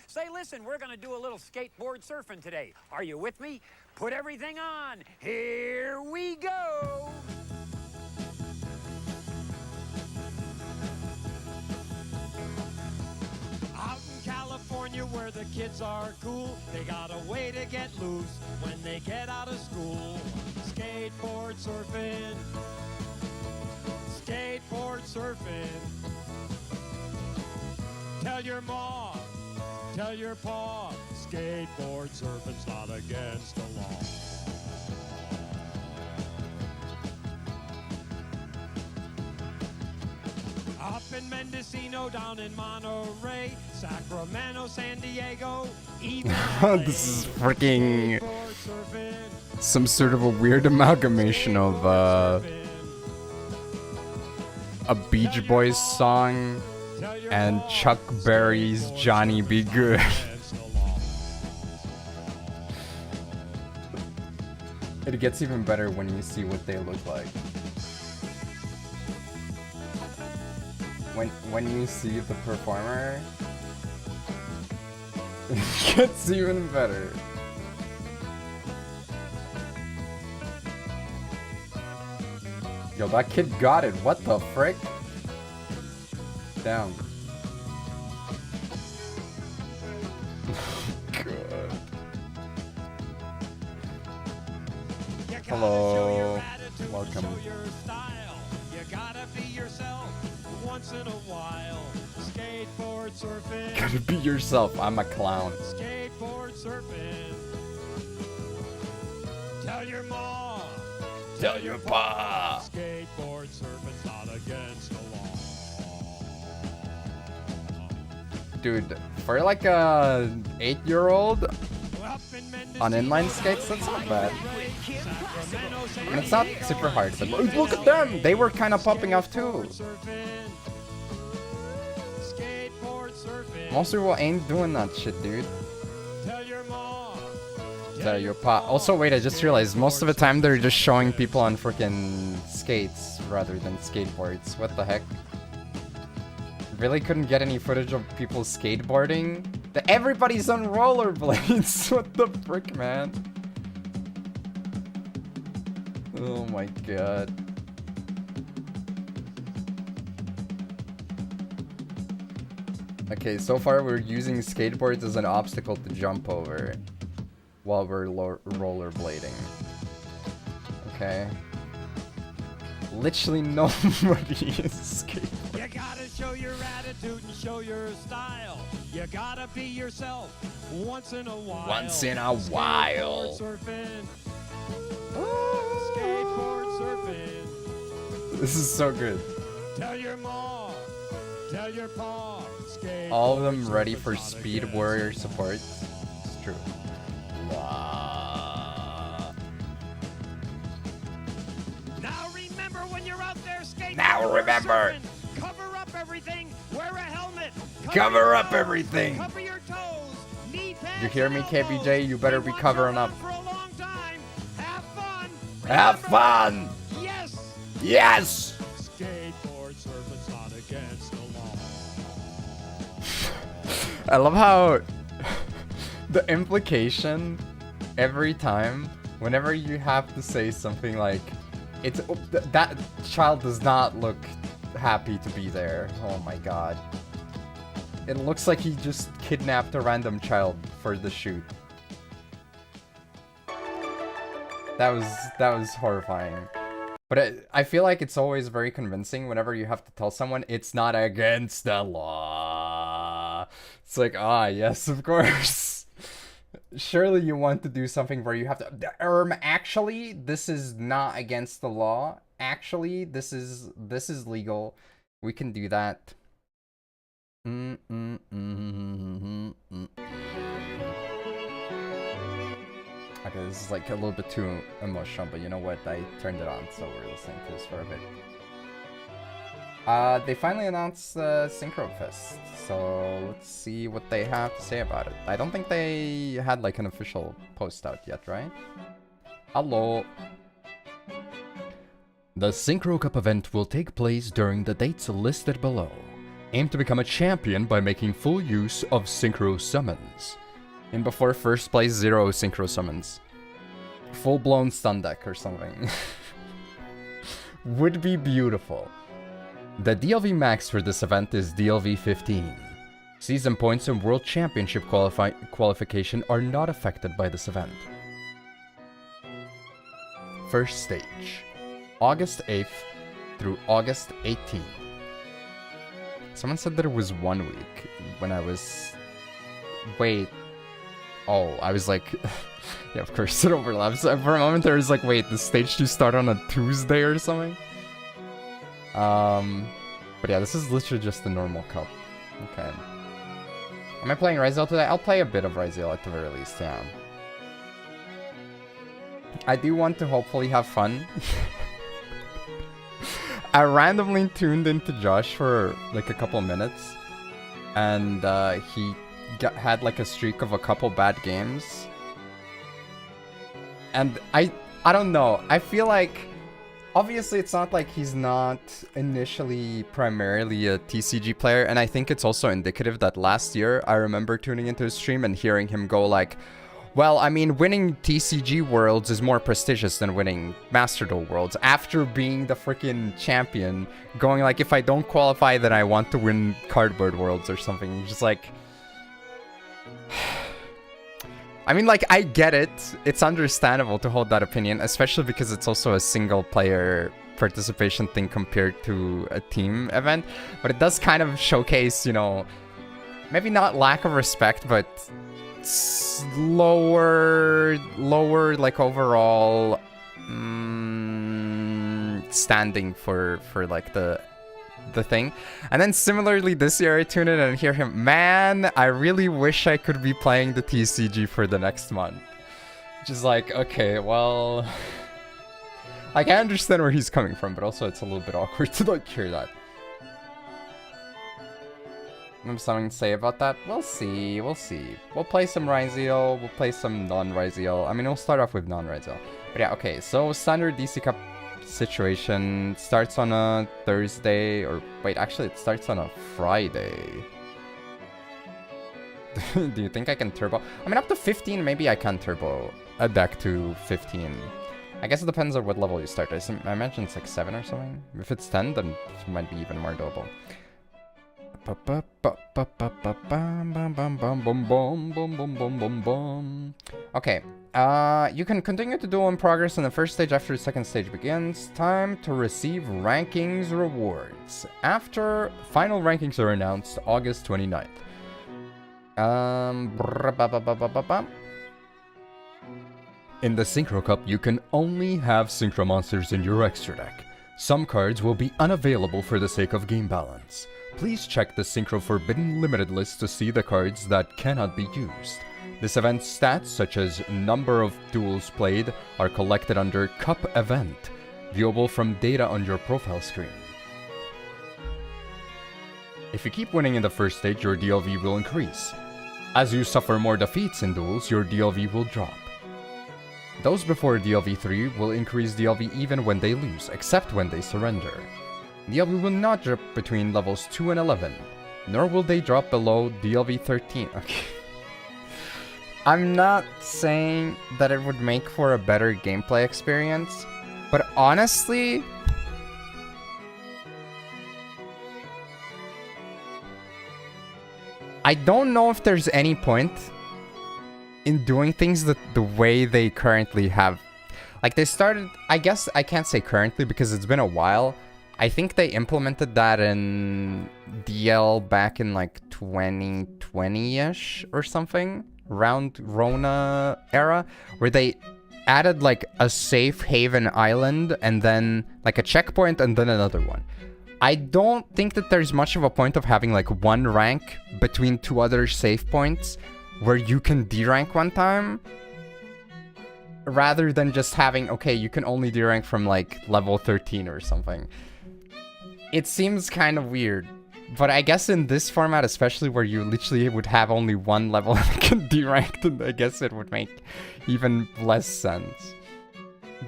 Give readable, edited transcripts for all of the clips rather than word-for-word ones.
Say, listen, we're gonna do a little skateboard surfing today. Are you with me? Put everything on. Here we go. Out in California where the kids are cool, they got a way to get loose when they get out of school. Skateboard surfing. Skateboard surfing. Tell your mom, tell your pa, skateboard surfing's not against the law. Up in Mendocino, down in Monterey, Sacramento, San Diego, even This is freaking some sort of a weird amalgamation of a Beach Boys song and Chuck Berry's Johnny Be Good. It gets even better when you see what they look like. When you see the performer, it gets even better. Yo, that kid got it. What the frick? Damn. God. Hello. Welcome. You gotta be yourself once in a while. Skateboard surfing. Gotta be yourself. I'm a clown. Skateboard surfing. Tell your mom. Tell your pa. Skateboard surfing's not against the law. Dude, for like a 8-year-old on inline skates, that's not bad. And it's not super hard, but look at them! They were kind of popping off too. Most people ain't doing that shit, dude. Tell your pa. Also, wait, I just realized most of the time they're just showing people on freaking skates rather than skateboards. What the heck? Really couldn't get any footage of people skateboarding? Everybody's on rollerblades! What the frick, man? Oh my god. Okay, so far we're using skateboards as an obstacle to jump over while we're rollerblading. Okay. Literally nobody is skateboarding. You gotta show your attitude and show your style. You gotta be yourself once in a while. Once in a while. Skateboard surfing. Skateboard surfing. This is so good. Tell your mom. Tell your pa. All of them ready for Speed Warrior support. It's true. Now remember when you're out there skating. Now remember. Surfing, cover up everything. Wear a helmet. Cover up everything. Cover your toes. Knee pads. You hear me, KBJ? You better be covering up. For a long time. Have fun. Have fun. Yes. Yes. Skateboard surfing's not against the law. I love how the implication every time, whenever you have to say something like, "It's that child does not look happy to be there." Oh my god. It looks like he just kidnapped a random child for the shoot. That was horrifying. But I feel like it's always very convincing whenever you have to tell someone it's not against the law. It's like, ah, yes, of course. Surely you want to do something where you have to, actually, this is not against the law. Actually, this is legal. We can do that. Okay, this is like a little bit too emotional, but you know what? I turned it on, so we're listening to this for a bit. They finally announced Synchro Fest, so let's see what they have to say about it. I don't think they had like an official post out yet, right? Hello. The Synchro Cup event will take place during the dates listed below. Aim to become a champion by making full use of synchro summons. And before first place, 0 synchro summons. Full-blown stun deck or something. Would be beautiful. The DLV max for this event is DLV 15. Season points and World Championship qualification are not affected by this event. First stage. August 8th through August 18th. Someone said that it was 1 week when I was... Wait. Oh, I was like... yeah, of course it overlaps. For a moment there was like, wait, the stage 2 start on a Tuesday or something? But yeah, this is literally just the normal cup. Okay. Am I playing Ryzeal today? I'll play a bit of Ryzeal at the very least, yeah. I do want to hopefully have fun. I randomly tuned into Josh for like a couple minutes. And he had like a streak of a couple bad games. And I don't know. I feel like... Obviously, it's not like he's not initially primarily a TCG player, and I think it's also indicative that last year, I remember tuning into his stream and hearing him go like, well, I mean, winning TCG Worlds is more prestigious than winning Master Duel Worlds. After being the freaking champion, going like, if I don't qualify, then I want to win Cardboard Worlds or something. Just like... I mean, like, I get it. It's understandable to hold that opinion, especially because it's also a single-player participation thing compared to a team event. But it does kind of showcase, you know, maybe not lack of respect, but lower, like, overall standing for like, the thing. And then similarly this year I tune in and hear him, man, I really wish I could be playing the TCG for the next month. Which is like, okay, well, like, I understand where he's coming from, but also it's a little bit awkward to like hear that. Have something to say about that? We'll see, we'll see. We'll play some Ryzeal, we'll play some non-Ryzeal. I mean, we'll start off with non-Ryzeal. But yeah, okay, so standard DC Cup situation starts on a Thursday, or wait, actually it starts on a Friday. Do you think I can turbo? I mean, up to 15, maybe I can turbo a deck to 15. I guess it depends on what level you start. I imagine it's like 7 or something. If it's 10, then it might be even more doable. Okay, you can continue to duel in progress in the first stage after the second stage begins. Time to receive rankings rewards. After final rankings are announced, August 29th. In the Synchro Cup, you can only have Synchro monsters in your extra deck. Some cards will be unavailable for the sake of game balance. Please check the Synchro Forbidden Limited list to see the cards that cannot be used. This event's stats, such as number of duels played, are collected under Cup Event, viewable from data on your profile screen. If you keep winning in the first stage, your DLV will increase. As you suffer more defeats in duels, your DLV will drop. Those before DLV 3 will increase DLV even when they lose, except when they surrender. DLV will not drop between levels 2 and 11, nor will they drop below DLV 13. Okay. I'm not saying that it would make for a better gameplay experience, but honestly, I don't know if there's any point in doing things the way they currently have. Like, they started, I guess I can't say currently because it's been a while. I think they implemented that in DL back in like 2020-ish or something, around Rona era, where they added like a safe haven island and then like a checkpoint and then another one. I don't think that there's much of a point of having like one rank between two other save points where you can D-rank one time, rather than just having, okay, you can only D-rank from like level 13 or something. It seems kind of weird, but I guess in this format, especially where you literally would have only one level that can D-rank, I guess it would make even less sense.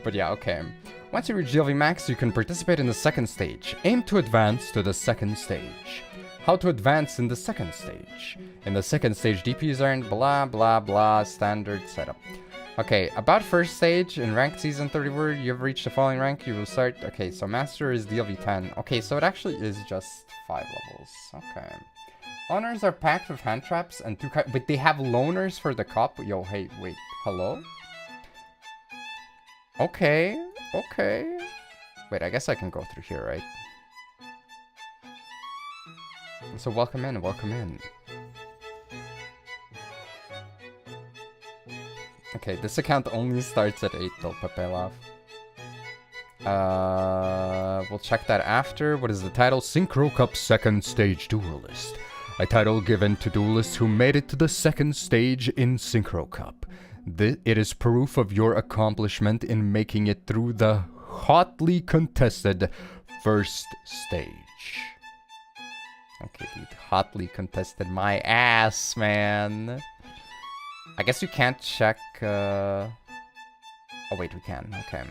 But yeah, okay. Once you reach DLV max, you can participate in the second stage. Aim to advance to the second stage. How to advance in the second stage. In the second stage, DP is earned, blah, blah, blah, standard setup. Okay, about first stage, in ranked season 30 word, you've reached the following rank, you will start, okay, so master is DLV 10. Okay, so it actually is just 5 levels, okay. Honors are packed with hand traps and 2 but they have loaners for the cup? Yo, hey, wait, hello? Okay, okay. Wait, I guess I can go through here, right? So welcome in, welcome in. Okay, this account only starts at 8 till Pepelov. We'll check that after. What is the title? Synchro Cup Second Stage Duelist. A title given to duelists who made it to the second stage in Synchro Cup. It is proof of your accomplishment in making it through the hotly contested first stage. Okay, dude, hotly contested my ass, man. I guess you can't check, Oh wait, we can, okay.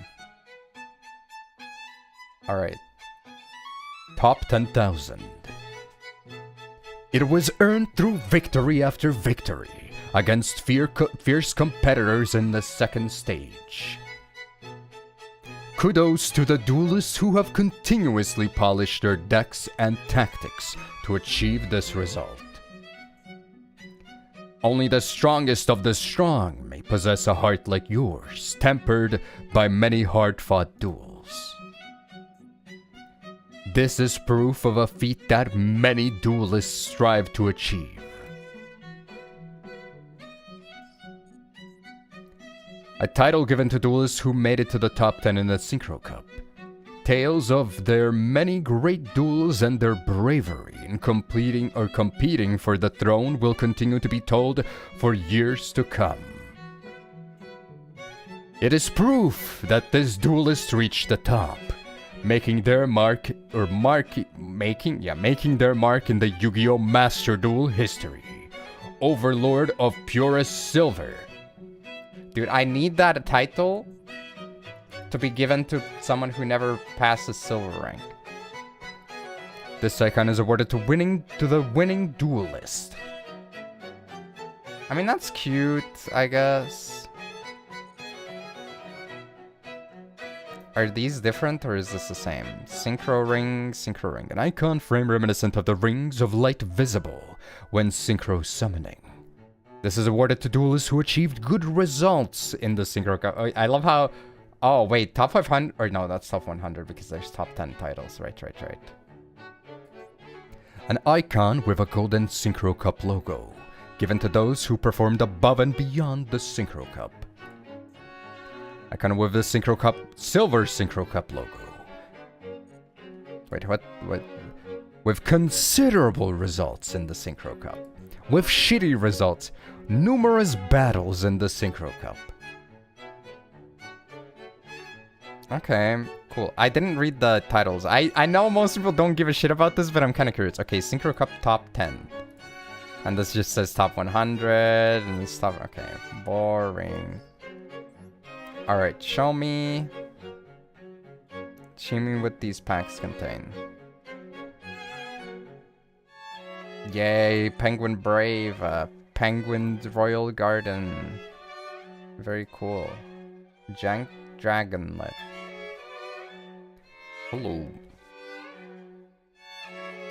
Alright. Top 10,000. It was earned through victory after victory against fierce competitors in the second stage. Kudos to the duelists who have continuously polished their decks and tactics to achieve this result. Only the strongest of the strong may possess a heart like yours, tempered by many hard-fought duels. This is proof of a feat that many duelists strive to achieve. A title given to duelists who made it to the top 10 in the Synchro Cup. Tales of their many great duels and their bravery in competing for the throne will continue to be told for years to come. It is proof that this duelist reached the top, making their mark in the Yu-Gi-Oh Master Duel history. Overlord of purest silver. Dude, I need that title to be given to someone who never passes silver rank. This icon is awarded to the winning duelist. I mean, that's cute, I guess. Are these different or is this the same? Synchro ring. An icon frame reminiscent of the rings of light visible when synchro summoning. This is awarded to duelists who achieved good results in the Synchro Cup. I love how... Oh, wait, top 500... Or no, that's top 100 because there's top 10 titles. Right. An icon with a golden Synchro Cup logo, given to those who performed above and beyond the Synchro Cup. Icon with the Synchro Cup... Silver Synchro Cup logo. Wait, what? With considerable results in the Synchro Cup. With shitty results, numerous battles in the Synchro Cup. Okay, cool. I didn't read the titles. I know most people don't give a shit about this, but I'm kind of curious. Okay, Synchro Cup top 10. And this just says top 100 and stuff. Okay, boring. Alright, show me what these packs contain. Yay, Penguin Brave, Penguin Royal Garden. Very cool. Dragonlet. Hello.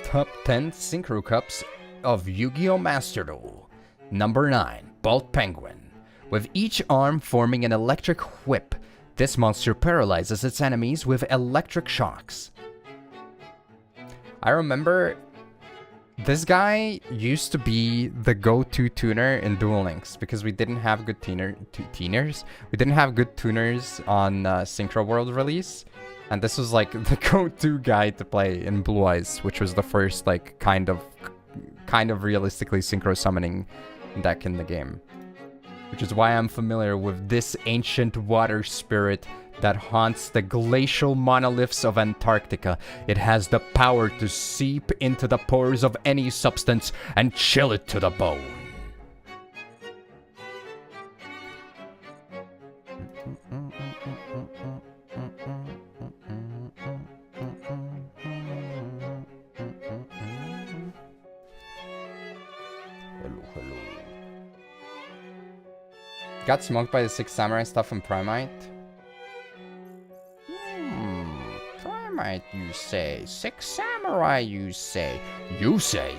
Top 10 Synchro Cups of Yu-Gi-Oh Master Duel. Number 9, Bolt Penguin. With each arm forming an electric whip, this monster paralyzes its enemies with electric shocks. I remember this guy used to be the go-to tuner in Duel Links because we didn't have good tuners. We didn't have good tuners on Synchro World release, and this was like the go-to guy to play in Blue Eyes, which was the first like kind of realistically synchro summoning deck in the game. Which is why I'm familiar with this ancient water spirit that haunts the glacial monoliths of Antarctica. It has the power to seep into the pores of any substance and chill it to the bone. Got smoked by the Six Samurai stuff in Primite. Primite, you say. Six Samurai, you say. You say?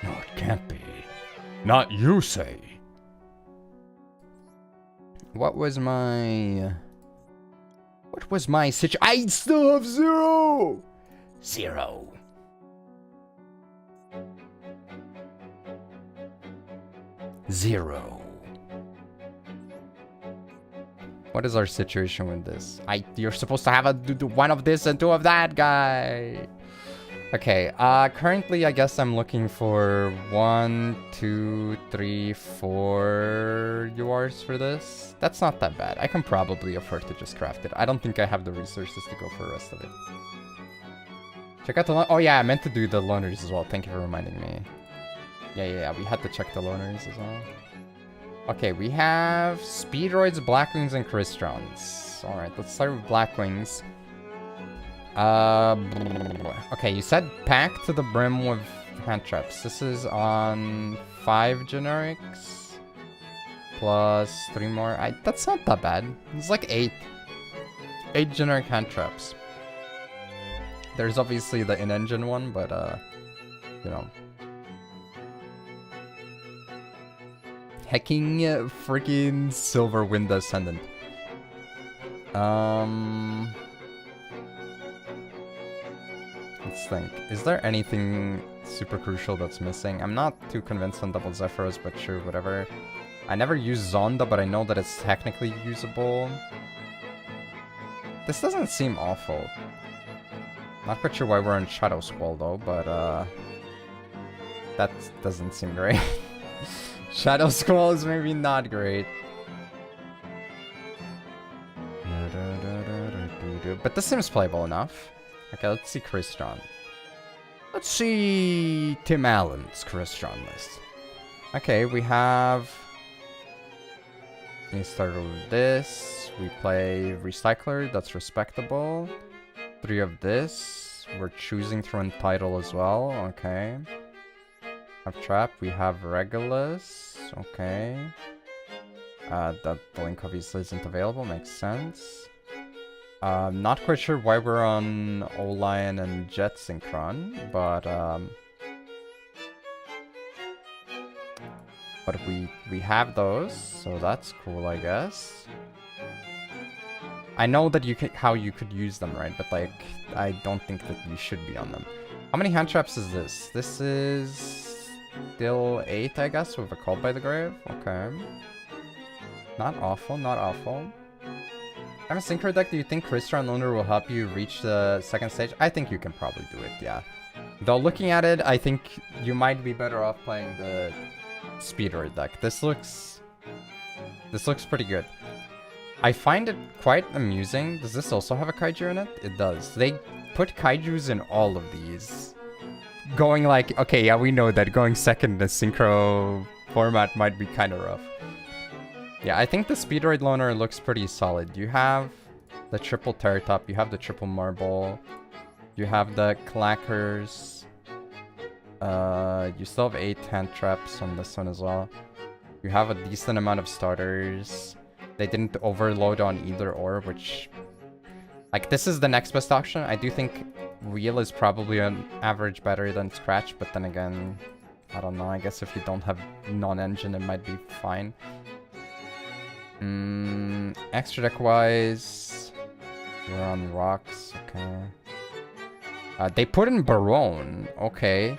No, it can't be. Not you say. What was my situation? I still have 0! 0. Zero. What is our situation with this? You're supposed to have one of this and 2 of that, guy. Okay, currently I guess I'm looking for 1, 2, 3, 4 URs for this. That's not that bad. I can probably afford to just craft it. I don't think I have the resources to go for the rest of it. Check out the oh yeah, I meant to do the loaners as well. Thank you for reminding me. Yeah, we had to check the loaners as well. Okay, we have Speedroids, Blackwings, and Chrystrons. Alright, let's start with Blackwings. Okay, you said pack to the brim with hand traps. This is on 5 generics. Plus 3 more. That's not that bad. It's like 8. 8 generic hand traps. There's obviously the in-engine one, but, you know. Hecking freaking Silver Wind Ascendant. Let's think. Is there anything super crucial that's missing? I'm not too convinced on Double Zephyros, but sure, whatever. I never used Zonda, but I know that it's technically usable. This doesn't seem awful. Not quite sure why we're in Shadow Squall though, but that doesn't seem great. Shadow Squall is maybe not great. But this seems playable enough. Okay, let's see Crystron. Let's see Tim Allen's Crystron list. Okay, we have... We start with this. We play Recycler, that's respectable. 3 of this. We're choosing through Entitle as well, okay. Have Trap, we have Regulus, okay. The link obviously isn't available, makes sense. Not quite sure why we're on O-Lion and Jet Synchron, but we have those, so that's cool, I guess. I know that how you could use them, right? But like, I don't think that you should be on them. How many hand traps is this? This is still 8, I guess, with a Call by the Grave. Okay. Not awful, not awful. I'm a Synchro deck. Do you think Crystron Loner will help you reach the 2nd stage? I think you can probably do it, yeah. Though looking at it, I think you might be better off playing the Speedroid deck. This looks pretty good. I find it quite amusing. Does this also have a kaiju in it? It does. They put kaijus in all of these. Going like, okay, yeah, we know that going second in the synchro format might be kind of rough. Yeah, I think the Speedroid Loner looks pretty solid. You have the triple Terratop, you have the triple Marble, you have the Clackers. You still have 8 hand traps on this one as well. You have a decent amount of starters. They didn't overload on either or, which... Like, this is the next best option. I do think Wheel is probably on average better than Scratch, but then again, I don't know. I guess if you don't have non-engine, it might be fine. Extra deck-wise, we're on Rocks, okay. They put in Barone, okay.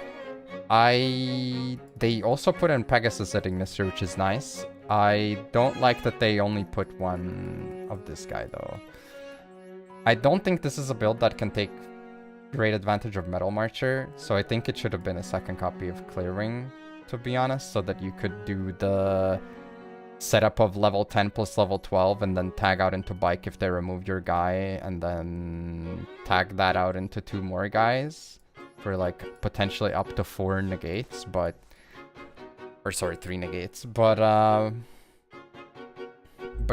They also put in Pegasus at Ignister, which is nice. I don't like that they only put one of this guy, though. I don't think this is a build that can take great advantage of Metal Marcher, so I think it should have been a 2nd copy of Clearing, to be honest, so that you could do the setup of level 10 plus level 12 and then tag out into Bike if they remove your guy, and then tag that out into 2 more guys for like potentially up to 4 negates, but... Or sorry, 3 negates, but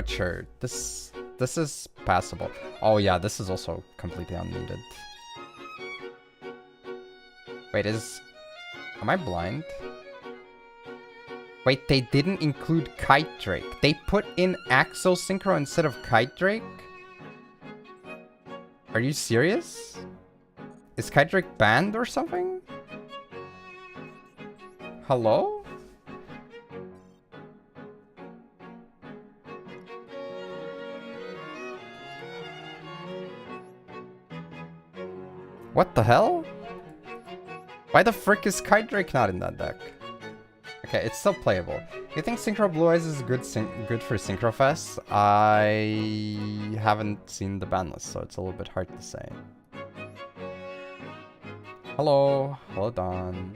sure, this is passable. Oh yeah, this is also completely unneeded. Wait, am I blind? Wait, they didn't include Kite Drake. They put in Axel Synchro instead of Kite Drake? Are you serious? Is Kite Drake banned or something? Hello? What the hell? Why the frick is Kite Drake not in that deck? Okay, it's still playable. You think Synchro Blue Eyes is good for Synchro Fest? I haven't seen the ban list, so it's a little bit hard to say. Hello. Hello, Don.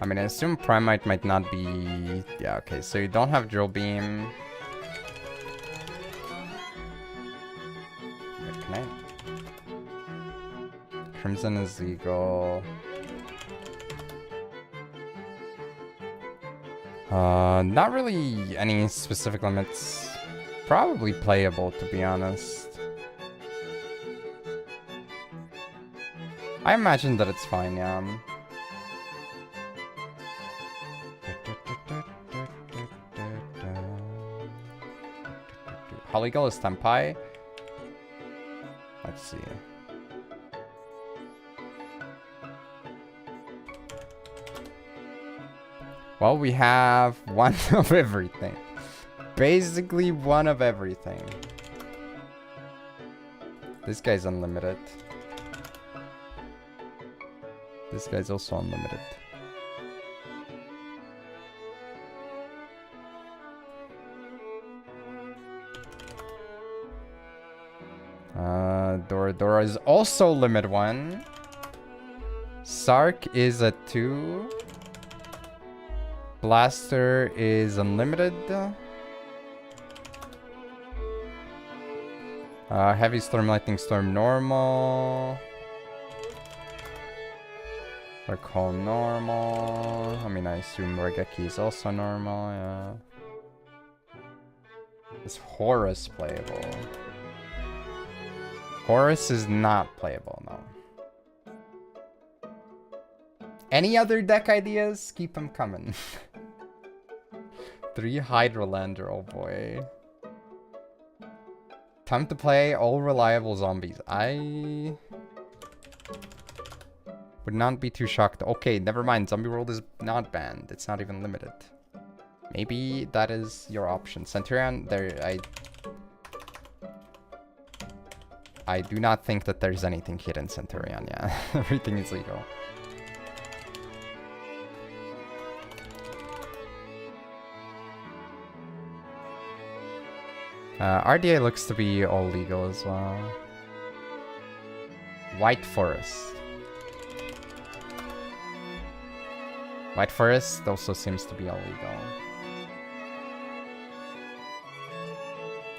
I mean, I assume Primite might not be... Yeah, okay, so you don't have Drill Beam. Wait, Crimson is legal. Not really any specific limits. Probably playable, to be honest. I imagine that it's fine, yeah. Polygal is Tempai. Let's see. Well, we have one of everything. Basically one of everything. This guy's unlimited. This guy's also unlimited. Dora is also limit 1. Sark is a 2. Blaster is unlimited. Heavy Storm, Lightning Storm, normal. Recall normal. I mean, I assume Regeki is also normal, yeah. Is Horus playable? Horus is not playable, no. Any other deck ideas? Keep them coming. 3 Hydrolander, oh boy. Time to play all reliable zombies. I would not be too shocked. Okay, never mind. Zombie World is not banned. It's not even limited. Maybe that is your option. Centurion, I do not think that there's anything hidden Centurion, yeah. Everything is legal. RDA looks to be all legal as well. White Forest. White Forest also seems to be all legal.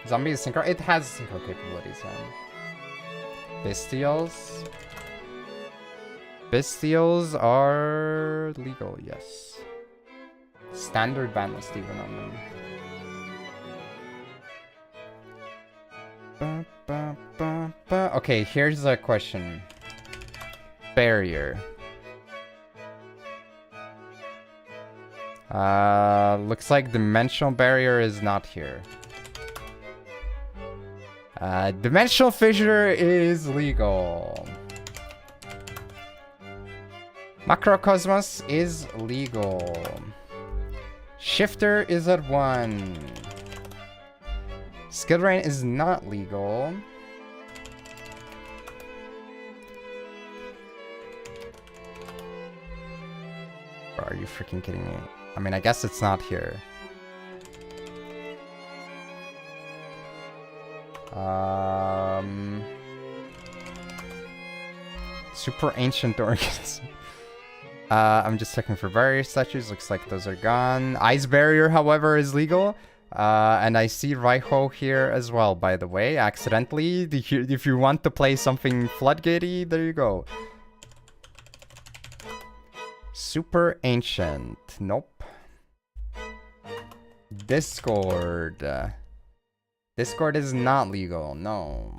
Zombie is synchro. It has synchro capabilities, yeah. Bestials. Bestials are legal, yes. Standard ban list even on them. Okay, here's a question. Barrier. Looks like Dimensional Barrier is not here. Dimensional Fissure is legal. Macrocosmos is legal. Shifter is at 1. Skill Rain is not legal. Bro, are you freaking kidding me? I mean, I guess it's not here. Super Ancient Organism. I'm just checking for barrier statues. Looks like those are gone. Ice Barrier, however, is legal. And I see Ryzeal here as well, by the way. Accidentally. If you want to play something Floodgatey, there you go. Super Ancient. Nope. Discord. Discord is not legal, no.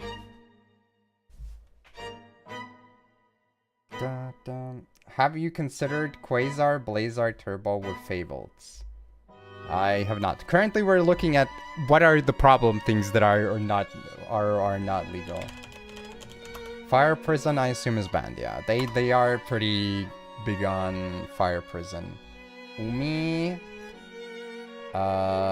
Have you considered Quasar Blazar Turbo with Fables? I have not. Currently, we're looking at what are the problem things that are not legal. Fire Prison, I assume, is banned. Yeah, they are pretty big on Fire Prison. Umi, Kairyu.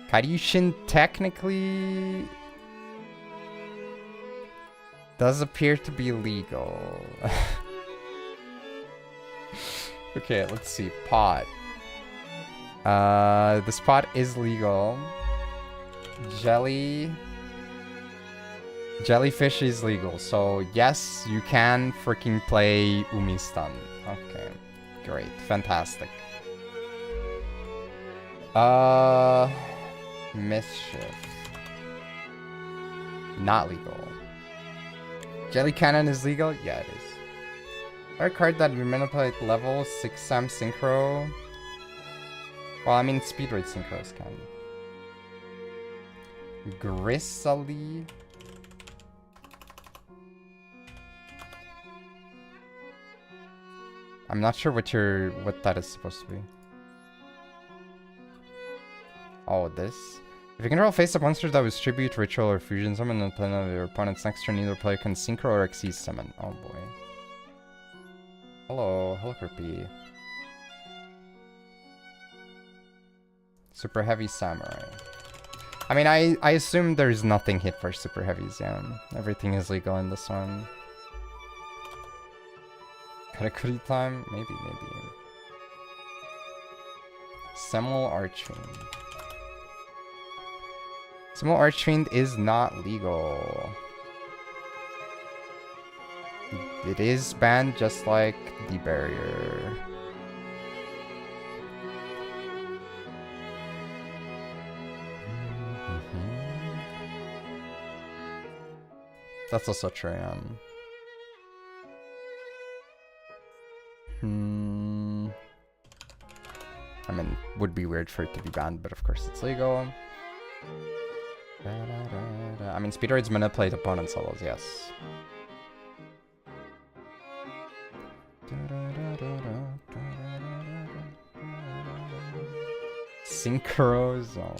Karyushin technically does appear to be legal. Okay, let's see. Pot. This pot is legal. Jellyfish is legal. So yes, you can freaking play Umi Stun. Okay, great, fantastic. Mischief. Not legal. Jelly Cannon is legal? Yeah, it is. Our card that we manipulate level 6 Sam Synchro. Well, I mean, Speedroid Synchros can. Gristly. I'm not sure what that is supposed to be. Oh, this? If you control face-up monsters that with tribute, ritual, or fusion summon on the planet of your opponent's next turn, either player can synchro or exceed summon. Oh boy. Hello, Crippy. Super Heavy Samurai. I mean, I assume there's nothing hit for Super Heavies, yeah. Everything is legal in this one. Karakuri time? Maybe. Semel Archfiend. Semel Archfiend is not legal. It is banned just like the barrier. That's also true, I mean, would be weird for it to be banned, but of course it's legal. I mean, Speedroids manipulate opponents' levels, yes. Synchro Zone.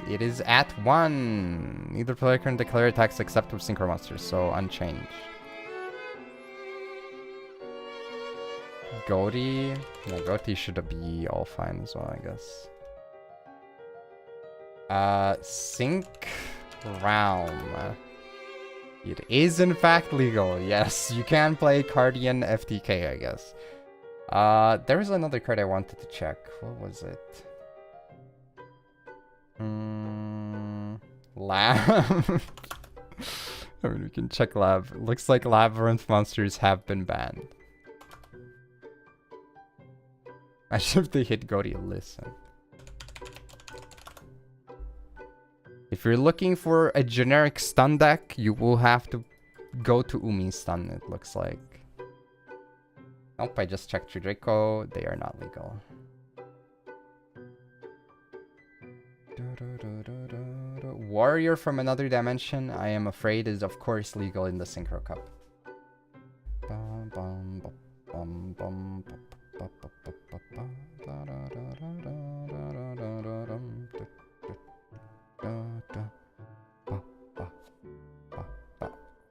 It is at 1. Neither player can declare attacks except with synchro monsters, so unchanged. Goatee? Yeah, Goatee should be all fine as well, I guess. Sync Realm. It is in fact legal. Yes, you can play Cardian FTK, I guess. There was another card I wanted to check. What was it? Lab. I mean, we can check lab. Looks like labyrinth monsters have been banned. I should have to hit Goatee. Listen. If you're looking for a generic stun deck, you will have to go to Umi Stun, it looks like. Nope, I just checked your Draco. They are not legal. Warrior from Another Dimension, I am afraid, is of course legal in the Synchro Cup.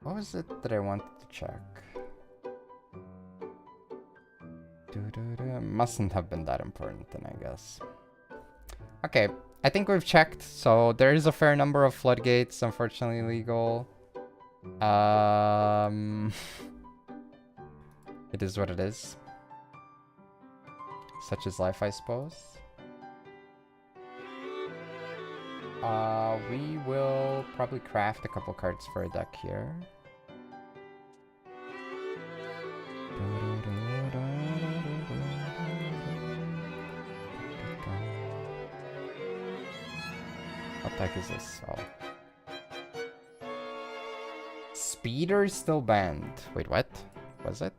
What was it that I wanted to check? Mustn't have been that important then, I guess. Okay, I think we've checked. So there is a fair number of floodgates, unfortunately legal. It is what it is. Such is life, I suppose. We will probably craft a couple cards for a deck here. What the heck is this? Oh. Speeder is still banned. Wait, what? Was it?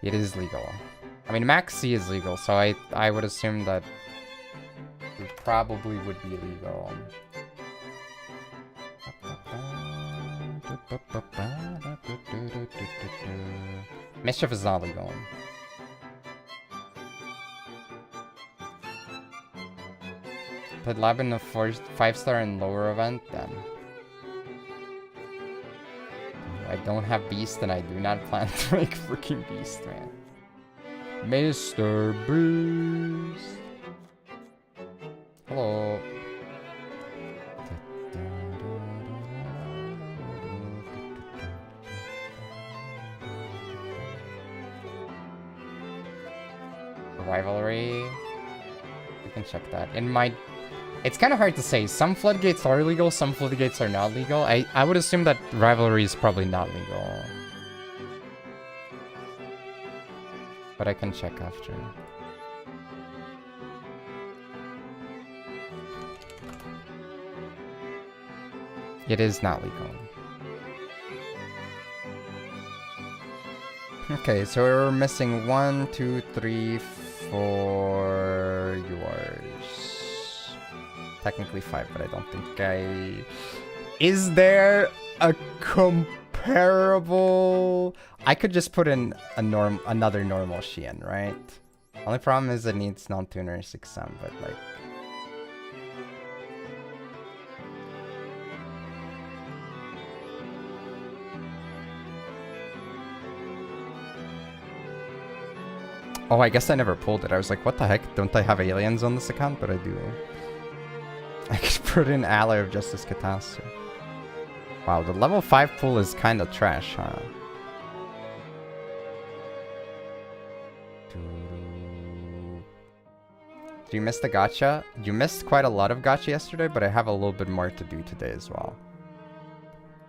It is legal. I mean, Max C is legal, so I would assume that it probably would be legal. Mischief is not legal. Put lab in the 5-star and lower event, then. I don't have Beast and I do not plan to make freaking Beast, man. Mr. Beast. Hello. Rivalry. We can check that. In my... It's kind of hard to say. Some floodgates are legal, some floodgates are not legal. I would assume that rivalry is probably not legal. But I can check after. It is not legal. Okay, so we're missing 1, 2, 3, 4 yours. Technically 5, but I don't think I... Is there a comparable... I could just put in another normal Xian, right? Only problem is it needs non-tuner 6 Sam, but like... Oh, I guess I never pulled it. I was like, what the heck? Don't I have aliens on this account? But I do. I could put in Ally of Justice Catastrophe. Wow, the level 5 pull is kind of trash, huh? Did you miss the gacha? You missed quite a lot of gacha yesterday, but I have a little bit more to do today as well.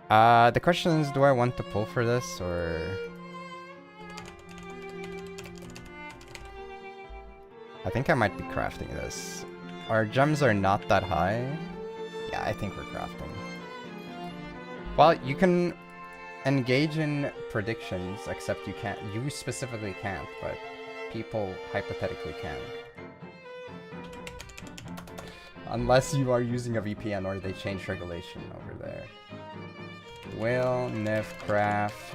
The question is, do I want to pull for this, or... I think I might be crafting this. Our gems are not that high. Yeah, I think we're crafting. Well, you can engage in predictions, except you can't. You specifically can't, but people hypothetically can. Unless you are using a VPN or they change regulation over there. Will Nif craft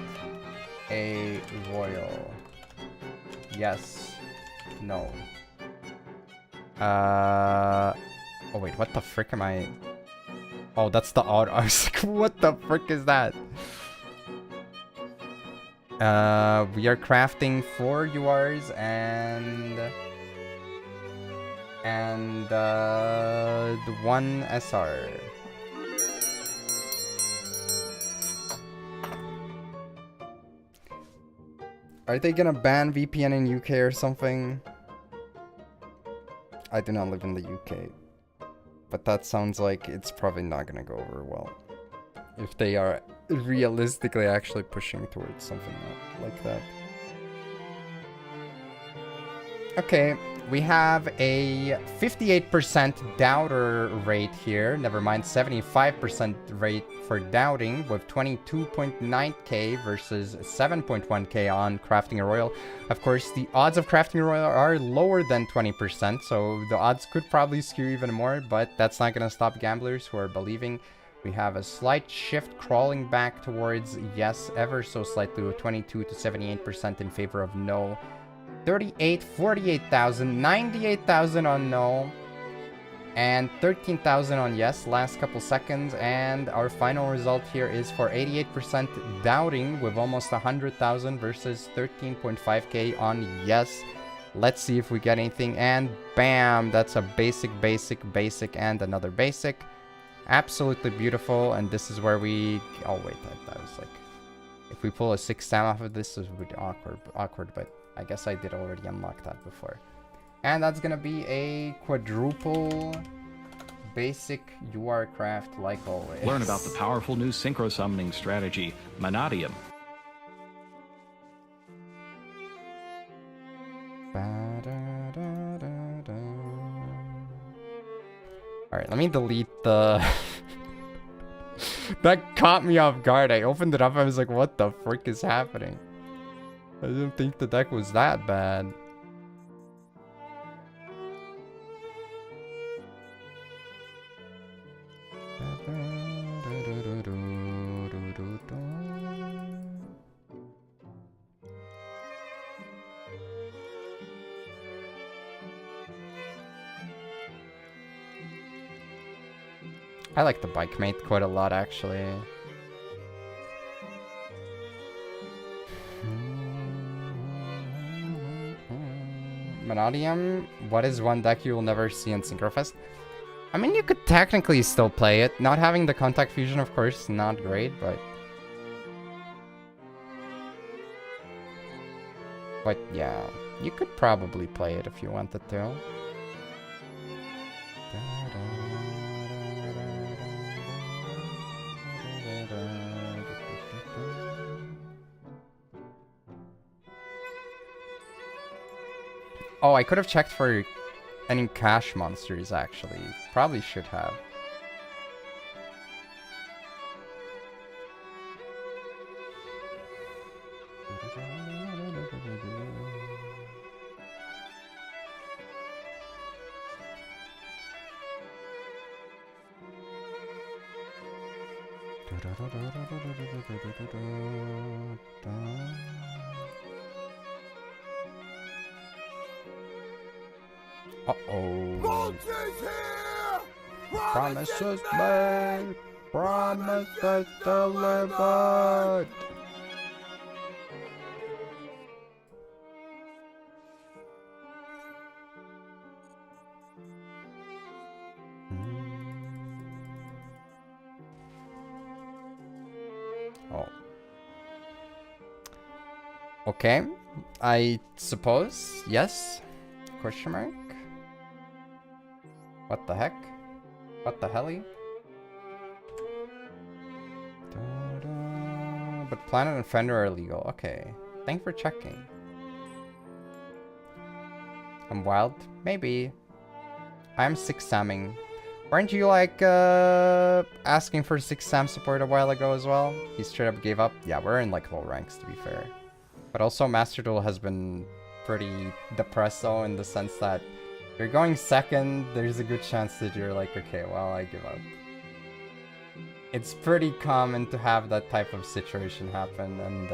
a royal? Yes. No. Oh wait, what the frick am I? Oh, that's the odd. I was like, what the frick is that? We are crafting 4 URs and the 1 SR. Are they gonna ban VPN in UK or something? I do not live in the UK, but that sounds like it's probably not gonna go over well if they are realistically actually pushing towards something like that. Okay, we have a 58% doubter rate here. Never mind, 75% rate for doubting with 22.9k versus 7.1k on crafting a royal. Of course, the odds of crafting a royal are lower than 20%, so the odds could probably skew even more, but that's not going to stop gamblers who are believing. We have a slight shift crawling back towards yes, ever so slightly, with 22 to 78% in favor of no. 38, 48,000, 98,000 on no, and 13,000 on yes, last couple seconds, and our final result here is for 88% doubting with almost 100,000 versus 13.5k on yes. Let's see if we get anything, and bam, that's a basic, and another basic. Absolutely beautiful, and this is where we... Oh wait, that was like... If we pull a 6 Sam off of this, it would be awkward, but I guess I did already unlock that before. And that's gonna be a quadruple basic UR craft like always. Learn about the powerful new synchro summoning strategy, Manadium. Ba -da -da -da. Alright, let me delete the... That caught me off guard. I opened it up, I was like, what the frick is happening? I didn't think the deck was that bad. I like the bike mate quite a lot, actually. Monodium, what is one deck you will never see in Synchro? I mean, you could technically still play it. Not having the contact fusion, of course, not great, but... But yeah, you could probably play it if you wanted to. Oh, I could have checked for any cash monsters, actually. Probably should have. Uh-oh. Promises made, promises delivered. Oh. Okay, I suppose, yes? Question mark? What the heck? What the helly? But Planet and Fender are illegal. Okay. Thanks for checking. I'm wild? Maybe. I'm Six Samming. Weren't you like asking for Six Sam support a while ago as well? He straight up gave up? Yeah, we're in like low ranks to be fair. But also Master Duel has been pretty depressed though, in the sense that you're going second, there's a good chance that you're like, okay, well, I give up. It's pretty common to have that type of situation happen, and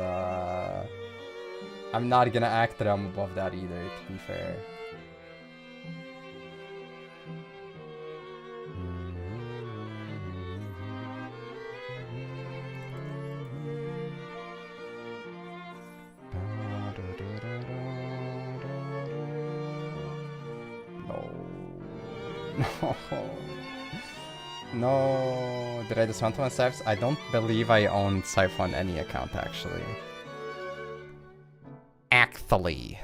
I'm not gonna act that I'm above that either, to be fair. No. Did I dismantle my Sipes? I don't believe I owned Siph on any account, actually. Actually.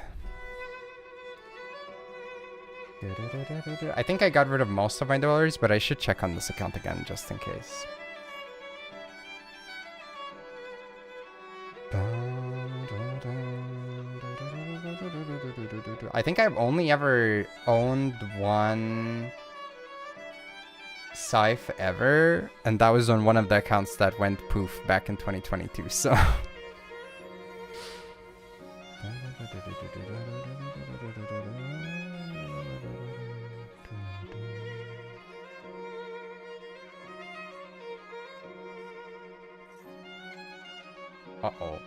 I think I got rid of most of my duelers, but I should check on this account again, just in case. I think I've only ever owned one Scythe ever, and that was on one of the accounts that went poof back in 2022, so... Uh-oh.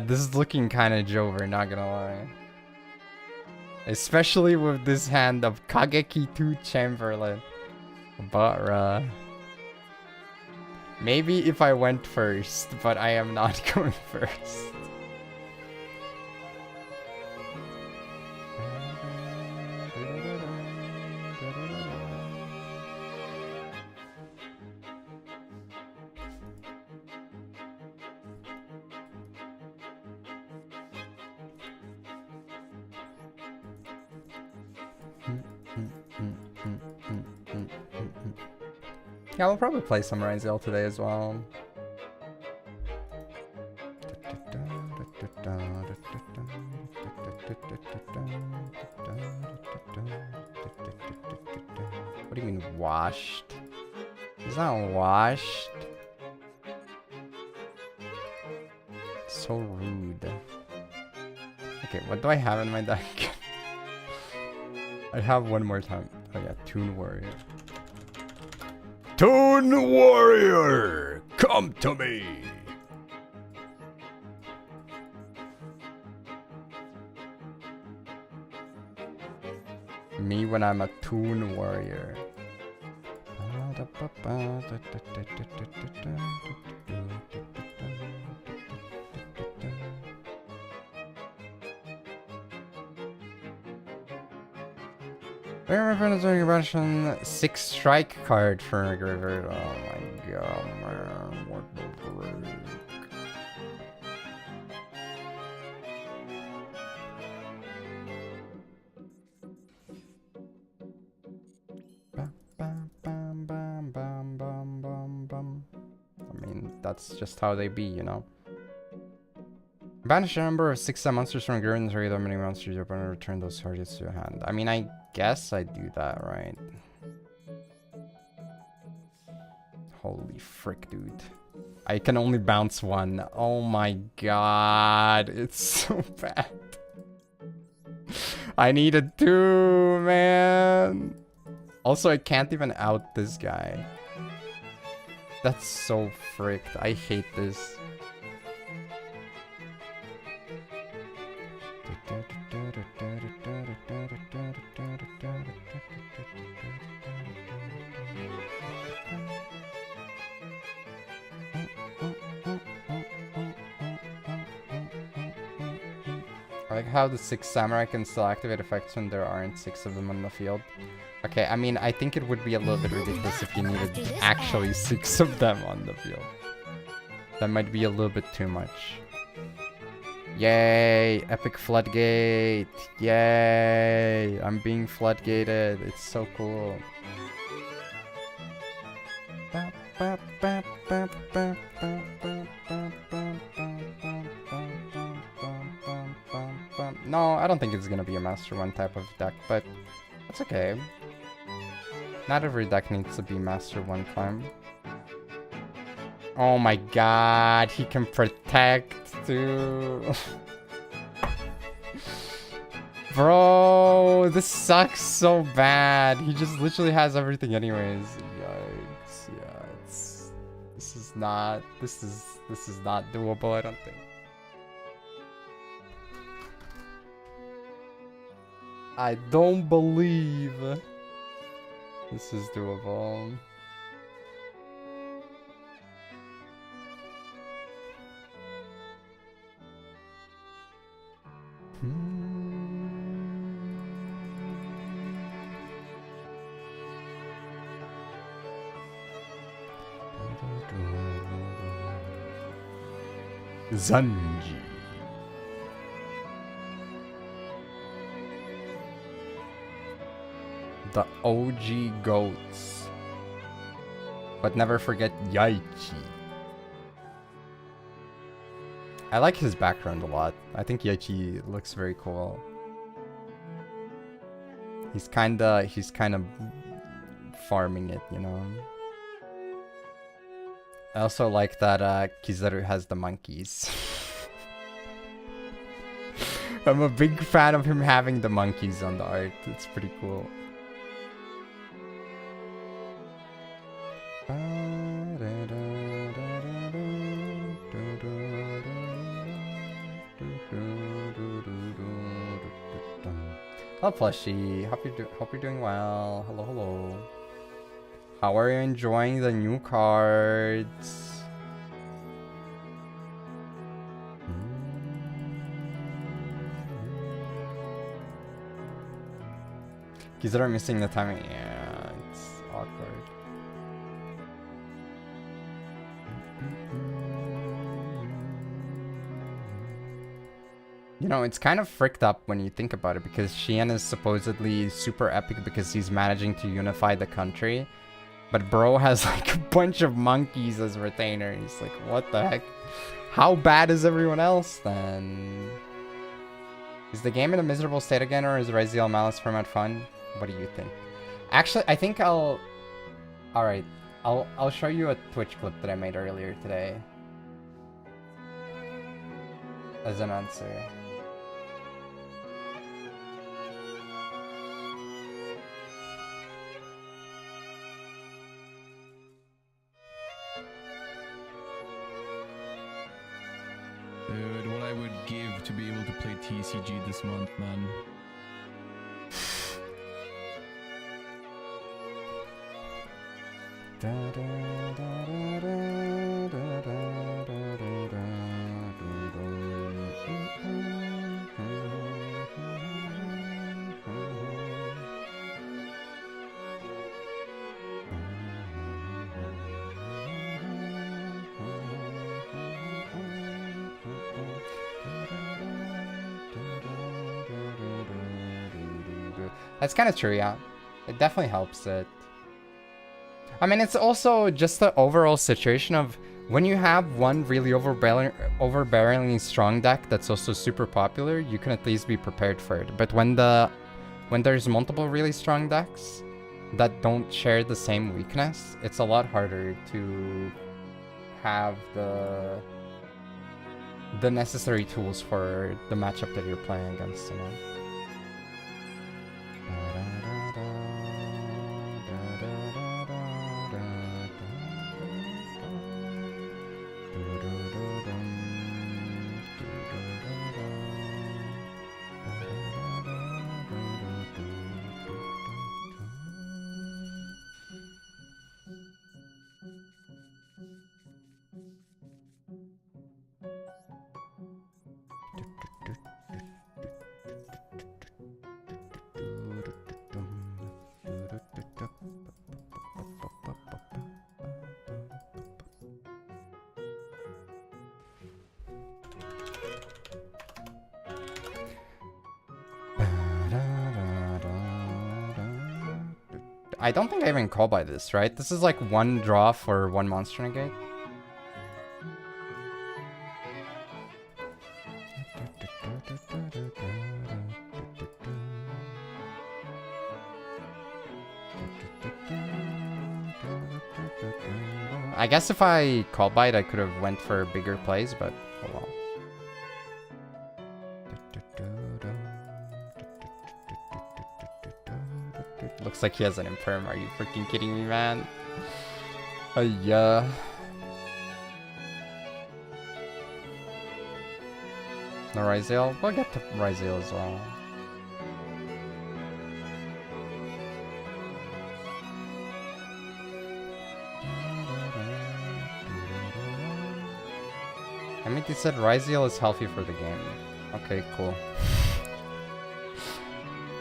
This is looking kind of Jover, not gonna lie. Especially with this hand of Kageki 2 Chamberlain. But, maybe if I went first, but I am not going first. Yeah, we'll probably play some Ryzeal today as well. do you mean washed? He's not washed. So rude. Okay, what do I have in my deck? I have one more time. Oh yeah, Toon Warrior. Toon Warrior! Come to me! Me when I'm a Toon Warrior. Russian 6 strike card for a graveyard. Oh my god, man. What the frick? I mean, that's just how they be, you know. Banish a number of 6 monsters from a graveyard and target that many monsters you open and return those targets to your hand. I mean, I guess I do that, right? Holy frick, dude. I can only bounce one. Oh my god. It's so bad. I need a 2, man. Also, I can't even out this guy. That's so fricked. I hate this. I like how the 6 Samurai can still activate effects when there aren't 6 of them on the field. Okay, I mean, I think it would be a little bit ridiculous if you needed actually 6 of them on the field. That might be a little bit too much. Yay! Epic Floodgate! Yay! I'm being floodgated. It's so cool. No, I don't think it's gonna be a Master 1 type of deck, but that's okay. Not every deck needs to be Master 1 climb. Oh my god, he can protect too. Bro, this sucks so bad. He just literally has everything anyways. Yikes. Yeah, this is not doable, I don't think. I don't believe this is doable. Zanji. The OG goats. But never forget Yaichi. I like his background a lot. I think Yaichi looks very cool. He's kinda farming it, you know. I also like that Kizaru has the monkeys. I'm a big fan of him having the monkeys on the art. It's pretty cool. Hello, Plushie. Hope you're doing well. Hello, hello. How are you enjoying the new cards? Kizaru missing the timing. Yeah, it's awkward. You know, it's kind of fricked up when you think about it, because Xian is supposedly super epic because he's managing to unify the country. But bro has like a bunch of monkeys as retainers. Like, what the heck? How bad is everyone else then? Is the game in a miserable state again, or is Ryzeal Malice format fun? What do you think? Actually, I think I'll... Alright, I'll show you a Twitch clip that I made earlier today. As an answer. Dude, what I would give to be able to play TCG this month, man. That's kind of true, yeah. It definitely helps it. I mean, it's also just the overall situation of when you have one really overbearingly strong deck that's also super popular, you can at least be prepared for it. But when there's multiple really strong decks that don't share the same weakness, it's a lot harder to have the necessary tools for the matchup that you're playing against, you know? I don't think I even call by this, right? This is like one draw for one monster negate. I guess if I call by it, I could have went for bigger plays, but oh well. Looks like he has an imperm. Are you freaking kidding me, man? Yeah. No Ryzeal? We'll get to Ryzeal as well. I mean, they said Ryzeal is healthy for the game. Okay, cool.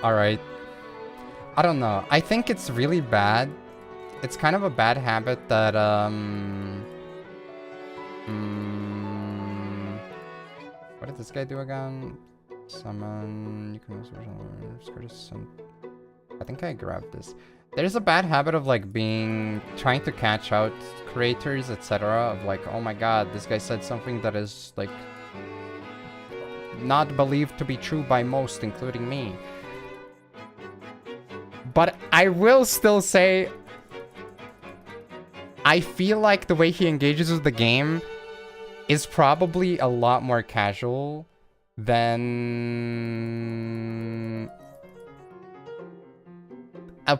Alright. I don't know. I think it's really bad. It's kind of a bad habit that, what did this guy do again? Summon... You can use... I think I grabbed this. There's a bad habit of, like, trying to catch out creators, etc. Of, like, oh my god, this guy said something that is, like, not believed to be true by most, including me. But I will still say, I feel like the way he engages with the game is probably a lot more casual than a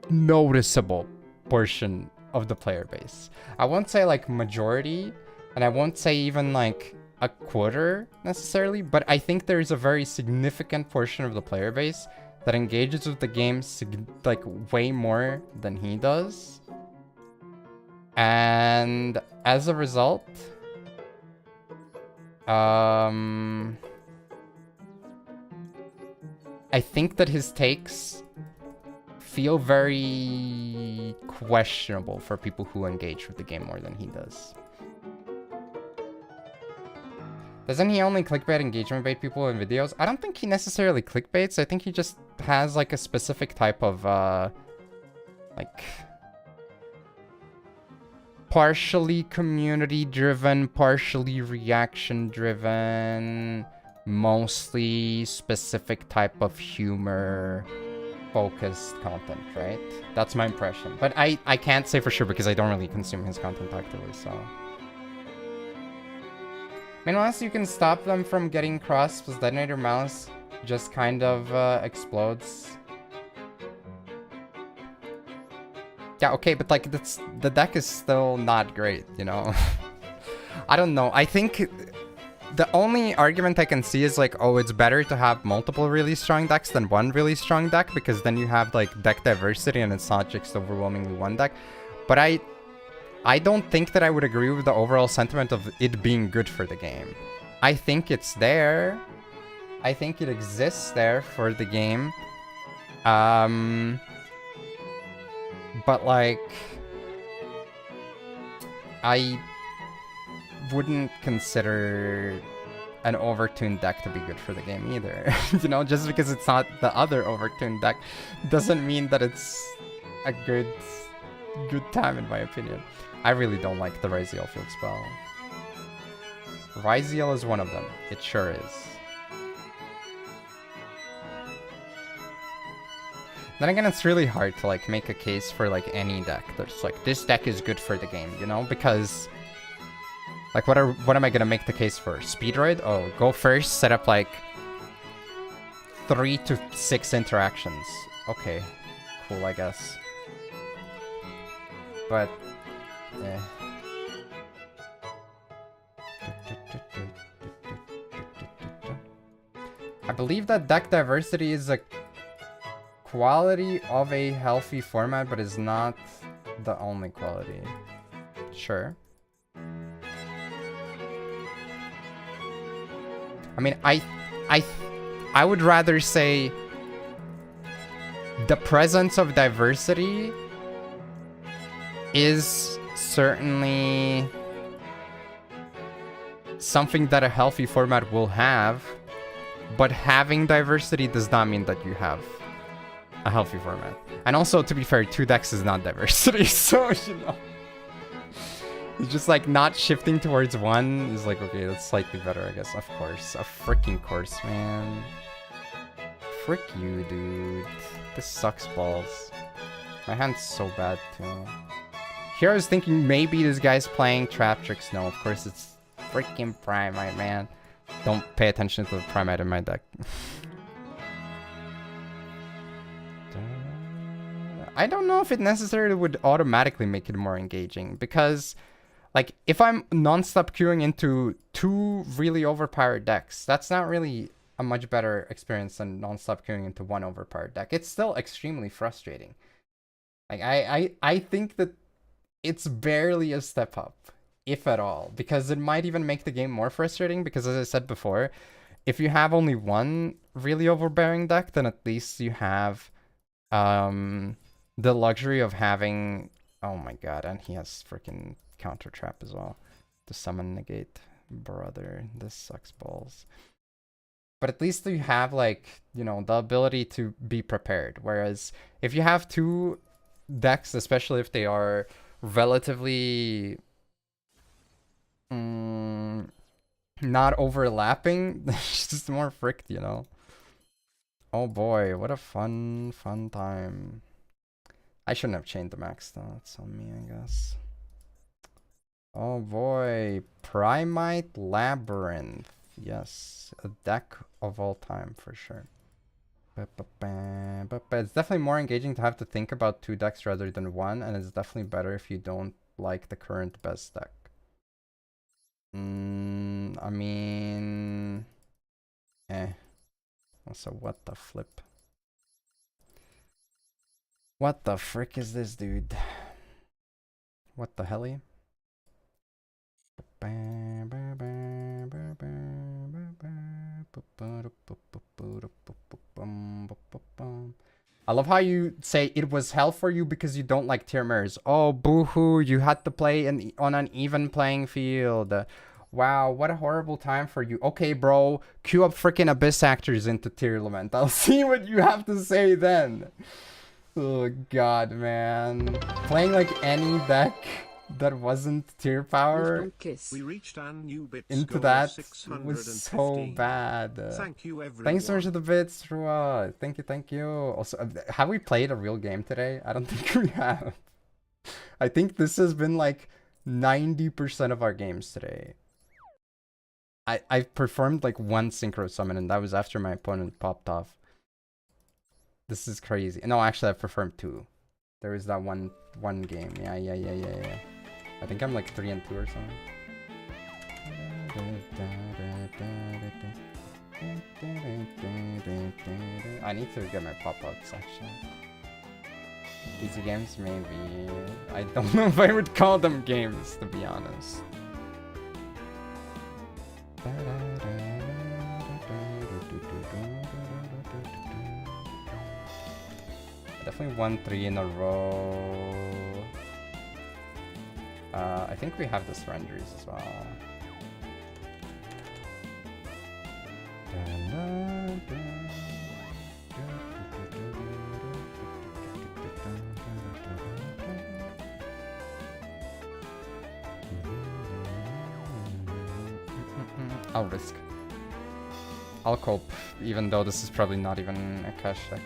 noticeable portion of the player base. I won't say like majority, and I won't say even like a quarter necessarily, but I think there's a very significant portion of the player base that engages with the game like way more than he does. And as a result, I think that his takes feel very questionable for people who engage with the game more than he does. Doesn't he only clickbait engagement bait people in videos? I don't think he necessarily clickbaits. I think he just has like a specific type of like partially community driven, partially reaction driven, mostly specific type of humor focused content, right? That's my impression. But I can't say for sure because I don't really consume his content actively, so. I mean, unless you can stop them from getting crossed, plus Detonator Mouse just kind of explodes. Yeah, okay, but like the deck is still not great, you know? I don't know. I think the only argument I can see is like, oh, it's better to have multiple really strong decks than one really strong deck, because then you have like deck diversity and it's not just overwhelmingly one deck. But I don't think that I would agree with the overall sentiment of it being good for the game. I think it's there. I think it exists there for the game. But like, I wouldn't consider an overtuned deck to be good for the game either. You know, just because it's not the other overtuned deck doesn't mean that it's a good time in my opinion. I really don't like the Ryzeal field spell. Ryzeal is one of them. It sure is. Then again, it's really hard to like make a case for like any deck that's like, this deck is good for the game, you know? Because like what am I gonna make the case for? Speedroid? Oh, go first, set up like 3 to 6 interactions. Okay, cool, I guess. But yeah. I believe that deck diversity is a quality of a healthy format, but is not the only quality. Sure. I mean, I would rather say the presence of diversity is certainly something that a healthy format will have, but having diversity does not mean that you have a healthy format. And also, to be fair, 2 decks is not diversity, so, you know. It's just like not shifting towards one is like, okay, that's slightly better, I guess. Of course. A freaking course, man. Frick you, dude. This sucks balls. My hand's so bad, too. Here I was thinking maybe this guy's playing Trap Tricks. No, of course it's freaking Primite, man. Don't pay attention to the Primite in my deck. I don't know if it necessarily would automatically make it more engaging, because like if I'm non-stop queuing into 2 really overpowered decks, that's not really a much better experience than non-stop queuing into 1 overpowered deck. It's still extremely frustrating. Like I think that it's barely a step up, if at all, because it might even make the game more frustrating, because as I said before, if you have only 1 really overbearing deck, then at least you have the luxury of having, oh my god, and he has freaking counter trap as well to summon negate. Brother, this sucks balls. But at least you have, like, you know, the ability to be prepared. Whereas if you have 2 decks, especially if they are relatively not overlapping, it's just more fricked, you know. Oh boy, what a fun time. I shouldn't have chained the max though. That's on me, I guess. Oh boy, Primite Labyrinth. Yes, a deck of all time for sure. But it's definitely more engaging to have to think about 2 decks rather than 1, and it's definitely better if you don't like the current best deck. I mean, also, what the flip? What the frick is this, dude? What the helly? I love how you say it was hell for you because you don't like tier mirrors. Oh, boo-hoo, you had to play on an even playing field. Wow, what a horrible time for you. Okay, bro, queue up freaking Abyss Actors into Tier Lament. I'll see what you have to say then. Oh, God, man. Playing like any deck that wasn't tier power We reached a new bit into score that of was 650. so bad. Thank you, everyone. Thanks so much for the bits, Rua. Thank you, thank you. Also, have we played a real game today? I don't think we have. I think this has been like 90% of our games today. I performed like one synchro summon, and that was after my opponent popped off. This is crazy. No, actually, I performed 2. There was that one game. Yeah. I think I'm like 3-2 or something. I need to get my pop-ups actually. Easy games, maybe. I don't know if I would call them games, to be honest. Definitely won 3 in a row. I think we have the surrenderies as well. I'll risk. I'll cope, even though this is probably not even a cash deck.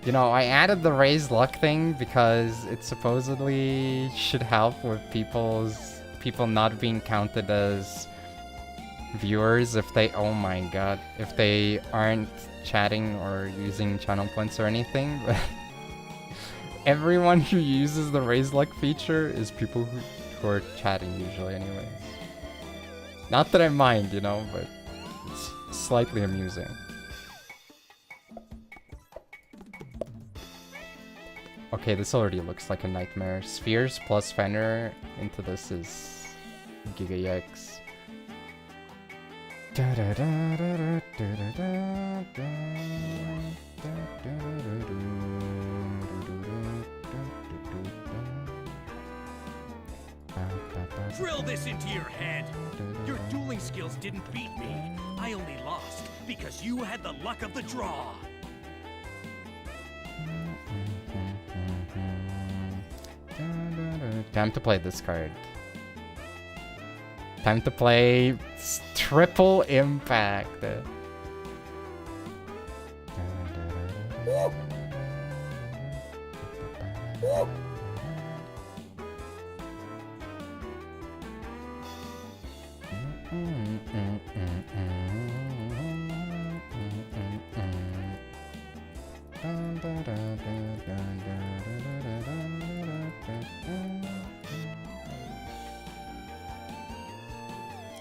You know, I added the raise luck thing because it supposedly should help with people not being counted as viewers if they, oh my god, if they aren't chatting or using channel points or anything. But everyone who uses the raise luck feature is people who are chatting usually anyways. Not that I mind, you know, but it's slightly amusing. Okay, this already looks like a nightmare. Spheres plus Fenrir into this is GigaEX. Drill this into your head. Your dueling skills didn't beat me. I only lost because you had the luck of the draw. Time to play this card. Time to play triple impact.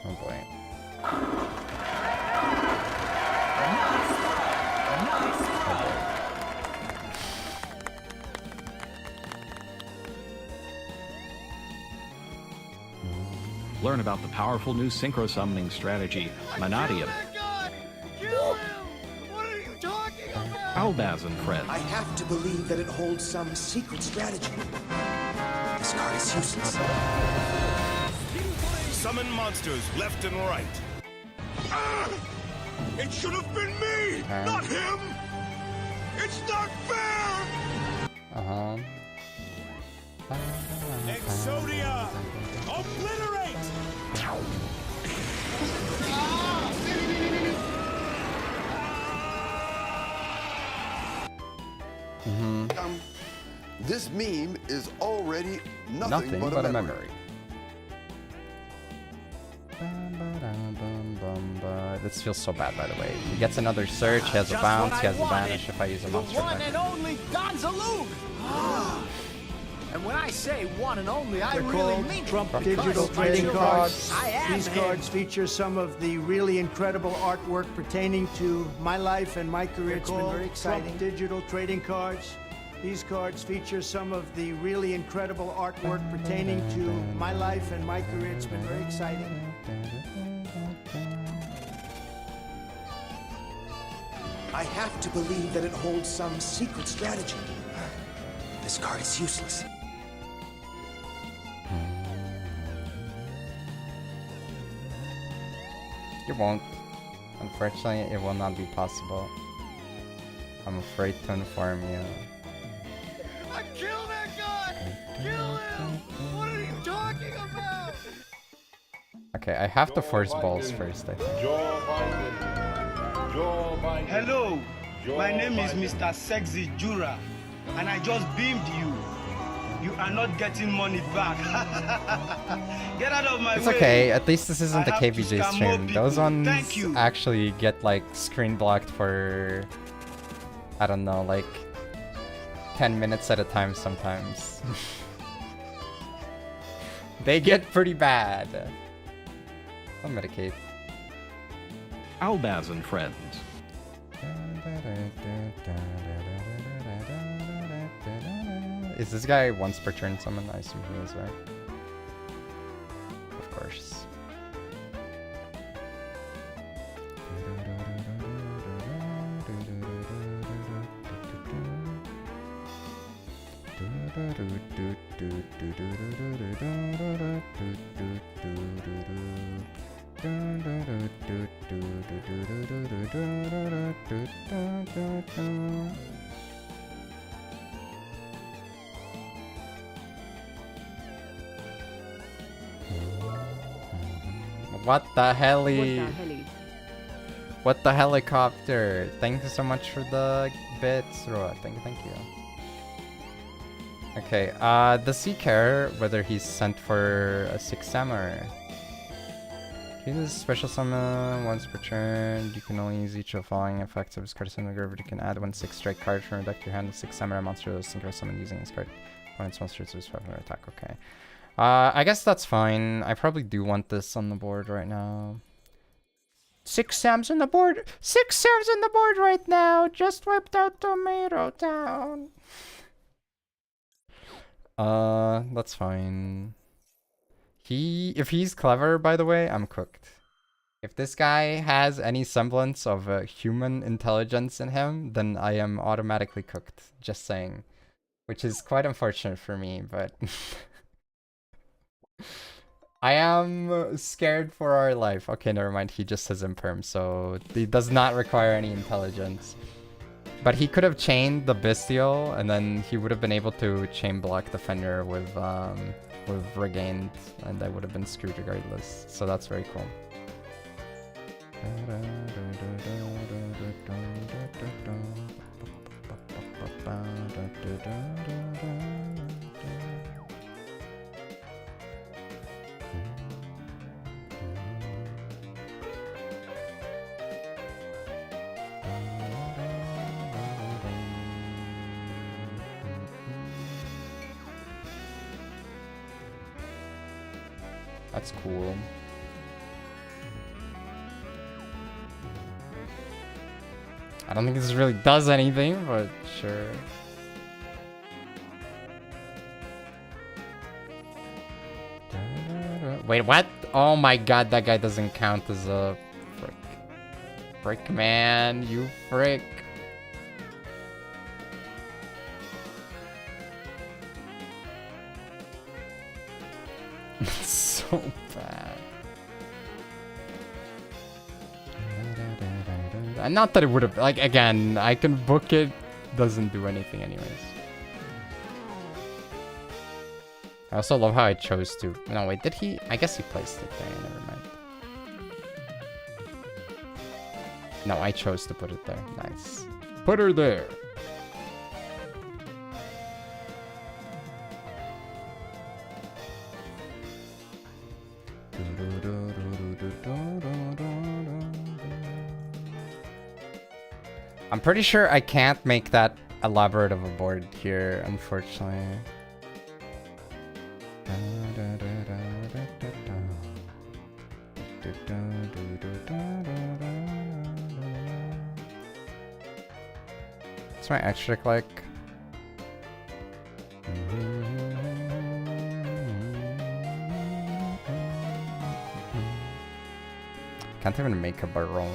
Oh boy. Learn about the powerful new synchro summoning strategy, Manadium. Albaz and friends. I have to believe that it holds some secret strategy. This card is useless. Summon monsters left and right. It should have been me, not him. It's not fair. Exodia, obliterate. This meme is already nothing but a memory. This feels so bad, by the way. He gets another search, he has a bounce, he has a banish if I use a monster One deck. and only Gonzaloon! And when I say one and only, I really mean Trump it. digital trading cards. I am These cards feature some of the really incredible artwork pertaining to my life and my career. It's been very exciting. Trump digital trading cards. These cards feature some of the really incredible artwork pertaining to my life and my career. It's been very exciting. I have to believe that it holds some secret strategy. This card is useless. You won't. Unfortunately, it will not be possible. I'm afraid to inform you. I killed that guy! Kill him! What are you talking about? Okay, I have to force balls first, I think. Hello, my name is Mr. Sexy Jura, and I just beamed you. You are not getting money back. Get out of my way. It's okay, at least this isn't the I have to KVJ scam stream. more Those people. ones Thank you. actually get like screen blocked for, I don't know, like 10 minutes at a time sometimes. They get pretty bad. I'll medicate. Albaz and friends. Is this guy once per turn summon? I assume he is, right? Of course. What the heli? What the helicopter? Thank you so much for the bits, Roa. Thank you. Okay, does he care whether he's sent for a 6 Samurai? He does special summon once per turn. You can only use each of the following effects of his card in the group. You can add 1 6 strike card from your deck to your hand. The 6 Samurai monster is synchro summoned using this card. Opponent's monster is 500 attack. Okay. I guess that's fine. I probably do want this on the board right now. 6 Sams on the board. 6 Sams on the board right now. Just wiped out Tomato Town. That's fine. If he's clever, by the way, I'm cooked. If this guy has any semblance of a human intelligence in him, then I am automatically cooked. Just saying. Which is quite unfortunate for me, but... I am scared for our life. Okay, never mind. He just has imperm, so he does not require any intelligence. But he could have chained the Bestial, and then he would have been able to chain block the Fenrir with Regained, and I would have been screwed regardless. So that's very cool. That's cool. I don't think this really does anything, but sure. Wait, what? Oh my god, that guy doesn't count as a frick. Frick, man, you frick. It's so bad. And not that it would have, like, again, I can book it, doesn't do anything anyways. I also love how I chose to, no wait, did he? I guess he placed it there, never mind. No, I chose to put it there, nice. Put her there. I'm pretty sure I can't make that elaborate of a board here, unfortunately. What's my extra click? Can't even make a Baron.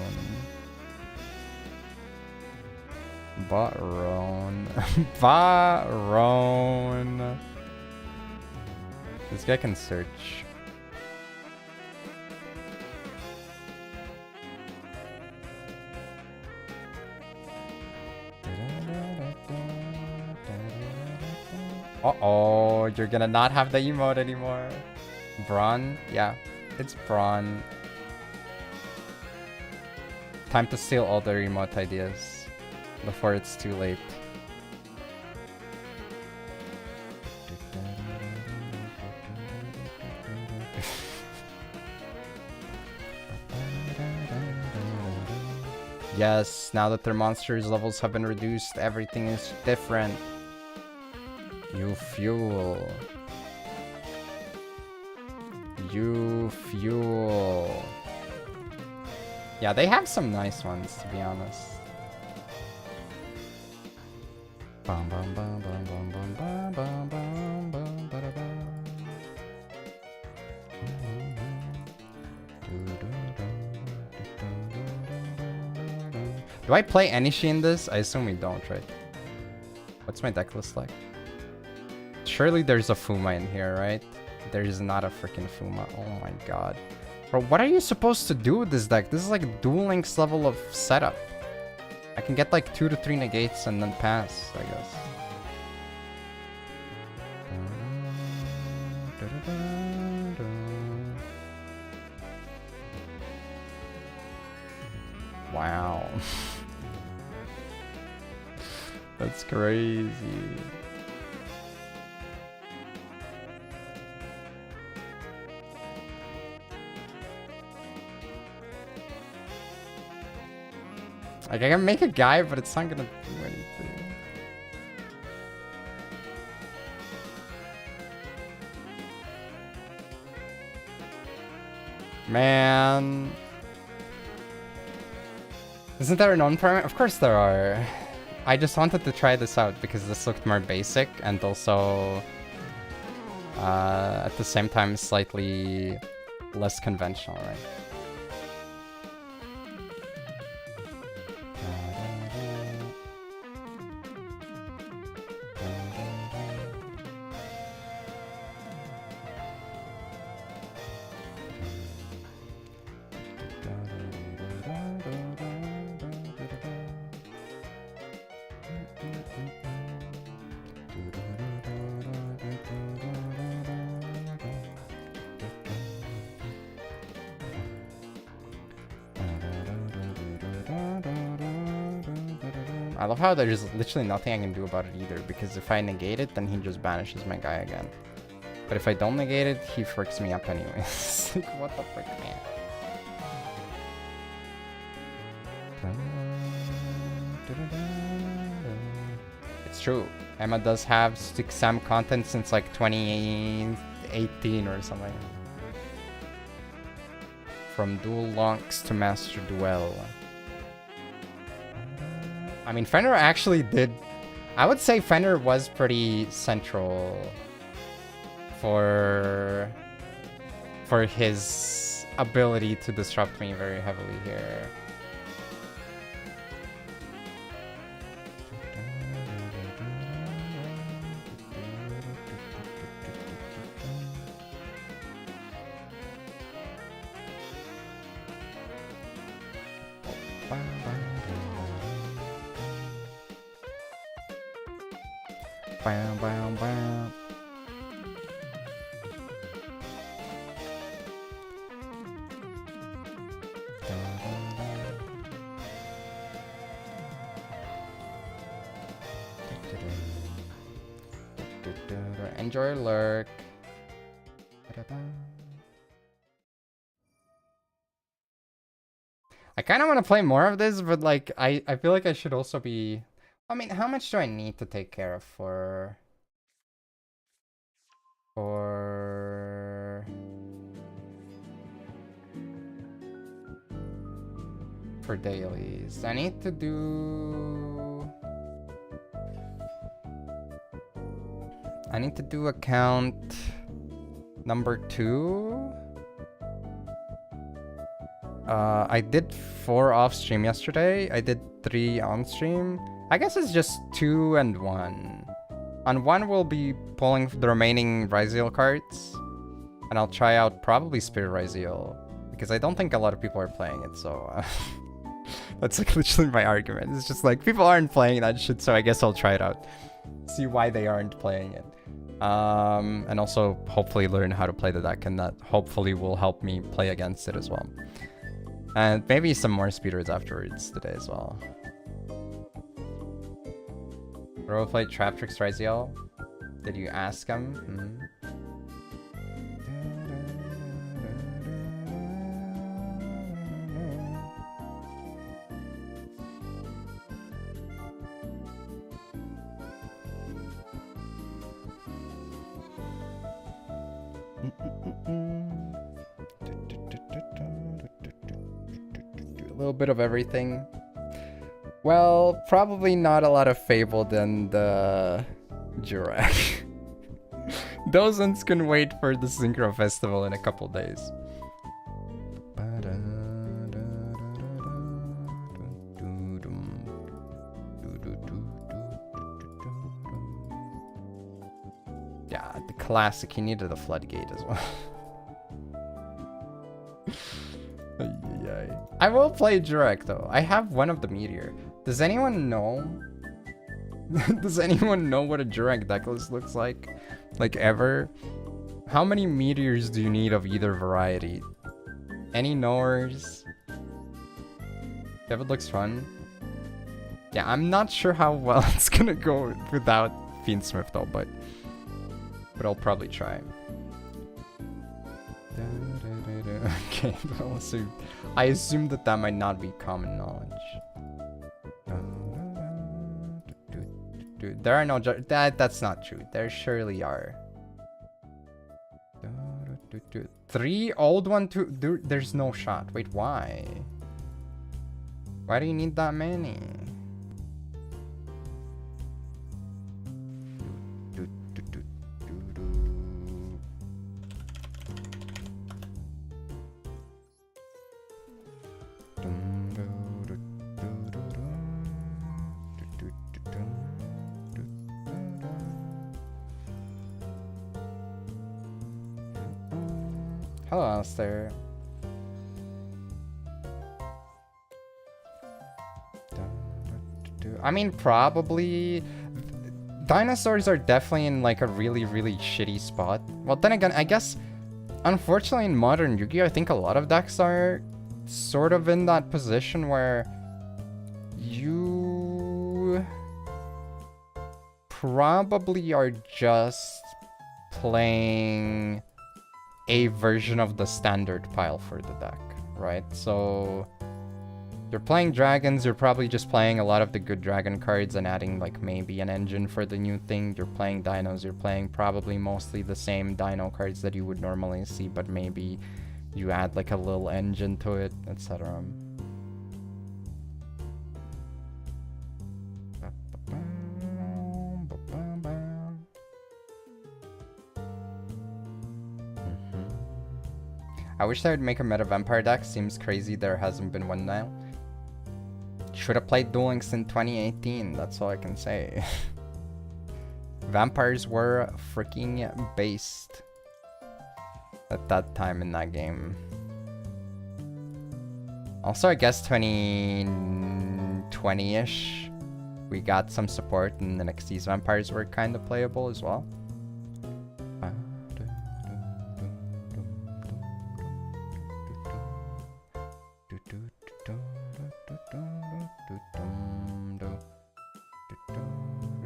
Baron. Baron. This guy can search. Uh-oh, you're gonna not have the emote anymore. Braun? Yeah, it's Braun. Time to steal all their emote ideas before it's too late. Yes, now that their monsters' levels have been reduced, everything is different. You fuel. You fuel. Yeah, they have some nice ones, to be honest. Bum bum bum bum bum bum bum bum bum bum ba da bum. Do I play Enishi in this? I assume we don't, right? What's my deck list like? Surely there's a Fuma in here, right? There's not a freaking Fuma. Oh my god. Bro, what are you supposed to do with this deck? This is like Duel Links level of setup. I can get like 2 to 3 negates and then pass, I guess. Wow. That's crazy. Like, I can make a guy, but it's not gonna do anything. Man. Isn't there a non-primate? Of course there are. I just wanted to try this out because this looked more basic and also at the same time slightly less conventional, right? I love how there's literally nothing I can do about it either, because if I negate it, then he just banishes my guy again. But if I don't negate it, he fricks me up anyways. Like, what the frick, man? It's true. Emma does have Six Sam content since like 2018 or something. From Duel Links to Master Duel. I mean, Fenrir actually did... I would say Fenrir was pretty central for his ability to disrupt me very heavily here. Bam, bam, bam. Enjoy lurk. I kind of want to play more of this, but like I feel like I should also be... I mean, how much do I need to take care of for dailies? I need to do account number 2. I did 4 off stream yesterday. I did 3 on stream. I guess it's just 2 and 1. On 1 we'll be pulling the remaining Ryzeal cards. And I'll try out probably Speedroid Ryzeal. Because I don't think a lot of people are playing it, so... that's like literally my argument. It's just like, people aren't playing that shit, so I guess I'll try it out. see why they aren't playing it. And also hopefully learn how to play the deck, and that hopefully will help me play against it as well. And maybe some more speedroids afterwards today as well. Role play Trap Tricks Ryzeal. Did you ask him? A little bit of everything. Well, probably not a lot of Fabled and Jurek. Those ones can wait for the Synchro Festival in a couple days. Yeah, the classic. He needed a floodgate as well. I will play Jurek though. I have one of the meteor. Does anyone know? Does anyone know what a Jurek deck list looks like? Like ever? How many meteors do you need of either variety? Any knowers? If it looks fun. Yeah, I'm not sure how well it's gonna go without Fiendsmith though, but I'll probably try. Okay, well, so I assume that that might not be common knowledge. Dude, there are no that's not true. There surely are. 3 old 1 2. Dude, there's no shot. Wait, why? Why do you need that many? Hello, Alistair. I mean, probably dinosaurs are definitely in like a really shitty spot. Well, then again, I guess unfortunately in modern Yu-Gi-Oh, I think a lot of decks are sort of in that position where you probably are just playing a version of the standard pile for the deck, right? So you're playing dragons, you're probably just playing a lot of the good dragon cards and adding like maybe an engine for the new thing. You're playing dinos, you're playing probably mostly the same dino cards that you would normally see, but maybe you add like a little engine to it, etc. I wish they would make a meta vampire deck. Seems crazy there hasn't been one now. Should have played Duel Links in 2018. That's all I can say. Vampires were freaking based at that time in that game. Also, I guess 2020-ish, we got some support and the NXT's vampires were kind of playable as well.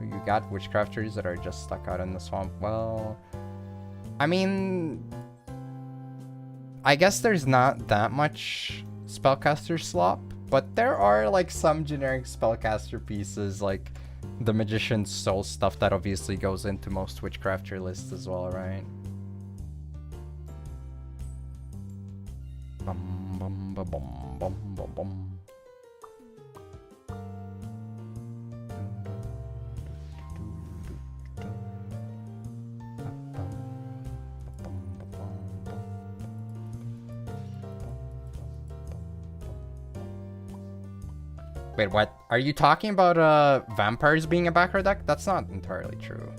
You got witchcrafters that are just stuck out in the swamp. Well, I mean, I guess there's not that much spellcaster slop, but there are like some generic spellcaster pieces, like the Magician's Soul stuff that obviously goes into most witchcrafter lists as well, right? Bum, bum, ba, bum, bum, bum, bum. Wait, what? Are you talking about vampires being a backer deck? That's not entirely true.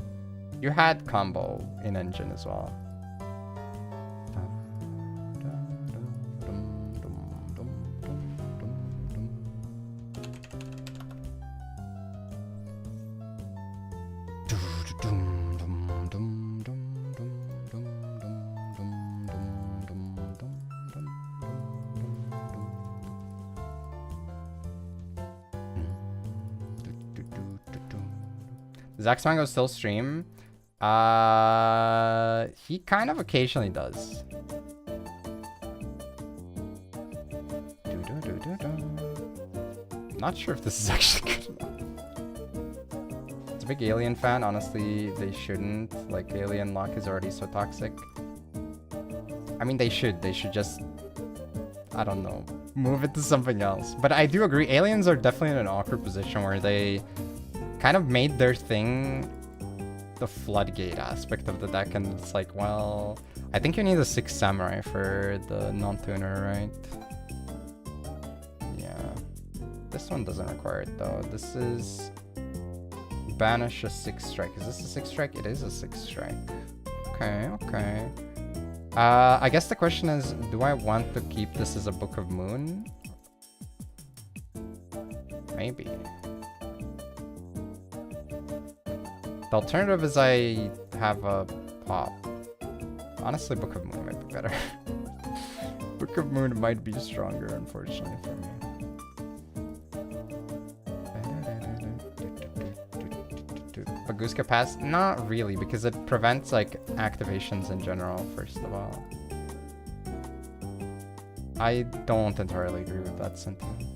You had combo in engine as well. Zax Mango still stream? He kind of occasionally does. Not sure if this is actually good enough. It's a big Alien fan. Honestly, they shouldn't. Like, Alien Lock is already so toxic. I mean, they should. They should just, I don't know, move it to something else. But I do agree, aliens are definitely in an awkward position where they kind of made their thing the floodgate aspect of the deck, and it's like, well, I think you need a Six Samurai for the non-tuner, right? Yeah. This one doesn't require it though. This is banish a 6 strike. Is this a 6 strike? It is a 6 strike. Okay, okay. I guess the question is, do I want to keep this as a Book of Moon? Maybe. The alternative is I have a pop. Honestly, Book of Moon might be better. Book of Moon might be stronger, unfortunately, for me. Baguska Pass? Not really, because it prevents like activations in general, first of all. I don't entirely agree with that sentiment.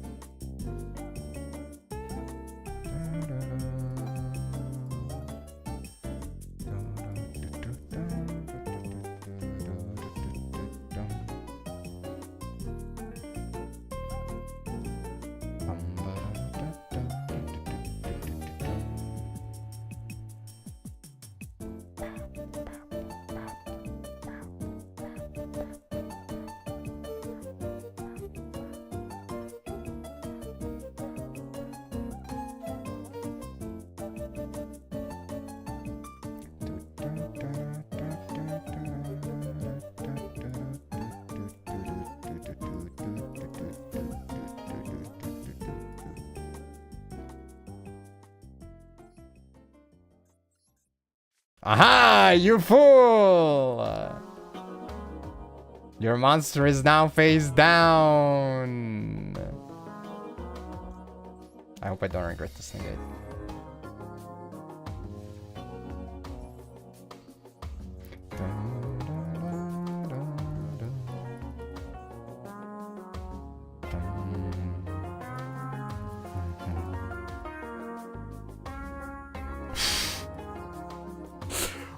Aha! You fool! Your monster is now face down. I hope I don't regret this negate.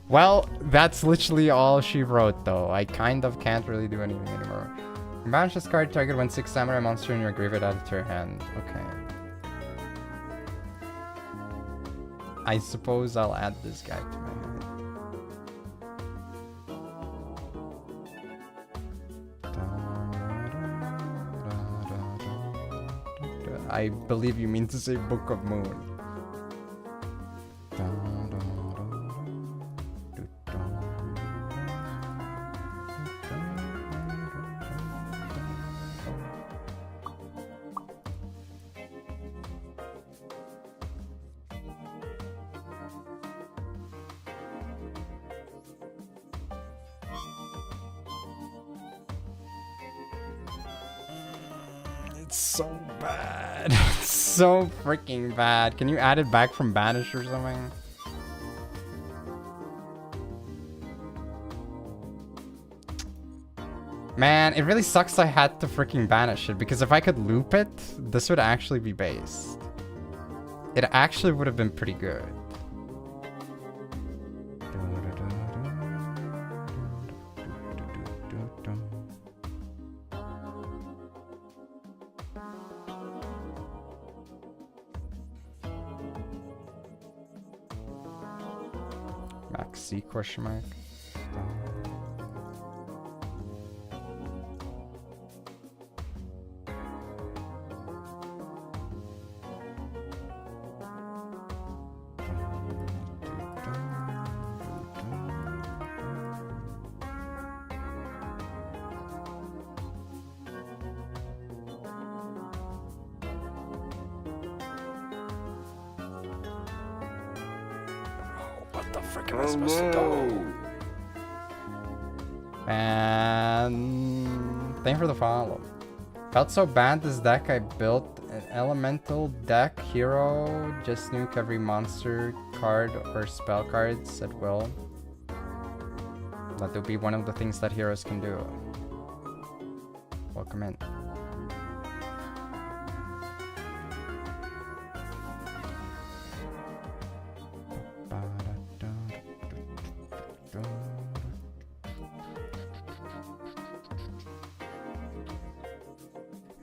Well, that's literally all she wrote, though. I kind of can't really do anything anymore. Banish this card, target when 6 Samurai monster in your graveyard added to your hand. Okay. I suppose I'll add this guy to my hand. I believe you mean to say Book of Moon. So bad. So freaking bad. Can you add it back from banish or something? Man, it really sucks I had to freaking banish it, because if I could loop it, this would actually be based. It actually would have been pretty good. C question mark. What the frick am I supposed to do? And thank you for the follow. Felt so bad this deck I built elemental deck hero, just nuke every monster card or spell cards at will. That would be one of the things that heroes can do. Welcome in.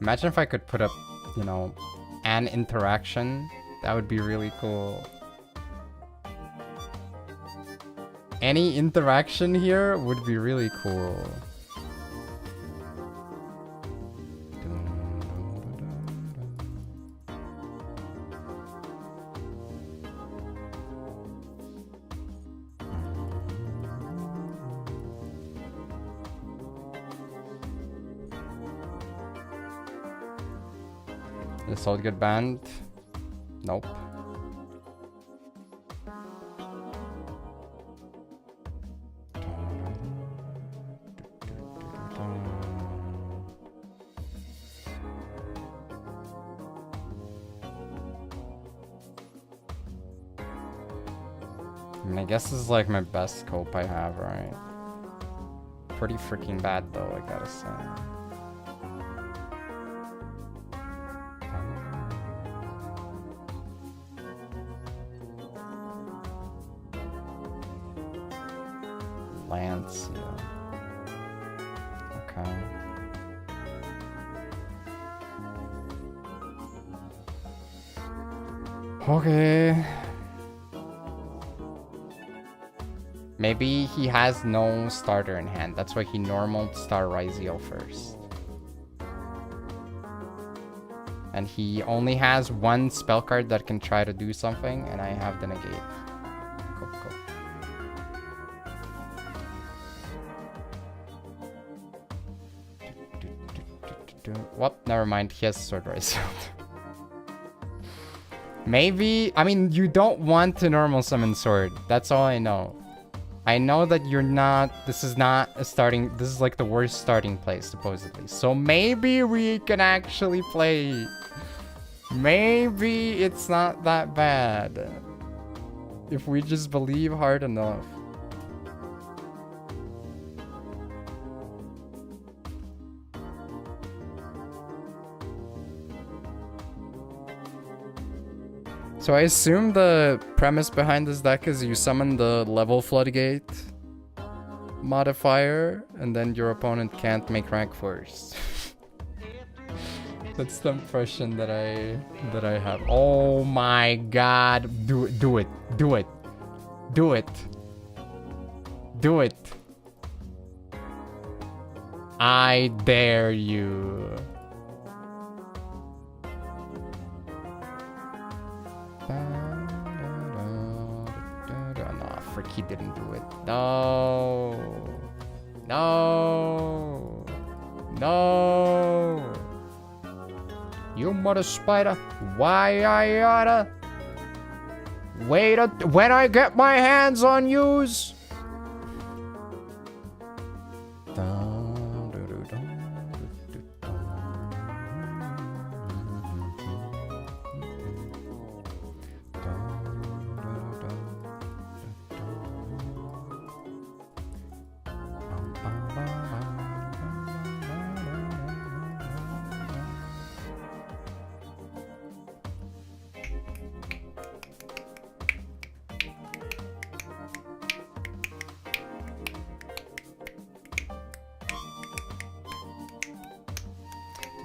Imagine if I could put up, you know, an interaction. That would be really cool. Any interaction here would be really cool. This old good band? Nope. I mean, I guess this is like my best scope I have, right? Pretty freaking bad though, I gotta say. Lance, yeah. Okay. Okay. Maybe he has no starter in hand. That's why he normal star Ryzeal first. And he only has one spell card that can try to do something, and I have the negate. Go, go. Whoop, never mind. He has Sword Ryzeal. Maybe, I mean, you don't want to normal summon Sword. That's all I know. I know that you're not, this is not a starting, this is like the worst starting place, supposedly. So maybe we can actually play. Maybe it's not that bad. If we just believe hard enough. So I assume the premise behind this deck is you summon the level floodgate modifier, and then your opponent can't make rank first. That's the impression that I have. Oh my god. Do it. Do it. Do it. Do it. Do it. I dare you. No, frick, he didn't do it. No. No. No. You mother spider. Why I oughta wait when I get my hands on yous.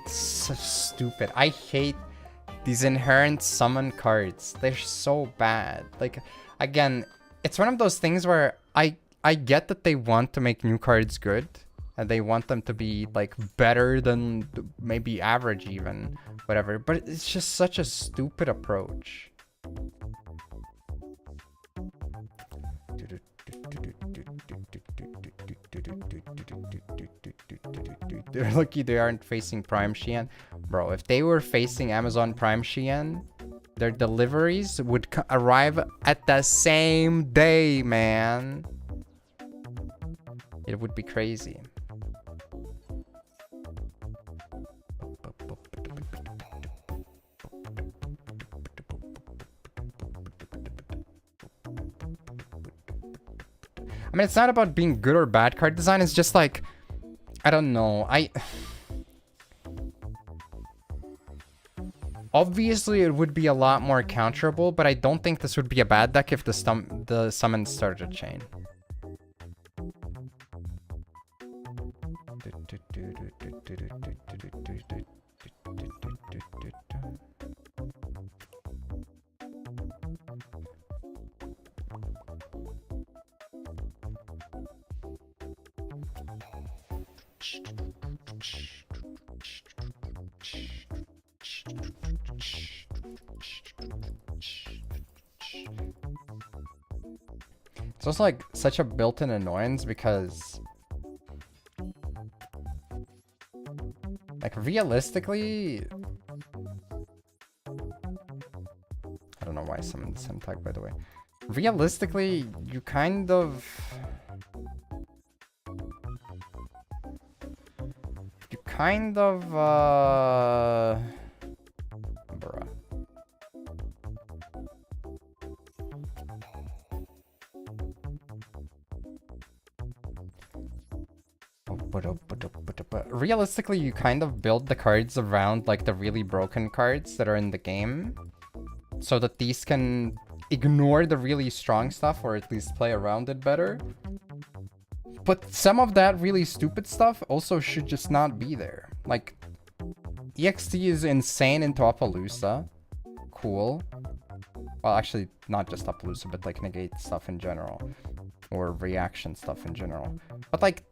Such stupid. I hate these inherent summon cards. They're so bad. Like, again, it's one of those things where I get that they want to make new cards good, and they want them to be like better than maybe average even, whatever, but it's just such a stupid approach. They're lucky they aren't facing Prime Xian. Bro, if they were facing Amazon Prime Xian, their deliveries would arrive at the same day, man. It would be crazy. mean, it's not about being good or bad card design. It's just like, I don't know. Obviously, it would be a lot more counterable, but I don't think this would be a bad deck if the summons started a chain. It's also like such a built-in annoyance because like realistically, I don't know why I summoned the Simtag, by the way. Realistically, you kind of bruh. Realistically, you kind of build the cards around like the really broken cards that are in the game, so that these can ignore the really strong stuff, or at least play around it better. But some of that really stupid stuff also should just not be there. Like, EXT is insane into Appaloosa. Cool. Well, actually, not just Appaloosa, but like negate stuff in general. Or reaction stuff in general. But like,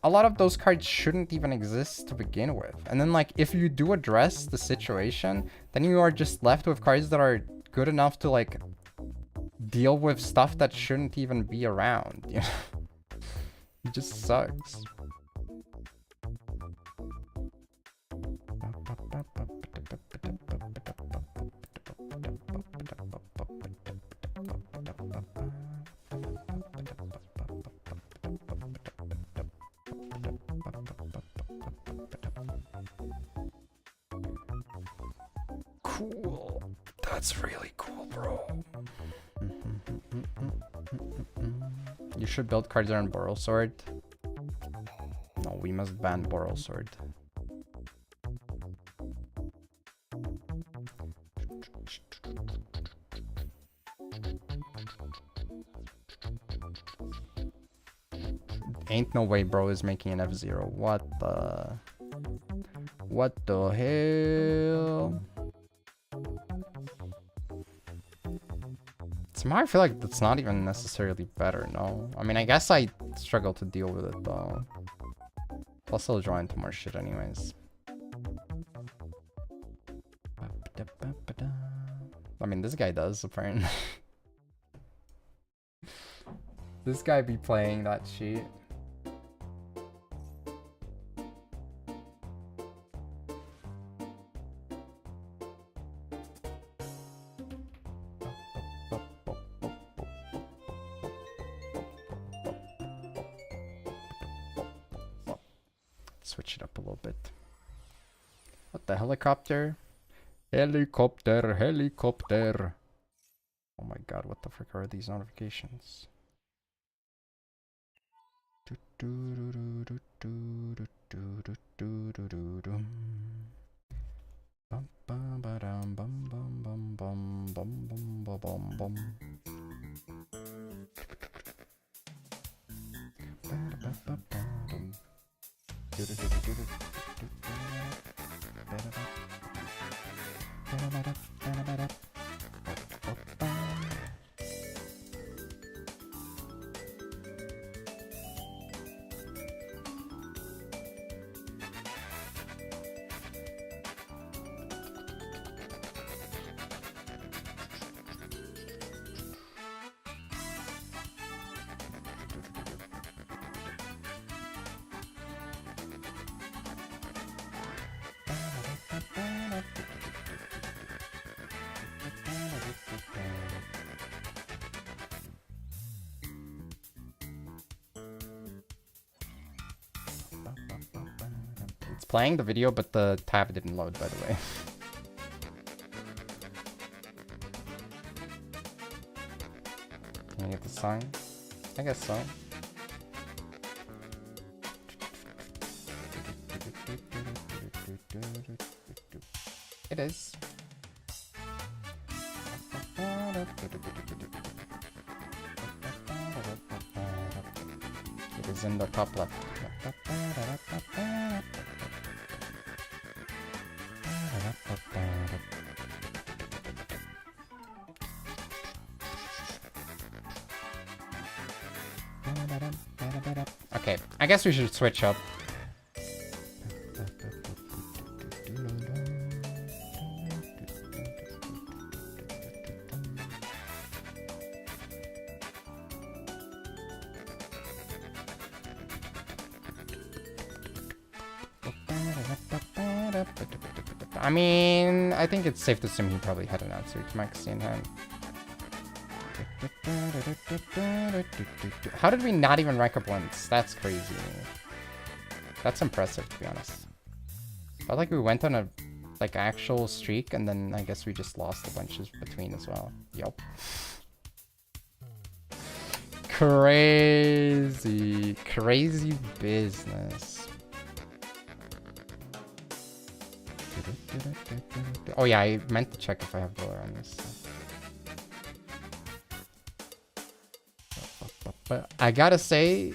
a lot of those cards shouldn't even exist to begin with. And then like, if you do address the situation, then you are just left with cards that are good enough to like deal with stuff that shouldn't even be around, you know? It just sucks. Cool. That's really cool, bro. You should build cards around Boral Sword. No, we must ban Boral Sword. Ain't no way bro is making an F0. What the hell? Somehow I feel like that's not even necessarily better, no? I mean, I guess I struggle to deal with it, though. Plus, I'll draw into more shit anyways. I mean, this guy does, apparently. This guy be playing that sheet. Switch it up a little bit. What the helicopter? Helicopter, helicopter. Oh my god, what the frick are these notifications? It's playing the video, but the tab didn't load, by the way. Can you get the song? I guess so. It is. It is in the top left. Okay, I guess we should switch up. I mean, I think it's safe to assume he probably had an answer to Max in hand. How did we not even rank up once? That's crazy. That's impressive, to be honest. Felt like we went on a like actual streak, and then I guess we just lost a bunches between as well. Yup. Crazy, crazy business. Oh yeah, I meant to check if I have roller on this. But I gotta say,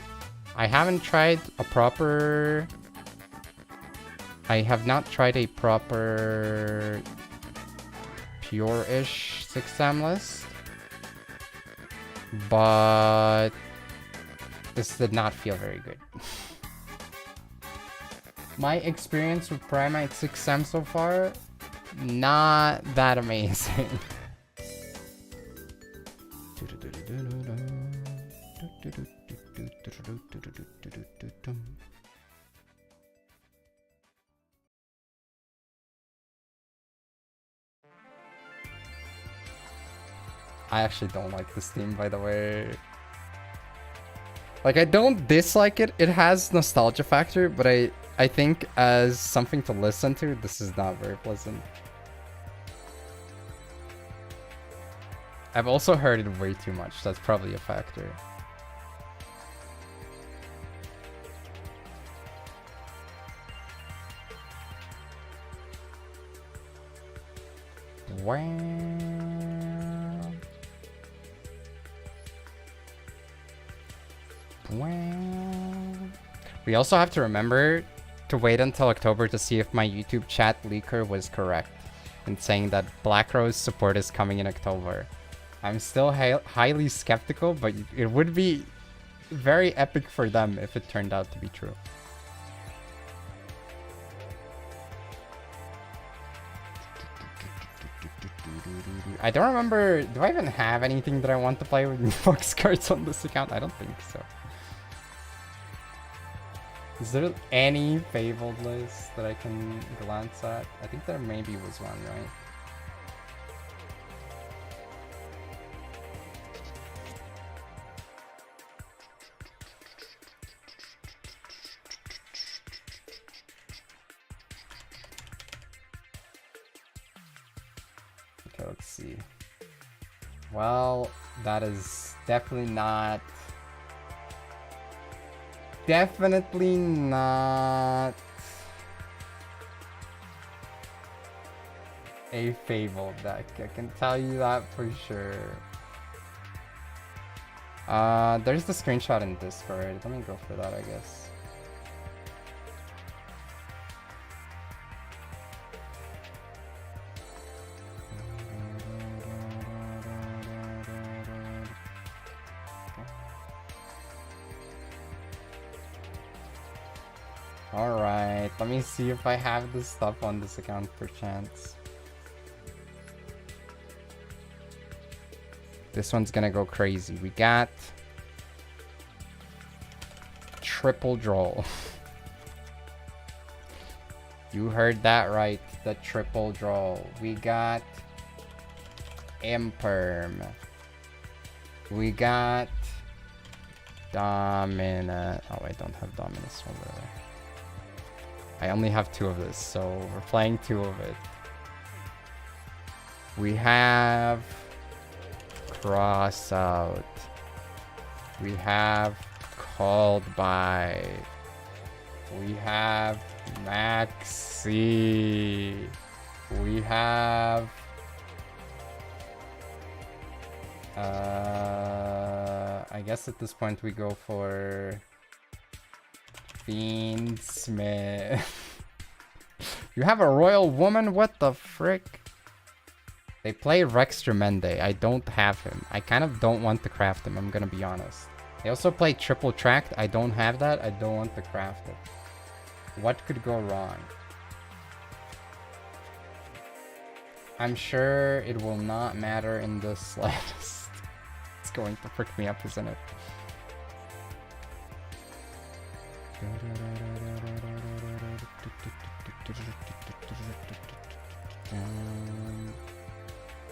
I haven't tried a proper... I have not tried a proper pure-ish 6-Sam list. But this did not feel very good. My experience with Primite Six Sam so far, not that amazing. I actually don't like this theme, by the way. Like, I don't dislike it. It has nostalgia factor, but I think as something to listen to, this is not very pleasant. I've also heard it way too much. That's probably a factor. Wow. We also have to remember to wait until October to see if my YouTube chat leaker was correct in saying that Black Rose support is coming in October. I'm still highly skeptical, but it would be very epic for them if it turned out to be true. I don't remember. Do I even have anything that I want to play with box cards on this account? I don't think so. Is there any Fabled list that I can glance at? I think there maybe was one, right? Okay, let's see. Well, that is definitely not a Fabled deck. I can tell you that for sure. There's the screenshot in Discord. Let me go for that, I guess. Alright, let me see if I have this stuff on this account per chance. This one's gonna go crazy. We got triple draw. You heard that right, the triple draw. We got Imperm. We got Dominant. Oh, I don't have Dominus over there. I only have 2 of this, so we're playing 2 of it. We have Cross Out. We have Called By. We have Maxi. We have... I guess at this point we go for... Fiendsmith. You have a royal woman? What the frick? They play Rex Tremende. I don't have him. I kind of don't want to craft him, I'm gonna be honest. They also play Triple Tracked. I don't have that. I don't want to craft it. What could go wrong? I'm sure it will not matter in the slightest. It's going to frick me up, isn't it?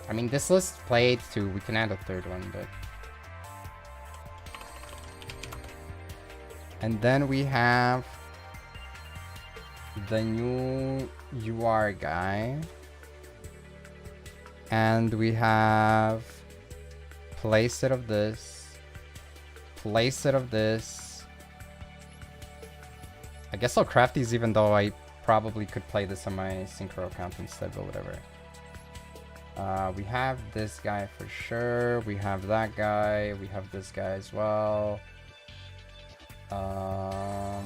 I mean, this list played too. We can add a third one, but... And then we have... the new UR guy. And we have... playset of this. Playset of this. I guess I'll craft these even though I probably could play this on my Synchro account instead, but whatever. We have this guy for sure. We have that guy. We have this guy as well. I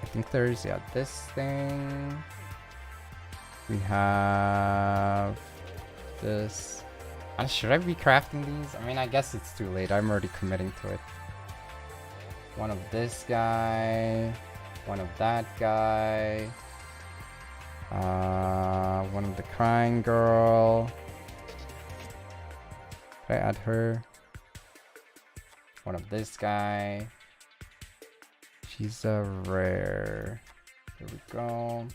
think there's, yeah, this thing. We have this. Should I be crafting these? I mean, I guess it's too late. I'm already committing to it. One of this guy. One of that guy. One of the crying girl. Can I add her? One of this guy. She's a rare. Here we go.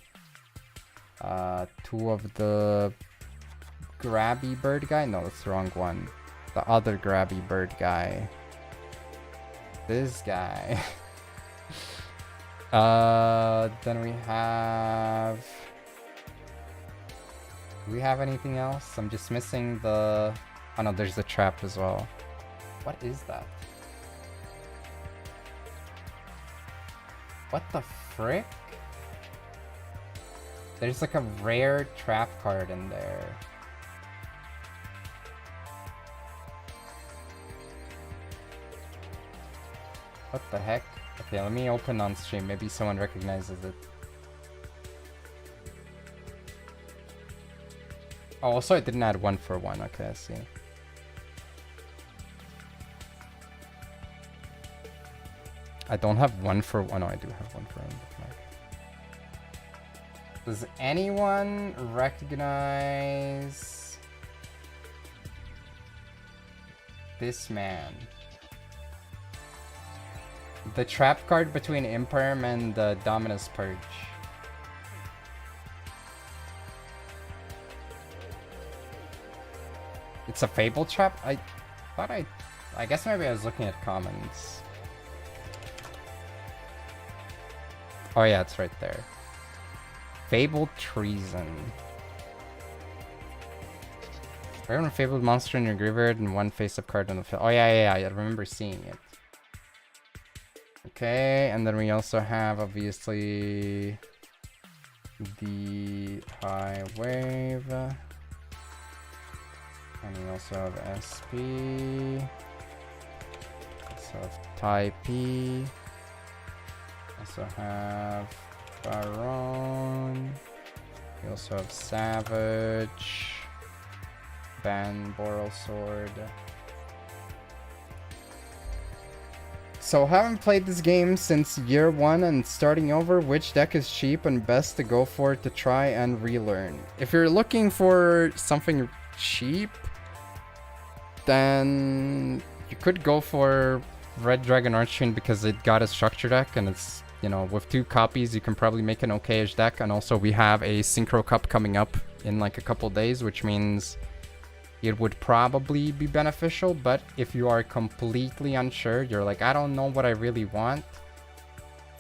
Two of the grabby bird guy. No, that's the wrong one. The other grabby bird guy. This guy. Then we have... Do we have anything else? I'm just missing the... Oh no, there's the trap as well. What is that? What the frick? There's like a rare trap card in there. What the heck? Okay, let me open on stream. Maybe someone recognizes it. Oh, also I didn't add 1 for 1. Okay, I see. I don't have 1 for 1. Oh, I do have 1 for 1. Does anyone recognize this man? The trap card between Imperm and the Dominus Purge. It's a Fabled trap? I thought I guess maybe I was looking at commons. Oh yeah, it's right there. Fabled Treason. One Fabled monster in your graveyard and 1 face-up card on the field. Oh yeah, I remember seeing it. Okay, and then we also have obviously the High Wave. And we also have SP. Also have Type P. Also have Baron. We also have Savage. Ban Boral Sword. So haven't played this game since year 1 and starting over, which deck is cheap and best to go for to try and relearn? If you're looking for something cheap, then you could go for Red Dragon Archfiend because it got a structure deck and it's, you know, with 2 copies you can probably make an okay-ish deck. And also we have a Synchro Cup coming up in like a couple days, which means it would probably be beneficial. But if you are completely unsure, you're like, I don't know what I really want.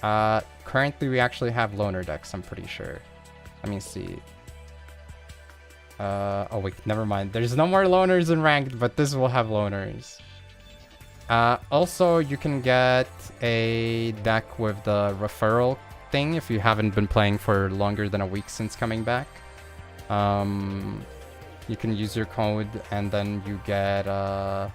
Currently we actually have loner decks, I'm pretty sure. Let me see. Oh wait, never mind. There's no more loners in ranked, but this will have loners. Also, you can get a deck with the referral thing if you haven't been playing for longer than a week since coming back. You can use your code and then you get a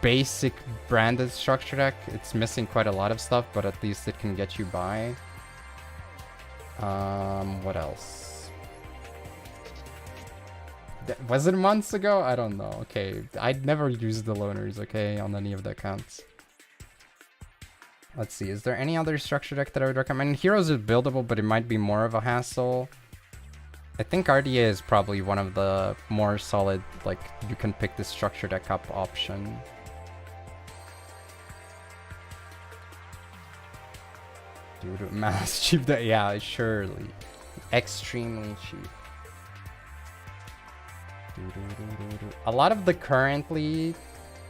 basic branded structure deck. It's missing quite a lot of stuff, but at least it can get you by. What else? Was it months ago? I don't know. Okay, I'd never used the loaners, okay, on any of the accounts. Let's see, is there any other structure deck that I would recommend? Heroes is buildable, but it might be more of a hassle. I think RDA is probably one of the more solid, like, you can pick the structure deck up option. Dude, mass cheap, yeah, surely. Extremely cheap. A lot of the currently,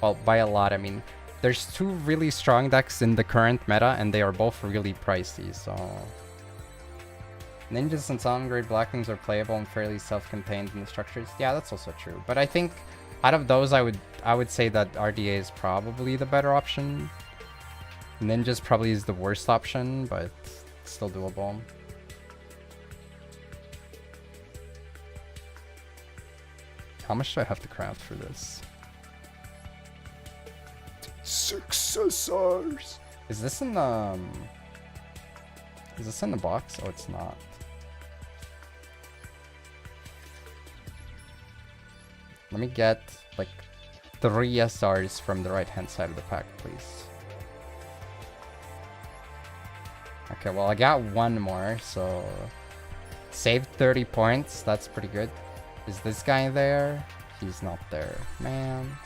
well, by a lot, I mean, there's two really strong decks in the current meta, and they are both really pricey, so... Ninjas and Solemn Grade Blackwings are playable and fairly self-contained in the structures. Yeah, that's also true. But I think out of those, I would say that RDA is probably the better option. Ninjas probably is the worst option, but it's still doable. How much do I have to craft for this? 6 SRs. Is this in the box? Oh, it's not. Let me get like 3 SRs from the right hand side of the pack, please. Okay, well, I got one more, so saved 30 points. That's pretty good. Is this guy there? He's not there, man.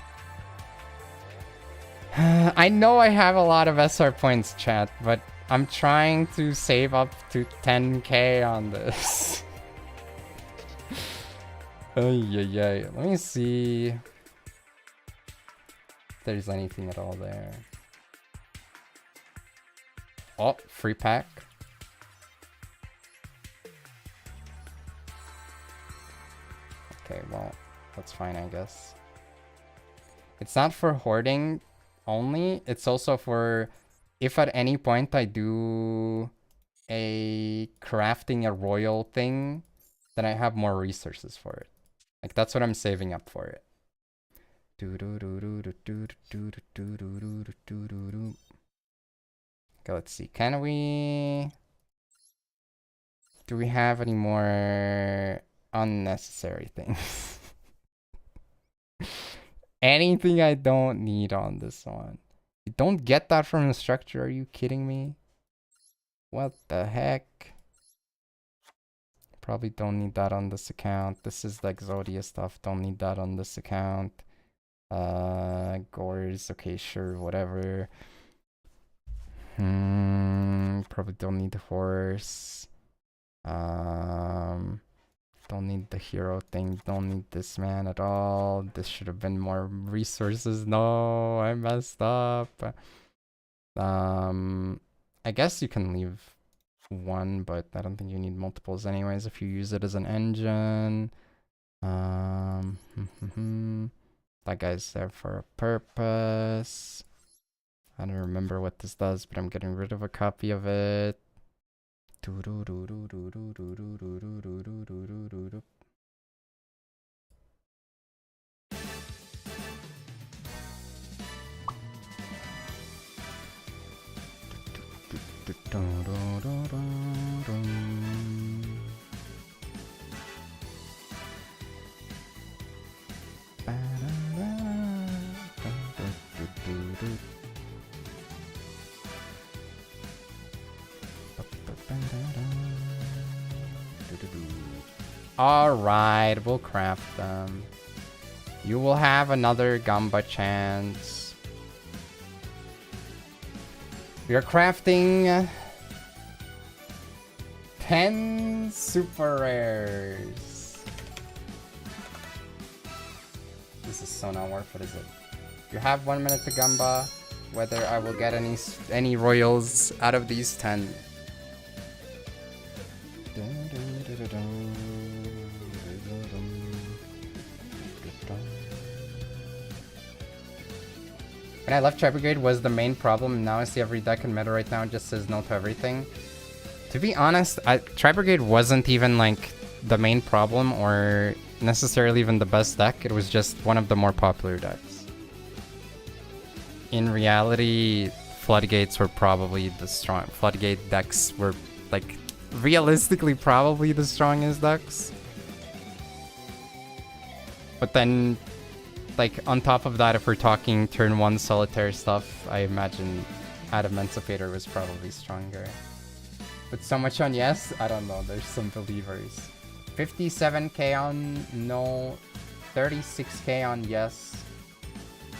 I know I have a lot of SR points, chat, but I'm trying to save up to 10k on this. Let me see if there's anything at all there. Oh, free pack. Okay, well, that's fine, I guess. It's not for hoarding only. It's also for if at any point I do a crafting a royal thing, then I have more resources for it. Like, that's what I'm saving up for it. Okay, let's see. Can we... Do we have any more unnecessary things? Anything I don't need on this one. You don't get that from the structure, are you kidding me? What the heck? Probably don't need that on this account. This is like Exodia stuff, don't need that on this account. Gores, okay, sure, whatever. Probably don't need the horse. Don't need the hero thing. Don't need this man at all. This should have been more resources. No, I messed up. I guess you can leave one, but I don't think you need multiples anyways if you use it as an engine. That guy's there for a purpose. I don't remember what this does, but I'm getting rid of a copy of it. Alright, we'll craft them. You will have another Gamba chance. We are crafting 10 super rares. This is so not worth it, is it? You have 1 minute to Gamba, whether I will get any royals out of these 10. When I left Tri-Brigade was the main problem. Now I see every deck in meta right now just says no to everything. To be honest, Tri-Brigade wasn't even like the main problem or necessarily even the best deck. It was just one of the more popular decks. In reality, Floodgates were probably the strong... Floodgate decks were like realistically probably the strongest decks. But then, like, on top of that, if we're talking turn 1 solitaire stuff, I imagine Adamantipator was probably stronger. But so much on yes? I don't know, there's some believers. 57k on no, 36k on yes,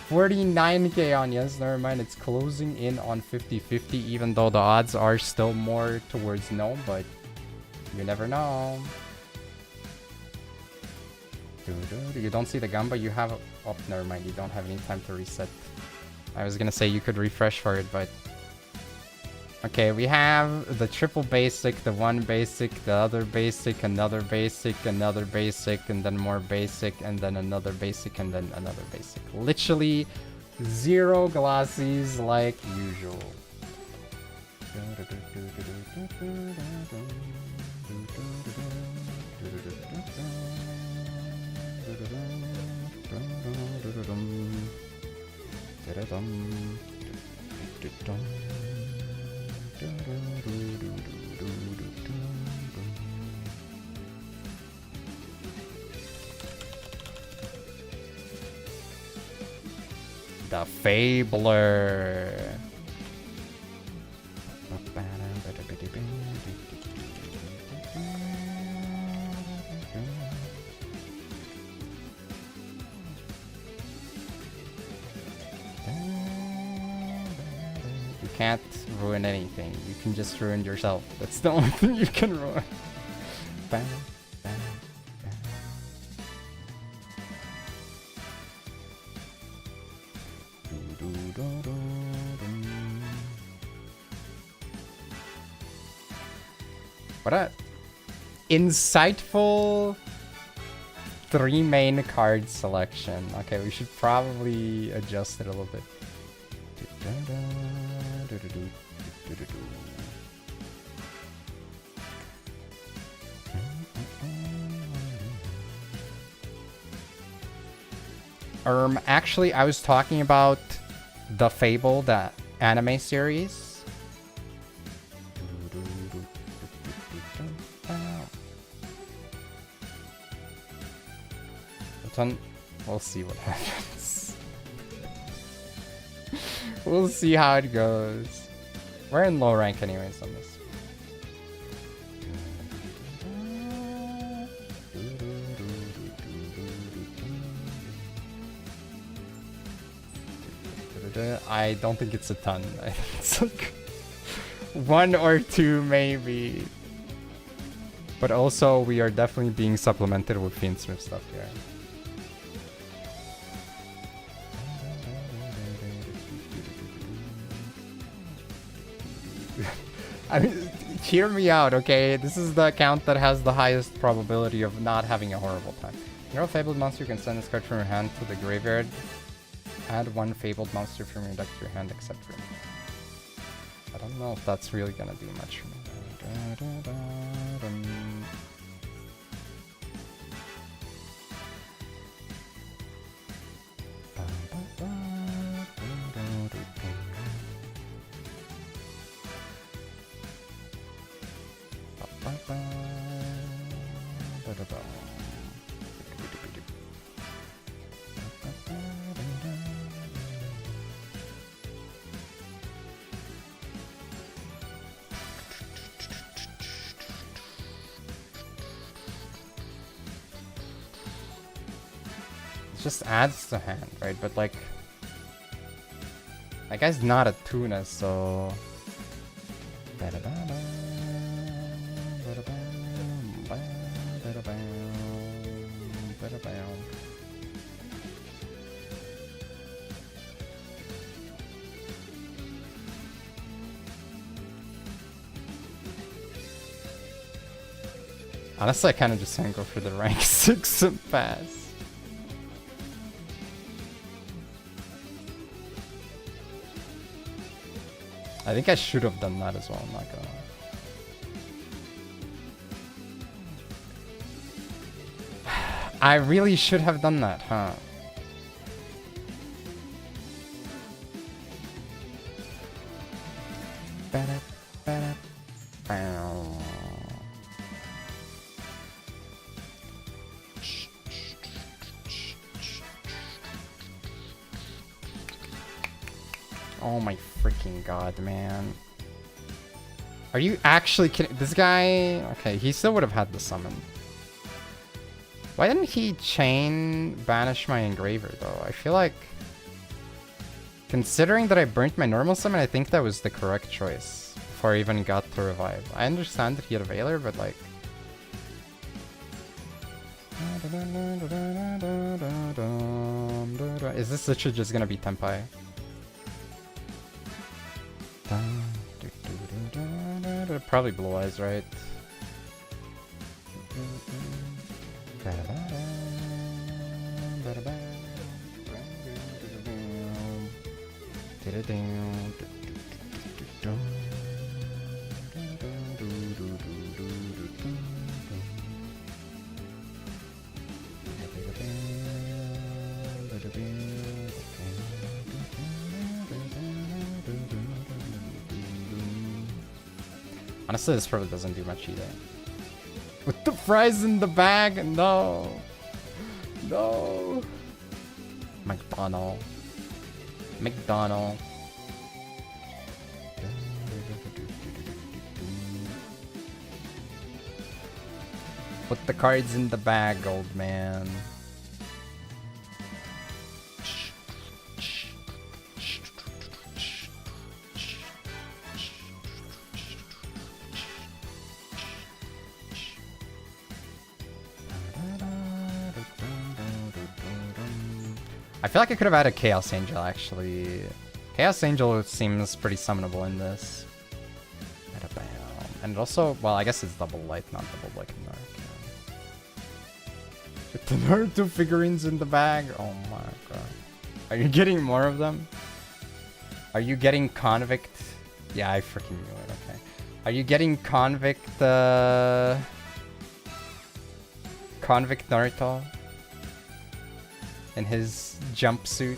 49k on yes, never mind, it's closing in on 50-50, even though the odds are still more towards no, but you never know. You don't see the gun, but you have... Oh, never mind, you don't have any time to reset. I was gonna say you could refresh for it, but... Okay, we have the triple basic, the one basic, the other basic, another basic, another basic, and then more basic, and then another basic, and then another basic. Literally 0 glossies like usual. The Fabler. You can't ruin anything. You can just ruin yourself. That's the only thing you can ruin. What a insightful 3 main card selection. Okay, we should probably adjust it a little bit. Actually, I was talking about the Fable, the anime series. We'll see what happens. We'll see how it goes. We're in low rank anyways on this. I don't think it's a ton. I think it's like 1 or 2 maybe. But also we are definitely being supplemented with Fiendsmith stuff here. I mean, hear me out, okay? This is the account that has the highest probability of not having a horrible time. You're a Fabled monster, you can send this card from your hand to the graveyard. Add 1 Fabled monster from your deck to your hand except for me. I don't know if that's really gonna do much for me. Just adds to hand, right? But like, that guy's not a tuna, so. Honestly, I kind of just want to go for the rank 6 and pass. I think I should have done that as well, I'm not gonna lie. I really should have done that, huh? Oh my freaking god, man. Are you actually kidding? This guy... Okay, he still would have had the summon. Why didn't he chain banish my engraver, though? I feel like... Considering that I burnt my normal summon, I think that was the correct choice. Before I even got to revive. I understand that he had a Veiler, but like... Is this literally just gonna be Tenpai? Probably Blue Eyes, right? Honestly, this probably doesn't do much either. With the fries in the bag? No. No. McDonald. Put the cards in the bag, old man. I feel like I could have had a Chaos Angel, actually. Chaos Angel seems pretty summonable in this. And also, well, I guess it's double light, not double black and dark. With the Naruto figurines in the bag? Oh my god. Are you getting more of them? Are you getting Convict? Yeah, I freaking knew it, okay. Are you getting Convict Naruto? In his jumpsuit.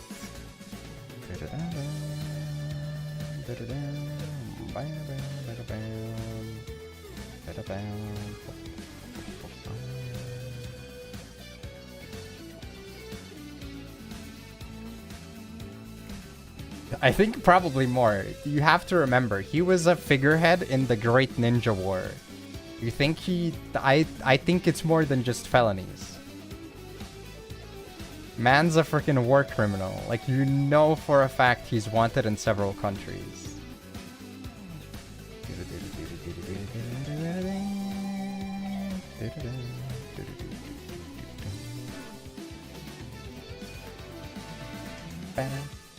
I think probably more. You have to remember, he was a figurehead in the Great Ninja War. You think he... I think it's more than just felonies. Man's a freaking war criminal. Like, you know for a fact he's wanted in several countries.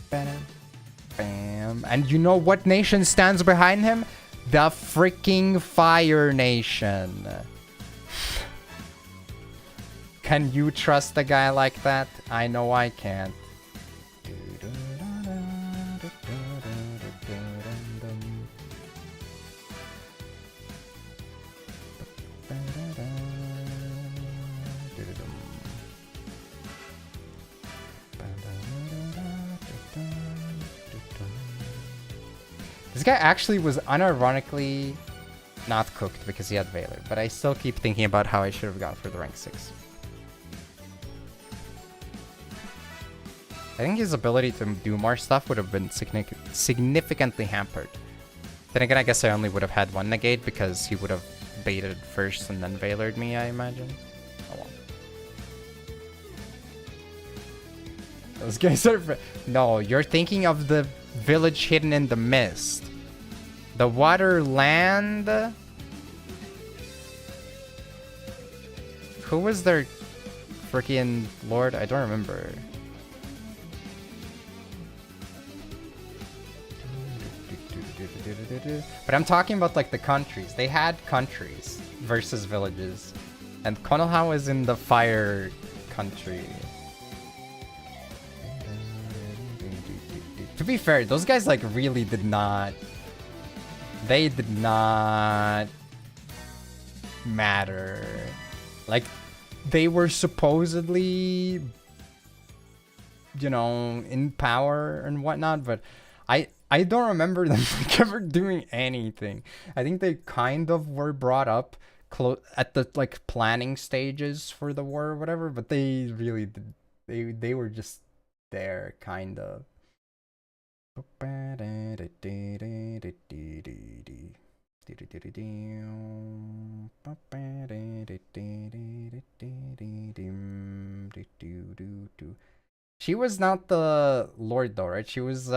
Bam. And you know what nation stands behind him? The freaking Fire Nation. Can you trust a guy like that? I know I can't. This guy actually was unironically not cooked because he had Veiler, but I still keep thinking about how I should have gone for the rank 6. I think his ability to do more stuff would have been significantly hampered. Then again, I guess I only would have had one negate because he would have baited first and then Veilered me, I imagine. Oh well. Those guys are... No, you're thinking of the village hidden in the mist. The water land... Who was their freaking lord? I don't remember. But I'm talking about like the countries. They had countries versus villages. And Konoha was in the fire country. To be fair, those guys like really did not they did not matter. Like, they were supposedly, you know, in power and whatnot, but I don't remember them like ever doing anything. I think they kind of were brought up at the like planning stages for the war or whatever, but they really did. They were just there, kind of. She was not the Lord though, right? She was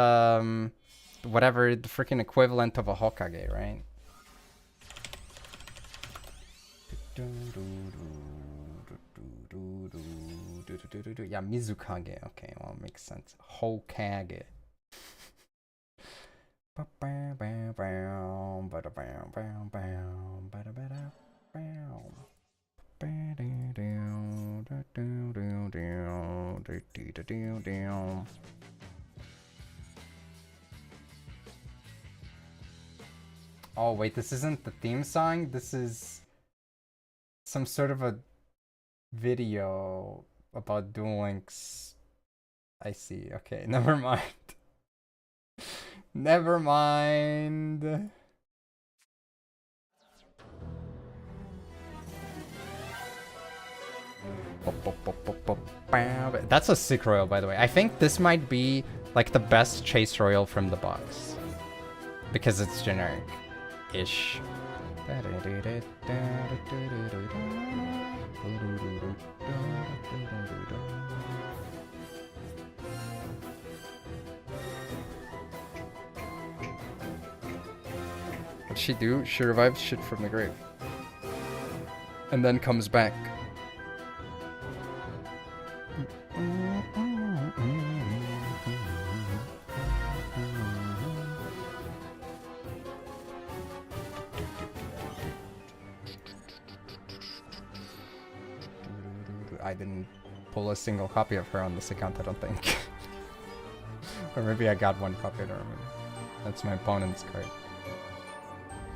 whatever the freaking equivalent of a Hokage, right? Yeah, Mizukage. Okay, well, makes sense. Hokage. Oh wait, this isn't the theme song. This is some sort of a video about Duel Links. I see. Okay, never mind. Never mind. That's a sick royal, by the way. I think this might be like the best chase royal from the box because it's generic-ish. What'd she do? She revives shit from the grave. And then comes back. I didn't pull a single copy of her on this account, I don't think. Or maybe I got one copy, I don't remember. That's my opponent's card.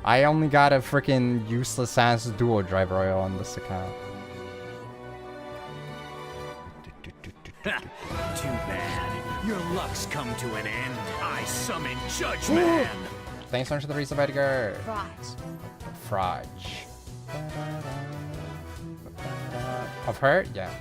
I only got a freaking useless ass duo drive royal on this account. Too bad. Your luck's come to an end. I summon Judgment. Thanks so much for the resub, Edgar. Frage. Of her? Yeah.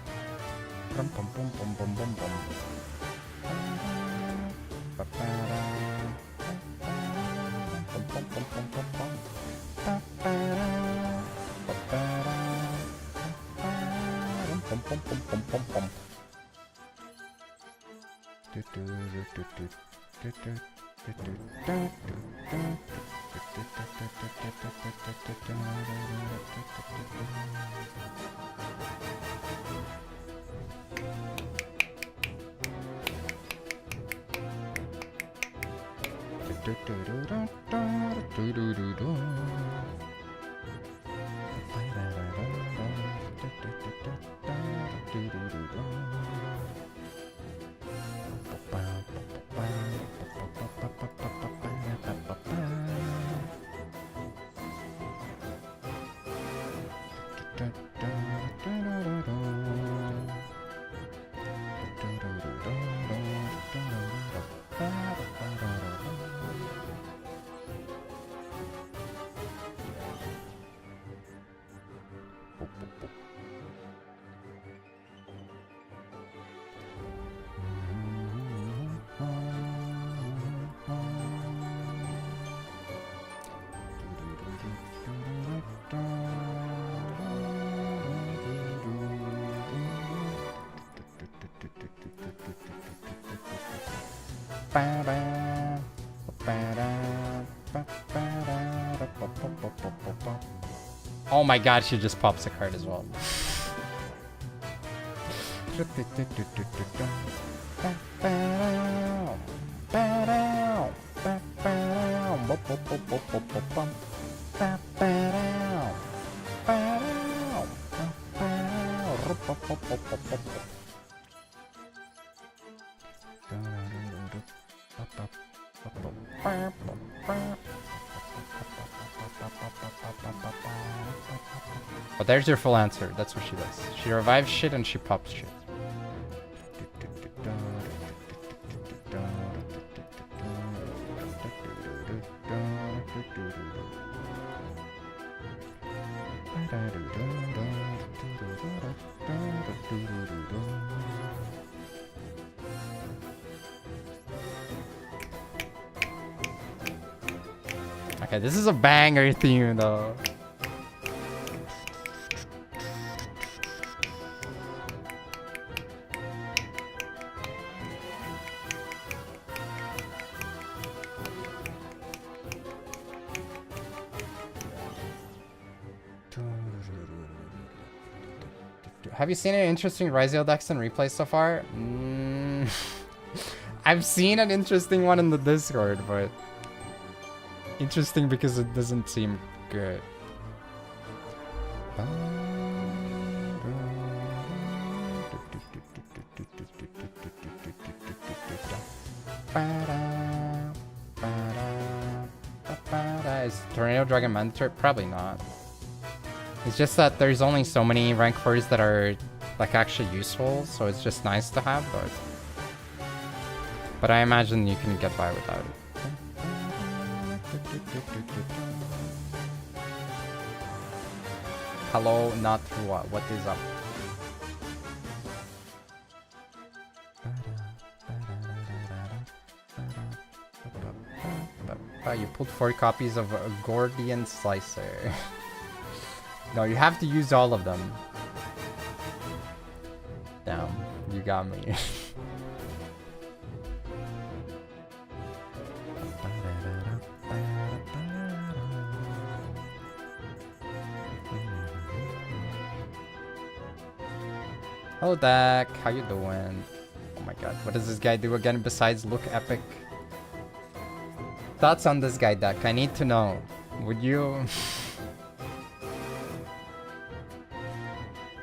Oh my god, she just pops a card as well. But there's your full answer. That's what she does. She revives shit and she pops shit. Okay, this is a banger theme though. Have you seen any interesting Ryzeal decks in replay so far? I've seen an interesting one in the Discord, but interesting because it doesn't seem good. Is Tornado Dragon mandatory? Probably not. It's just that there's only so many rank 4s that are like actually useful, so it's just nice to have, but I imagine you can get by without it. Hello, not what? What is up? You pulled 4 copies of a Gordian Slicer. No, you have to use all of them. Damn, you got me. Hello, Dak. How you doing? Oh my god, what does this guy do again besides look epic? Thoughts on this guy, Dak? I need to know. Would you...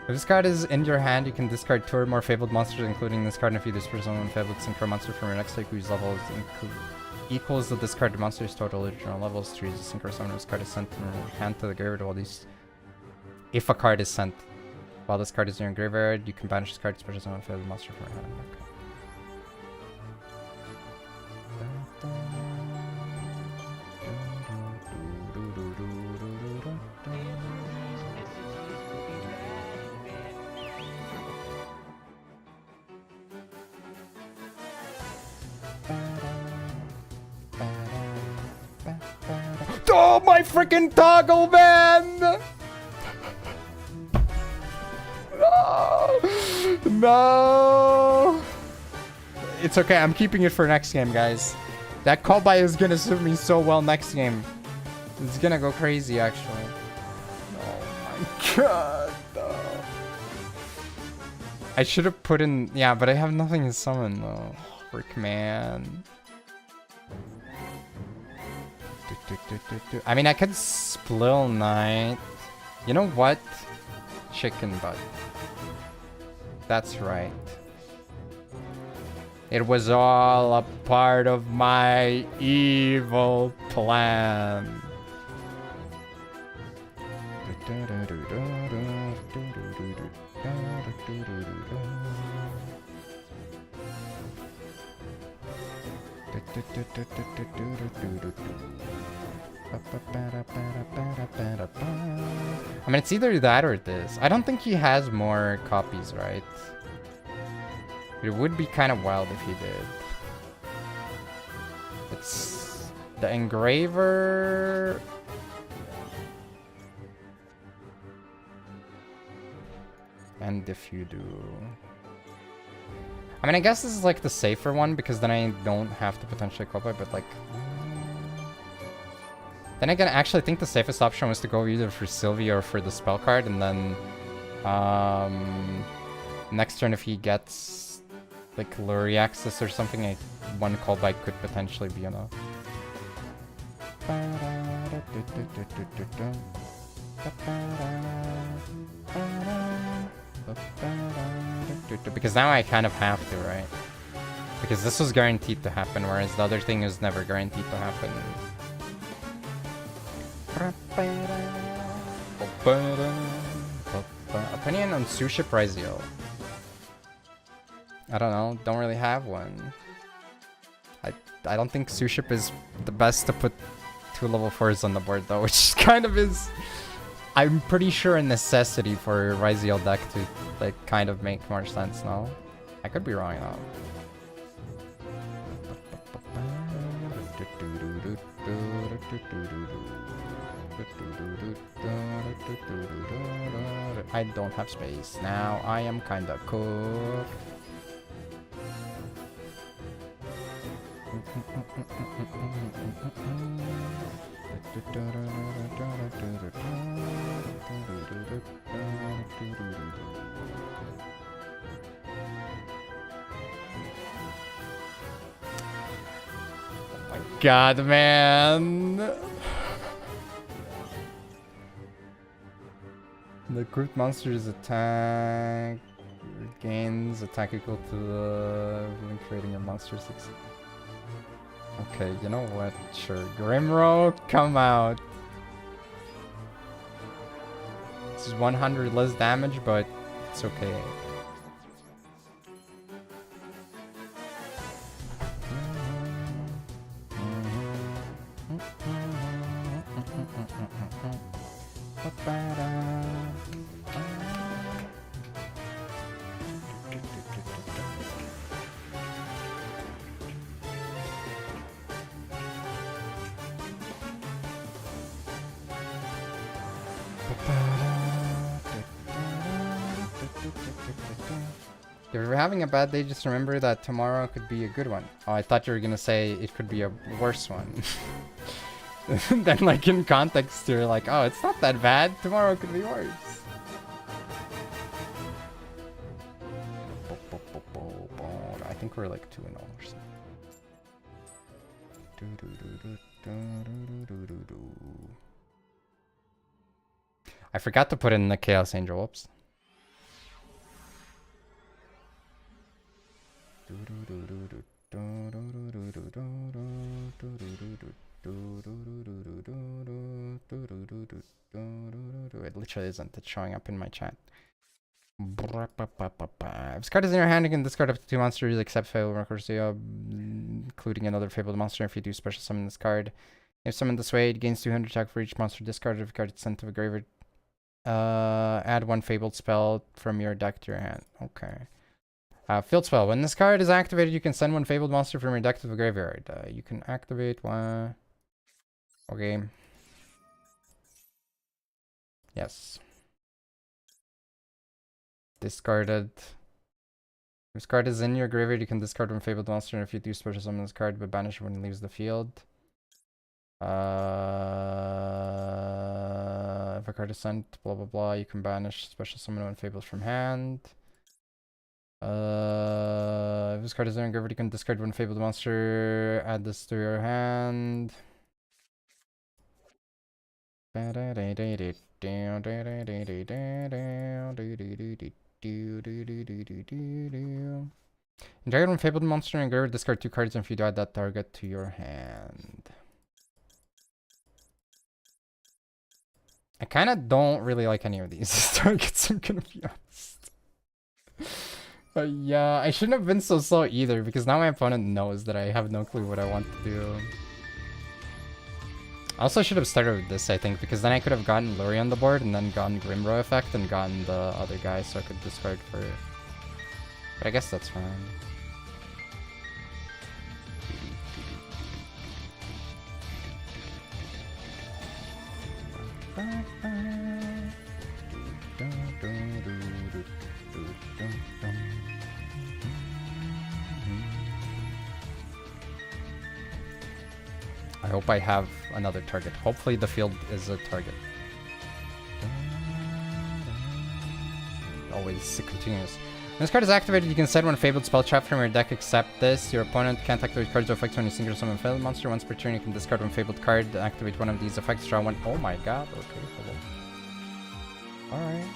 If this card is in your hand, you can discard 2 or more Fabled monsters, including this card, and if you disperse one Fabled Synchro monster from your next deck whose level equals the discarded monster's total original levels, to use the Synchro Summon. This card is sent from your hand to the graveyard while these... If a card is sent while this card is in your graveyard, you can banish this card to special summon a Fabled monster from your hand. Okay. Oh, my freaking toggle, man! No! No! It's okay, I'm keeping it for next game, guys. That call by is gonna serve me so well next game. It's gonna go crazy, actually. Oh my god, no. I should have put in... Yeah, but I have nothing to summon, though. Frick, man. I mean, I could Splill Knight. You know what? Chicken butt. That's right. It was all a part of my evil plan. I mean, it's either that or this. I don't think he has more copies, right? It would be kind of wild if he did. It's the Engraver. And if you do... I mean, I guess this is like the safer one because then I don't have to potentially call by, but like... Then I can actually think the safest option was to go either for Sylvia or for the spell card, and then... next turn if he gets like Lure access or something, one callback could potentially be enough. Because now I kind of have to, right? Because this was guaranteed to happen, whereas the other thing is never guaranteed to happen. Opinion on Suship Ryzeal. I don't know. Don't really have one. I don't think Suship is the best to put 2 level 4s on the board though, which kind of is, I'm pretty sure, a necessity for Ryzeal deck to like kind of make more sense now. I could be wrong though. I don't have space. Now I am kinda cooked. Oh my god, man. The grouped monster's attack gains attack equal to the creating a monster 6. Okay, you know what? Sure. Grimro, come out. This is 100 less damage, but it's okay. If you're having a bad day, just remember that tomorrow could be a good one. Oh, I thought you were gonna say it could be a worse one. Then, like, in context, you're like, oh, it's not that bad. Tomorrow could be worse. I think we're like 2-0 or something. I forgot to put in the Chaos Angel. Whoops. It literally isn't. It's showing up in my chat. If this card is in your hand, you can discard up to 2 monsters except Fabled Fiendsmith, including another Fabled monster. If you do special summon this card, if summoned this way, it gains 200 attack for each monster discarded. If a card is sent to the graveyard, add 1 Fabled spell from your deck to your hand. Okay. Field spell. When this card is activated, you can send 1 Fabled monster from your deck to the graveyard. You can activate 1. Okay. Yes. Discarded. If this card is in your graveyard, you can discard 1 Fabled monster, and if you do special summon this card, but banish it when it leaves the field. If a card is sent, blah blah blah, you can banish special summon 1 Fabled from hand. If this card is in your graveyard, you can discard 1 Fabled monster, add this to your hand. Target 1 Fabled monster and graveyard, discard 2 cards, and if you do, add that target to your hand. I kind of don't really like any of these targets, I'm gonna be honest. Yeah, I shouldn't have been so slow either, because now my opponent knows that I have no clue what I want to do. I also should have started with this, I think, because then I could have gotten Luri on the board and then gotten Grimro effect and gotten the other guy, so I could discard for it. But I guess that's fine. I hope I have another target. Hopefully the field is a target. Always continuous. When this card is activated, you can set 1 Fabled spell trap from your deck except this. Your opponent can't activate cards or effects when you synchro summon a Fabled monster. Once per turn, you can discard 1 Fabled card, activate 1 of these effects, draw 1. Oh my god, okay, hello. Alright.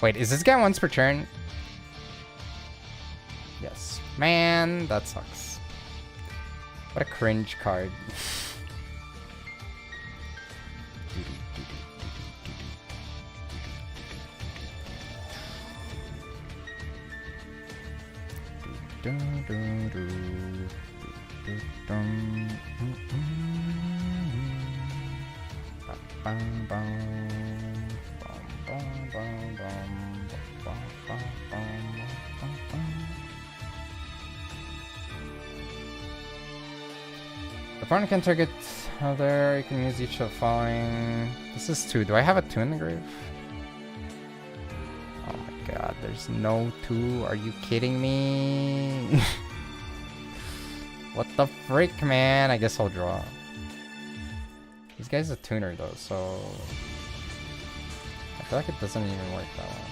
Wait, is this guy once per turn? Yes. Man, that sucks. What a cringe card. Opponent can target other, you can use each of the following. This is 2. Do I have a 2 in the grave? Oh my god, there's no 2. Are you kidding me? What the frick, man? I guess I'll draw. This guy's a tuner though, so I feel like it doesn't even work that well.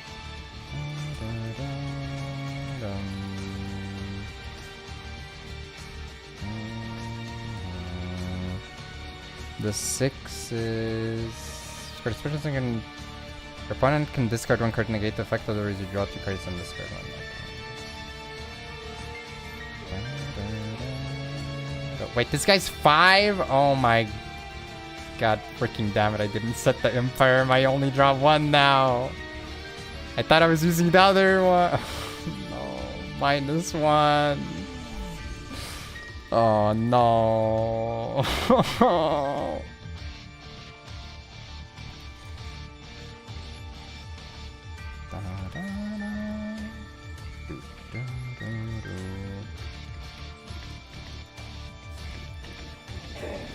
The 6 is for special thing. Your opponent can discard 1 card to negate the effect, otherwise you draw 2 cards and discard 1. Wait, this guy's 5? Oh my god, freaking damn it, I didn't set the Empire. I only draw 1 now. I thought I was using the other one. No, -1. Oh no.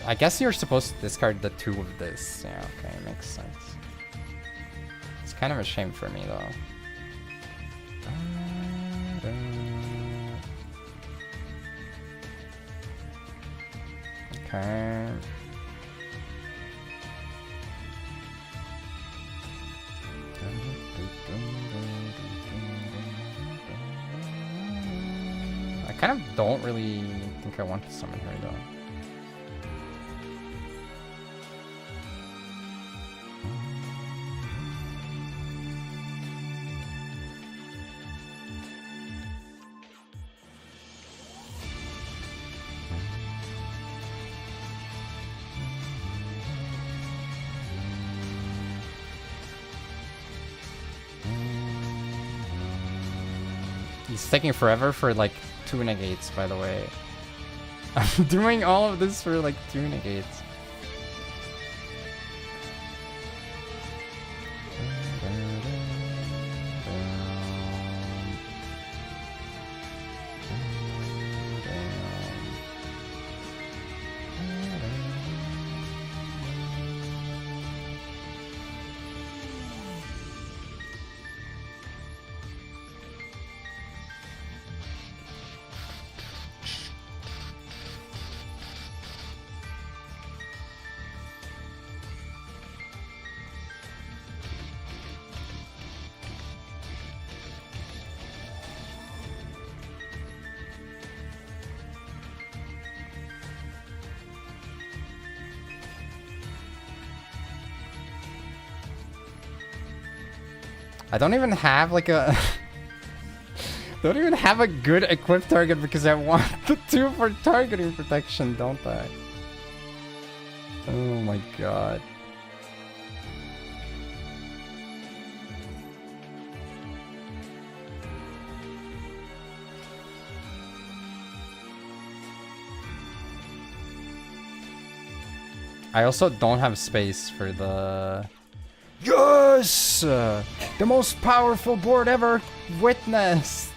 I guess you're supposed to discard the 2 of this. Yeah, okay, makes sense. It's kind of a shame for me though. Okay. I kind of don't really think I want to summon her though. It's taking forever for like 2 negates, by the way. I'm doing all of this for like 2 negates. I don't even have like a don't even have a good equip target because I want the 2 for targeting protection, don't I? Oh my god. I also don't have space for the... Yes! The most powerful board ever witnessed!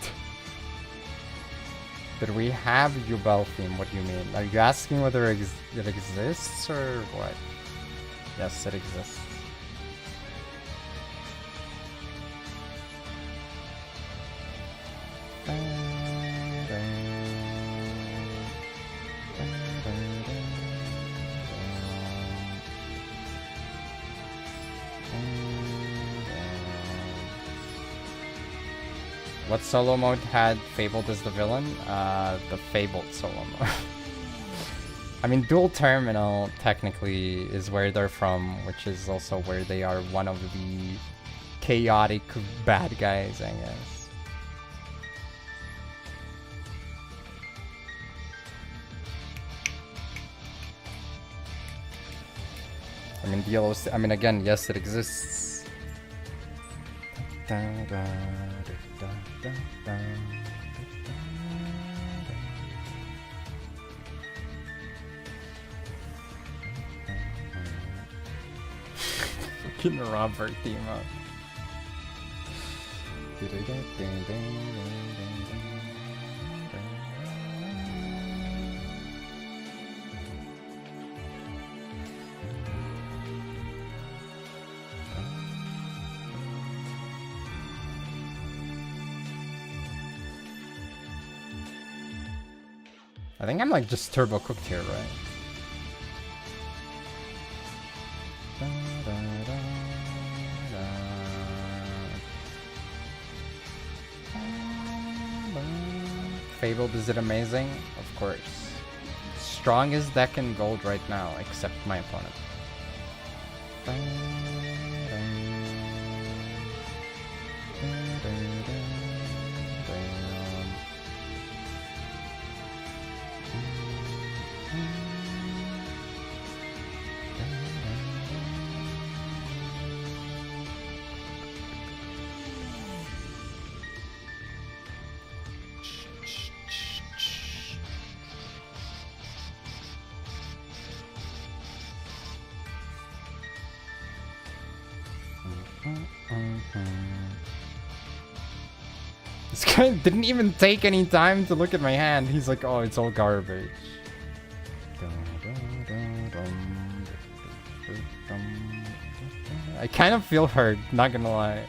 Did we have Yubel theme? What do you mean? Are you asking whether it exists or what? Yes, it exists. What solo mode had Fabled as the villain? The Fabled solo mode. I mean, Dual Terminal technically is where they're from, which is also where they are one of the chaotic bad guys, I guess. I mean, DLOC, I mean, again, yes, it exists. Fucking Robert team up. I think I'm like just turbo cooked here, right? Fabled, is it amazing? Of course. Strongest deck in gold right now, except my opponent. This guy didn't even take any time to look at my hand. He's like, oh, it's all garbage. I kind of feel hurt, not gonna lie.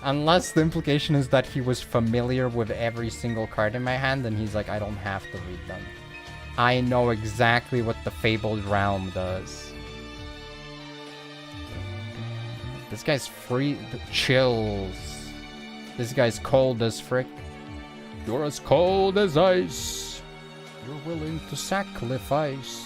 Unless the implication is that he was familiar with every single card in my hand, and he's like, I don't have to read them. I know exactly what the Fabled Realm does. This guy's free chills. This guy's cold as frick. You're as cold as ice. You're willing to sacrifice.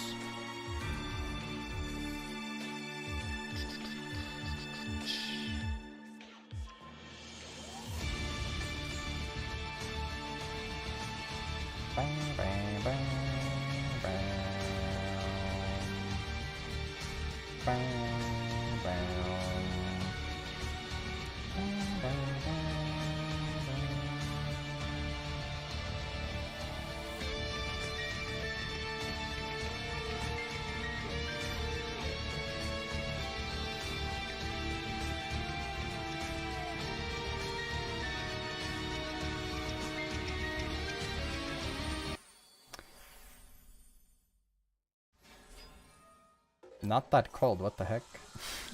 Not that cold, what the heck?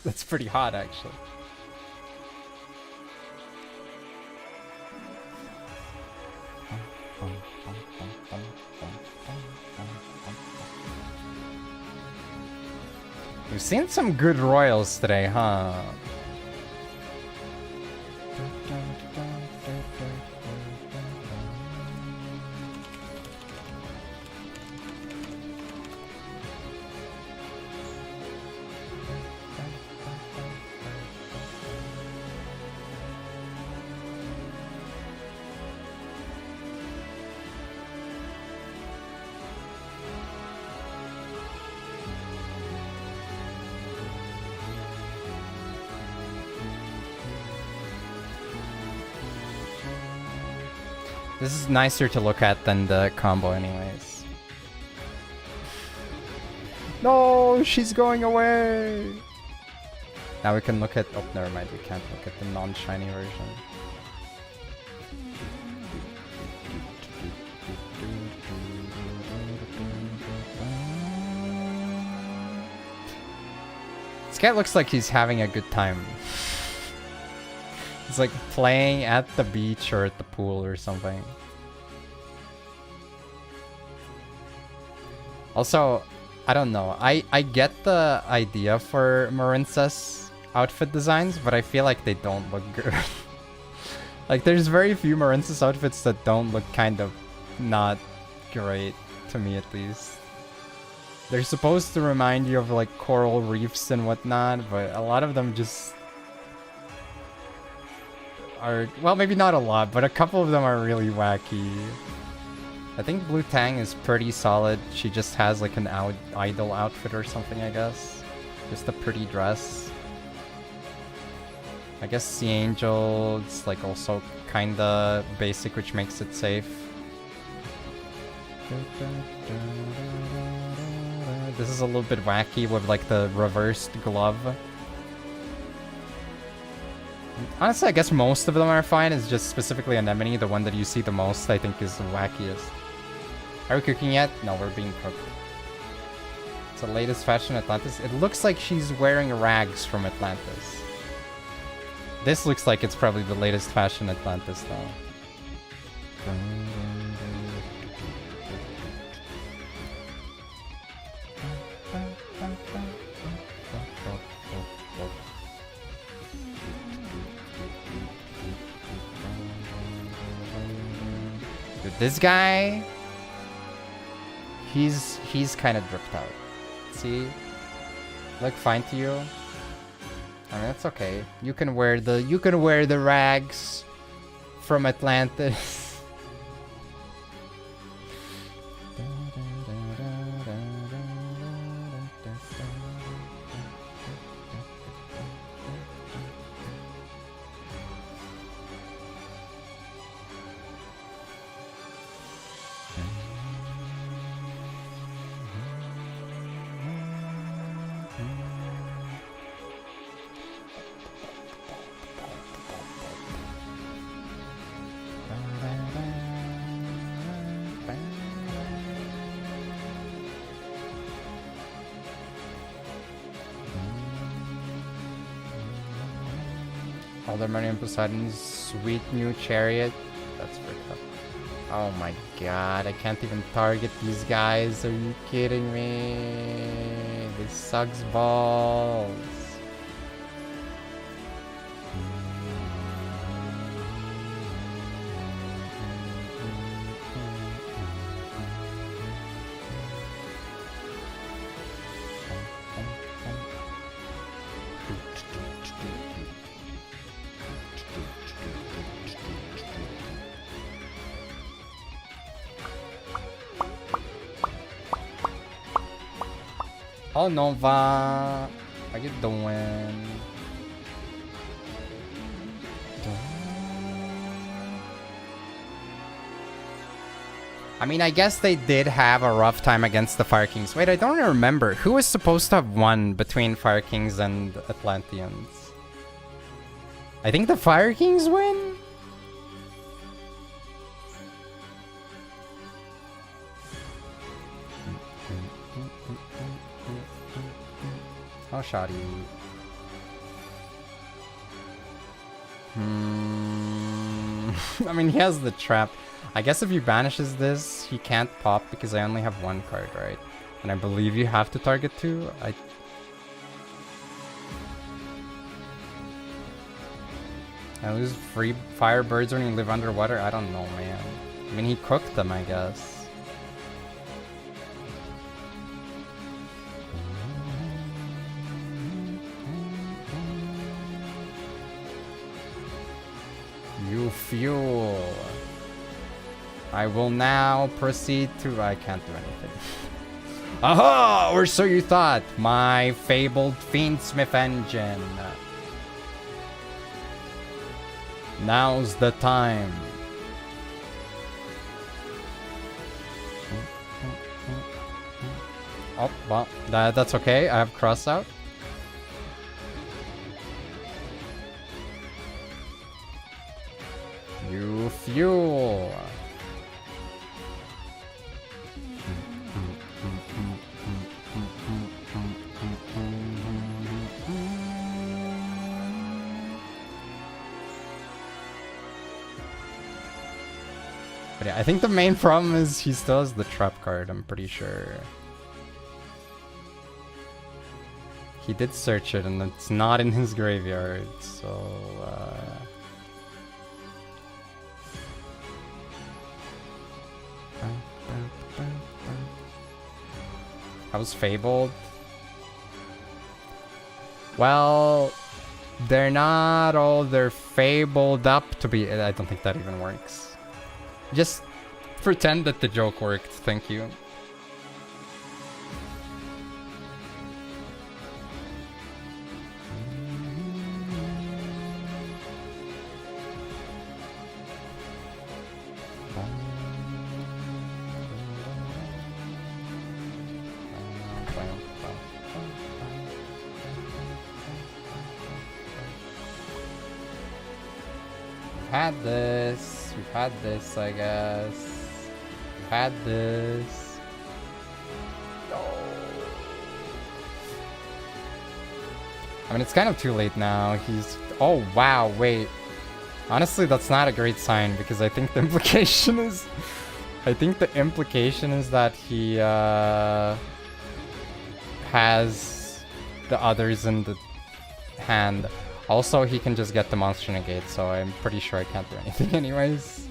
That's pretty hot, actually. We've seen some good royals today, huh? This is nicer to look at than the combo anyways. No, she's going away! Now we can look at... Oh, never mind, we can't look at the non-shiny version. This guy looks like he's having a good time. He's like playing at the beach or at the pool or something. Also, I don't know. I get the idea for Marincess outfit designs, but I feel like they don't look good. Like, there's very few Marincess outfits that don't look kind of not great, to me at least. They're supposed to remind you of like coral reefs and whatnot, but a lot of them just are, well, maybe not a lot, but a couple of them are really wacky. I think Blue Tang is pretty solid. She just has like an idol outfit or something, I guess. Just a pretty dress. I guess Sea Angel is like also kinda basic, which makes it safe. This is a little bit wacky with like the reversed glove. Honestly, I guess most of them are fine. It's just specifically Anemone, the one that you see the most, I think is the wackiest. Are we cooking yet? No, we're being cooked. It's the latest fashion Atlantis. It looks like she's wearing rags from Atlantis. This looks like it's probably the latest fashion Atlantis though. This guy, he's kind of dripped out. See, look fine to you. I mean, that's okay. You can wear the rags from Atlantis. Alderman and Poseidon's sweet new chariot. That's freaked up. Oh my god, I can't even target these guys. Are you kidding me? This sucks balls. Oh, Nova. How you doing? I mean, I guess they did have a rough time against the Fire Kings. Wait, I don't remember. Who was supposed to have won between Fire Kings and Atlanteans? I think the Fire Kings win? Oh, shoddy. I mean, he has the trap. I guess if he banishes this, he can't pop because I only have one card, right? And I believe you have to target two. I lose free firebirds when you live underwater? I don't know, man. I mean, he cooked them, I guess. You fuel. I will now proceed to... I can't do anything. Aha! Or so you thought. My Fabled Fiendsmith engine. Now's the time. Oh, well, that's okay. I have cross out. You fuel. But yeah, I think the main problem is he still has the trap card, I'm pretty sure. He did search it, and it's not in his graveyard, so... How's Fabled? Well, they're not all they're fabled up to be. I don't think that even works. Just pretend that the joke worked, thank you. We've had this, I guess. We've had this. No. I mean, it's kind of too late now. He's... Oh, wow, wait. Honestly, that's not a great sign, because I think the implication is... I think the implication is that he, has the others in the hand. Also, he can just get the monster negate, so I'm pretty sure I can't do anything anyways.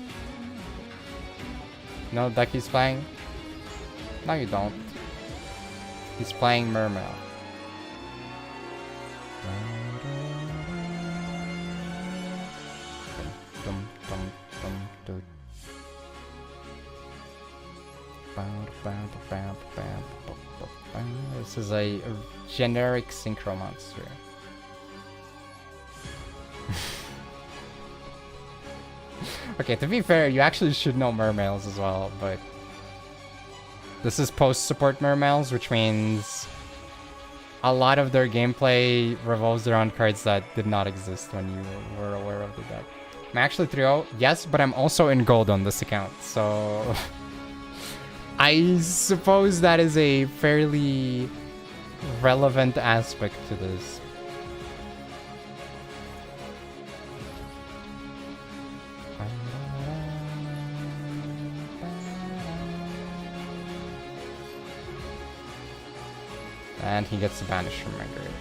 No deck he's playing? No, you don't. He's playing Mermail. This is a generic synchro monster. Okay, to be fair, you actually should know Mermails as well, but... This is post-support Mermails, which means... a lot of their gameplay revolves around cards that did not exist when you were aware of the deck. I'm actually 3-0, yes, but I'm also in gold on this account, so... I suppose that is a fairly relevant aspect to this. And he gets banished from my grave.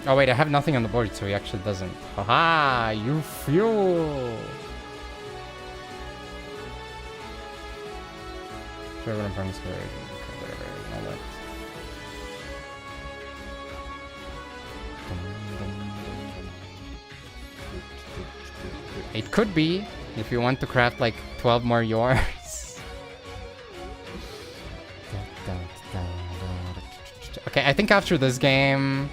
Oh wait, I have nothing on the board, so he actually doesn't. Haha, you fuel! It could be, if you want to craft like 12 more yours. Okay, I think after this game,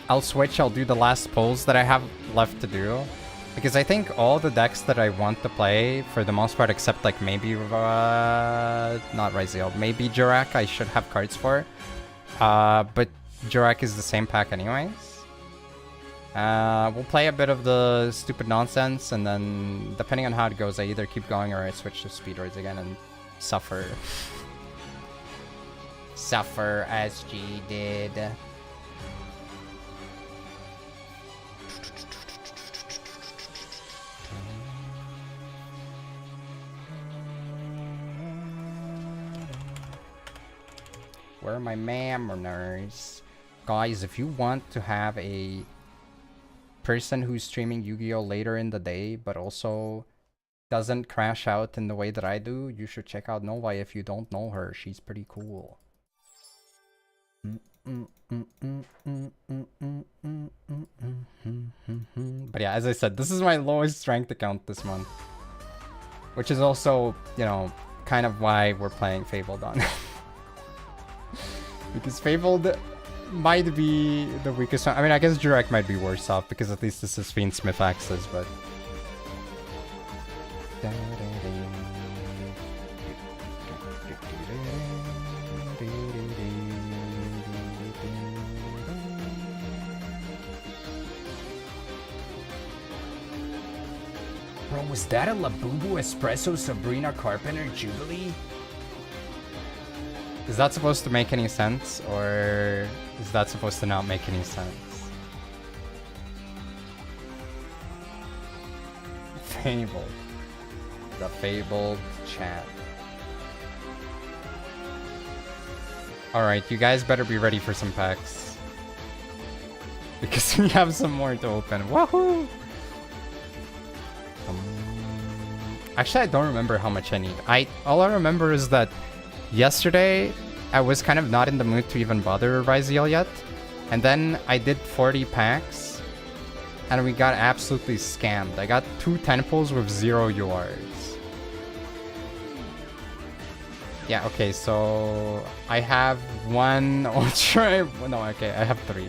I'll switch. I'll do the last pulls that I have left to do. Because I think all the decks that I want to play, for the most part, except like maybe, not Ryzeal, maybe Jurak, I should have cards for. But Jurak is the same pack anyways. We'll play a bit of the stupid nonsense, and then, depending on how it goes, I either keep going or I switch to Speedroids again and suffer. Suffer as G did. Where are my mammers? Guys, if you want to have a person who's streaming Yu-Gi-Oh later in the day, but also doesn't crash out in the way that I do, you should check out Nova if you don't know her. She's pretty cool. But yeah, as I said, this is my lowest ranked account this month. Which is also, you know, kind of why we're playing Fabled on. Because Fabled might be the weakest one. I mean, I guess Jurak might be worse off because at least this is Fiendsmith access, but... Bro, was that a Labubu Espresso Sabrina Carpenter Jubilee? Is that supposed to make any sense, or is that supposed to not make any sense? Fabled. The Fabled chat. Alright, you guys better be ready for some packs. Because we have some more to open. Woohoo! Actually, I don't remember how much I need. All I remember is that yesterday, I was kind of not in the mood to even bother Ryzeal yet. And then I did 40 packs. And we got absolutely scammed. I got 2 10-pulls with 0 URs. Yeah, okay, so I have 1 Ultra. No, okay, I have 3.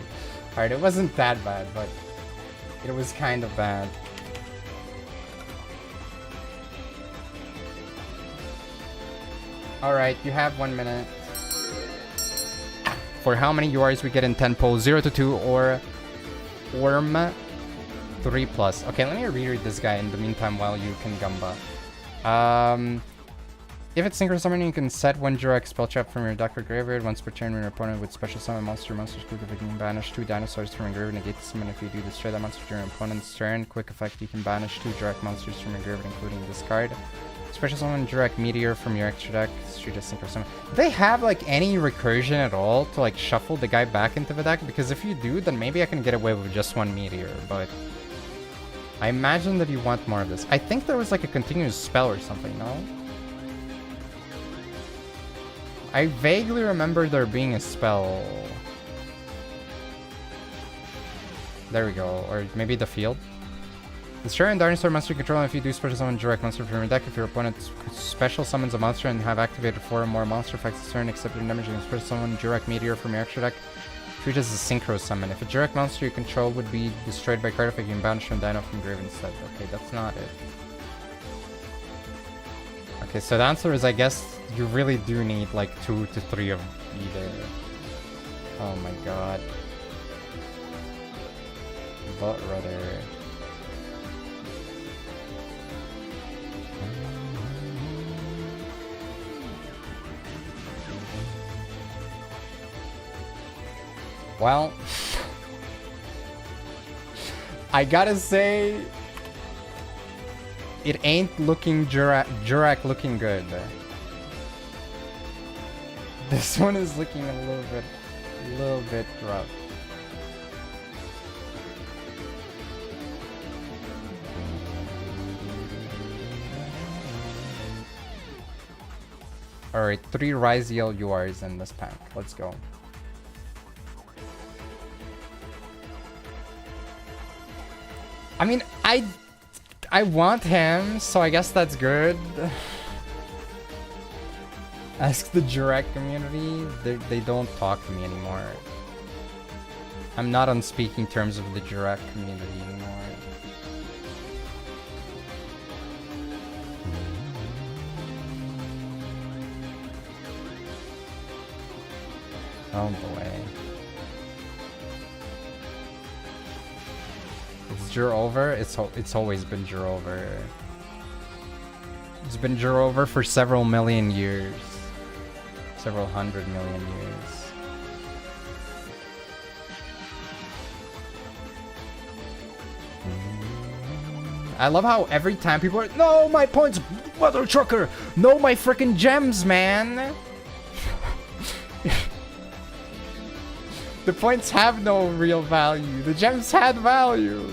Alright, it wasn't that bad, but it was kind of bad. Alright, you have 1 minute. For how many URs we get in 10 pulls? 0 to 2 or Worm 3+. Okay, let me reread this guy in the meantime while you can Gumba. If it's Synchro Summoning, you can set 1 Jurak spell trap from your deck or graveyard. Once per turn, when your opponent with special summon monsters quick effect, you can banish 2 dinosaurs from your graveyard, negate the summon. If you do, destroy that monster during your opponent's turn. Quick effect, you can banish 2 Jurak monsters from your graveyard, including this card. Special summon Jurak Meteor from your extra deck. Street as Synchro Summon. Do they have like any recursion at all to like shuffle the guy back into the deck? Because if you do, then maybe I can get away with just 1 Meteor, but I imagine that you want more of this. I think there was like a continuous spell or something, no? I vaguely remember there being a spell. There we go. Or maybe the field. Destroy a dinosaur monster you control, and if you do special summon direct monster from your deck, if your opponent special summons a monster and have activated 4 or more monster effects this turn, except your damage, you can special summon Jurak Meteor from your extra deck. Treat as a Synchro Summon. If a Jurak monster you control would be destroyed by card effect, you can banish from Dino from grave instead. Okay, that's not it. Okay, so the answer is, I guess, you really do need like 2 to 3 of either. Oh my god. But rather... Well, I gotta say, it ain't looking Jurak looking good. This one is looking a little bit rough. Alright, 3 Ryzeal URs in this pack. Let's go. I mean, I want him, so I guess that's good. Ask the Jurak community. They don't talk to me anymore. I'm not on speaking terms with the Jurak community anymore. Oh boy. It's Jur over? It's always been Jur over. It's been Jur over for several million years. Several 100 million years. I love how every time people are, no, my points, Weather Trucker! No, my freaking gems, man! The points have no real value. The gems had value.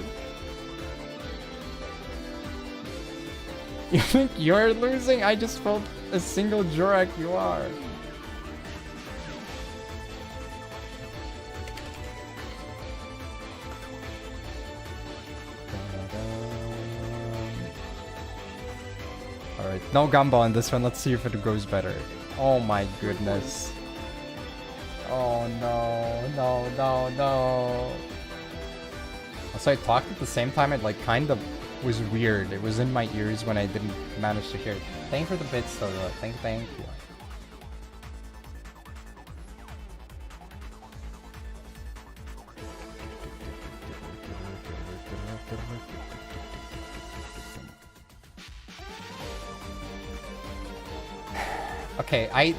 You think you're losing? I just felt a single Jurak you are. Alright, no Gumbo on this one. Let's see if it goes better. Oh my goodness. Oh no. Also, I talked at the same time. It like kind of was weird. It was in my ears when I didn't manage to hear it. Thank you for the bits though. Thank you. Okay,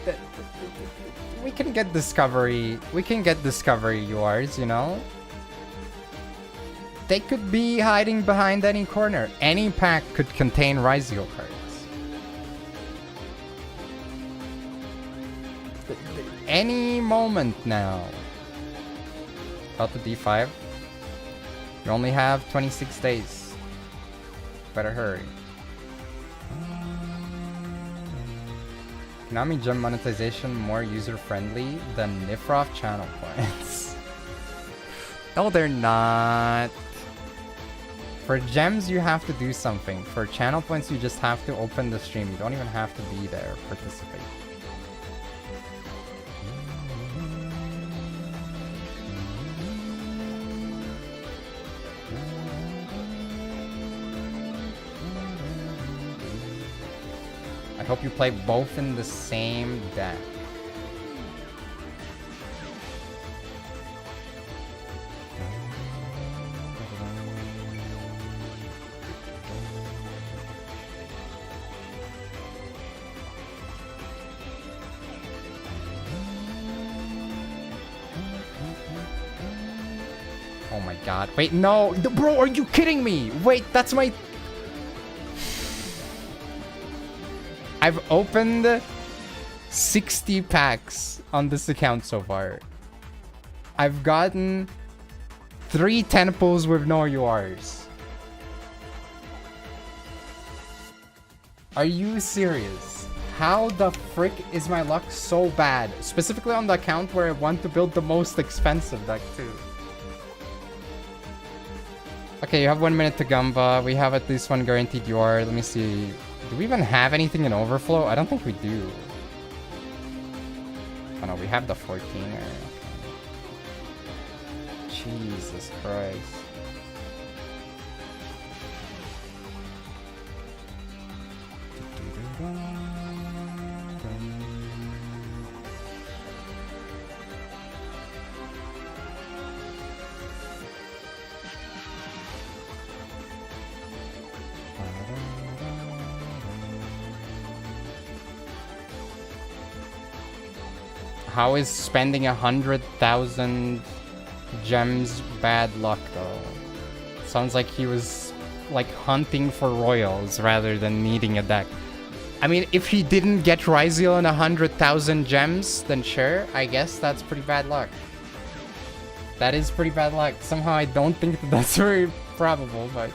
we can get discovery. We can get discovery yours, you know? They could be hiding behind any corner. Any pack could contain Ryzeal cards. any moment now. About to D5. You only have 26 days. Better hurry. Konami gem monetization more user-friendly than Nifroff channel points. No, they're not. For gems, you have to do something. For channel points, you just have to open the stream. You don't even have to be there, participate. I hope you play both in the same deck. Oh my god. Wait, no! Bro, are you kidding me? Wait, that's my... I've opened 60 packs on this account so far. I've gotten 3 temples with no URs. Are you serious? How the frick is my luck so bad? Specifically on the account where I want to build the most expensive deck too. Okay, you have 1 minute to Gamba. We have at least 1 guaranteed UR. Let me see. Do we even have anything in overflow? I don't think we do. Oh no, we have the 14er. Jesus Christ. How is spending 100,000 gems bad luck though? Sounds like he was like hunting for royals rather than needing a deck. I mean, if he didn't get Ryzeal and 100,000 gems, then sure, I guess that's pretty bad luck. That is pretty bad luck. Somehow I don't think that that's very probable, but...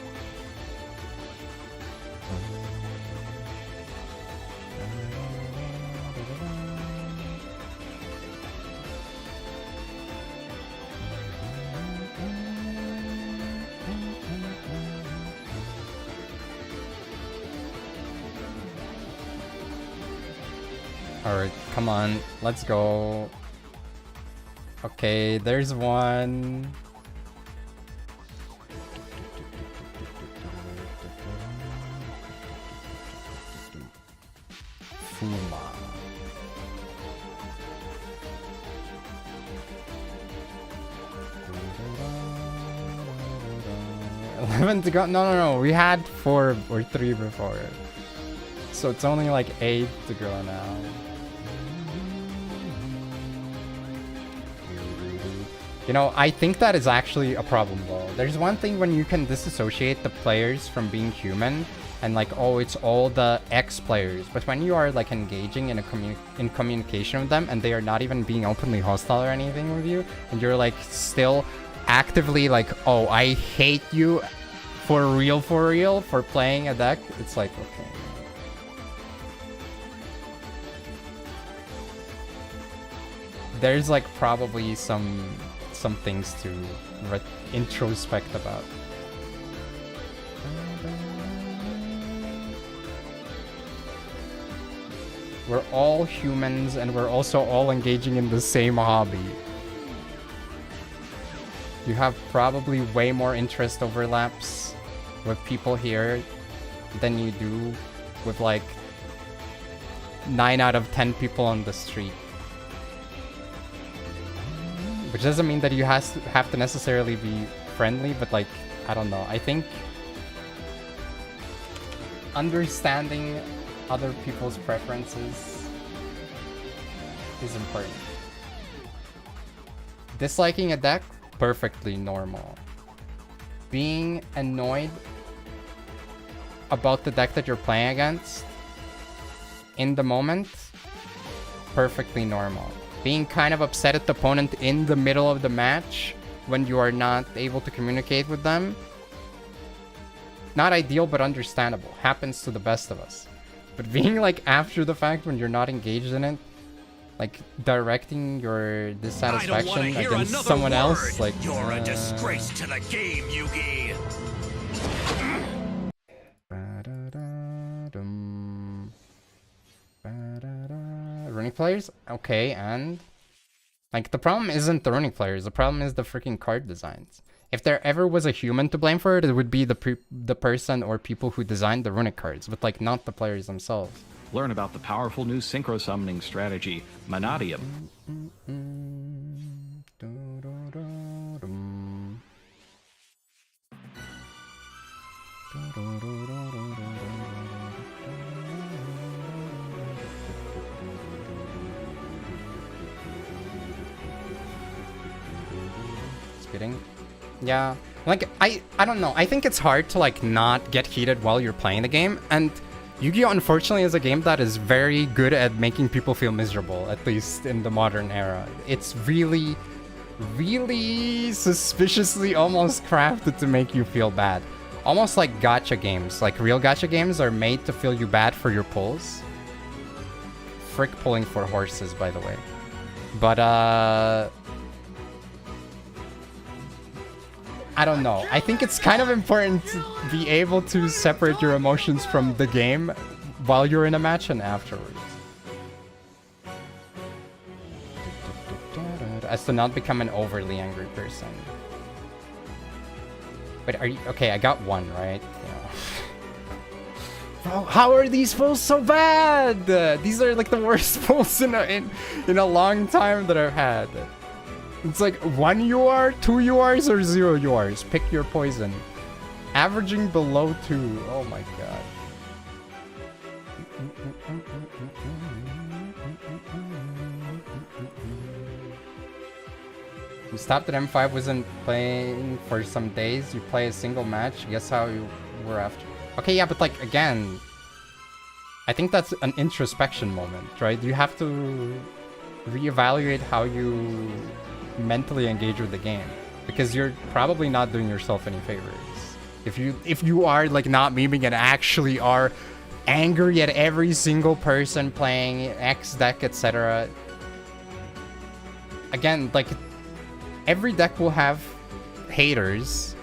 Alright, come on, let's go. Okay, there's one. Fuma. $11 to go. No. We had 4 or 3 before. So it's only like 8 to go now. You know, I think that is actually a problem though. There's one thing when you can disassociate the players from being human and like, oh, it's all the X players. But when you are like engaging in in communication with them and they are not even being openly hostile or anything with you, and you're like still actively like, oh, I hate you for real for playing a deck, it's like, okay. There's like probably some things to introspect about. We're all humans and we're also all engaging in the same hobby. You have probably way more interest overlaps with people here than you do with like 9 out of 10 people on the street. Which doesn't mean that you have to necessarily be friendly, but like, I don't know. I think understanding other people's preferences is important. Disliking a deck, perfectly normal. Being annoyed about the deck that you're playing against in the moment, perfectly normal. being kind of upset at the opponent in the middle of the match when you are not able to communicate with them. Not ideal, but understandable. Happens to the best of us. But being like after the fact when you're not engaged in it, like directing your dissatisfaction against someone else, like you're a disgrace to the game, Yugi. Running players? Okay, and like the problem isn't the running players, the problem is the freaking card designs. If there ever was a human to blame for it, it would be the person or people who designed the runic cards, but like not the players themselves. Learn about the powerful new synchro summoning strategy, Manadium. Speeding. Yeah, like I don't know. I think it's hard to like not get heated while you're playing the game, and Yu-Gi-Oh! Unfortunately is a game that is very good at making people feel miserable, at least in the modern era. It's really, really suspiciously almost crafted to make you feel bad. Almost like gacha games. Like real gacha games are made to feel you bad for your pulls. Frick pulling for horses, by the way. But I don't know. I think it's kind of important to be able to separate your emotions from the game while you're in a match and afterwards. As to not become an overly angry person. Wait, are you... Okay, I got one, right? Yeah. How are these pulls so bad? These are like the worst pulls in a long time that I've had. It's like 1 UR, 2 URs, or 0 URs. Pick your poison. Averaging below 2. Oh my god. You stopped at M5, wasn't playing for some days. You play a single match. Guess how you were after. Okay, yeah, but like, again, I think that's an introspection moment, right? You have to reevaluate how you mentally engage with the game, because you're probably not doing yourself any favors if you are like not memeing and actually are angry at every single person playing X deck, etc. Again, like every deck will have haters,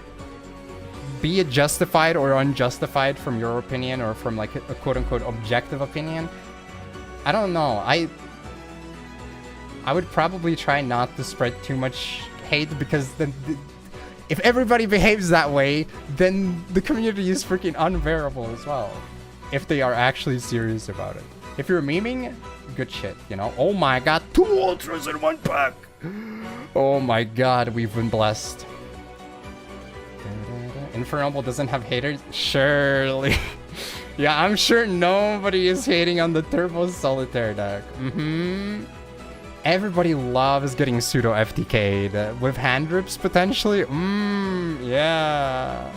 be it justified or unjustified from your opinion or from like a quote-unquote objective opinion. I don't know. I would probably try not to spread too much hate, because then if everybody behaves that way, then the community is freaking unbearable as well. If they are actually serious about it. If you're memeing, good shit, you know? Oh my god, 2 ultras in 1 pack! Oh my god, we've been blessed. Infernal doesn't have haters? Surely. Yeah, I'm sure nobody is hating on the Turbo Solitaire deck. Everybody loves getting pseudo FTK'd with hand rips potentially. Yeah.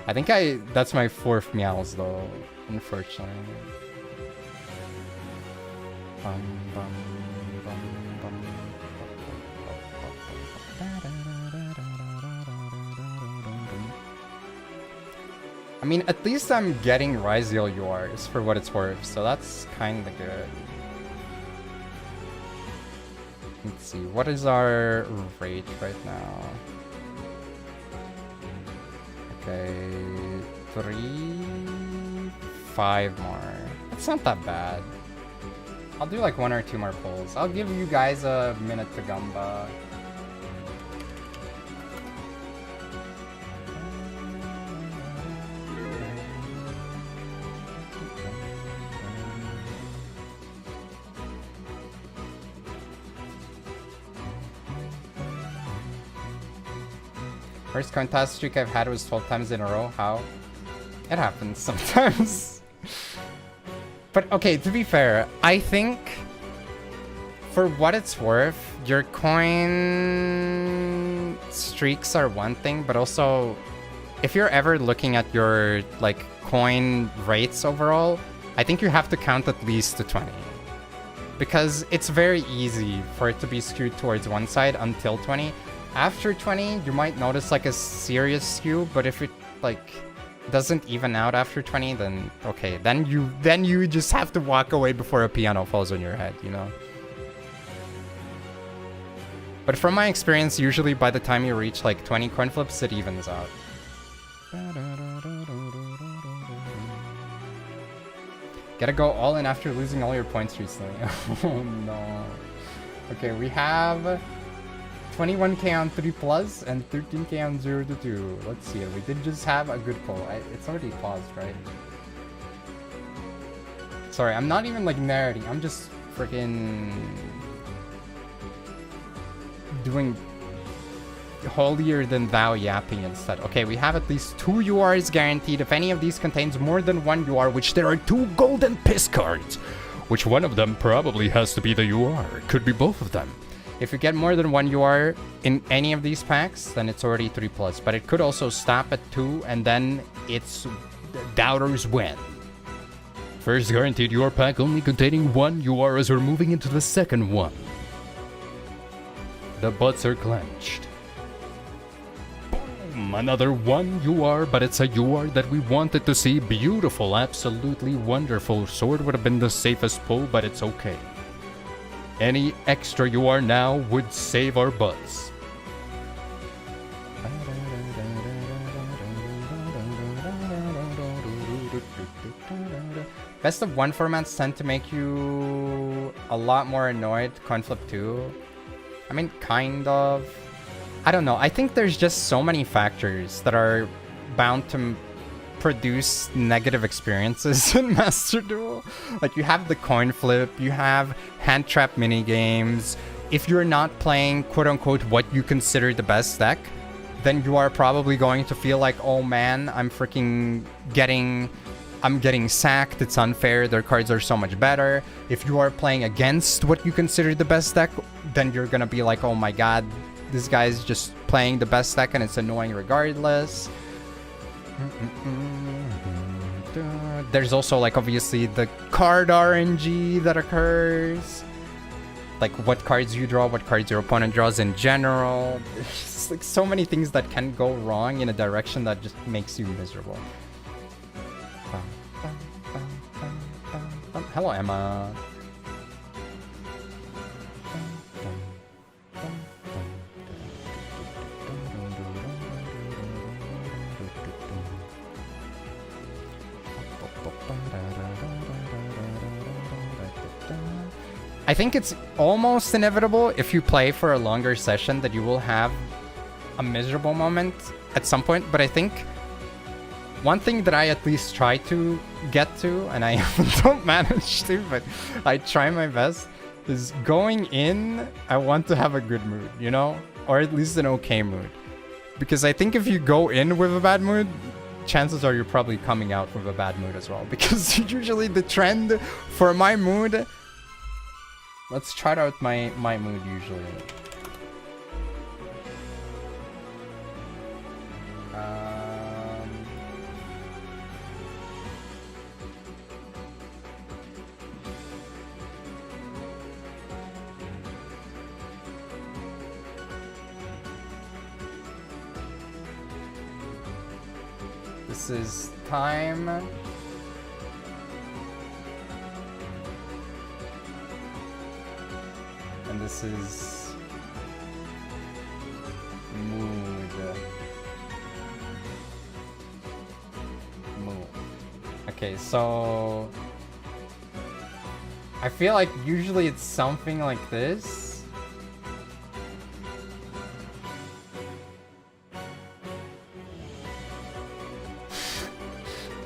I think that's my 4th meows though, unfortunately. I mean, at least I'm getting Ryzeal URs for what it's worth, so that's kinda good. Let's see, what is our rate right now? Okay, 3, 5 more. That's not that bad. I'll do like 1 or 2 more pulls. I'll give you guys a minute to gamba. First contest streak I've had was 12 times in a row. How? It happens sometimes. But okay, to be fair, I think for what it's worth, your coin streaks are one thing, but also if you're ever looking at your like coin rates overall, I think you have to count at least to 20. Because it's very easy for it to be skewed towards one side until 20. After 20, you might notice like a serious skew, but if it like doesn't even out after 20, then okay, then you just have to walk away before a piano falls on your head, you know? But from my experience, usually by the time you reach like 20 coin flips, it evens out. Gotta go all in after losing all your points recently. Oh no. Okay, we have 21k on 3+ and 13k on 0 to 2. Let's see it. We did just have a good pull. It's already paused, right? Sorry, I'm not even like narrating. I'm just freaking doing holier than thou yapping instead. Okay, we have at least 2 URs guaranteed. If any of these contains more than 1 UR, which there are 2 golden piss cards, which one of them probably has to be the UR. Could be both of them. If you get more than 1 UR in any of these packs, then it's already 3+. But it could also stop at 2, and then it's doubters win. First guaranteed UR pack only containing 1 UR as we're moving into the second one. The butts are clenched. Boom! Another 1 UR, but it's a UR that we wanted to see. Beautiful, absolutely wonderful. Sword would have been the safest pull, but it's okay. Any extra UR now would save our butts. Best of 1 formats tend to make you a lot more annoyed. Coin flip 2. I mean, kind of. I don't know. I think there's just so many factors that are bound to produce negative experiences in Master Duel. Like, you have the coin flip, you have hand trap minigames. If you're not playing, quote-unquote, what you consider the best deck, then you are probably going to feel like, oh man, I'm getting sacked, it's unfair, their cards are so much better. If you are playing against what you consider the best deck, then you're gonna be like, oh my god, this guy's just playing the best deck and it's annoying regardless. There's also like obviously the card RNG that occurs. Like what cards you draw, what cards your opponent draws in general. There's like so many things that can go wrong in a direction that just makes you miserable. Hello, Emma. I think it's almost inevitable if you play for a longer session that you will have a miserable moment at some point, but I think one thing that I at least try to get to, and I don't manage to, but I try my best, is going in, I want to have a good mood, you know? Or at least an okay mood. Because I think if you go in with a bad mood, chances are you're probably coming out with a bad mood as well. Because usually the trend for my mood... Let's try out my mood usually. This is time. And this is mood. Okay, so I feel like usually it's something like this.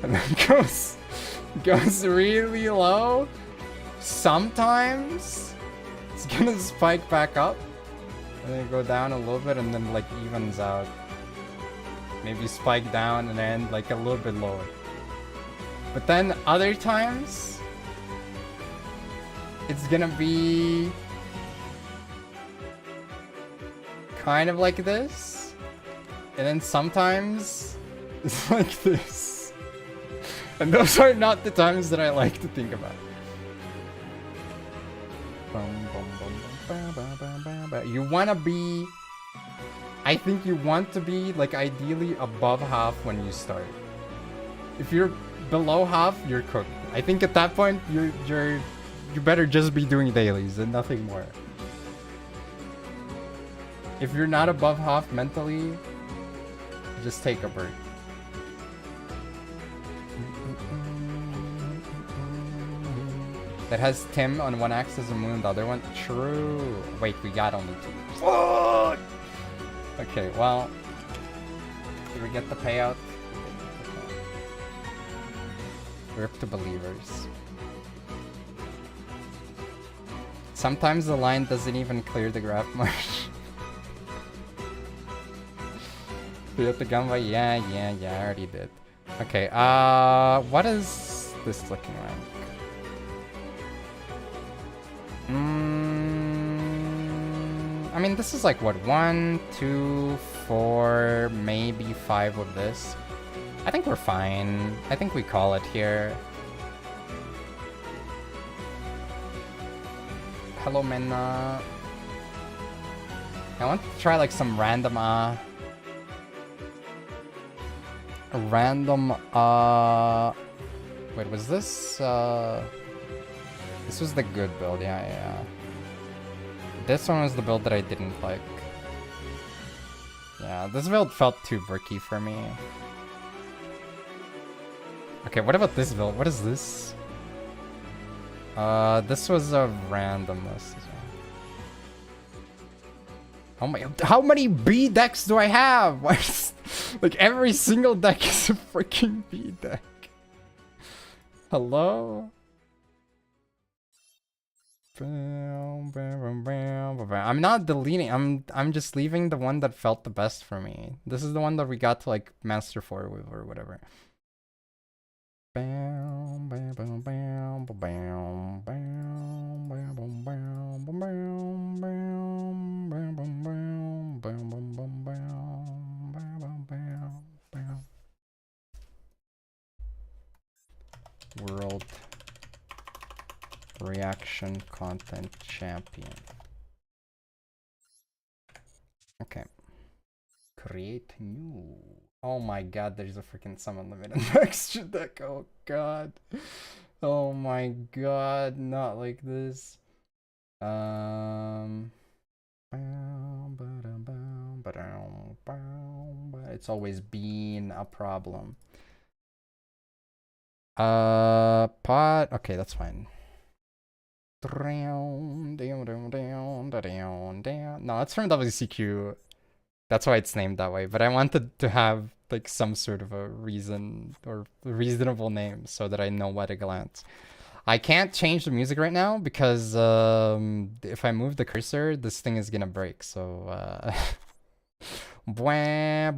And then goes really low. Sometimes it's gonna spike back up and then go down a little bit and then like evens out. Maybe spike down and end like a little bit lower. But then other times it's gonna be kind of like this. And then sometimes it's like this. And those are not the times that I like to think about. You wanna be... I think you want to be, like, ideally above half when you start. If you're below half, you're cooked. I think at that point, you better just be doing dailies and nothing more. If you're not above half mentally, just take a break. That has Tim on one axis and Moon on the other one. True. Wait, we got only 2. Fuck! Okay, well, did we get the payout? We're up to believers. Sometimes the line doesn't even clear the graph much. We hit the gunway? Yeah, I already did. Okay, what is this looking like? I mean, this is like, what, 1, 2, 4, maybe 5 with this. I think we're fine. I think we call it here. Hello, Menna. I want to try like some random, wait, was this, this was the good build, yeah. This one was the build that I didn't like. Yeah, this build felt too bricky for me. Okay, what about this build? What is this? This was a random list as well. Oh my, how many B decks do I have? Why is, like, every single deck is a freaking B deck. Hello? I'm not deleting. I'm just leaving the one that felt the best for me. This is the one that we got to like Master 4 with or whatever. World Reaction Content Champion. Okay. Create new. Oh my god, there's a freaking summon limit in the extra deck. Oh god. Oh my god, not like this. It's always been a problem. Pot. Okay, that's fine. No, it's from WCQ. That's why it's named that way. But I wanted to have like some sort of a reason or reasonable name so that I know at a glance. I can't change the music right now because if I move the cursor, this thing is gonna break. So do I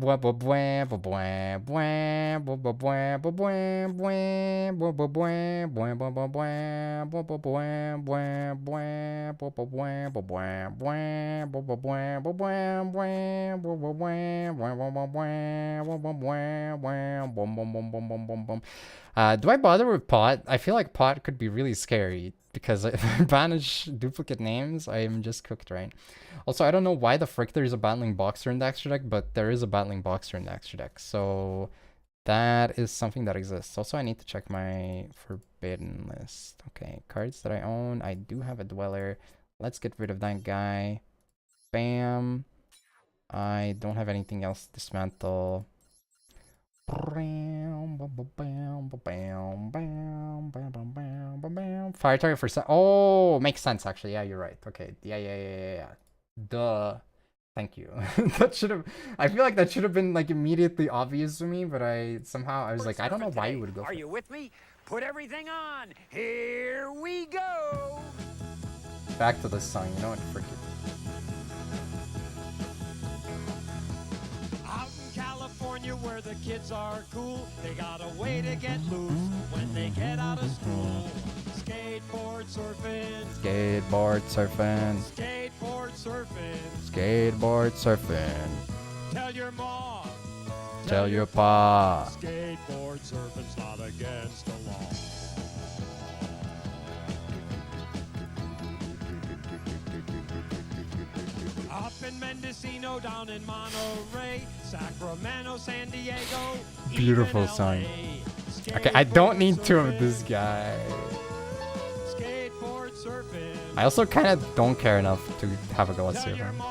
bother with pot? I feel like pot could be really scary because if I banish duplicate names, I am just cooked, right? Also, I don't know why the frick there's a battling boxer in the extra deck, but there is a battling boxer in the extra deck. So that is something that exists. Also, I need to check my forbidden list. Okay, cards that I own. I do have a dweller. Let's get rid of that guy. Bam. I don't have anything else to dismantle. Fire target for... Oh, makes sense, actually. Yeah, you're right. Okay. Yeah. Duh. Thank you. That should have... I feel like that should have been, like, immediately obvious to me, but I was like, I don't know why you would go for it. Are you with me? Put everything on. Here we go. Back to this song. You know what? Frick it. Where the kids are cool, they got a way to get loose when they get out of school. Skateboard surfing. Skateboard surfing. Skateboard surfing. Skateboard surfing. Tell your mom. Tell your pa. Skateboard surfing's not against the law. Up in Mendocino, down in Monterey, Sacramento, San Diego. Beautiful song. Okay, I don't need two of this guy. Skateboard surfing. I also kind of don't care enough to have a go at surfing.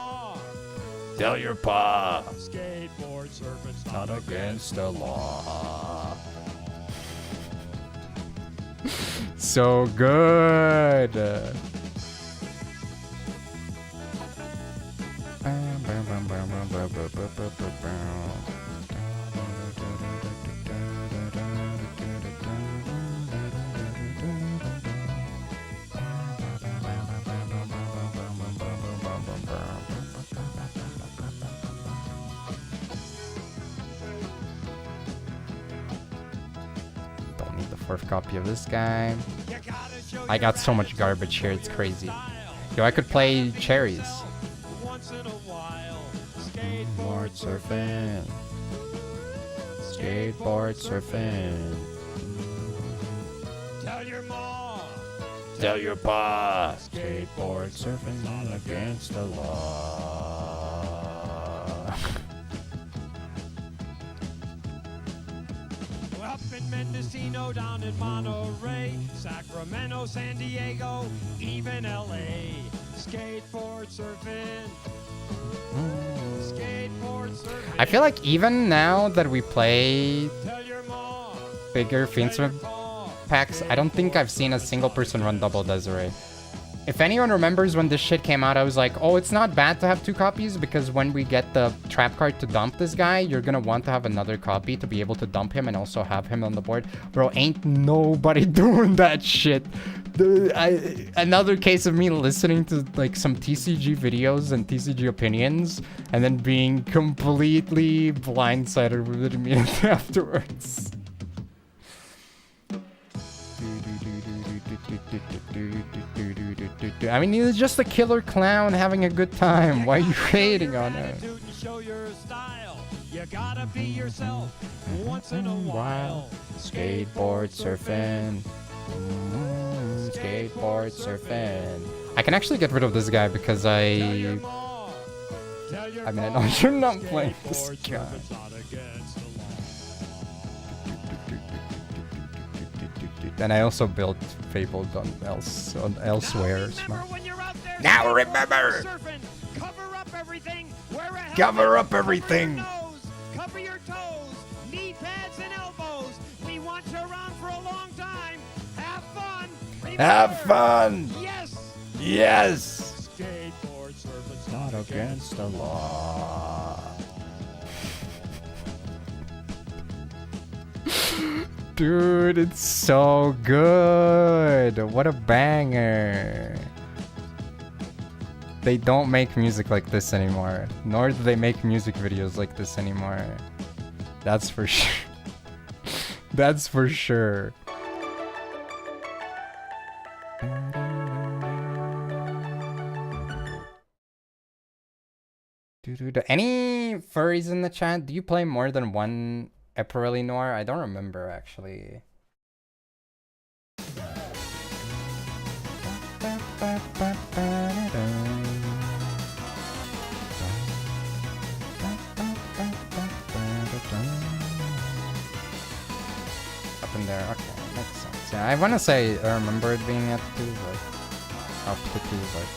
Tell your pa. Skateboard surfing's Not against the law. So good. Don't need the fourth copy of this guy. I got so much garbage here, it's crazy. Yo, I could play cherries. once in a while. Skateboard surfing. Skateboard surfing. Tell your mom. Tell your pa. Skateboard surfing not against the law. Up in Mendocino, down in Monterey, Sacramento, San Diego, even LA. Skateboard surfing. Skateboard surfing. I feel like even now that we play Tell your mom. bigger Fiendsmith packs, I don't think I've seen a single person run double Desiree. If anyone remembers when this shit came out, I was like, oh, it's not bad to have two copies because when we get the trap card to dump this guy, you're gonna want to have another copy to be able to dump him and also have him on the board. Bro, ain't nobody doing that shit. Another case of me listening to like some TCG videos and TCG opinions and then being completely blindsided with it immediately afterwards. I mean, he's just a killer clown having a good time. Why are you hating on him? Show your style. You gotta be yourself once in a while. Skateboard surfing. Skateboard surfing. I can actually get rid of this guy because I mean, I know you're not playing this guy. And I also built Fabled on elsewhere. Now remember! Cover up everything. Cover up everything. Cover your toes. Knee pads and elbows. We want you around for a long time. Have fun. Remember. Have fun. Yes. Yes. Skateboard surfing's Not against the law. Dude, it's so good. What a banger. They don't make music like this anymore. Nor do they make music videos like this anymore. That's for sure. That's for sure. Any furries in the chat? Do you play more than one Epirelli Noir? I don't remember actually. Up in there, okay, makes sense. Yeah, I want to say I remember it being at 2, but up to 2, but.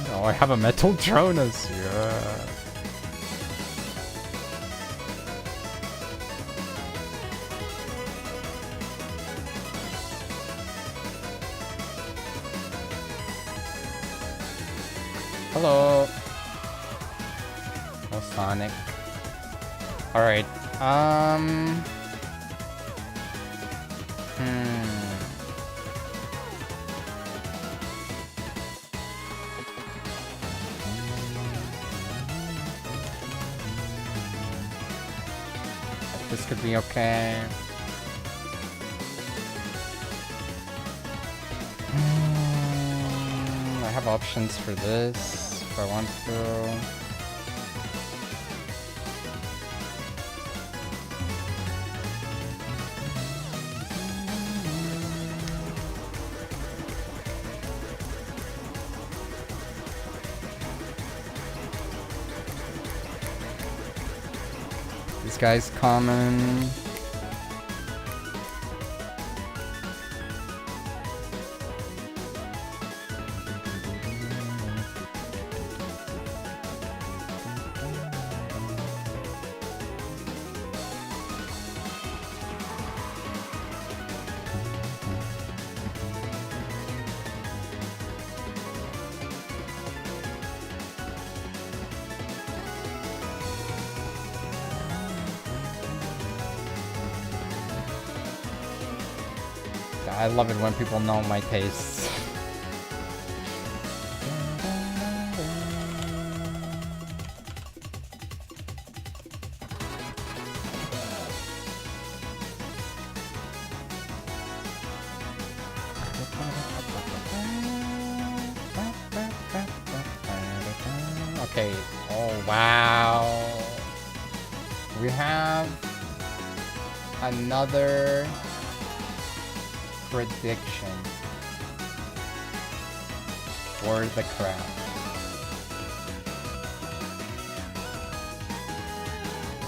Oh, I have a metal Tronus. Yeah. Hello. Oh, Sonic. Alright. This could be okay. I have options for this if I want to. This guy's common. I love it when people know my tastes. Okay, oh wow. We have another prediction for the craft.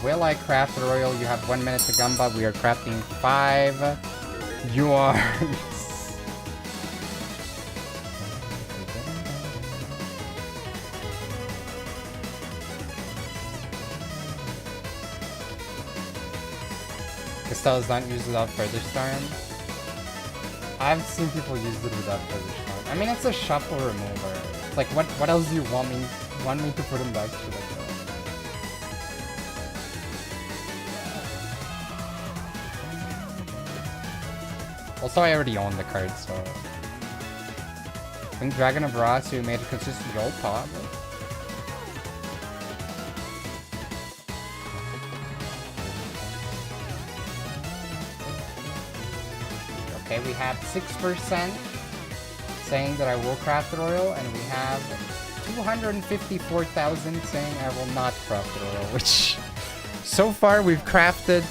Will I craft the royal? You have 1 minute to gamba. We are crafting 5 URs. Castells don't use it without further storm. I've seen people use it without further storm. I mean, it's a shuffle remover. It's like, what else do you want me to put him back to like that? Also, I already own the card, so. I think Dragon of Rasu made a consistent roll pop. Okay, we have 6% saying that I will craft the royal, and we have 254,000 saying I will not craft the royal, which so far we've crafted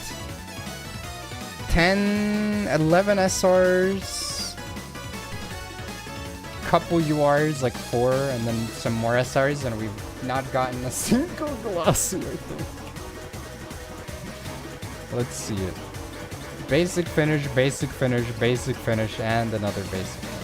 10, 11 SRs, couple URs, like 4, and then some more SRs, and we've not gotten a single glossy, I think. Let's see it. Basic finish, basic finish, basic finish, and another basic finish.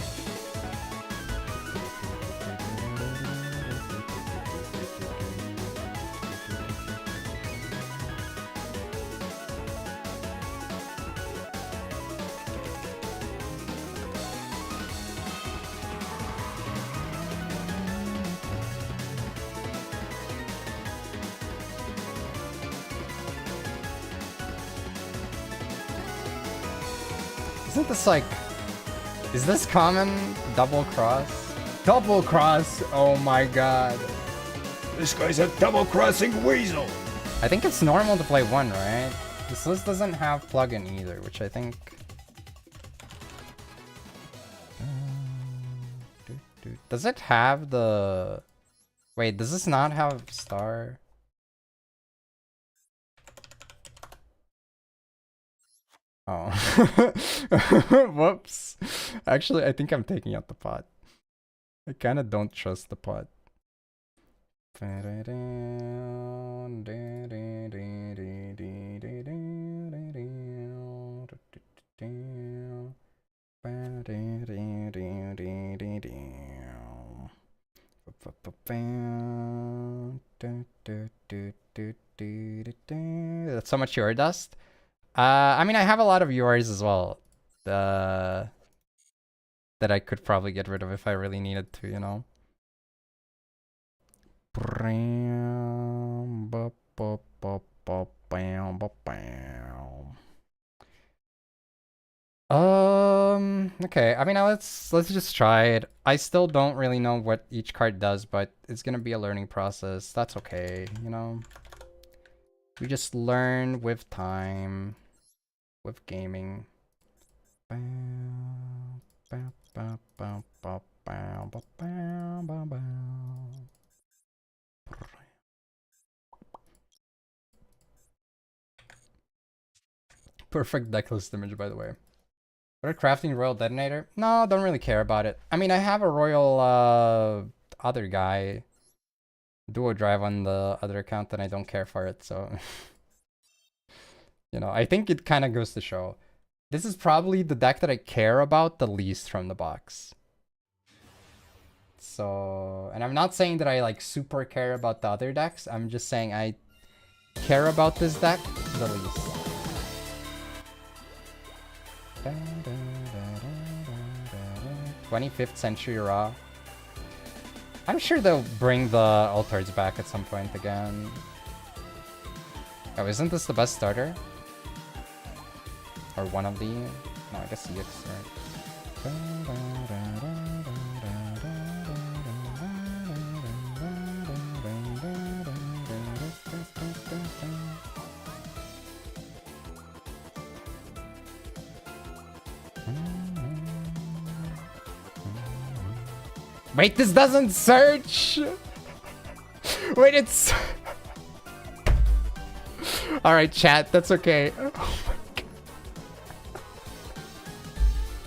Isn't this like... Is this common? Double cross? Double cross! Oh my god. This guy's a double-crossing weasel! I think it's normal to play 1, right? This list doesn't have plugin either, which I think... Does it have the... Wait, does this not have star? Oh. Whoops. Actually, I think I'm taking out the pot. I kind of don't trust the pot. That's so much your dust. I mean, I have a lot of yours as well. That I could probably get rid of if I really needed to, you know. Okay. I mean, let's just try it. I still don't really know what each card does, but it's gonna be a learning process. That's okay, you know. We just learn with time, with gaming. Perfect decklist image, by the way. What a crafting royal detonator? No, don't really care about it. I mean, I have a royal other guy duo drive on the other account, and I don't care for it. So, you know, I think it kind of goes to show. This is probably the deck that I care about the least from the box. So, and I'm not saying that I like super care about the other decks. I'm just saying I care about this deck the least. 25th century raw. I'm sure they'll bring the altars back at some point again. Oh, isn't this the best starter? Or one of the... No, I guess EX, right? Wait, this doesn't search! Wait, it's... Alright, chat, that's okay. Oh my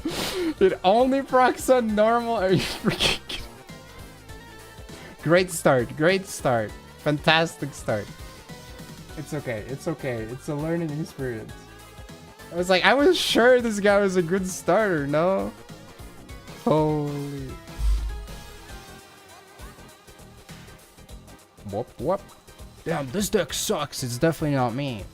god. It only procs on normal? Are you freaking kidding? Great start, great start. Fantastic start. It's okay, it's okay. It's a learning experience. I was sure this guy was a good starter, no? Holy... Whoop, whoop. Damn, this deck sucks. It's definitely not me.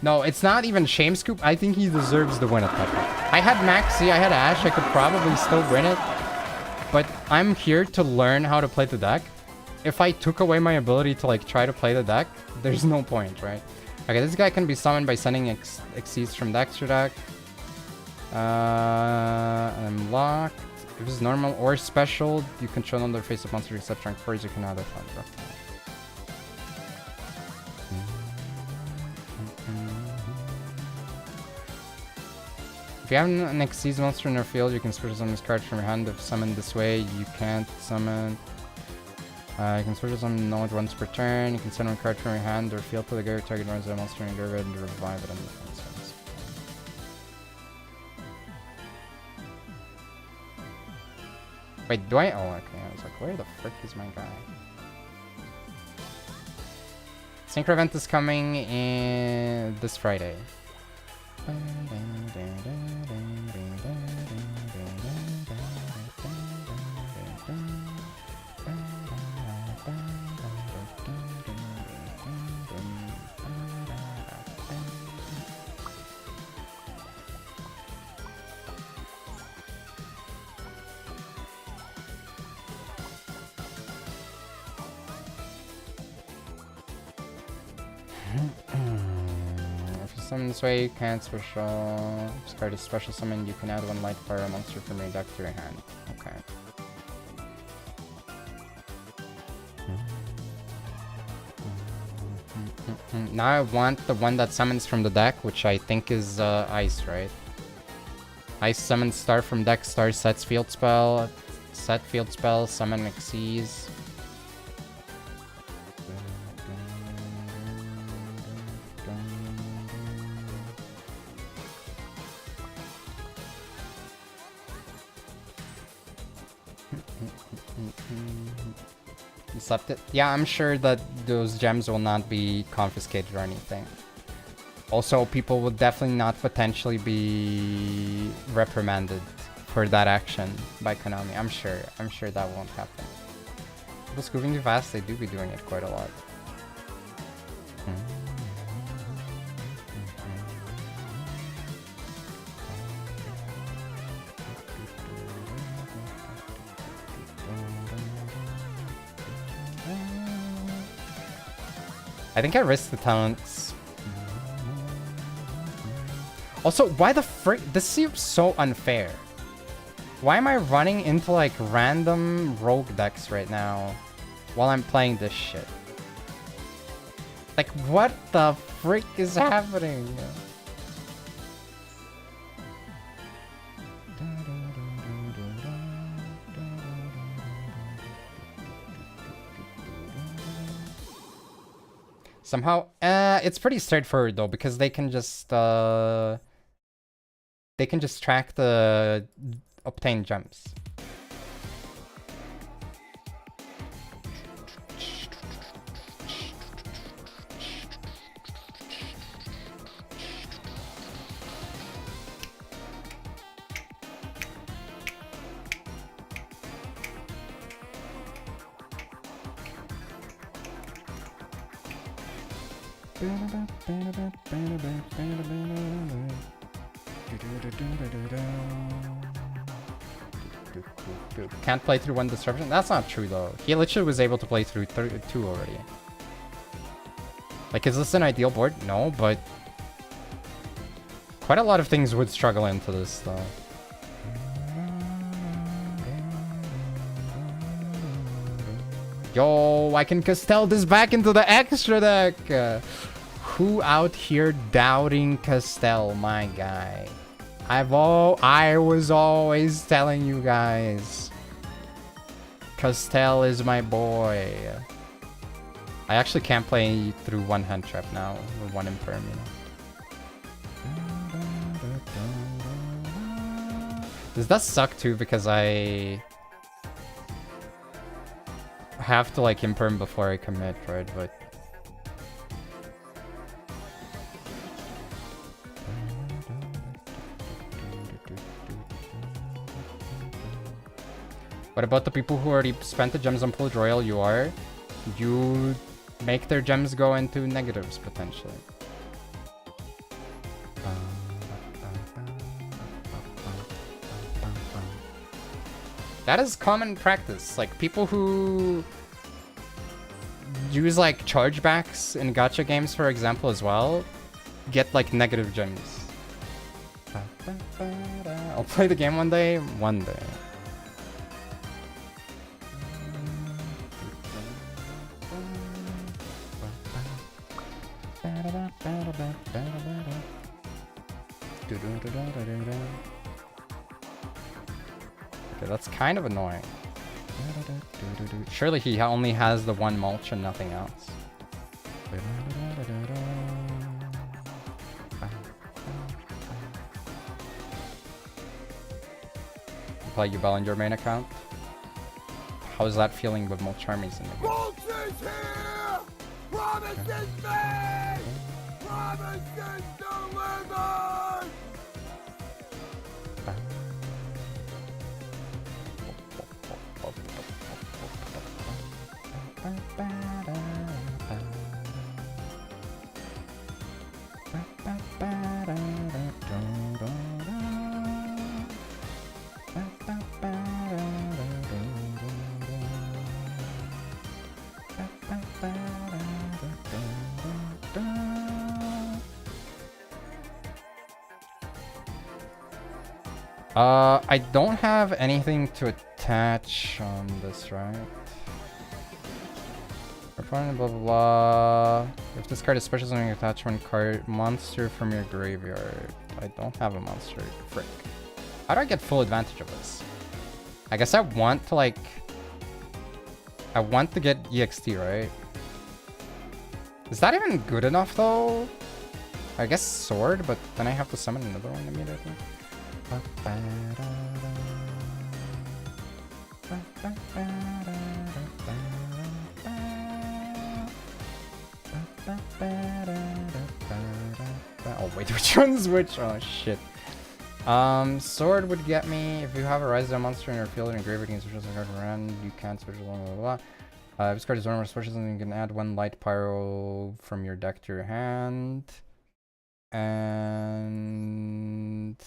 No, it's not even Shame Scoop. I think he deserves the win at that. I had Maxi, I had Ash. I could probably still win it. But I'm here to learn how to play the deck. If I took away my ability to like try to play the deck, there's no point, right? Okay, this guy can be summoned by sending Xyz from the extra deck. I'm locked. If it's normal or special, you control another face-up monster except rank 4s, you can add a thunder. If you have an Xyz monster in your field, you can special summon this card from your hand. If summoned this way, you can't summon. You can special summon node once per turn. You can send one card from your hand or field to the graveyard, target runs that monster and graveyard and revive it on the defense. Wait, do I? Oh, okay. I was like, where the frick is my guy? Synchro event is coming in this Friday. If you summon this way, you can't special. If this card is special summoned, you can add one light fire monster from your deck to your hand. Okay. Now I want the one that summons from the deck, which I think is Ice, right? Ice summons star from deck, star sets field spell, set field spell, summon Xyz. Yeah, I'm sure that those gems will not be confiscated or anything. Also, people will definitely not potentially be reprimanded for that action by Konami. I'm sure that won't happen. People scooping too fast, they do be doing it quite a lot. I think I risked the talents. Also, why the frick? This seems so unfair. Why am I running into like random rogue decks right now while I'm playing this shit? Like, what the frick is happening? Somehow, it's pretty straightforward though, because they can just track the obtained gems. Can't play through one disruption? That's not true though. He literally was able to play through 2 already. Like, is this an ideal board? No, but quite a lot of things would struggle into this though. Yo, I can Castell this back into the extra deck. Who out here doubting Castell, my guy? I was always telling you guys, Castell is my boy. I actually can't play through one hand trap now, or one imperm, you know. This does suck too, because I have to like imperm before I commit, right? But what about the people who already spent the gems on Pulled Royal? You make their gems go into negatives potentially. That is common practice. Like, people who use like chargebacks in gacha games, for example, as well, get like negative gems. I'll play the game one day. One day. Okay, that's kind of annoying. Surely he only has the one mulch and nothing else. You play Yubel on your main account? How's that feeling with mulch armies in the game? Vulture's here! Promises made! Promises delivered! I don't have anything to attach on this, right? Blah blah blah. If this card is special zoning attachment card, monster from your graveyard. I don't have a monster. Frick. How do I get full advantage of this? I guess I want to like... I want to get EXT, right? Is that even good enough though? I guess sword, but then I have to summon another one immediately. Oh wait, which one's which? Oh shit. Sword would get me if you have a Ryzeal monster in your field and graveyard against special card around, you can't special blah blah blah. If this card is normal special, then you can add one light pyro from your deck to your hand. And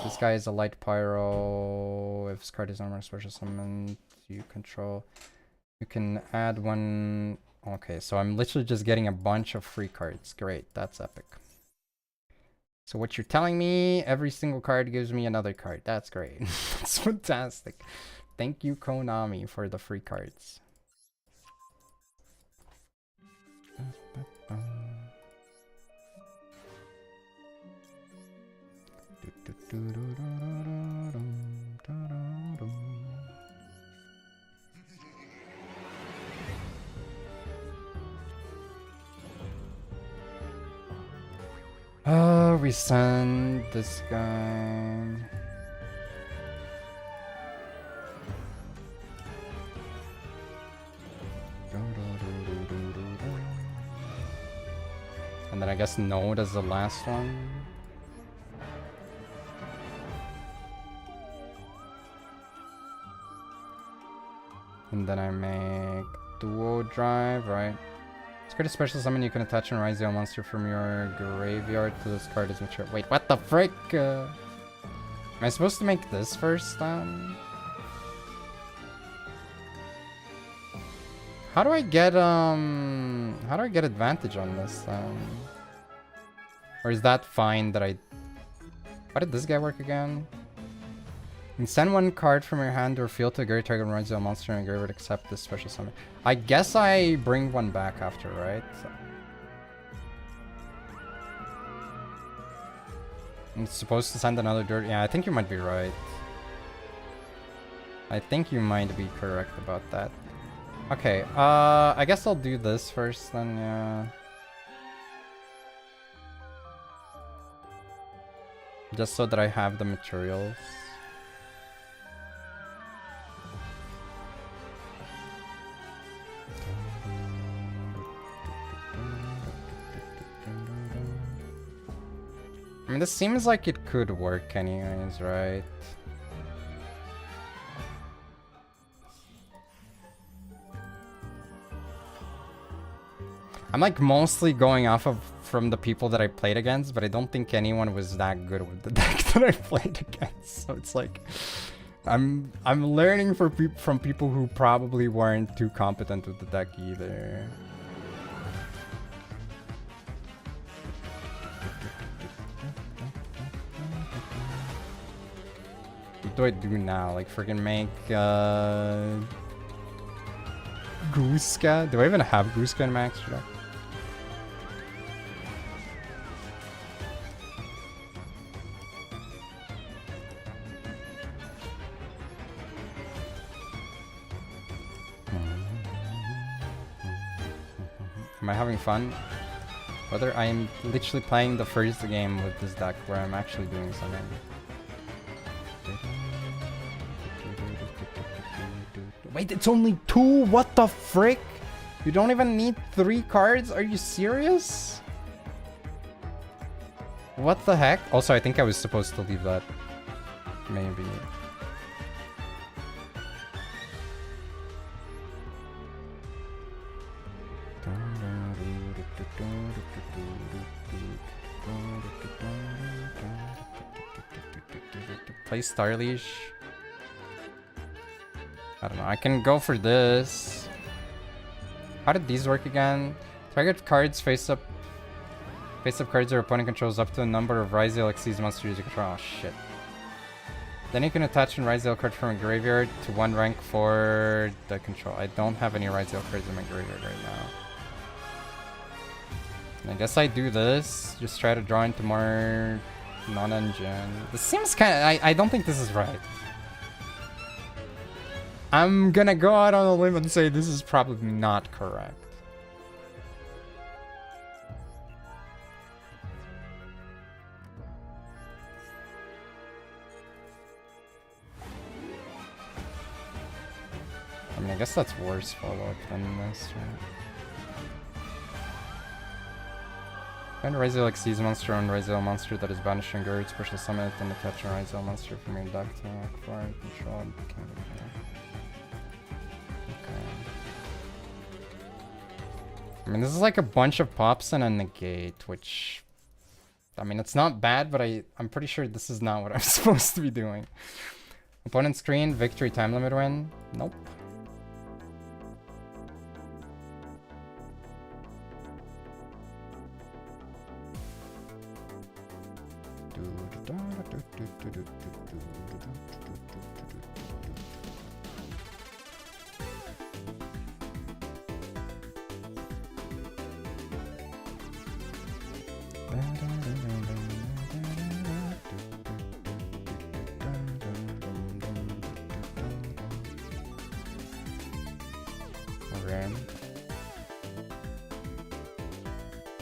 this guy is a light pyro. If this card is normal special summon, you control. You can add one Okay, so I'm literally just getting a bunch of free cards. Great, that's epic. So what you're telling me, every single card gives me another card. That's great. That's fantastic. Thank you, Konami, for the free cards. We send this guy. And then I guess Node as the last one. And then I make Duo Drive, right? It's a special summon you can attach a Ryzeal monster from your graveyard to this card is mature. Wait, what the frick? Am I supposed to make this first then? How do I get advantage on this? Or is that fine that I... How did this guy work again? You can send one card from your hand or field to a great target Ryzeal monster and graveyard accept this special summon. I guess I bring one back after, right? I'm supposed to send another dirt. Yeah, I think you might be right. I think you might be correct about that. Okay, I guess I'll do this first then, yeah. Just so that I have the materials. I mean, this seems like it could work anyways, right? I'm like mostly going off of from the people that I played against, but I don't think anyone was that good with the deck that I played against. So it's like I'm learning from people who probably weren't too competent with the deck either. What do I do now? Like freaking make Gooska? Do I even have Gooska in my extra deck? Am I having fun? Whether I am literally playing the first game with this deck where I'm actually doing something. Wait, it's only 2? What the frick? You don't even need 3 cards? Are you serious? What the heck? Also, I think I was supposed to leave that. Maybe. Play Starleash. I don't know. I can go for this. How did these work again? Target cards face up cards your opponent controls up to a number of Ryzeal exceeds monsters you control. Oh shit. Then you can attach a Ryzeal card from a graveyard to 1 rank for the control. I don't have any Ryzeal cards in my graveyard right now. I guess I do this. Just try to draw into more non-engine. This seems kind of... I don't think this is right. I'm gonna go out on a limb and say this is probably not correct. I mean, I guess that's worse follow-up than this, right? Find a Ryzeal Xyz monster on Ryzeal monster that is banished and guard, special summon it, and attach a Ryzeal monster from your deck to acquire control. Okay. I mean, this is like a bunch of pops and a negate, which... I mean, it's not bad, but I'm pretty sure this is not what I'm supposed to be doing. Opponent screen, victory, time limit win. Nope.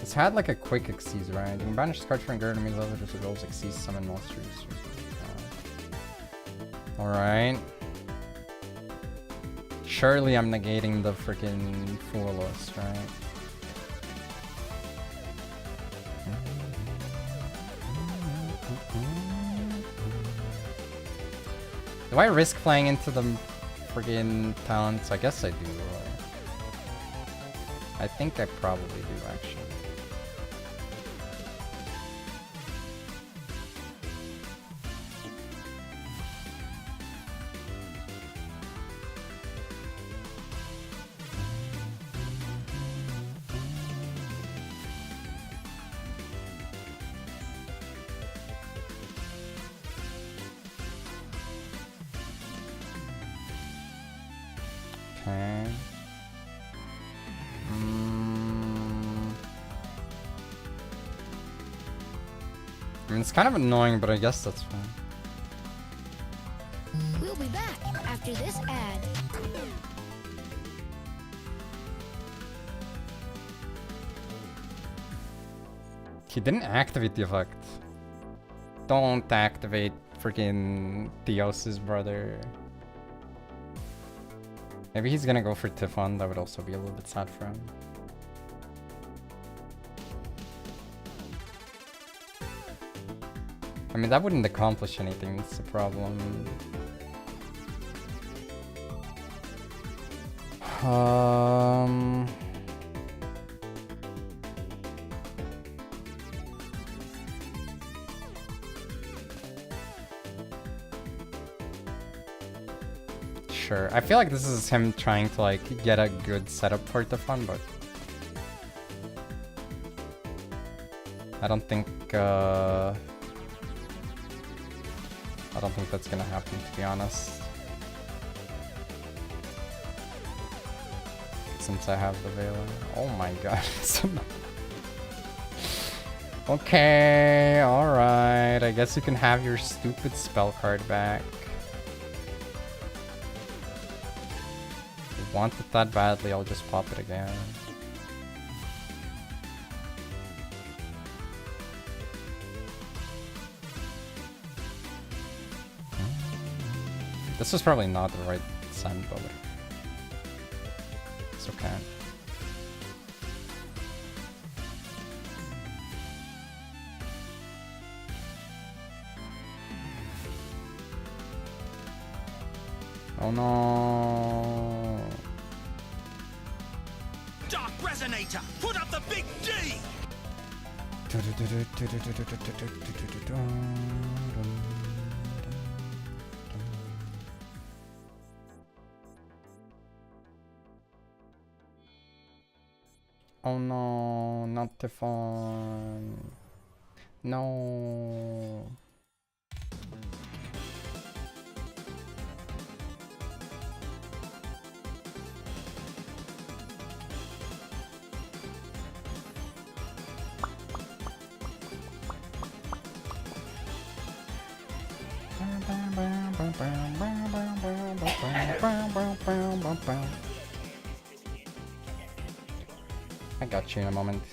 It's had like a quick Xyz, right? You can banish this card for good enemies, other just rolls Xyz, summon monsters. Alright. Surely I'm negating the freaking Foolus, right? Do I risk playing into the friggin' talents? I guess I do. I think I probably do, actually. Okay. I mean, it's kind of annoying, but I guess that's fine. We'll be back after this ad. He didn't activate the effect. Don't activate freaking Theos's brother. Maybe he's gonna go for Typhon. That would also be a little bit sad for him. I mean, that wouldn't accomplish anything. That's the problem. Sure. I feel like this is him trying to like get a good setup for Typhon, but I don't think that's gonna happen, to be honest. Since I have the Veiler. Oh my god. Okay, alright. I guess you can have your stupid spell card back. If you want it that badly, I'll just pop it again. This was probably not the right send, but it's okay. Oh no. Dark Resonator, put up the big D! Oh no, not Typhon. No. I got you in a moment.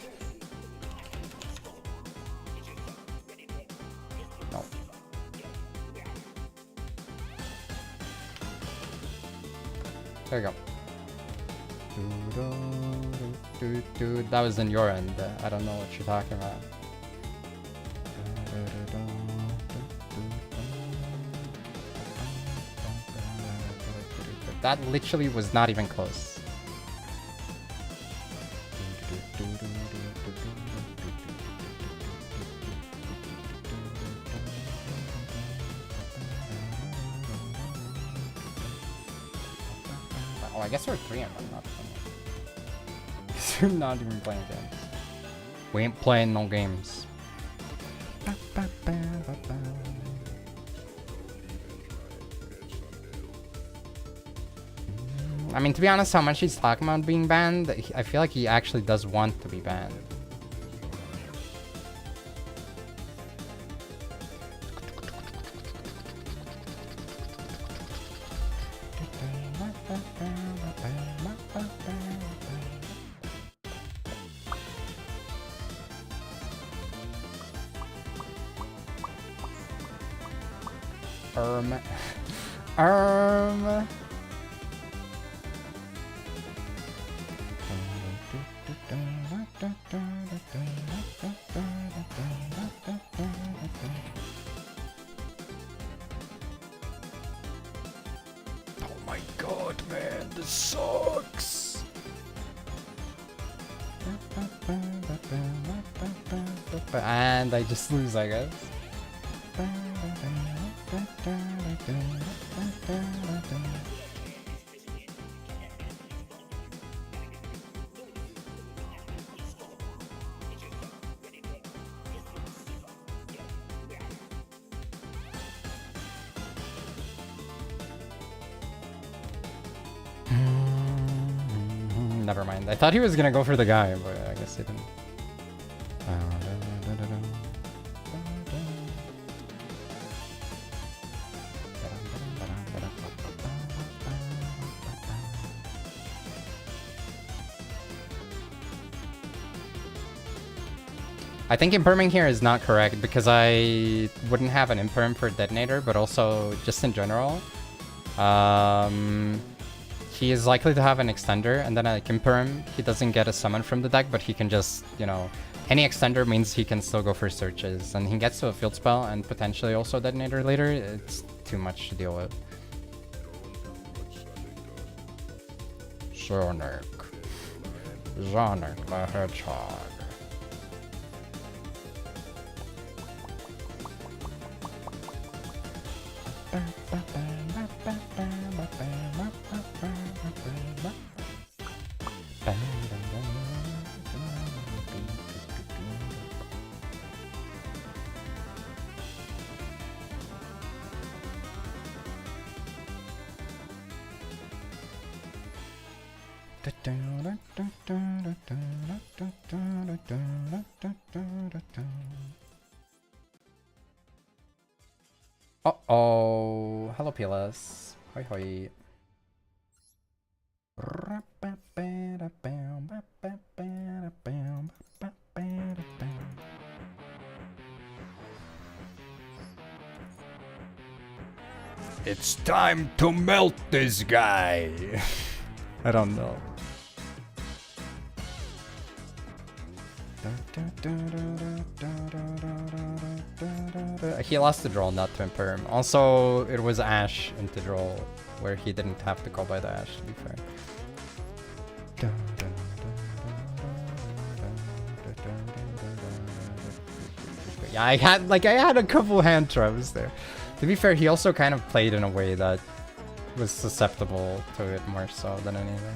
No. There you go. Dude, that was in your end. I don't know what you're talking about. That literally was not even close. Oh, I guess we're 3 of them, not 20. We're not even playing games. We ain't playing no games. I mean, to be honest, how much he's talking about being banned, I feel like he actually does want to be banned. Oh my god, man, this sucks. And I just lose, I guess. Never mind. I thought he was gonna go for the guy, but I guess he didn't. I think imperming here is not correct because I wouldn't have an imperm for detonator, but also just in general. He is likely to have an extender, and then like imperm, he doesn't get a summon from the deck, but he can just, you know, any extender means he can still go for searches, and he gets to a field spell and potentially also detonator later. It's too much to deal with. Sonic the Hedgehog. Uh-oh. Hello, PLS. Hoi hoi. It's time to melt this guy. I don't know. He lost the draw, not to imperm. Also, it was Ash into draw, where he didn't have to go by the Ash, to be fair. Yeah, I had a couple hand traps there. To be fair, he also kind of played in a way that was susceptible to it more so than anything.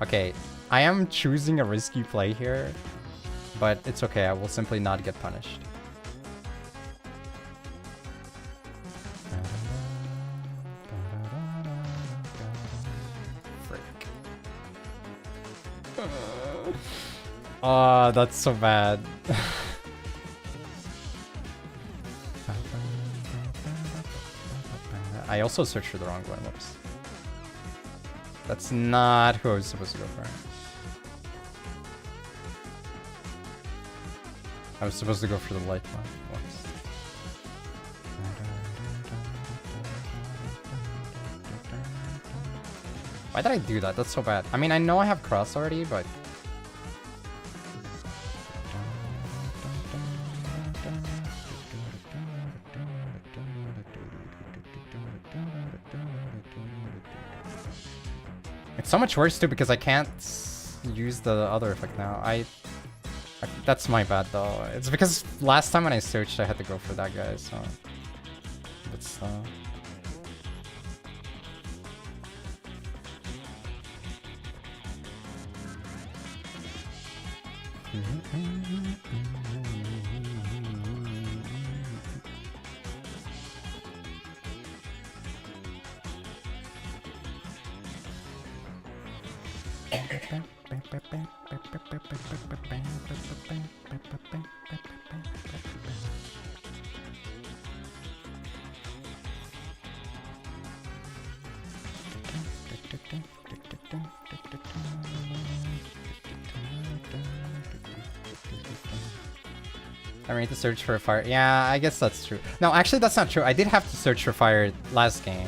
Okay, I am choosing a risky play here, but it's okay, I will simply not get punished. Frick. Oh, that's so bad. I also searched for the wrong one, whoops. That's not who I was supposed to go for. I was supposed to go for the light one. Whoops. Why did I do that? That's so bad. I mean, I know I have cross already, but... It's so much worse too because I can't use the other effect now. That's my bad though. It's because last time when I searched I had to go for that guy, so that's I need to search for a fire. Yeah, I guess that's true. No, actually that's not true. I did have to search for fire last game.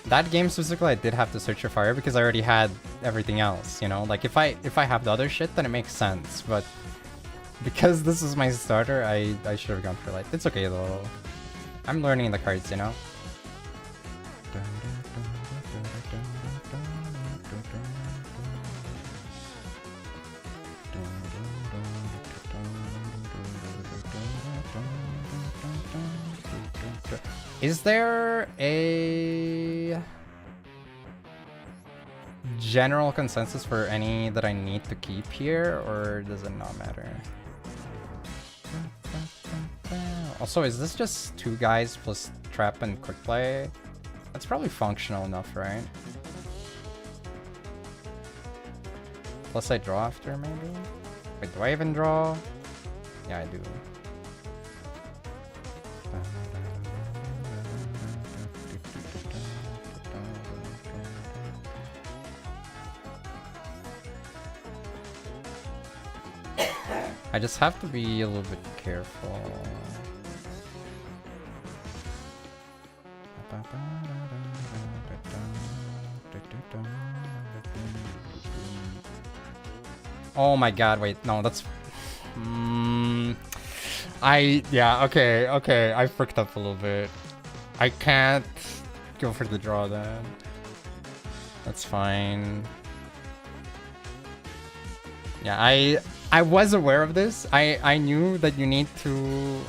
That game specifically, I did have to search for fire because I already had everything else, you know? Like, if I have the other shit, then it makes sense. But because this is my starter, I should have gone for light. It's okay, though. I'm learning the cards, you know? Is there a general consensus for any that I need to keep here, or does it not matter? Also, is this just 2 guys plus trap and quick play? That's probably functional enough, right? Plus I draw after, maybe? Wait, do I even draw? Yeah, I do. I just have to be a little bit careful. Oh my god, wait, no, that's... yeah, okay, I fricked up a little bit. I can't go for the draw then. That's fine. Yeah, I was aware of this. I knew that you need 2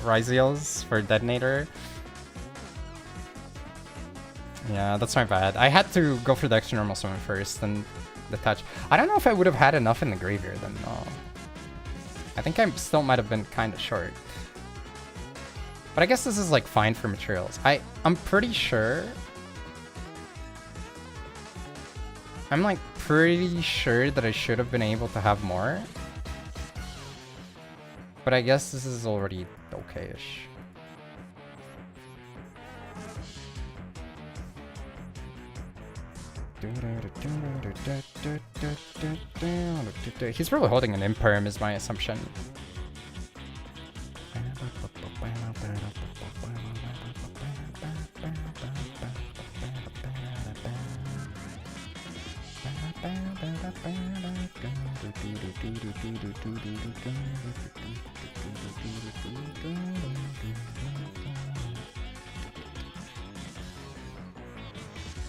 Ryzeals for detonator. Yeah, that's my bad. I had to go for the extra normal summon first and the touch. I don't know if I would have had enough in the graveyard then, no. I think I still might have been kind of short. But I guess this is like fine for materials. I'm pretty sure. I'm like pretty sure that I should have been able to have more. But I guess this is already okay-ish. He's probably holding an Imperm is my assumption.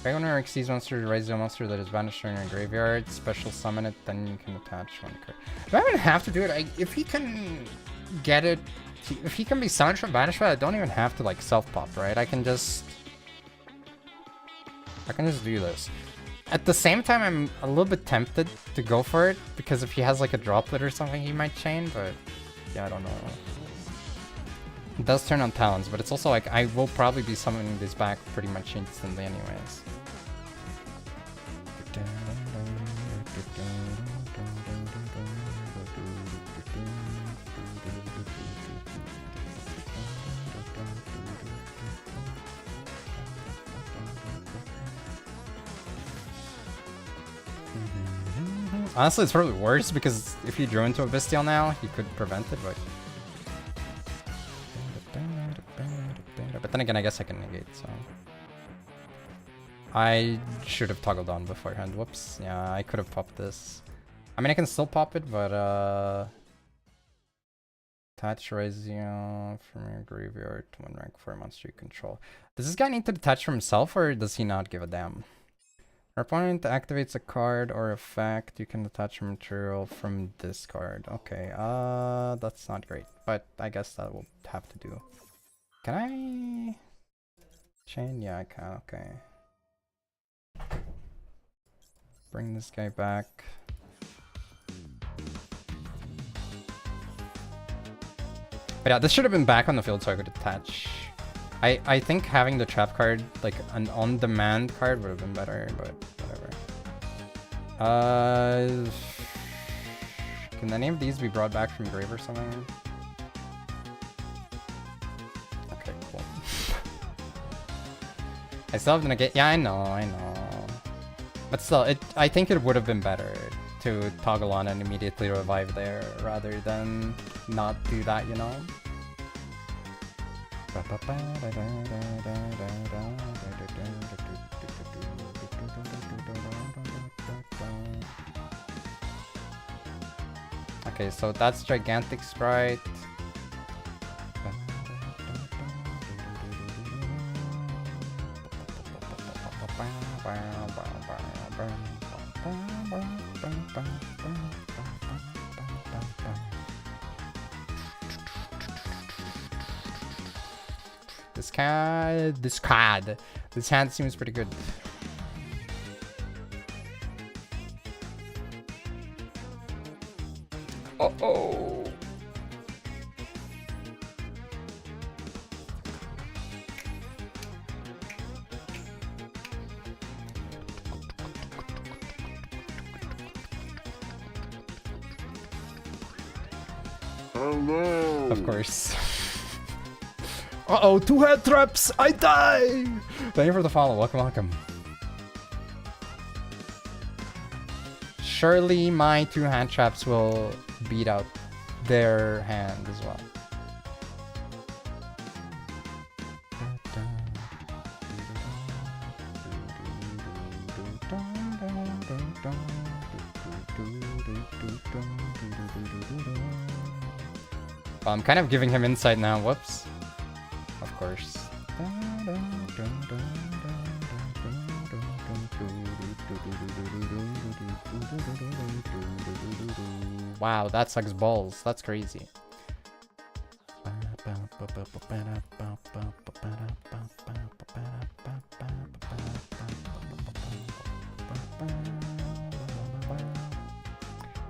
Owner exceeds monster to Ryzeal monster that is banished from your graveyard. Special summon it, then you can attach 1 card. Do I even have to do it? If he can get it, if he can be summoned from banishment, I don't even have to like self-pop, right? I can just do this. At the same time, I'm a little bit tempted to go for it because if he has like a droplet or something, he might chain. But yeah, I don't know. It does turn on talents, but it's also like I will probably be summoning this back pretty much instantly anyways. Honestly, it's probably worse because if he drew into a Bestial now, he could prevent it, but then again, I guess I can negate, so... I should have toggled on beforehand. Whoops. Yeah, I could have popped this. I mean, I can still pop it, but attach Ryzeal from your graveyard to 1 rank 4 monster you control. Does this guy need to detach from himself, or does he not give a damn? Your opponent activates a card or effect. You can detach material from this card. Okay, that's not great, but I guess that will have to do. Can I chain? Yeah, I can. Okay. Bring this guy back. But yeah, this should have been back on the field so I could attach. I think having the trap card, like an on-demand card, would have been better, but whatever. Can any of these be brought back from grave or something? Okay, cool. I still have to negate. Yeah, I know. But still, I think it would have been better to toggle on and immediately revive there rather than not do that, you know? Okay, so that's Gigantic Sprite. This hand seems pretty good. Uh-oh. Hello. Of course. Uh-oh, 2 head traps! I die! Thank you for the follow. Welcome. Surely my 2 hand traps will beat out their hand as well. Well, I'm kind of giving him insight now. Whoops. Of course. Wow, that sucks balls. That's crazy.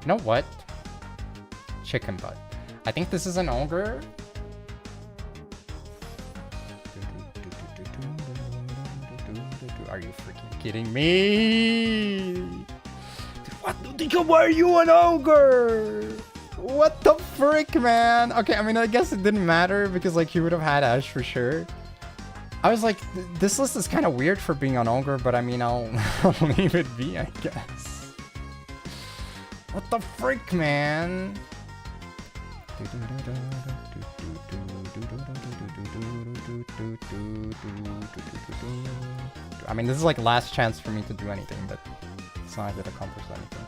You know what? Chicken butt. I think this is an ogre. Are you freaking kidding me? Why are you an ogre? What the frick, man? Okay, I mean, I guess it didn't matter because, like, he would have had Ash for sure. I was like, this list is kind of weird for being an ogre, but I mean, I'll leave it be, I guess. What the frick, man? I mean, this is like last chance for me to do anything, but it's not gonna accomplish anything.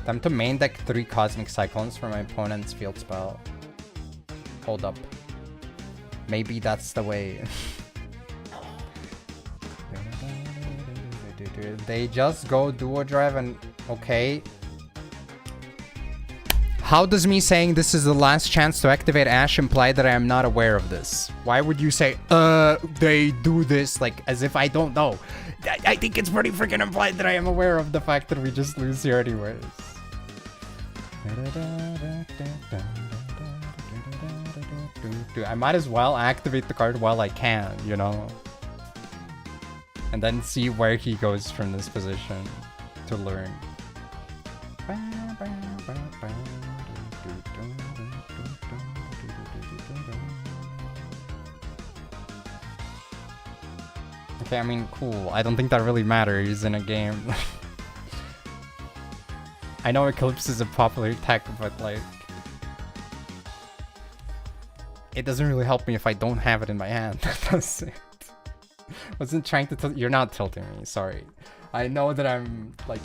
Time to main deck 3 Cosmic Cyclones for my opponent's field spell. Hold up. Maybe that's the way. They just go duo drive and... Okay. How does me saying this is the last chance to activate Ash imply that I am not aware of this? Why would you say, they do this, like, as if I don't know? I think it's pretty freaking implied that I am aware of the fact that we just lose here anyways. Dude, I might as well activate the card while I can, you know? And then see where he goes from this position to learn. Okay, I mean, cool. I don't think that really matters in a game. I know Eclipse is a popular tech, but like... It doesn't really help me if I don't have it in my hand. That's it. Wasn't trying to tilt. You're not tilting me, sorry. I know that I'm, like,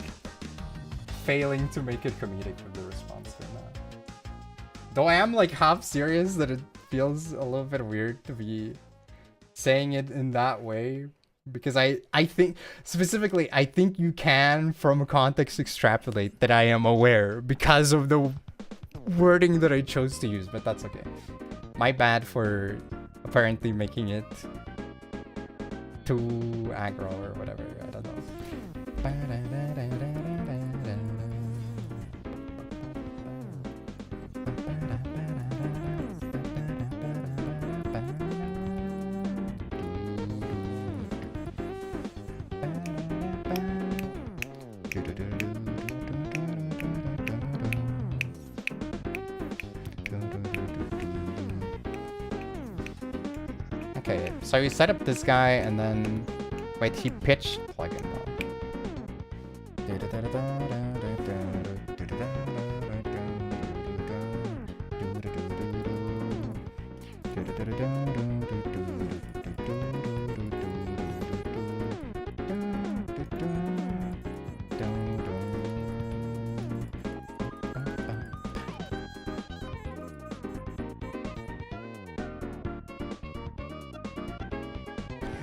failing to make it comedic with the response to that. Though I am, like, half serious that it feels a little bit weird to be saying it in that way. Because I think, specifically, I think you can, from context, extrapolate that I am aware because of the wording that I chose to use, but that's okay. My bad for apparently making it too aggro or whatever. I don't know. Okay, so we set up this guy and then wait, he pitched plugin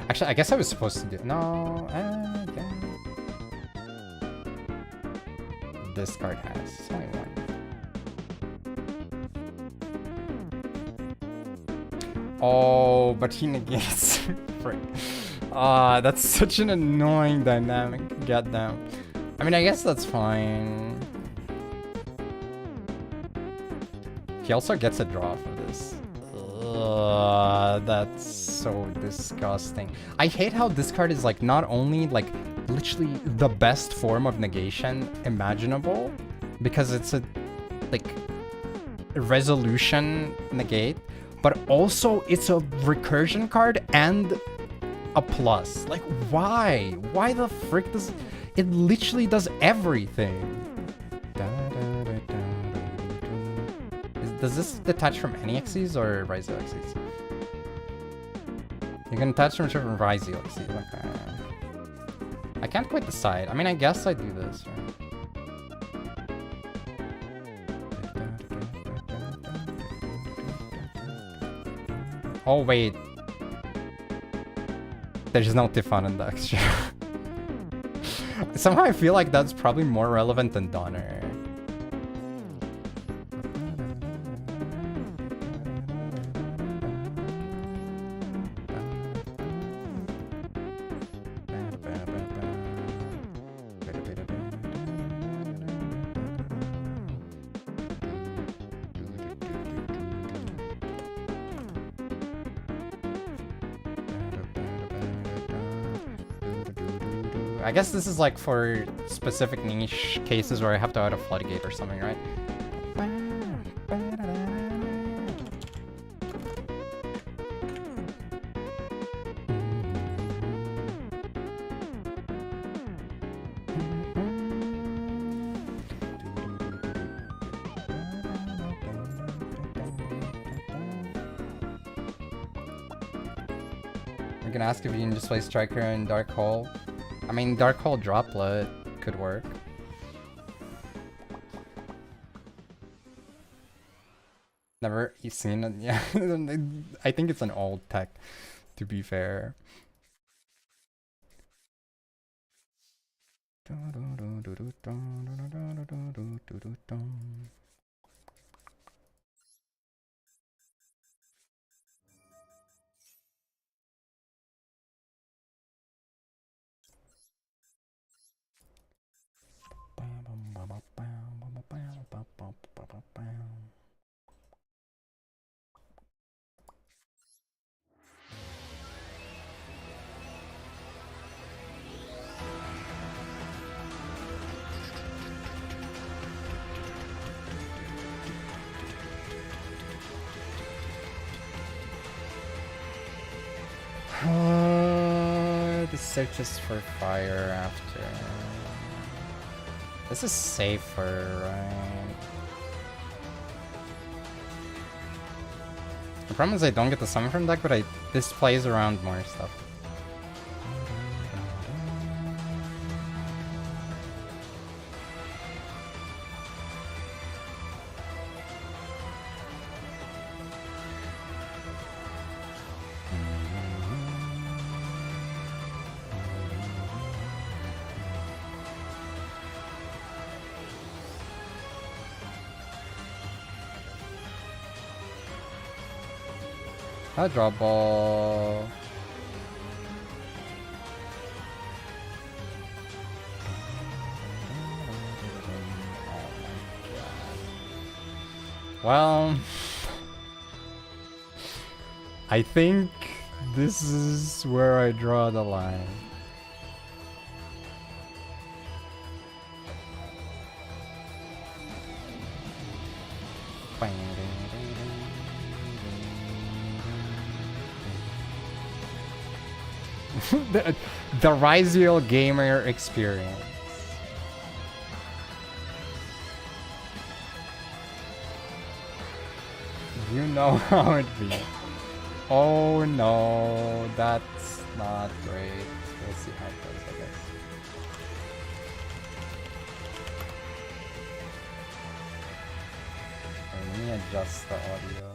Actually, I guess I was supposed to do no. Yeah. This card has only one. Oh, but he negates. Frick. Ah, that's such an annoying dynamic. Get them. I mean, I guess that's fine. He also gets a draw for this. That's so disgusting. I hate how this card is like not only like literally the best form of negation imaginable, because it's a like resolution negate, but also it's a recursion card and a plus. Like why? Why the frick does it literally does everything? Does this detach from any Xyz or Ryzeal Xyz? You can attach from Ryzeal Xyz. Okay. I can't quite decide. I mean, I guess I do this, right? Oh, wait. There's no Tifan in the extra. Somehow I feel like that's probably more relevant than Donner. I guess this is like for specific niche cases where I have to add a floodgate or something, right? I'm gonna ask if you can just play Striker and Dark Hole. I mean, Dark Hole Droplet could work. Never seen it, yeah. I think it's an old tech, to be fair. The searches for fire after. This is safer, right? The problem is I don't get the summon from deck, but this plays around more stuff. A draw ball. Well, I think this is where I draw the line. the Ryzeal gamer experience. You know how it be. Oh no, that's not great. We'll see how it goes, I guess. Let me adjust the audio.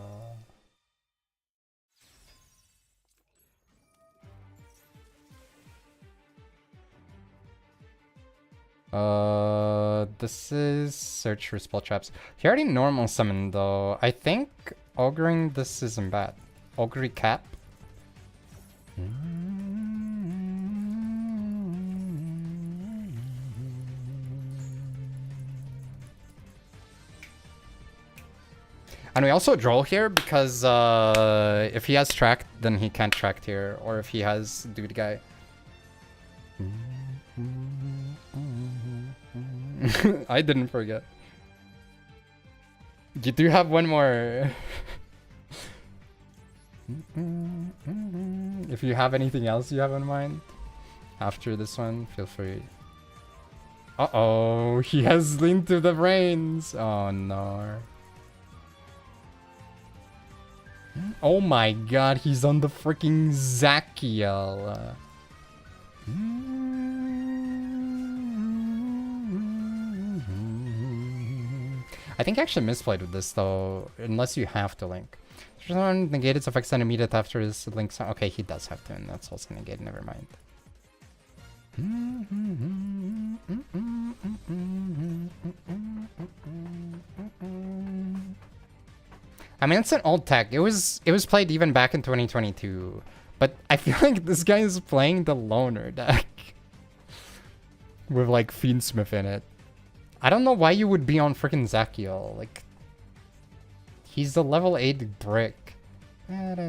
This is search for spell traps. He already normal summoned though. I think ogring this isn't bad. Ogre cap. And we also draw here because if he has tracked, then he can't track here. Or if he has dude guy. I didn't forget. You do have one more. If you have anything else you have in mind after this one, feel free. Uh-oh, he has Lean to the Brains. Oh no. Oh my god, he's on the freaking Zachiel. I think I actually misplayed with this though, unless you have to link. Someone negate its effects and immediate after his links. Okay, he does have to, and that's also negated, never mind. I mean, it's an old tech. It was played even back in 2022. But I feel like this guy is playing the loner deck. With like Fiendsmith in it. I don't know why you would be on freaking Zachiel. Like, he's the level 8 brick. Like,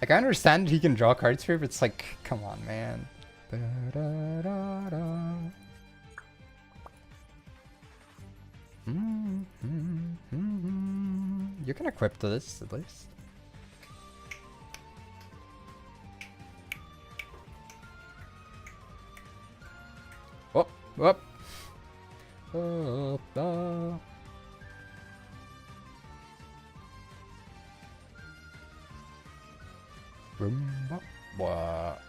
I understand he can draw cards here, but it's like, come on, man. You can equip to this at least. Whoop, whoop. What?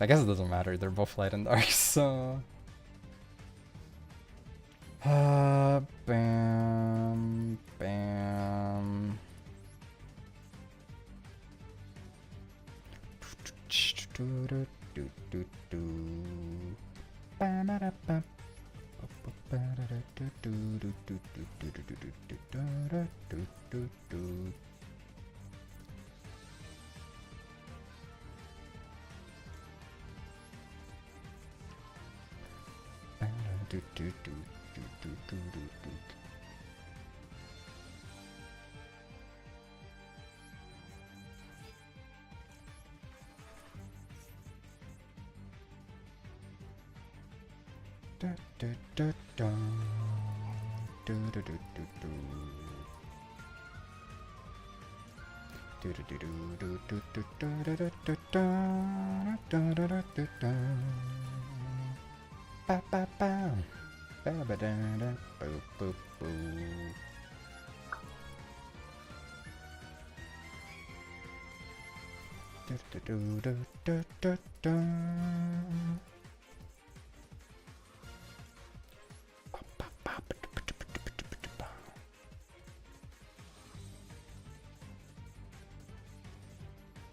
I guess it doesn't matter, they're both light and dark, so... Bam, bam...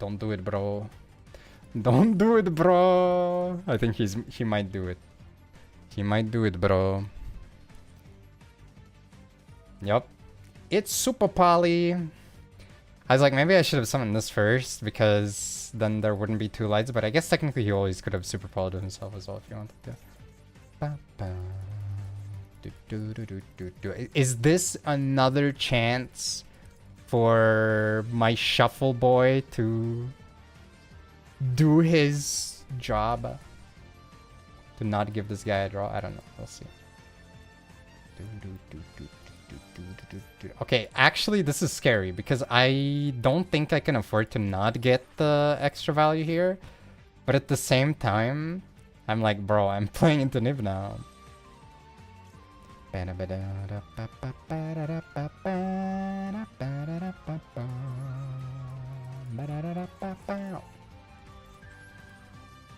Don't do it, bro. Don't do it, bro. I think he might do it. He might do it, bro. Yup. It's Super Poly. I was like, maybe I should have summoned this first, because then there wouldn't be two lights, but I guess technically he always could have Super Polyed himself as well if he wanted to. Is this another chance for my shuffle boy to do his job? To not give this guy a draw? I don't know. We'll see. Okay, actually this is scary because I don't think I can afford to not get the extra value here. But at the same time, I'm like, bro, I'm playing into Nib now.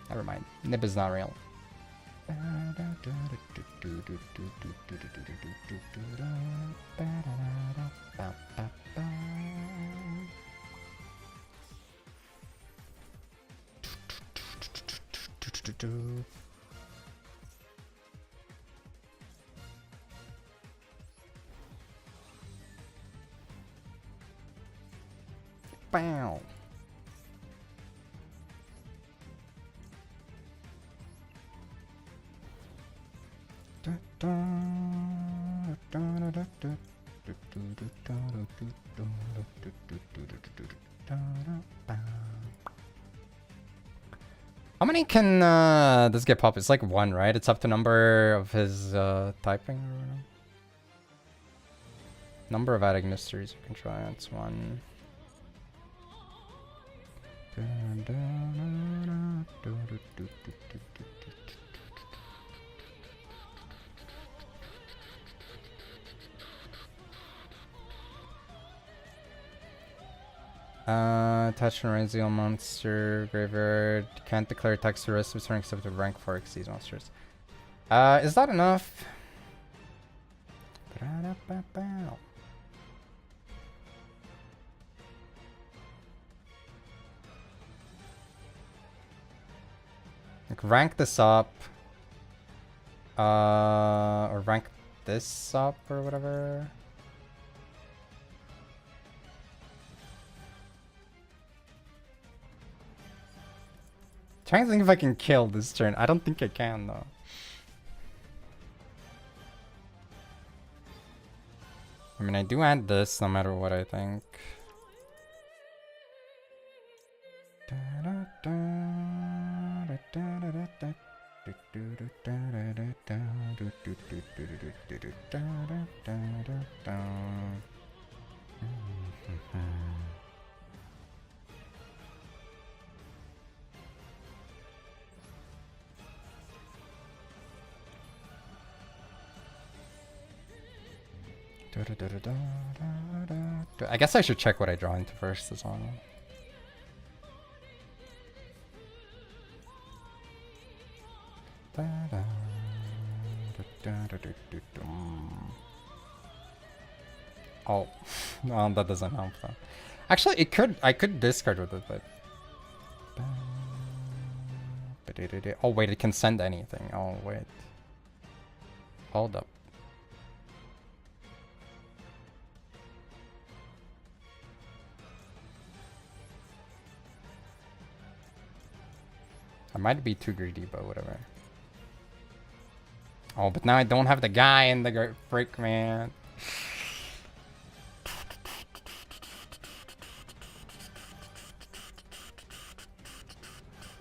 Never mind. Nib is not real. Bow. How many can this get pop? It's like 1, right? It's up to number of his typing or whatever. Number of Adignisters you can try. It's 1. Attach an Ryzeal monster graveyard. Can't declare attacks to the rest of its turn except with rank 4 exceeds monsters. Is that enough? Like rank this up. Or rank this up or whatever. Trying to think if I can kill this turn. I don't think I can though. I mean, I do add this no matter what, I think. I guess I should check what I draw into first as well. Oh, well, that doesn't help though. Actually, I could discard with it, but oh wait, it can send anything. Oh wait, hold up. I might be too greedy, but whatever. Oh, but now I don't have the guy in the break, man.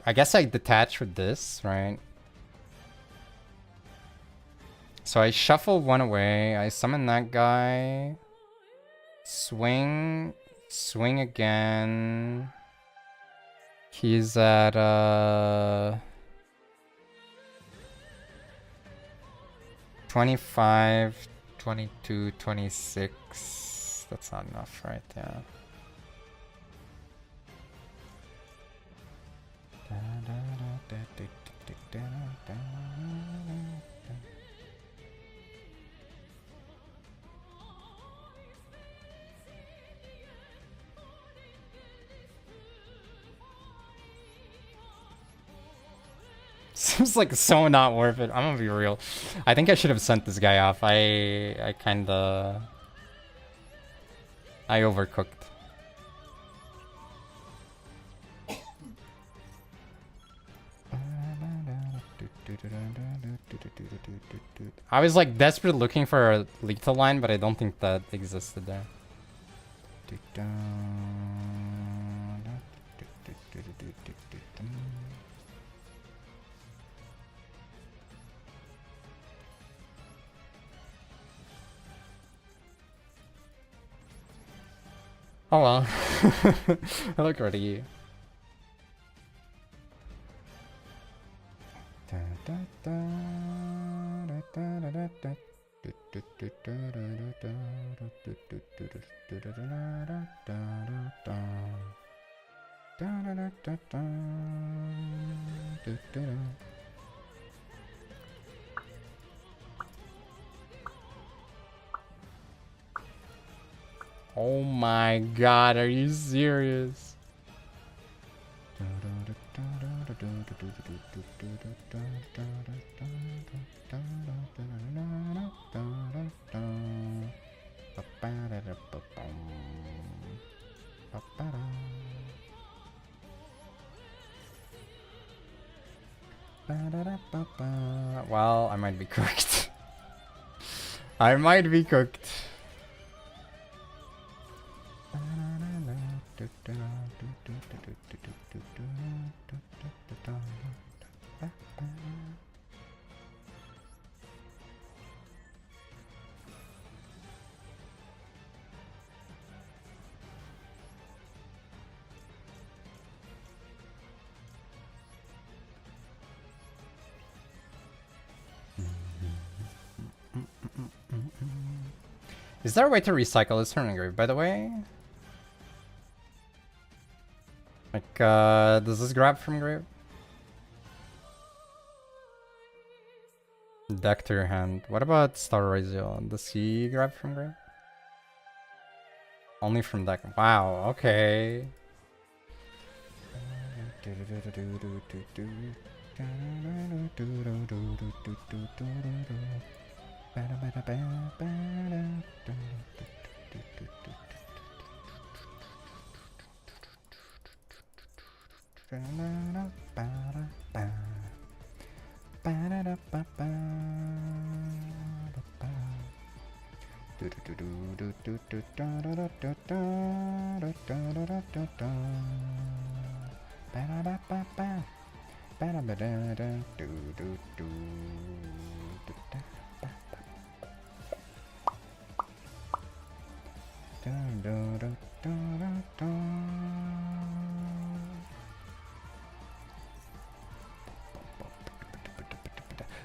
I guess I detach with this, right? So I shuffle one away. I summon that guy. Swing. Swing again. He's at 25, 22, 26. That's not enough, right? Yeah. Seems like so not worth it. I'm gonna be real. I think I should have sent this guy off. I kinda... I overcooked. I was like desperate looking for a lethal line, but I don't think that existed there. Oh well. I look ready. Oh my god, are you serious? Well, I might be cooked. I might be cooked. Is there a way to recycle this turn grave, by the way? Like, does this grab from grave? Deck to your hand. What about Star Ryzeal? Does he grab from grave? Only from deck. Wow, okay.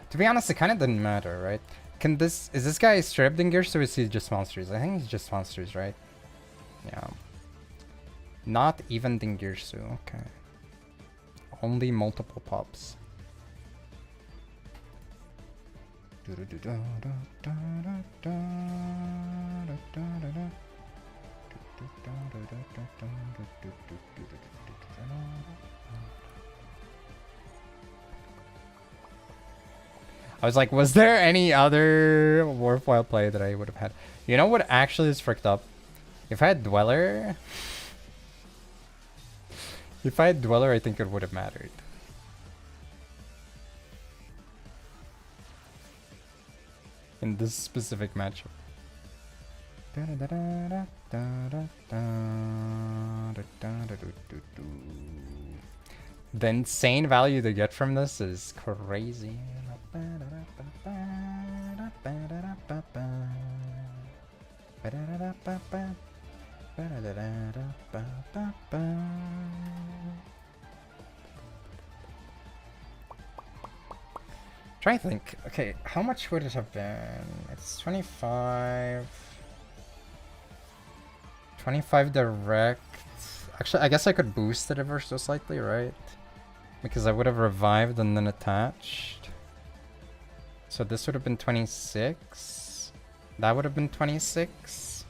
To be honest, it kind of didn't matter, right? Is this guy stripped in Gears or is he just monsters? I think he's just monsters, right? Yeah. Not even Dingirsu, okay. Only multiple pops. I was like, was there any other worthwhile play that I would have had? You know what actually is fricked up? If I had Dweller... If I had Dweller, I think it would have mattered. In this specific matchup. The insane value to get from this is crazy. Try to think. Okay, how much would it have been? It's 25. 25 direct. Actually, I guess I could boost the reversal slightly, right? Because I would have revived and then attached. So this would have been 26. That would have been 26.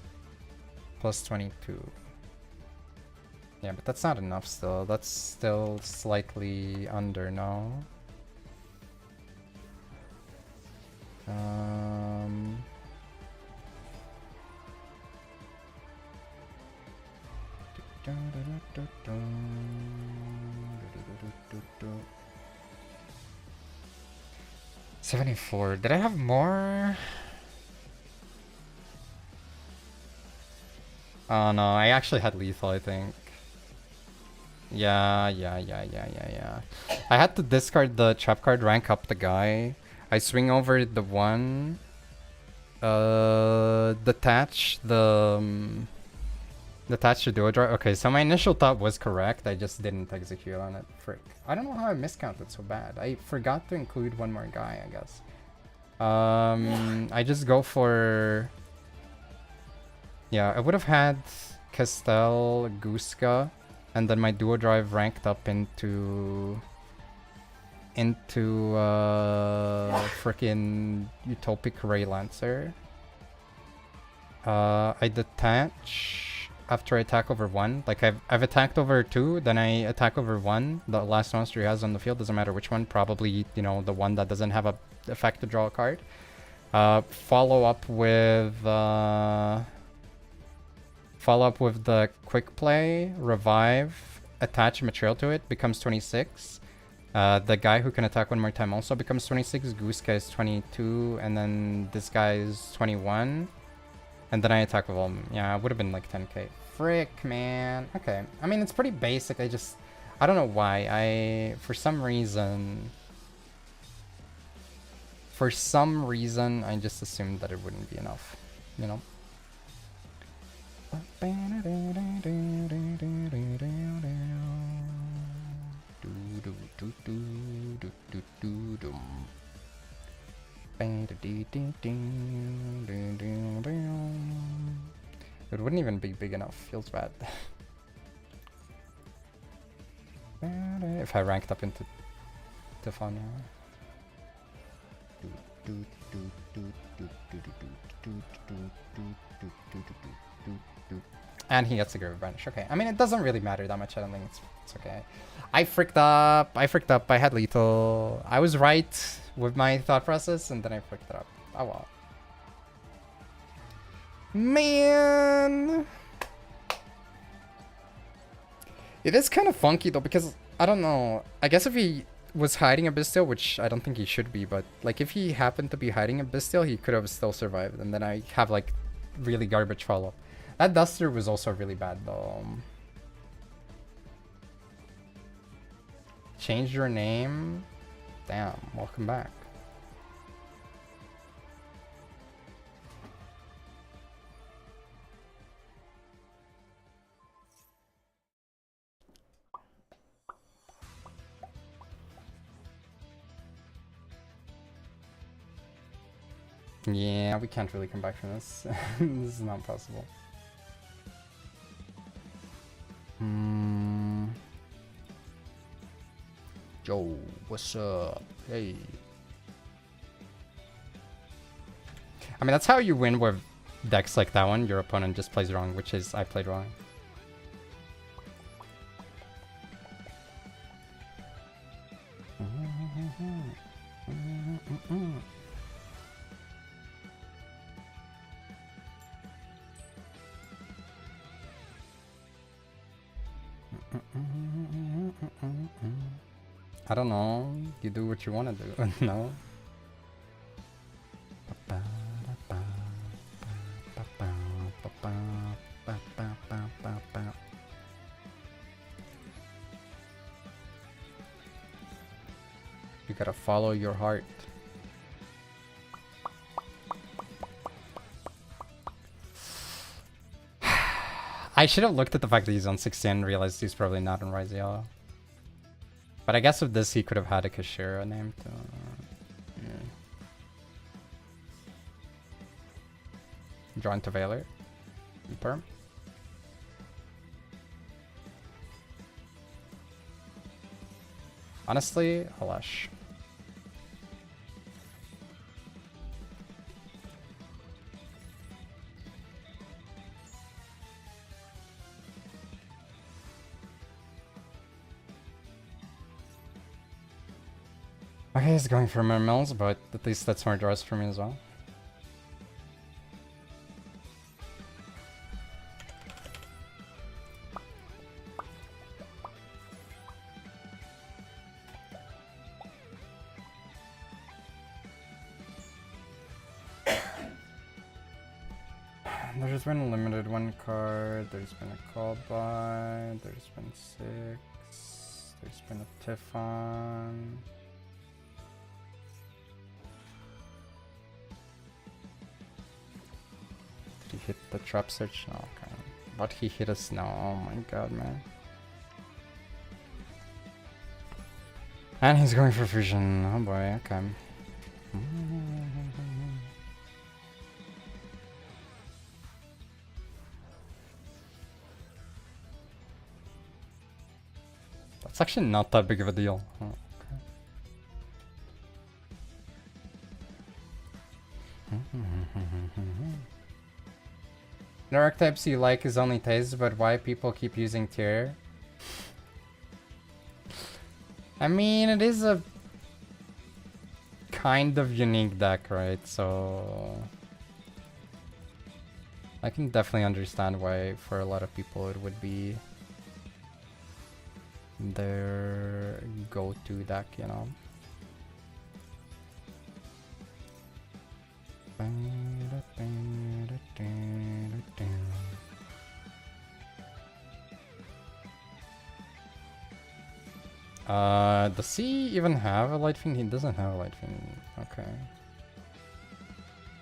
Plus 22. Yeah, but that's not enough still. That's still slightly under, no? $74. Did I have more? Oh no, I actually had lethal, I think. Yeah. I had to discard the trap card, rank up the guy. I swing over the one. Detach the duo drive. Okay, so my initial thought was correct. I just didn't execute on it. Frick. I don't know how I miscounted so bad. I forgot to include one more guy, I guess. I just go for... Yeah, I would have had Castel, Guska, and then my duo drive ranked up into frickin' Utopic Ray Lancer. I detach after I attack over one. Like I've attacked over two, then I attack over one. The last monster he has on the field, doesn't matter which one. Probably, you know, the one that doesn't have a effect to draw a card. Follow up with the quick play, revive, attach material to it, becomes 26. The guy who can attack one more time also becomes 26. Goose guy is 22, and then this guy is 21. And then I attack with all. Yeah, it would have been like 10k. Frick, man. Okay. I mean, it's pretty basic. I don't know why. For some reason, I just assumed that it wouldn't be enough. You know? It wouldn't even be big enough. Feels bad. If I ranked up into Tefania. And he gets a Grave Branch. Okay. I mean, it doesn't really matter that much. I don't think it's okay. I fricked up. I had lethal. I was right with my thought process, and then I fricked it up. Oh well. Man! It is kind of funky though, because I don't know. I guess if he was hiding a Bestial, which I don't think he should be, but like if he happened to be hiding a Bestial, he could have still survived. And then I have like really garbage follow-up. That Duster was also really bad though. Change your name? Damn, welcome back. Yeah, we can't really come back from this. This is not possible. Joe, what's up? Hey. I mean, that's how you win with decks like that one. Your opponent just plays wrong, which is I played wrong. I don't know. You do what you want to do. No. You gotta follow your heart. I should have looked at the fact that he's on 16 and realized he's probably not on Ryzeal. But I guess with this he could have had a Kashira name too. Draw into Veiler. Perm. Honestly, Alash. Okay, he's going for mills, but at least that's more draws for me as well. There's been a limited one card, there's been a call by, there's been 6, there's been a Tiffon. Did he hit the trap search? No, okay. But he hit us now, oh my god, man. And he's going for fusion, oh boy, okay. It's actually not that big of a deal. Oh, okay. The archetypes you like is only taste, but why people keep using tier? I mean, it is a kind of unique deck, right? So I can definitely understand why for a lot of people it would be their go-to deck, you know. Does he even have a light fiend? He doesn't have a light fiend. Okay.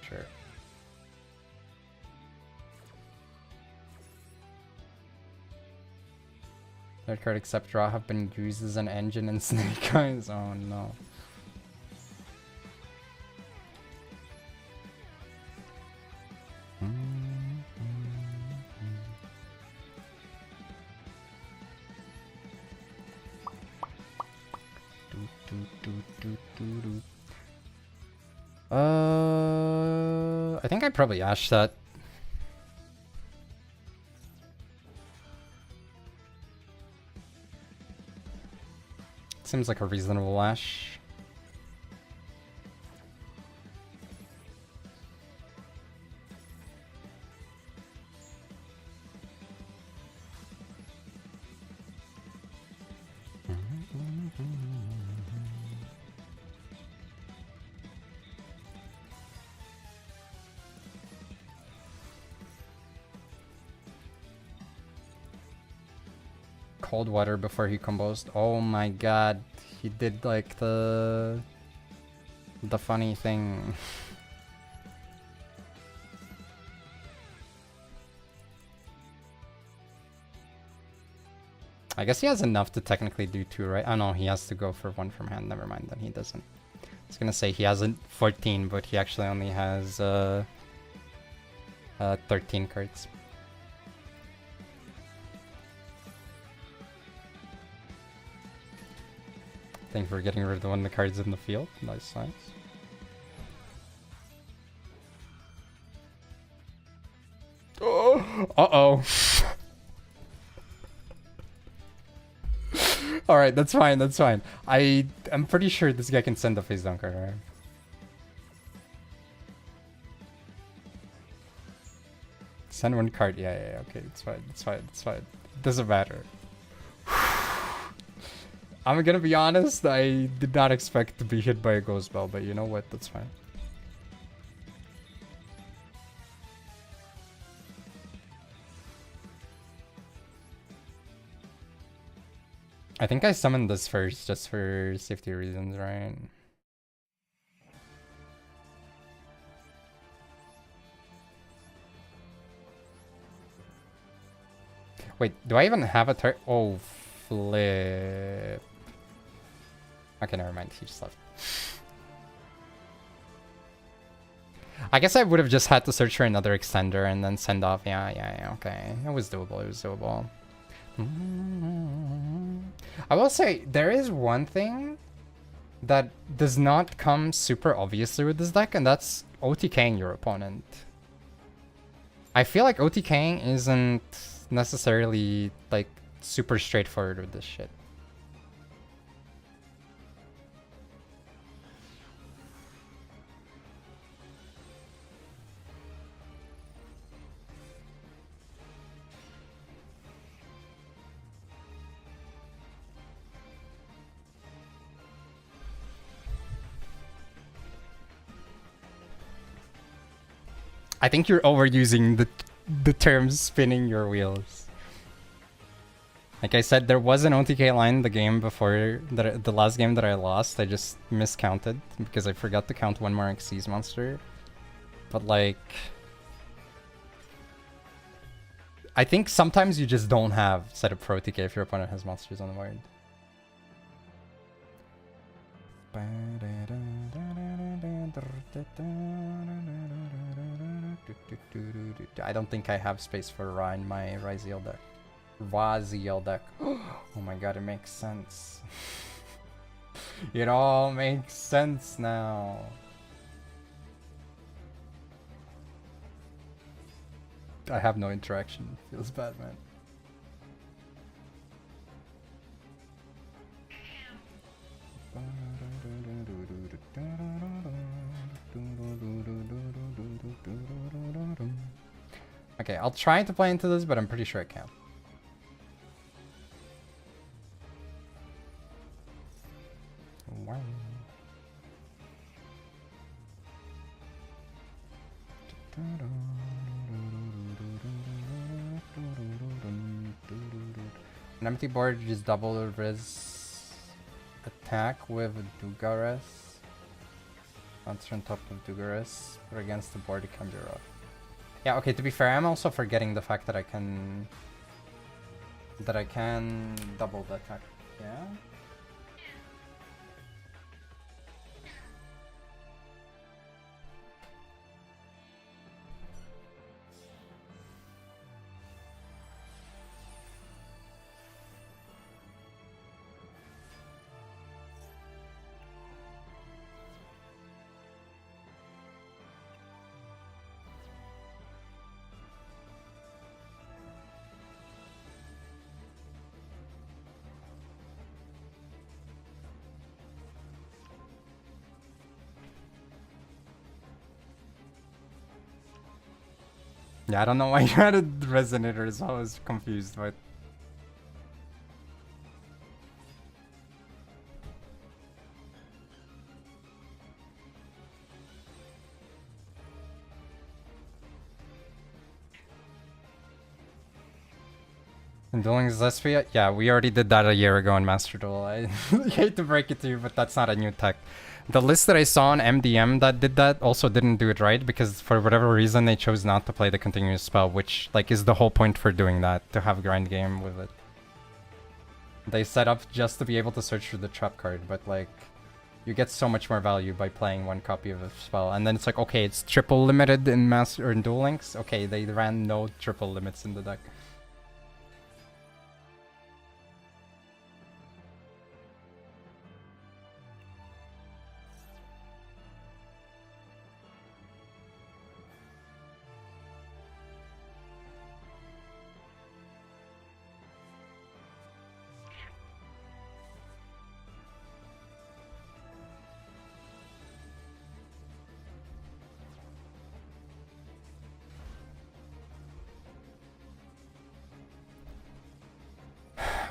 Sure. Third card except draw have been used as an engine in Snake Eyes. Oh no. I think I probably ashed that. Seems like a reasonable ash. Cold water before he combosed. Oh my god, he did like the funny thing. I guess he has enough to technically do 2, right? Oh no, he has to go for 1 from hand. Never mind, then he doesn't. I was gonna say he has a 14, but he actually only has 13 cards. Thank you for getting rid of one of the cards in the field. Nice, nice. Oh, uh-oh. Alright, that's fine, that's fine. I'm pretty sure this guy can send a face down card, right? Send 1 card, yeah, okay, it's fine, it's fine, it's fine. Doesn't matter. I'm gonna be honest, I did not expect to be hit by a ghost bell, but you know what, that's fine. I think I summoned this first just for safety reasons, right? Wait, do I even have a turn? Oh, flip. Okay, never mind. He just left. I guess I would have just had to search for another extender and then send off. Yeah, okay. It was doable. It was doable. I will say, there is one thing that does not come super obviously with this deck, and that's OTKing your opponent. I feel like OTKing isn't necessarily, like, super straightforward with this shit. I think you're overusing the term spinning your wheels. Like I said, there was an OTK line the game before, the last game that I lost. I just miscounted because I forgot to count one more Xyz monster. But like, I think sometimes you just don't have set up for OTK if your opponent has monsters on the board. I don't think I have space for Ra in my Ryzeal deck. Oh my god, it makes sense. It all makes sense now. I have no interaction. Feels bad, man. Okay, I'll try to play into this, but I'm pretty sure I can't. Wow. An empty board, just double the Riz attack with Dugares. Monster on top of Dugares, but against the board it can be rough. Yeah, okay, to be fair, I'm also forgetting the fact that I can double the attack. Yeah? Yeah, I don't know why you added resonators. I was confused, but and Dueling Zespia? Yeah, we already did that a year ago in Master Duel. I hate to break it to you, but that's not a new tech. The list that I saw on MDM that did that also didn't do it right, because for whatever reason they chose not to play the continuous spell, which like is the whole point for doing that, to have grind game with it. They set up just to be able to search for the trap card, but like you get so much more value by playing one copy of a spell. And then it's like, okay, it's triple limited in Master or in Duel Links. Okay, they ran no triple limits in the deck.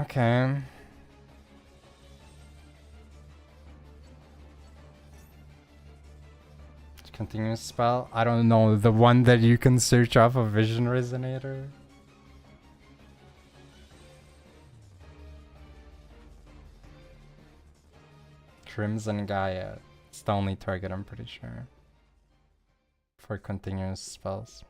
Okay. Continuous spell? I don't know. The one that you can search off a Vision Resonator? Crimson Gaia. It's the only target, I'm pretty sure. For continuous spells.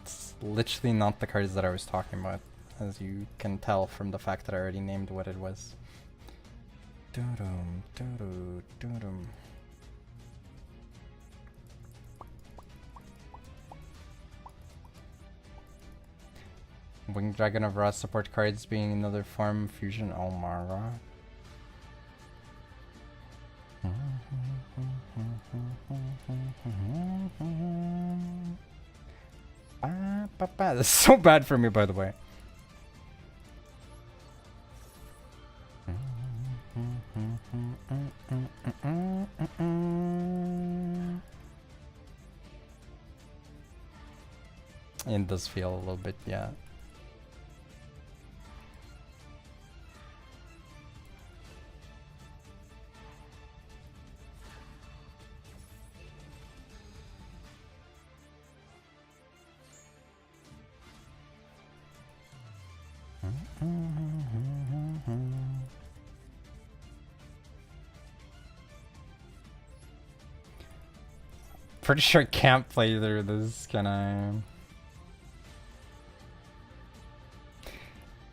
It's literally not the cards that I was talking about, as you can tell from the fact that I already named what it was. Doo-dum, doo-doo, doo-dum. Winged Dragon of Ra support cards being another form fusion Almara. This is so bad for me, by the way. It does feel a little bit, yeah. Pretty sure I can't play through this, can I?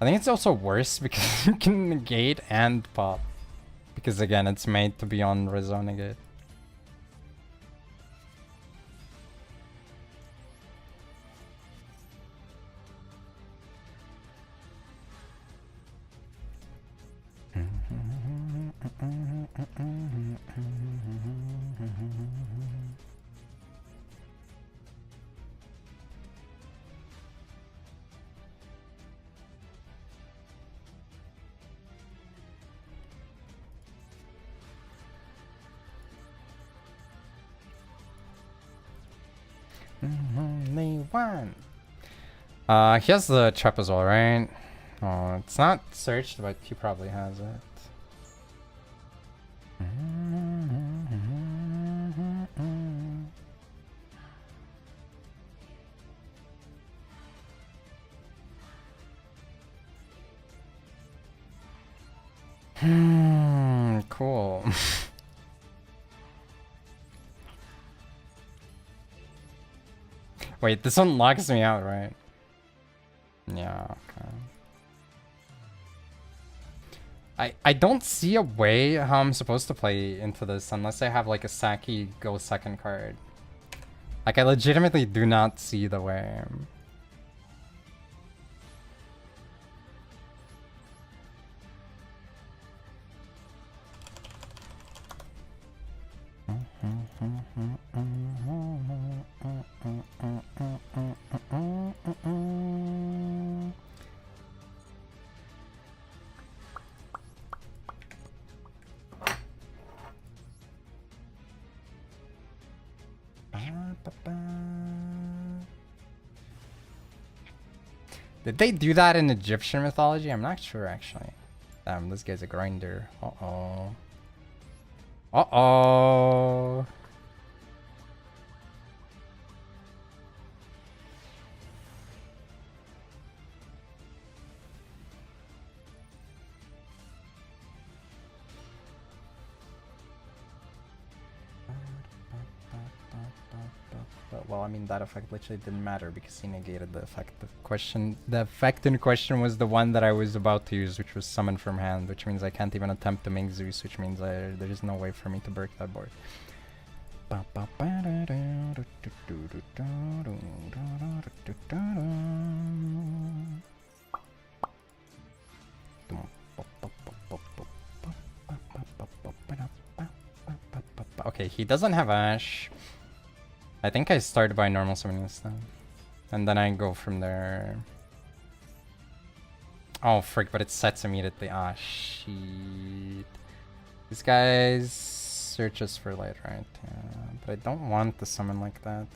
I think it's also worse because you can negate and pop. Because again, it's made to be on Ryzeal negate. They won. He has the trap as well, right? Oh, it's not searched, but he probably has it. Cool. Wait, this one locks me out, right? Yeah, okay. I don't see a way how I'm supposed to play into this unless I have like a Saki go second card. Like, I legitimately do not see the way. Did they do that in Egyptian mythology? I'm not sure, actually. Damn, this guy's a grinder. Uh-oh. Uh-oh. Well, I mean, that effect literally didn't matter because he negated the effect. The effect in question was the one that I was about to use, which was summon from hand, which means I can't even attempt to make Zeus, which means there is no way for me to break that board. Okay, he doesn't have Ash. I think I start by normal summoning this time. And then I go from there. Oh, frick, but it sets immediately. Ah, shit. These guys searches for light, right? Yeah, but I don't want to summon like that.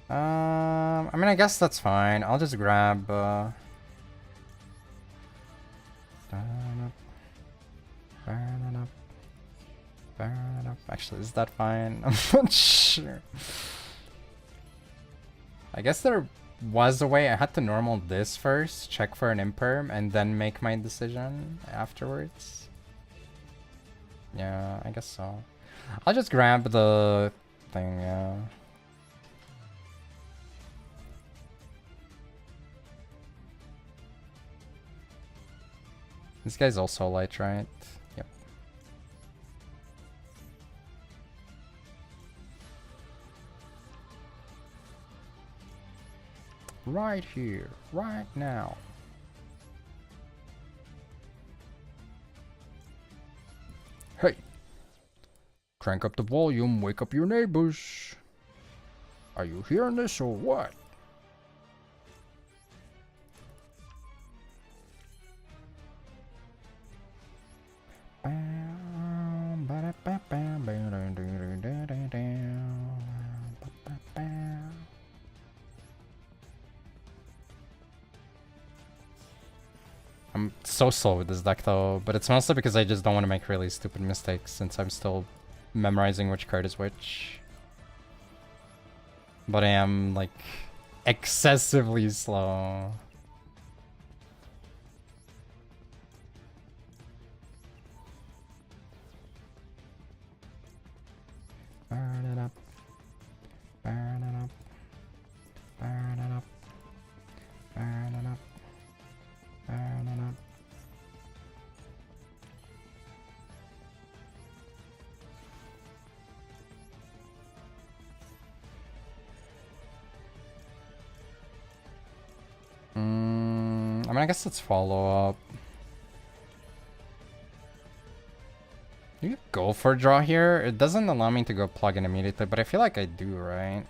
I mean, I guess that's fine. I'll just grab... Actually, is that fine? I'm not sure. I guess there was a way. I had to normal this first, check for an imperm, and then make my decision afterwards. Yeah, I guess so. I'll just grab the thing, yeah. This guy's also light, right? Yep. Right here, right now. Hey! Crank up the volume, wake up your neighbors. Are you hearing this or what? I'm so slow with this deck though, but it's mostly because I just don't want to make really stupid mistakes since I'm still memorizing which card is which. But I am like excessively slow. Burn it up. Burn it up. Burn it up. Burn it up. Burn it up. I mean, I guess let's follow up. You could go for a draw here. It doesn't allow me to go plug in immediately, but I feel like I do, right?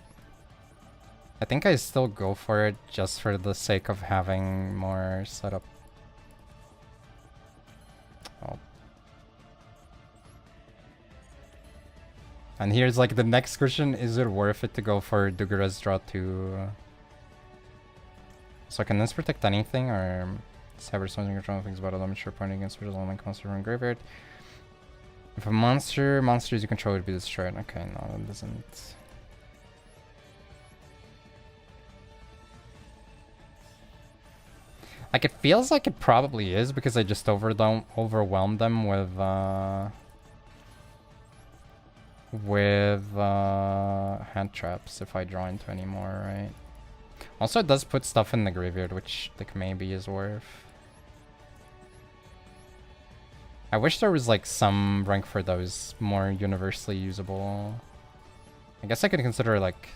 I think I still go for it just for the sake of having more setup. Oh. And here's like the next question, is it worth it to go for Dugura's draw 2? So can this protect anything, or Cyber something control things about a limit short point against which is only monster from graveyard? If a monsters you control would be destroyed. Okay, no, that doesn't. Like, it feels like it probably is because I just overwhelmed them with hand traps if I draw into any more, right? Also, it does put stuff in the graveyard, which like maybe is worth. I wish there was like some rank for those more universally usable. I guess I could consider like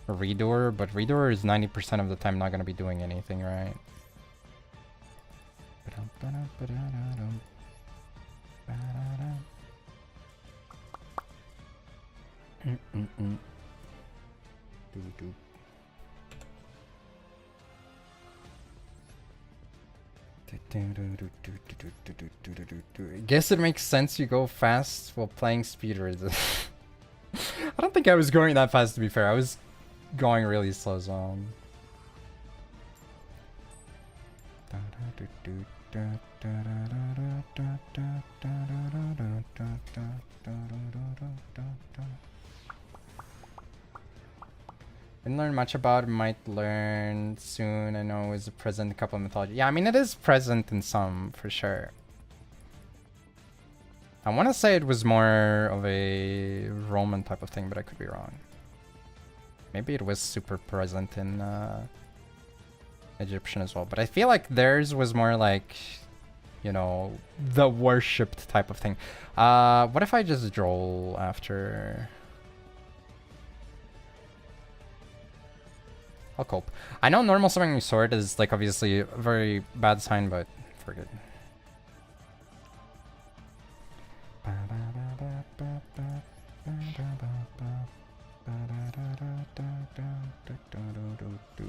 a Redoer, but Redoer is 90% of the time not going to be doing anything, right? I guess it makes sense you go fast while playing Speedroid. I don't think I was going that fast, to be fair. I was going really slow zone. Didn't learn much about it, might learn soon. I know it's present in a couple of mythology. Yeah, I mean, it is present in some, for sure. I want to say it was more of a Roman type of thing, but I could be wrong. Maybe it was super present in Egyptian as well. But I feel like theirs was more like, you know, the worshipped type of thing. What if I just droll after... I'll cope. I know normal summoning sword is like obviously a very bad sign, but forget.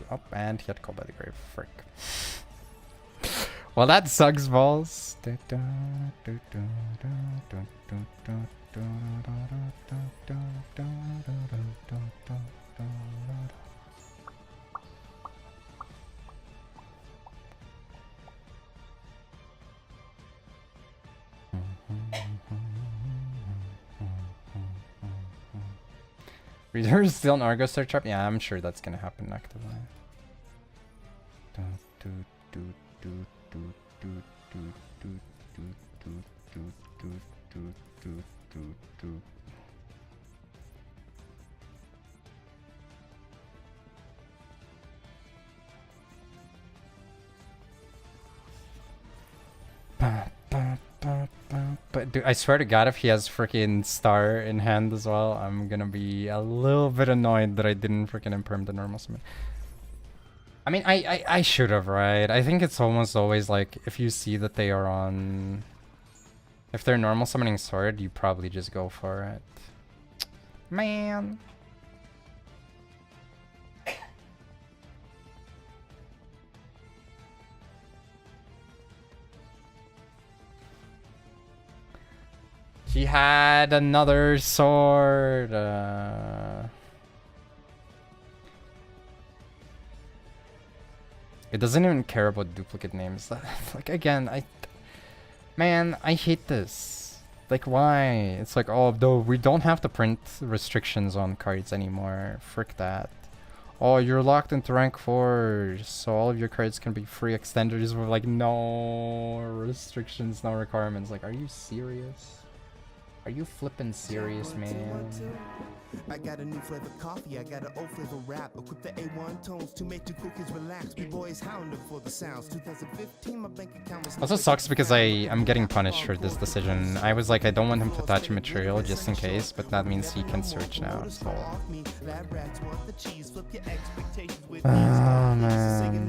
Up and he had called by the grave. Frick. Well, that sucks balls. Reader is still an Argo search up? Yeah, I'm sure that's gonna happen actively. But dude, I swear to God, if he has freaking Star in hand as well, I'm gonna be a little bit annoyed that I didn't freaking imperm the normal summon. I mean, I should have, right? I think it's almost always like, if you see that they are on... If they're normal summoning sword, you probably just go for it. Man. He had another sword. It doesn't even care about duplicate names. Like, again, man, I hate this. Like, why? It's like, oh, though we don't have to print restrictions on cards anymore. Frick that. Oh, you're locked into rank 4, so all of your cards can be free extenders. We're like, no restrictions, no requirements. Like, are you serious? Are you flippin' serious, man? I got a new flavor coffee, I got an old flavor rap. Equip the A1 tones to make two cookies relax. Me boys hounding for the sounds. 2015, my bank account was. Also sucks because I'm getting punished for this decision. I was like, I don't want him to touch material just in case, but that means he can search now. So. Oh man.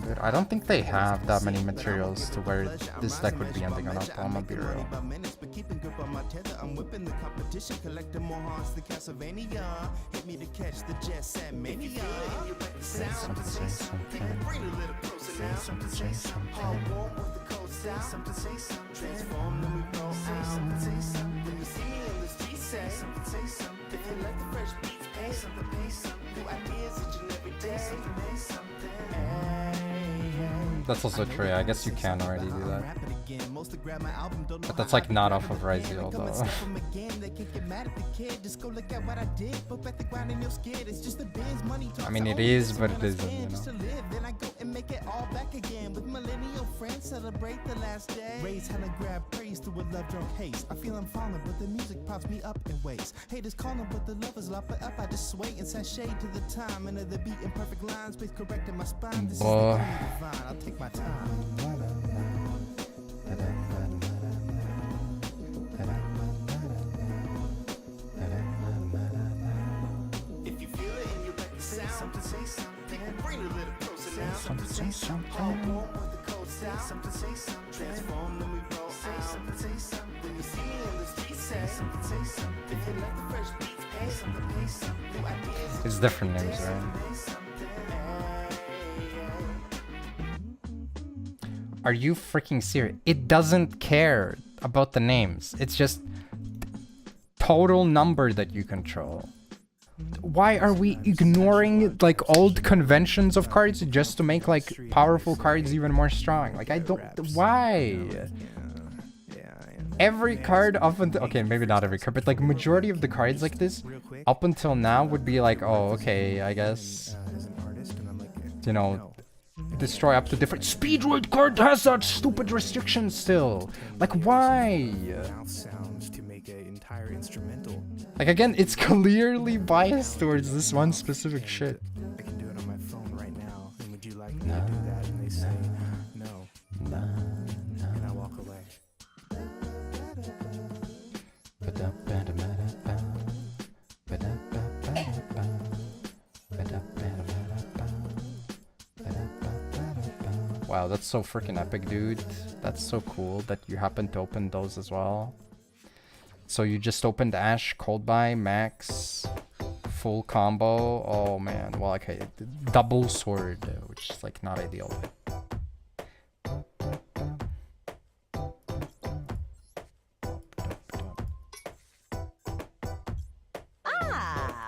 Dude, I don't think they have that many materials to where this deck would be ending on up. I'm gonna be real. That's also true. I guess you can already do that. But that's like not off of Ryzeal though. I mean it is, but it isn't, you know. Celebrate the last day. Raise hella grab praise through a love drunk haste. I feel I'm falling, but the music pops me up in ways. Haters calling, but the lovers lop it up. I just sway and sashay to the time and the beat in perfect lines. Please correcting my spine. This is the divine. I'll take my time. If you feel it and you like the sound, something say something. Bring it a little closer now. Something say something. Something say something. Transform, then we roll out. Something say something. You see me in the streets, say something. If you like the fresh beats, pay something, pay something. New ideas. It's different names, right? Are you freaking serious? It doesn't care about the names. It's just total number that you control. Why are we ignoring like old conventions of cards just to make like powerful cards even more strong? Like I don't. Why? Every card up until, okay, maybe not every card, but like majority of the cards like this up until now would be like, oh, okay, I guess, you know, destroy up to different. Speedroid card has that stupid restriction still. Like why? Like again, it's clearly biased towards this one specific shit. I can do it on my phone right now. And would you like me to do that? And they say no. And I walk away. Wow, that's so freaking epic, dude. That's so cool that you happen to open those as well. So you just opened Ash, Cold Buy, Max, full combo. Oh man, well okay, double sword, which is like not ideal.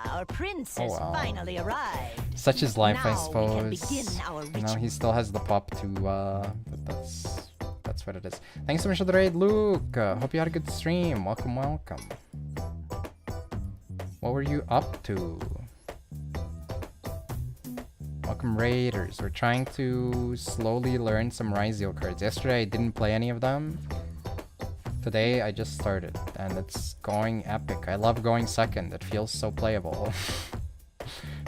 Our prince has finally arrived. Such is life, I Now suppose. we can begin our You know, he still has the pop to, but that's what it is. Thanks so much for the raid, Luke. Hope you had a good stream. Welcome, welcome. What were you up to? Welcome, raiders. We're trying to slowly learn some Ryzeal cards. Yesterday, I didn't play any of them. Today, I just started, and it's going epic. I love going second. It feels so playable.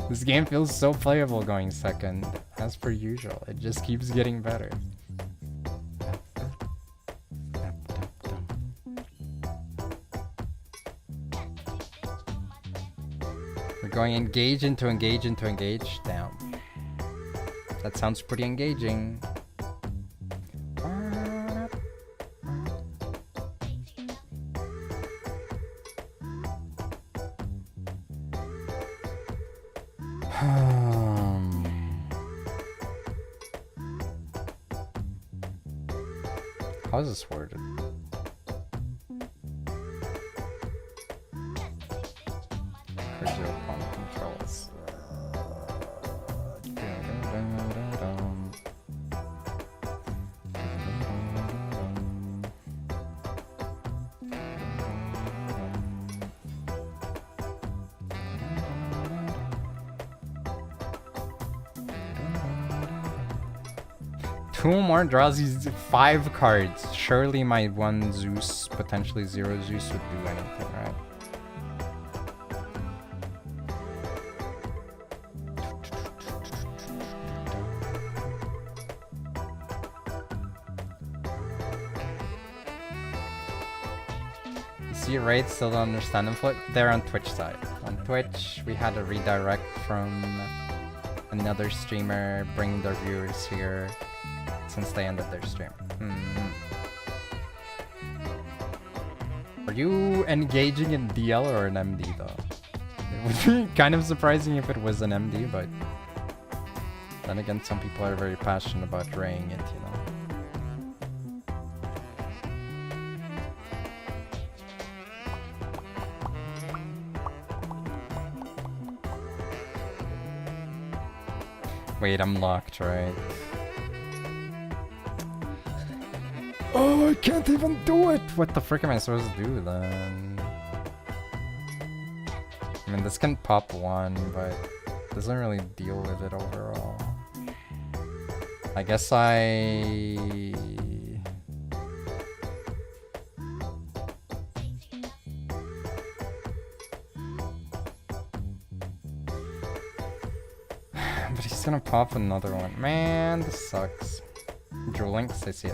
This game feels so playable going second, as per usual. It just keeps getting better. We're going engage into engage into engage. Damn. That sounds pretty engaging. How is this worded? Ryzeal pawn controls. Two more draws, he's 5 cards. Surely my 1 Zeus, potentially 0 Zeus would do anything, right? You see right, still don't understand them flip? They're on Twitch side. On Twitch, we had a redirect from another streamer bringing their viewers here since they ended their stream. Are you engaging in DL or an MD though? It would be kind of surprising if it was an MD, but then again, some people are very passionate about raying it, you know. Wait, I'm locked, right? Oh, I can't even do it! What the frick am I supposed to do then? I mean, this can pop 1, but doesn't really deal with it overall. I guess I... But he's gonna pop another one. Man, this sucks. Duel Links, I see.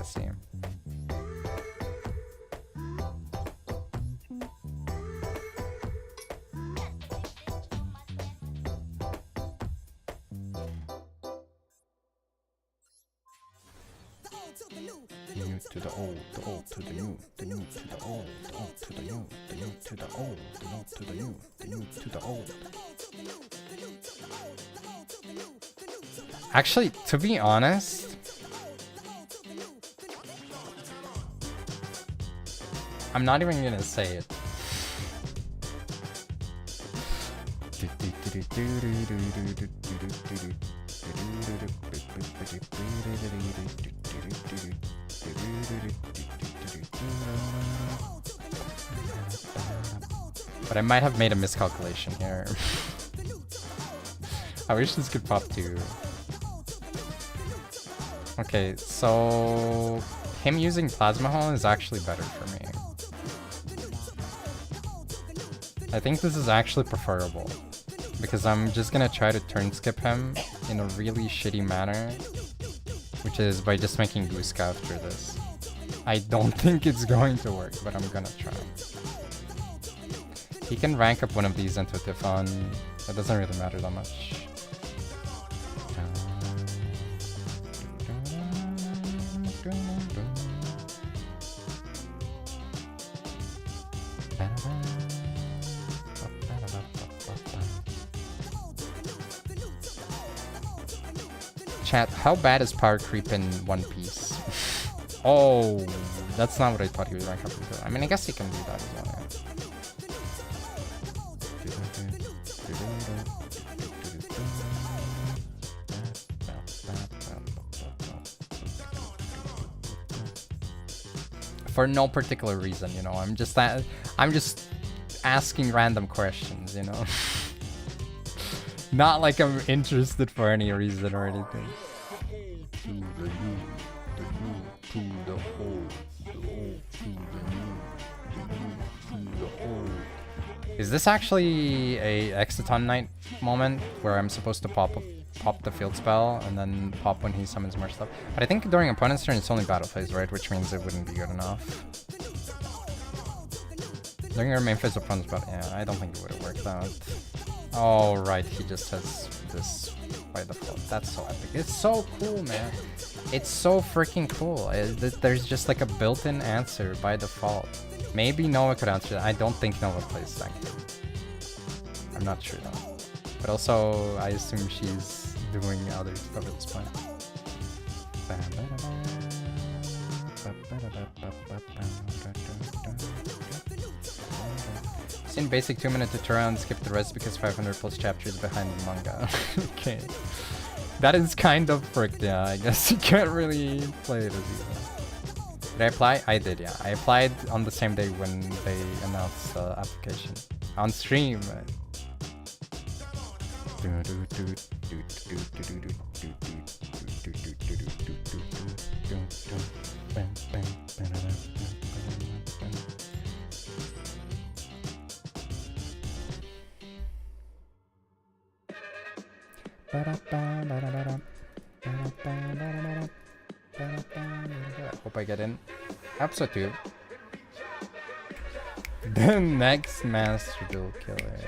New to the old, the old to the new, the new to the old, the old to the new, the new to the old, the old to the new, the new to the old. Actually, to be honest, I'm not even gonna say it. But I might have made a miscalculation here. I wish this could pop too. Okay, so him using Plasma Hole is actually better for me. I think this is actually preferable because I'm just gonna try to turn skip him in a really shitty manner, which is by just making Gooska after this. I don't think it's going to work, but I'm gonna try. He can rank up one of these into Typhon. It doesn't really matter that much. Chat, how bad is power creep in One Piece? Oh, that's not what I thought he would rank up into. I mean, I guess he can do that as well. Yeah. For no particular reason, you know. I'm just asking random questions, you know. Not like I'm interested for any reason or anything. Is this actually a Exciton Knight moment where I'm supposed to pop the field spell and then pop when he summons more stuff? But I think during opponent's turn it's only battle phase, right? Which means it wouldn't be good enough. During your main phase opponent's battle, yeah, I don't think it would have worked out. Oh, right, he just has this by default. That's so epic. It's so cool, man. It's so freaking cool. There's just like a built-in answer by default. Maybe Noah could answer that. I don't think Noah plays that game. I'm not sure though. But also, I assume she's doing other stuff at this point. In basic 2-minute tutorial and skip the rest because 500 plus chapters behind the manga. Okay. That is kind of fricked, yeah. I guess you can't really play it as easy. Did I apply? I did, yeah. I applied on the same day when they announced the application. On stream. Hope I get in. Episode 2. The next Master Duel killer.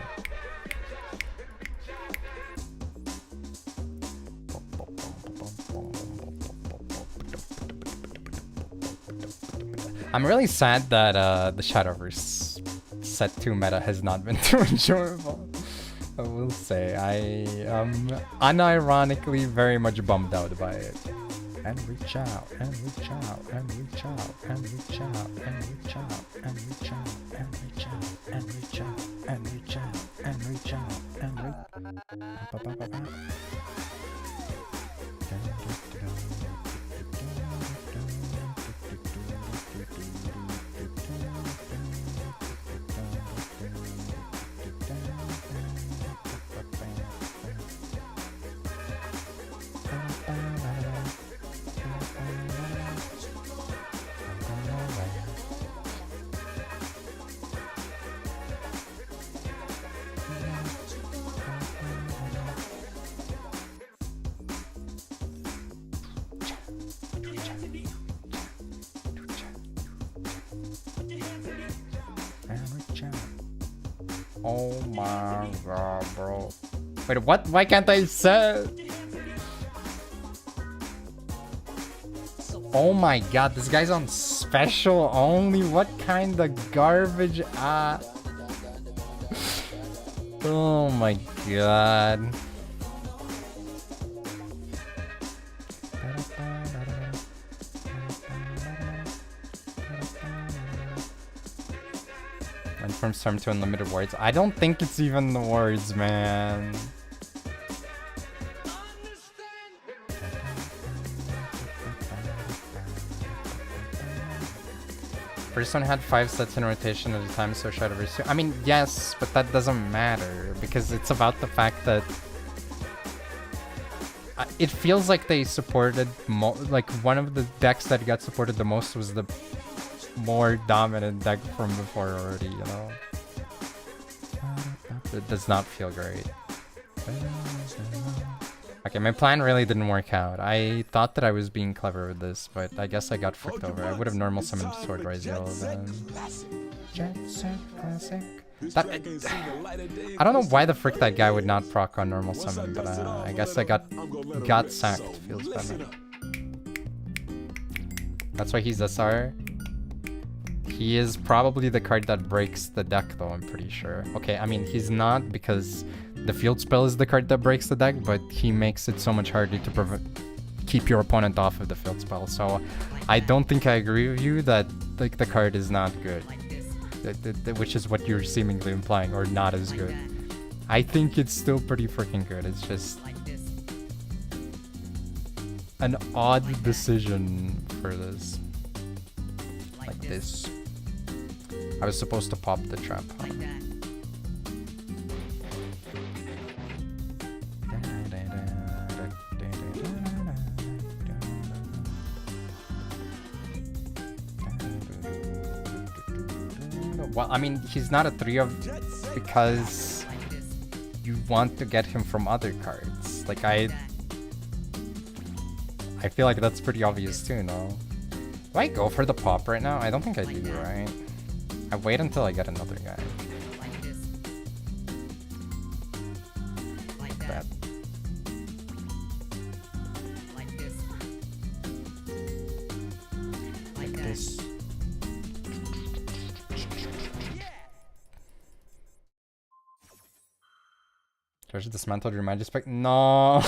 I'm really sad that the Shadowverse set 2 meta has not been too enjoyable. I will say, I am unironically very much bummed out by it. And reach out, and reach out, and reach out, and reach out, and reach out, and reach out, and reach out, and reach out, and reach out, and reach out, and reach out. Oh my god, bro. Wait, what? Why can't I say? Oh my god, this guy's on special only? What kind of garbage? Oh my god. Went from Storm to Unlimited Wards. I don't think it's even the wards, man. First one had 5 sets in rotation at a time, so Shadowverse 2. I mean, yes, but that doesn't matter because it's about the fact that it feels like they supported like one of the decks that got supported the most was the more dominant deck from before already, you know. It does not feel great. Okay, my plan really didn't work out. I thought that I was being clever with this, but I guess I got fricked over. I would have normal summoned Sword Ryzeal then. Jet Set Classic. I don't know why the frick that guy would not proc on normal summon, but I guess I got sacked. Feels better. That's why he's SR. He is probably the card that breaks the deck though, I'm pretty sure. Okay, I mean, he's not because the field spell is the card that breaks the deck, but he makes it so much harder to keep your opponent off of the field spell. So I don't think I agree with you that like the card is not good. Which is what you're seemingly implying, or not as good. I think it's still pretty freaking good. It's just an odd decision for this. Like this. I was supposed to pop the trap. Huh? Well, I mean, he's not a 3-of because you want to get him from other cards. Like, I feel like that's pretty obvious too, no? Do I go for the pop right now? I don't think I do, right? I wait until I get another guy. Bad. Like this. Just dismantled your magic spec. No,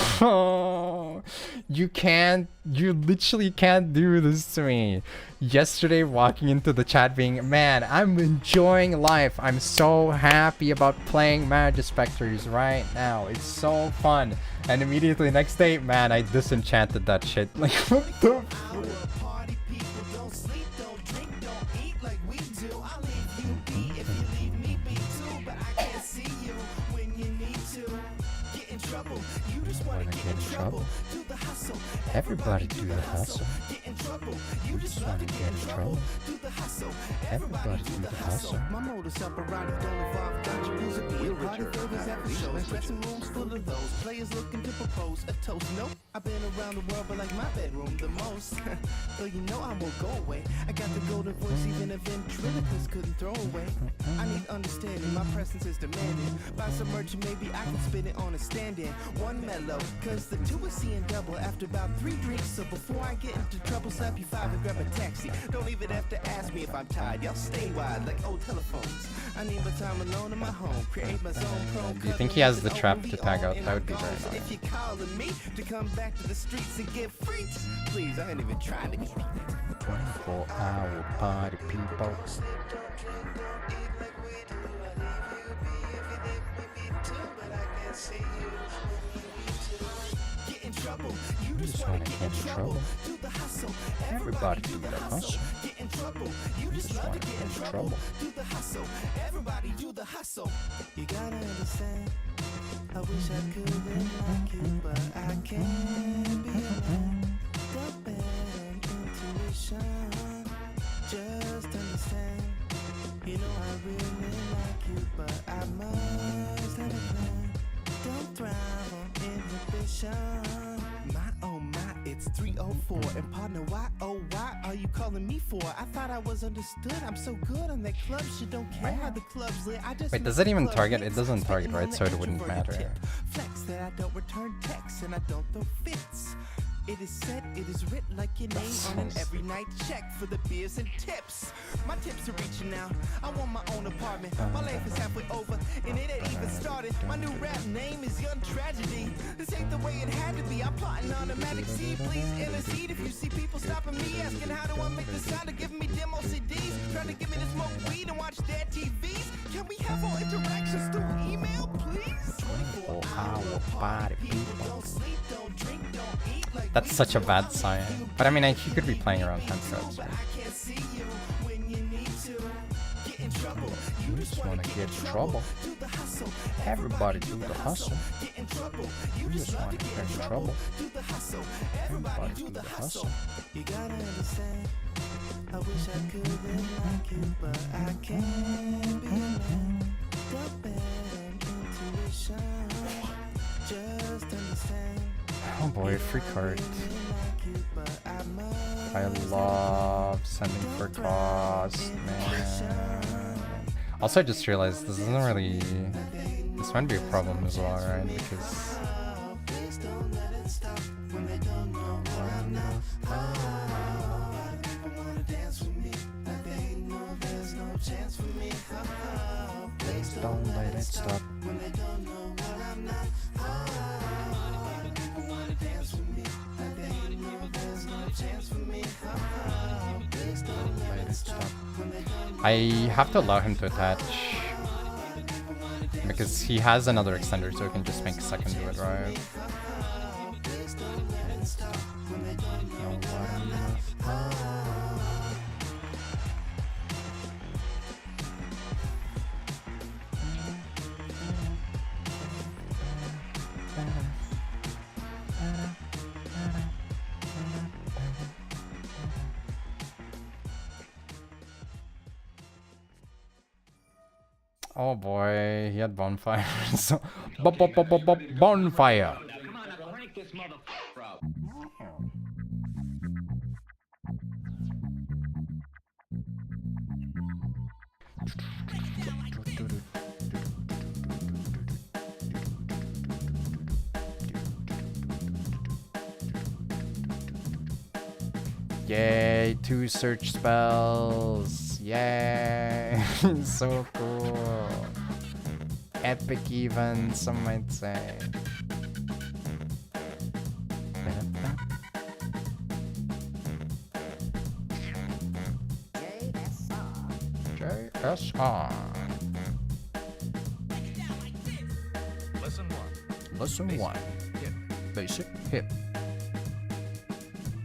you can't. You literally can't do this to me. Yesterday, walking into the chat, being, man, I'm enjoying life. I'm so happy about playing Magic Specters right now. It's so fun. And immediately next day, man, I disenchanted that shit. Like, what the? Everybody do the hustle. You just wanna get in trouble. Everybody do the hustle. My modus operandi don't involve dodging music. Party favors after shows. Dressing rooms full of those. Players looking to propose a toast. Nope, I've been around the world, but like my bedroom the most. So you know I won't go away. I got the golden voice, even if ventriloquists couldn't throw away. I need understanding, my presence is demanding. Buy some merch and maybe I can spin it on a stand-in. One mellow, cause the two is seeing double after about 3 drinks. So before I get into trouble, slap you 5 and grab a taxi. Don't even have to ask me if I'm tired. Y'all stay wide like old telephones. I need my time alone in my home. Create my zone prone. Do you think he has the trap to tag out? That would be very nice. If you're calling me to come back to the streets and get freaks, please, I ain't even trying to get 24-hour party people. You just wanna get in trouble. Everybody do the hustle. You just wanna get in trouble. Do the hustle. Everybody do the hustle. You gotta understand. I wish I could live like you, but I can't be alone. The bad intuition. Just understand. You know I really like you, but I must have a plan. Don't thrive on inhibition. My oh my, it's 3:04 and partner, why oh why are you calling me for? I thought I was understood. I'm so good on that club shit. Don't care how the club's lit. I just Wait, does it even target? It doesn't target, right? So it wouldn't matter. Flex that I don't return texts and I don't throw fits. It is said, it is written like your name on an every night check for the beers and tips. My tips are reaching out. I want my own apartment. My life is halfway over and it ain't even started. My new rap name is Young Tragedy. This ain't the way it had to be. I'm plotting automatic seed. Please intercede if you see people stopping me, asking how do I make this sound or giving me demo CDs. Trying to get me to smoke weed and watch their TVs. Can we have all interactions through email, please? 24-hour party people. That's such a bad sign. But I mean, he could be playing around 10 threads. Right? You just wanna get in trouble. Everybody do the hustle. You just wanna get in trouble. Everybody do the hustle. You gotta understand. I wish I could live like you, but I can't be alone. The bad intuition. Just understand. Oh boy, free card. I love sending for cost, man. Also, I just realized this isn't really... This might be a problem as well, right? Because... Please don't let it stop. I have to allow him to attach because he has another extender, so he can just make a second do it, right? Oh boy, he had bonfire. So, bonfire. Yay, 2 search spells. Yay. So cool. epic even, some might say. JSR. Lesson 1. Lesson 1. Basic hip.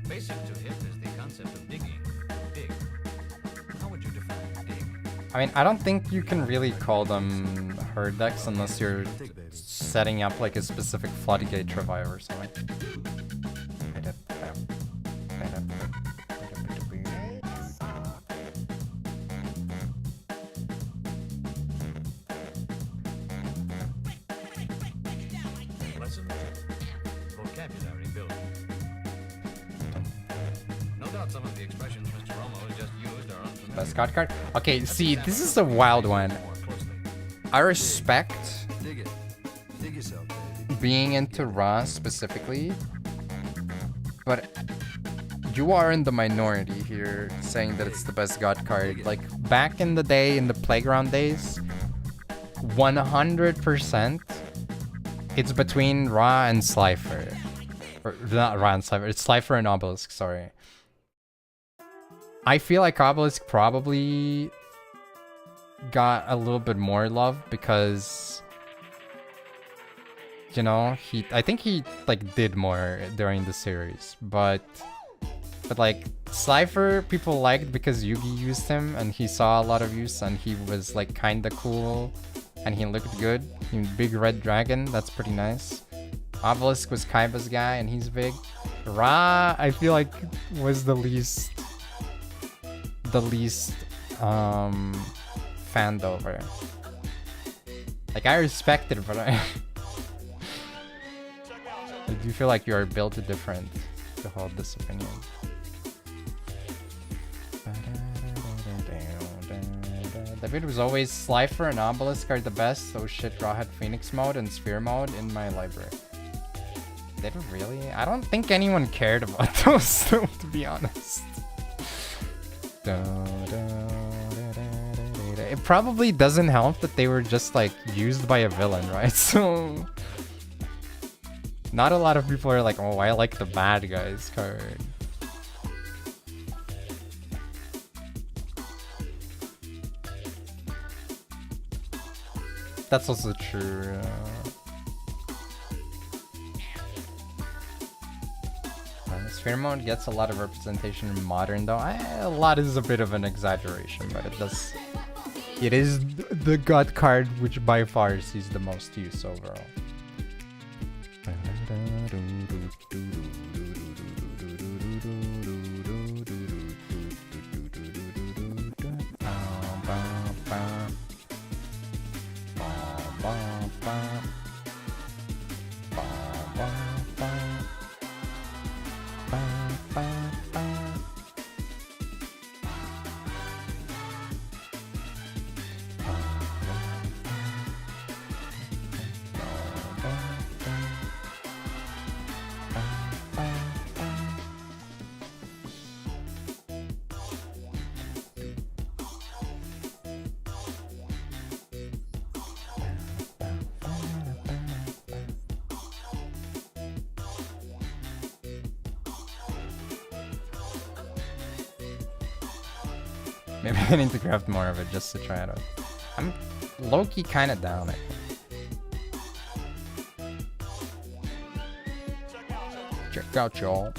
Basic to hip is the concept of digging. Dig. How would you define dig? I mean, I don't think you can really call them herd decks unless you're setting up like a specific floodgate revive or something. Lesson 2. Vocabulary building. No doubt some of the expressions Mr. Romo has just used are unfamiliar. Best card? Okay, see, this is a wild one. I respect Dig it. Dig yourself, baby. being into Ra specifically, but you are in the minority here saying that it's the best god card. Like, back in the day, in the playground days, 100% it's between Ra and Slifer. Or, not Ra and Slifer, it's Slifer and Obelisk, sorry. I feel like Obelisk probably got a little bit more love because, you know, I think he like did more during the series, but like Slifer people liked because Yugi used him and he saw a lot of use and he was like kinda cool and he looked good. Big red dragon, that's pretty nice. Obelisk was Kaiba's guy and he's big. Ra, I feel like was the least fanned over. Like, I respect it, but I do feel like you are built different to hold this opinion. David was always Slifer and Obelisk are the best. Oh shit, Raw had Phoenix mode and Sphere mode in my library. Did it really? I don't think anyone cared about those though, to be honest. It probably doesn't help that they were just like used by a villain, right? So not a lot of people are like, oh, I like the bad guys card. That's also true. Sphere mode gets a lot of representation in modern, though. A lot is a bit of an exaggeration, but it does. It is the god card which by far sees the most use overall. Maybe I need to craft more of it just to try it out. I'm low-key kind of down, I think. Check out, y'all.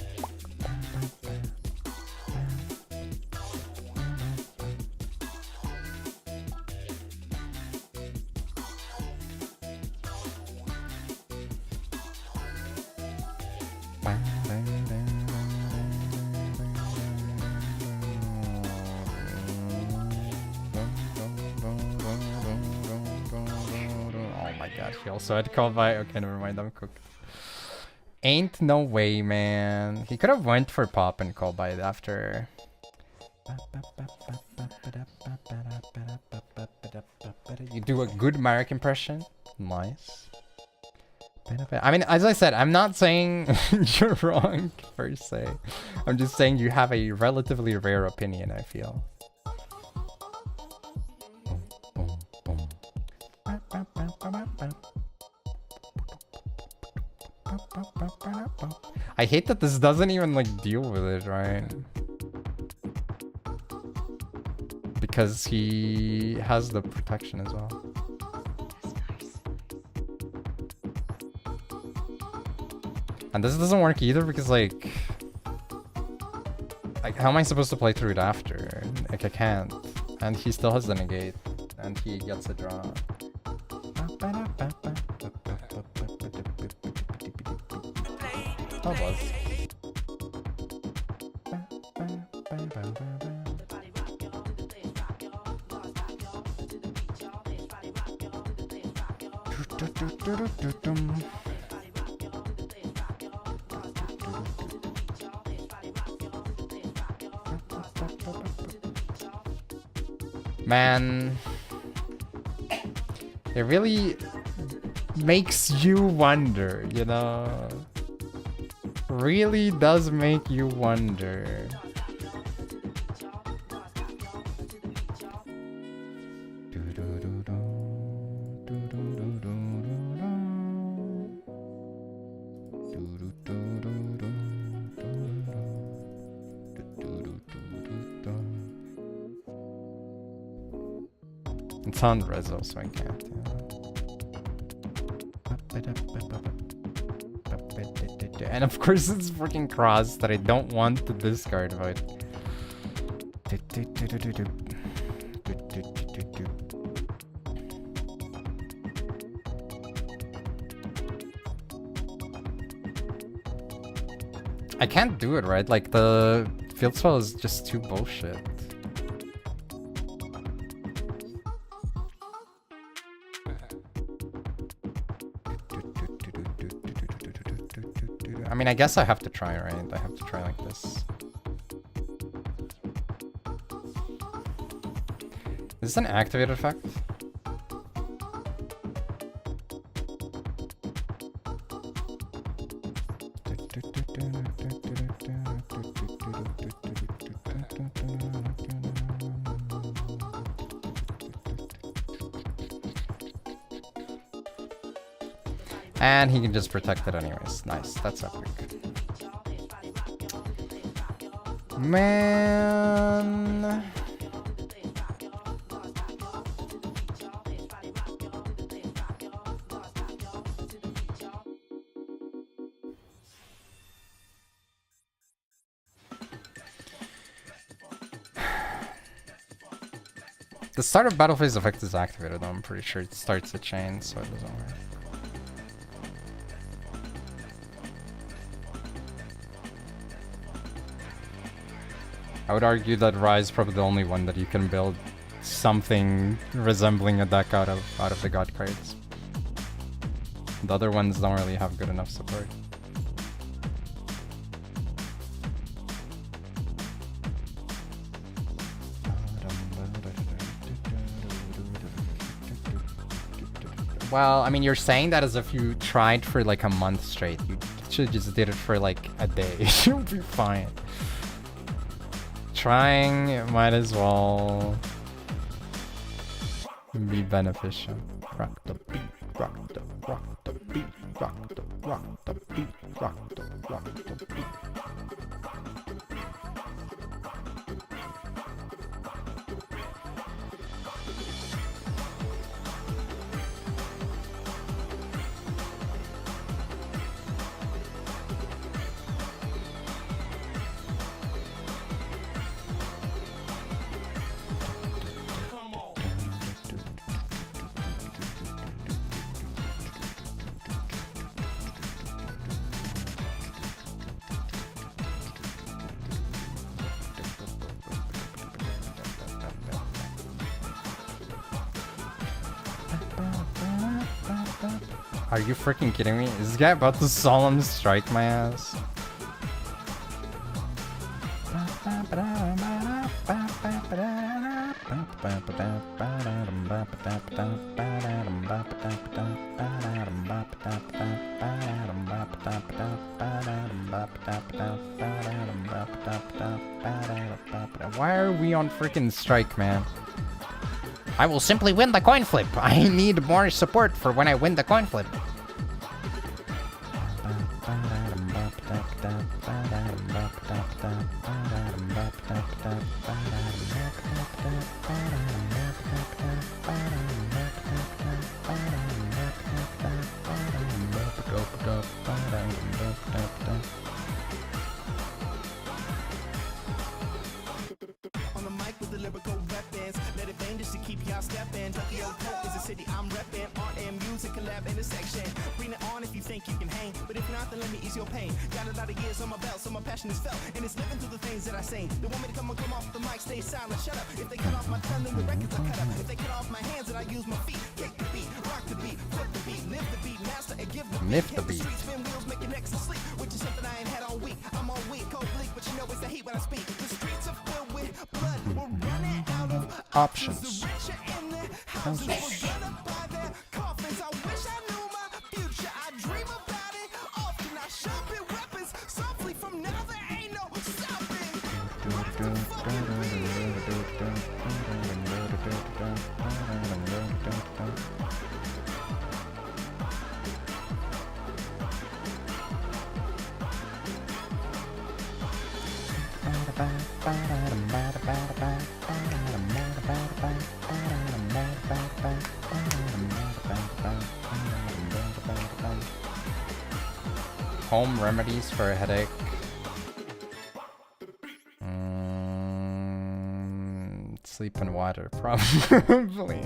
So I'd call by. Okay, never mind. I'm cooked. Ain't no way, man. He could have went for pop and call by after. You do a good Marek impression. Nice. I mean, as I said, I'm not saying you're wrong per se. I'm just saying you have a relatively rare opinion, I feel. I hate that this doesn't even like deal with it, right? Because he has the protection as well. And this doesn't work either because like how am I supposed to play through it after? Like I can't. And he still has the negate. And he gets a draw. Oh, buzz. Man, it really makes you wonder, you know? Really does make you wonder. It's on Ryzeal, so I can't. And of course it's freaking cross that I don't want to discard, but I can't do it, right? Like the field spell is just too bullshit. I mean, I guess I have to try, right? I have to try like this. Is this an activated effect? And he can just protect it anyways. Nice, that's epic. Man. The start of battle phase effect is activated though, I'm pretty sure it starts the chain, so it doesn't work. I would argue that Ryze is probably the only one that you can build something resembling a deck out of the god cards. The other ones don't really have good enough support. Well, I mean, you're saying that as if you tried for like a month straight. You should just did it for like a day. You'll be fine. Trying, it might as well be beneficial. Rock the beat, rock the beat, rock the beat, rock the beat, rock the beat. Are you freaking kidding me? Is this guy about to solemn strike my ass? Why are we on freaking strike, man? I will simply win the coin flip. I need more support for when I win the coin flip. On the mic with the lyrical weapons, let it bang just to keep y'all stepping. Tokyo Port is a city I'm repping. Art and music collab intersection. Bring it on if you think you can hang, but if not, then let me ease your pain. Got a lot of years on my belt, so my passion is felt, and it's living through the things that I sing. They want me to come off the mic, stay silent, shut up. If they cut off my tongue, then the records are cut up. If they cut off my hands, then I use my feet. Kick the beat, rock the beat, flip the beat, live the beat, master and give the Lift the beat. beat. Street spin wheels, make your next to sleep, which is something I ain't had all week. I'm all weak, cold bleak, but you know it's the heat when I speak. The streets are filled with blood, we're running out of Options. The rich are in their houses, we're gonna buy their coffins. I wish I knew my future, I dream about it often. I sharpen weapons softly, from now there ain't no stopping. Rock the fucking Home remedies for a headache. Sleep and water, probably.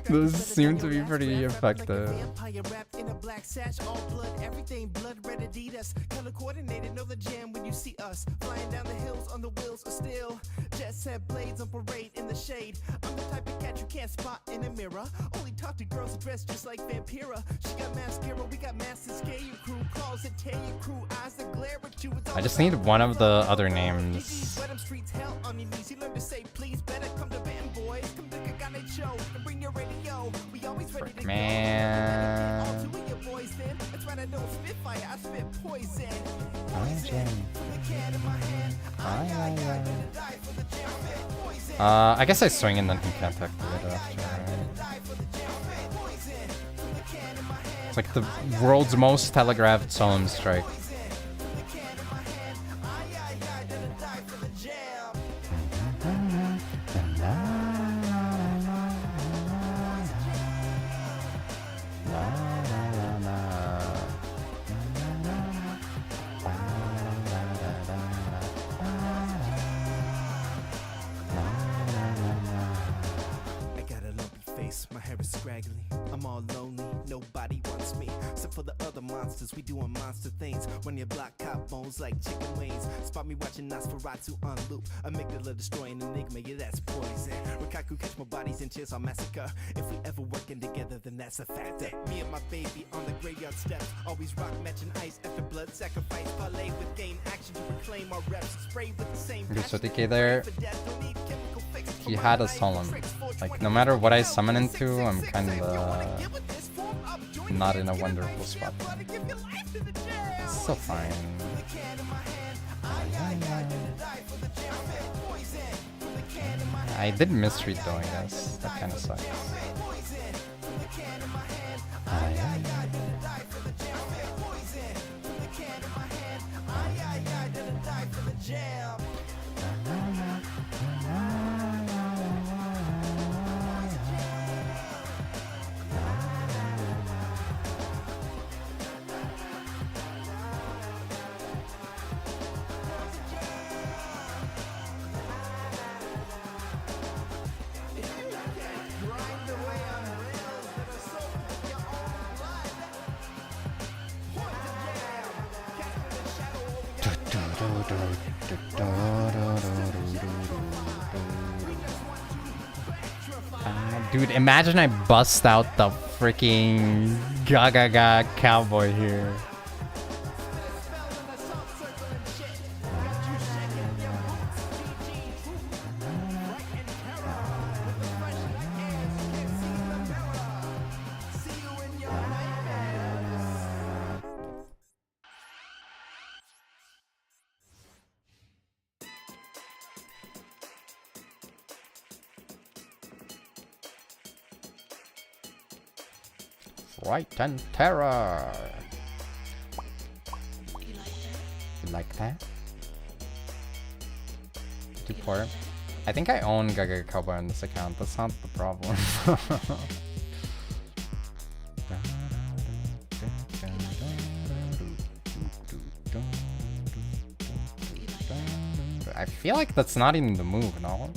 Those seem to be pretty effective. Vampire wrapped in a black sash, all blood, everything blood red Adidas. Color coordinated, know the jam when you see us. Flying down the hills on the wheels of steel. Jet set blades on parade in the shade. I'm the type of cat you can't spot in a mirror. Only talk to girls dressed just like Vampira. She got mascara, we got masters, scare you crew. Calls that tear you crew, eyes that glare at you. I just need one of the other names. Wet 'em streets, hell on your knees. You learn to say please, better come to band, boys. Come to Kagane show and bring your radio. We always ready to Man. go. All two of your boys then. That's right, I don't spit fire, I spit poison. I guess I swing and then he can't activate it after. It's like the world's most telegraphed solemn strike. I got a lumpy face, my hair is scraggly. I'm all lonely, nobody wants me. Except for the other monsters, we doing monster things. Run your block, cop bones like chicken wings. Spot me watching Nosferatu on loop. Amygdala destroying enigma, yeah, that's poison. Rikaku catch my bodies in chairs, I'll massacre. If we ever working together, then that's a factor. Me and my baby on the graveyard steps. Always rock matching ice after blood sacrifice. Parlay with game action to reclaim our reps. Spray with the same Okay, so DK there, he had a solemn. Like, no matter what I summon into, I'm kinda not in a wonderful spot. It's still fine. I did misread though, I guess. That kinda sucks. Dude, imagine I bust out the freaking Gaga cowboy here. Fright and terror. Like that? Too poor. I think I own Gaga Cowboy on this account. That's not the problem. I feel like that's not even the move, no?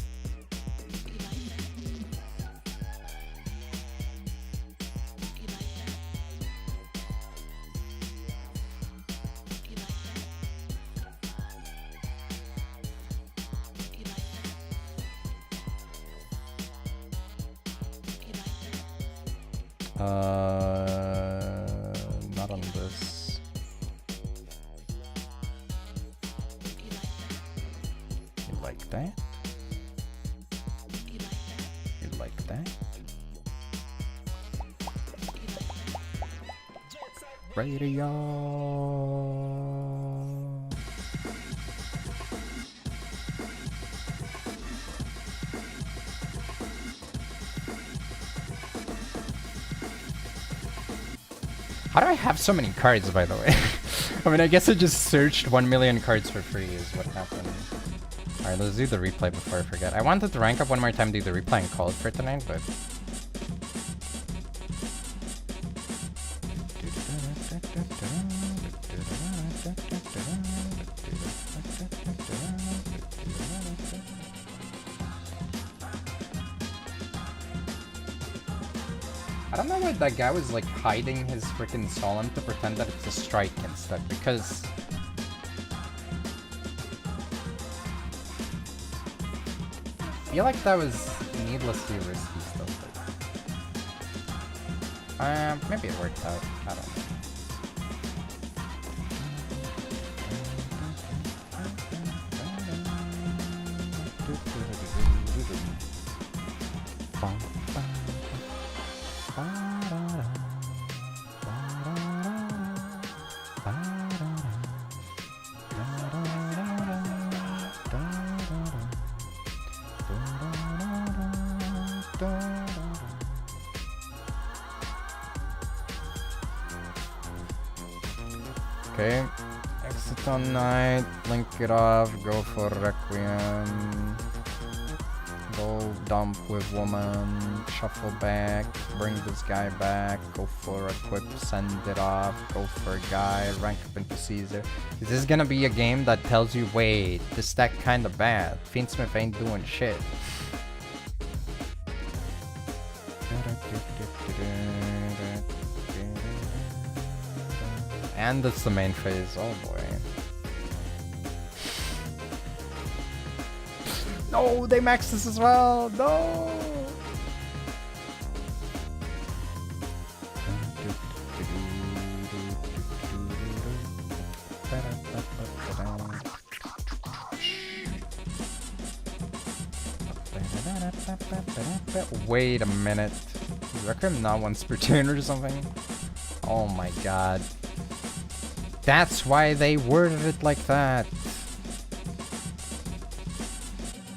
Not on this. You like that? You like that? Radio. How do I have so many cards, by the way? I mean, I guess I just searched 1 million cards for free is what happened. Alright, let's do the replay before I forget. I wanted to rank up one more time, do the replay and call it for tonight, but... I don't know why that guy was like hiding his freaking solemn to pretend that it's a strike instead, because I feel like that was needlessly risky stuff. Maybe it worked out. I don't know. Okay, exit on night, link it off, go for Requiem, go dump with woman, shuffle back, bring this guy back, go for equip, send it off, go for a guy, rank up into Caesar. Is this gonna be a game that tells you, wait, this deck kinda bad, Fiendsmith ain't doing shit? And that's the main phase, oh boy. No, they maxed this as well, no! Wait a minute. Is Requiem not once per turn or something? Oh my god. That's why they worded it like that.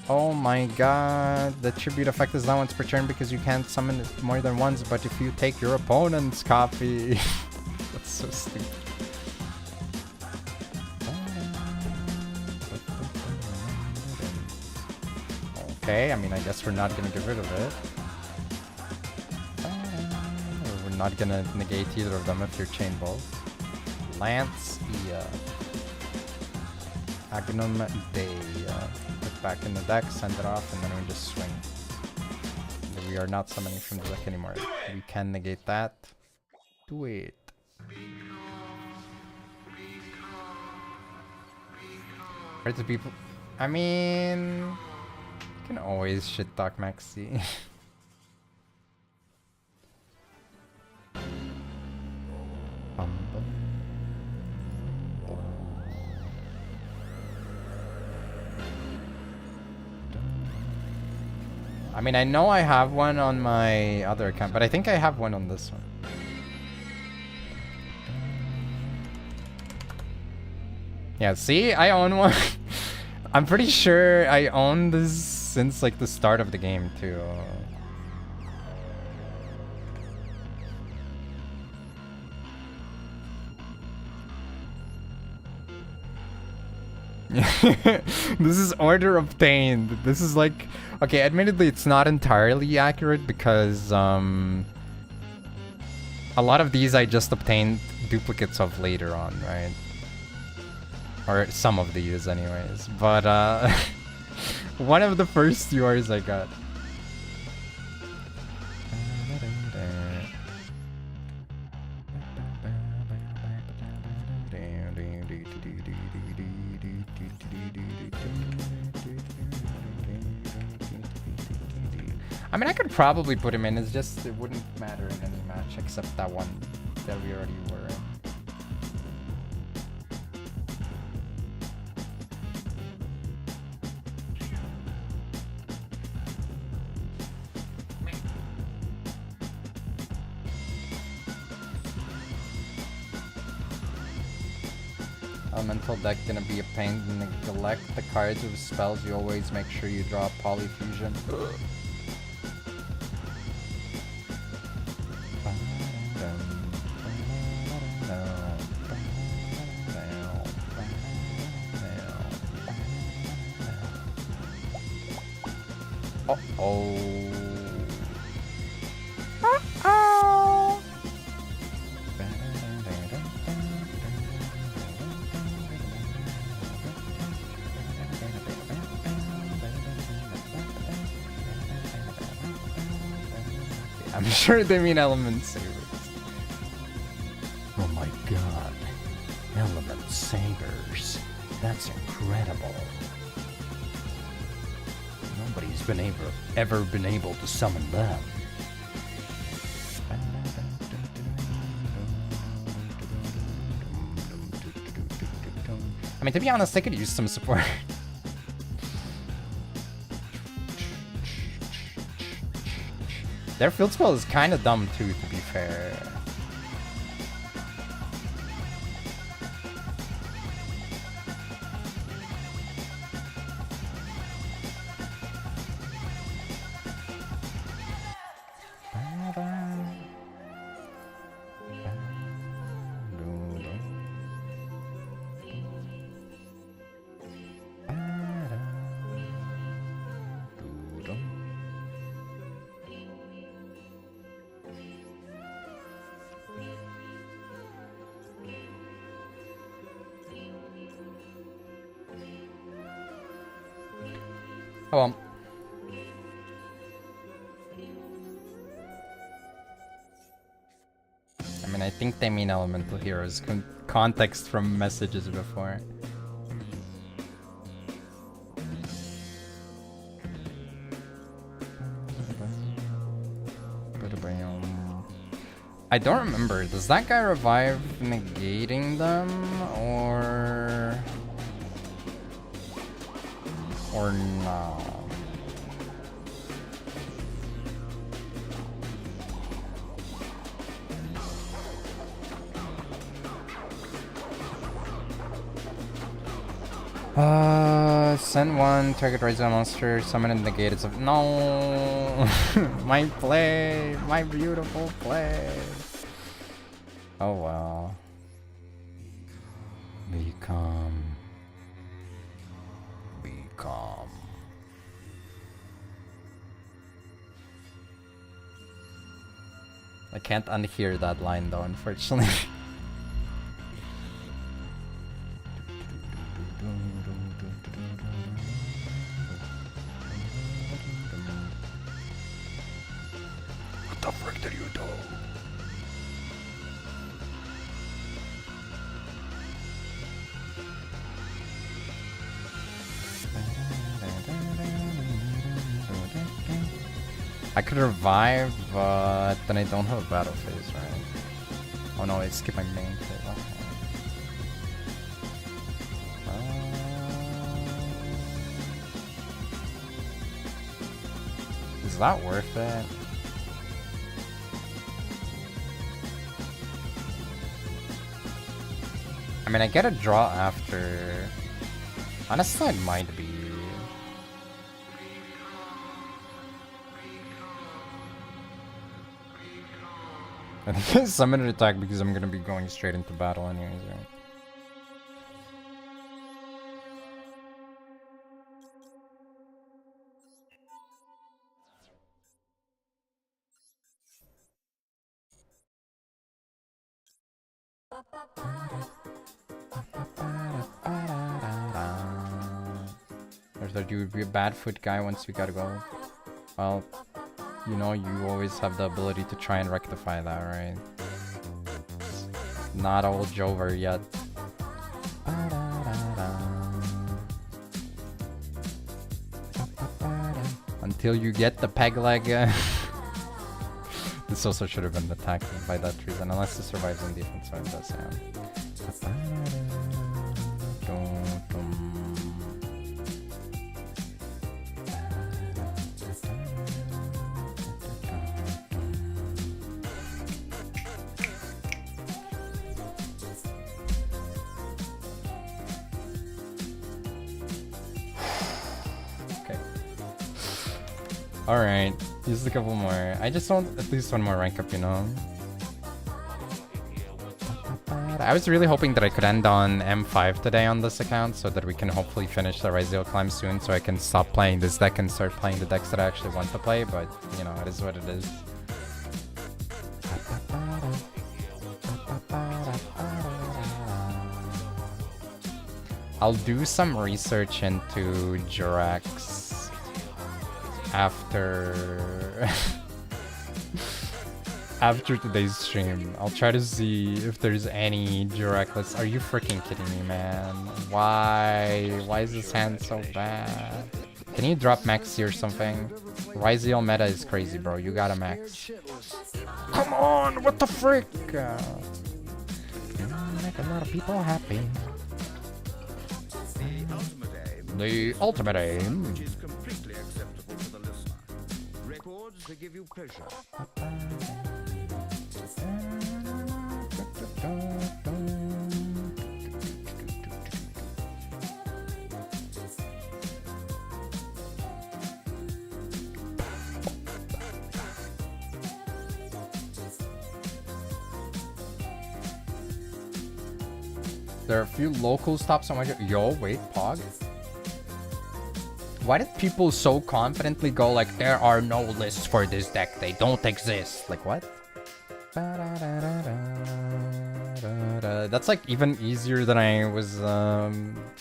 Oh my god. The tribute effect is not once per turn because you can't summon it more than once, but if you take your opponent's copy... That's so stupid. Okay, I mean, I guess we're not gonna get rid of it. We're not gonna negate either of them if you're chain bolt. Lance, Agnum Day, put back in the deck, send it off, and then we just swing. We are not summoning from the deck anymore. We can negate that. Do it. Where do people... I mean... You can always shit talk Maxi. I mean, I know I have one on my other account, but I think I have one on this one. Yeah, see? I own one. I'm pretty sure I own this since like the start of the game too. This is order obtained. This is like, okay, admittedly it's not entirely accurate because a lot of these I just obtained duplicates of later on, right? Or some of these anyways. But one of the first yours I got. I mean, I could probably put him in. It's just, it wouldn't matter in any match except that one that we already were in. Elemental deck gonna be a pain to neglect the cards with spells. You always make sure you draw Polyfusion. Uh-oh. Uh-oh. I'm sure they mean element savers. Oh my god. Element savers. That's incredible. Nobody's ever been able to summon them. I mean, to be honest, I could use some support. Their field spell is kind of dumb too, to be fair. Oh well. I mean, I think they mean elemental heroes. Context from messages before. I don't remember. Does that guy revive negating them, or no? Send one, target Ryzeal monster, summon and negate its... No! My play! My beautiful play! Oh well. Be calm. Be calm. I can't unhear that line though, unfortunately. What the frick did you do? I could revive, but then I don't have a battle phase, right? Oh no, I skipped my main phase. Okay. Is that worth it? I mean, I get a draw after. Honestly, it might be. I think I summon an attack because I'm gonna be going straight into battle anyways, right? that you would be a bad foot guy once you gotta go. Well, you know, you always have the ability to try and rectify that, right? Not all over yet. Until you get the peg leg. This also should have been attacked by that reason, unless it survives in defense, so it does, yeah. Alright, use a couple more. I just want at least one more rank up, you know? I was really hoping that I could end on M5 today on this account so that we can hopefully finish the Ryzeal climb soon so I can stop playing this deck and start playing the decks that I actually want to play, but, you know, it is what it is. I'll do some research into Jirax after after today's stream. I'll try to see if there's any Jirax lists. Are you freaking kidding me, man? Why is this hand so bad? Can you drop Maxi or something? Ryzeal meta is crazy, bro. You got a max. Come on, what the frick? Make a lot of people happy. The ultimate aim. Which is completely acceptable to the listener. Records that give you pleasure. There are a few local stops on my... Yo, wait, Pog? Why did people so confidently go like, there are no lists for this deck, they don't exist? Like, what? That's like even easier than I was,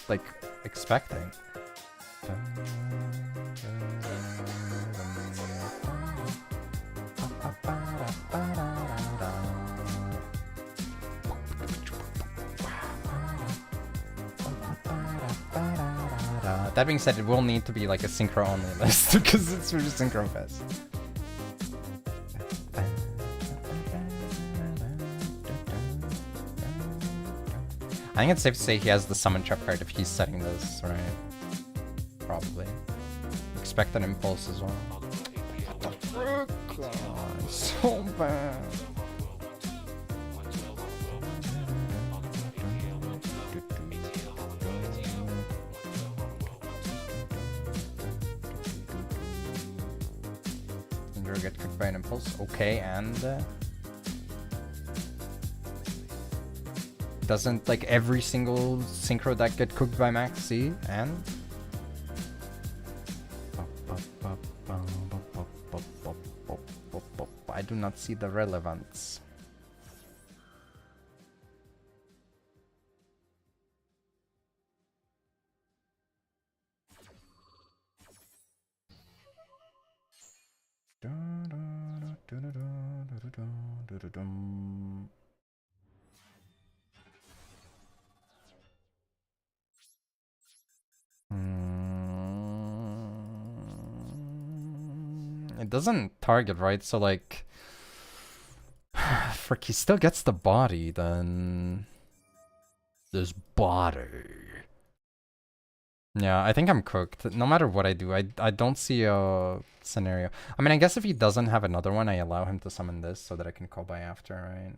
like, expecting. That being said, it will need to be like a synchro only list because it's for Synchro Fest. I think it's safe to say he has the summon trap card if he's setting this, right? Probably. Expect an impulse as well. What the frick? Oh, so bad. Get cooked by an impulse. Okay, and doesn't like every single synchro deck get cooked by Max C? And I do not see the relevance. It doesn't target, right? So like, frick, he still gets the body then. This body. Yeah, I think I'm cooked. No matter what I do, I don't see a scenario. I mean, I guess if he doesn't have another one, I allow him to summon this so that I can call by after, right?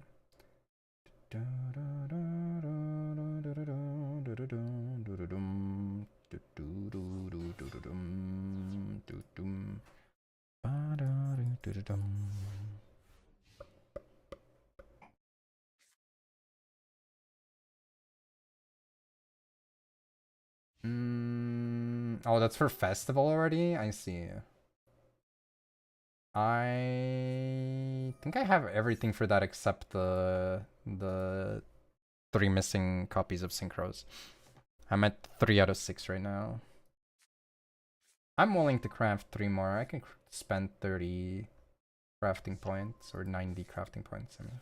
Oh, that's for festival already? I see. I think I have everything for that except the 3 missing copies of Synchros. I'm at 3 out of 6 right now. I'm willing to craft 3 more. I can spend 30 crafting points or 90 crafting points. I mean.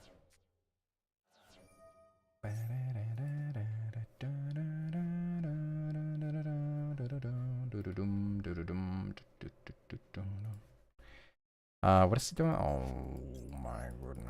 What is he doing? Oh my goodness.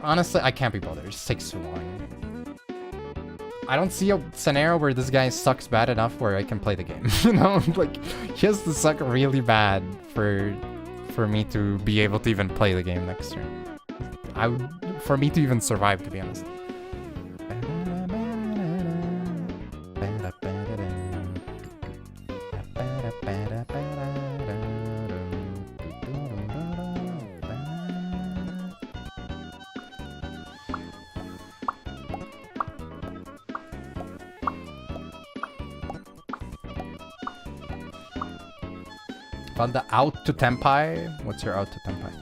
Honestly, I can't be bothered. It just takes too long. I don't see a scenario where this guy sucks bad enough where I can play the game. You know, like he has to suck really bad for me to be able to even play the game next turn. For me to even survive, to be honest. Found the out to Tenpai. What's your out to Tenpai?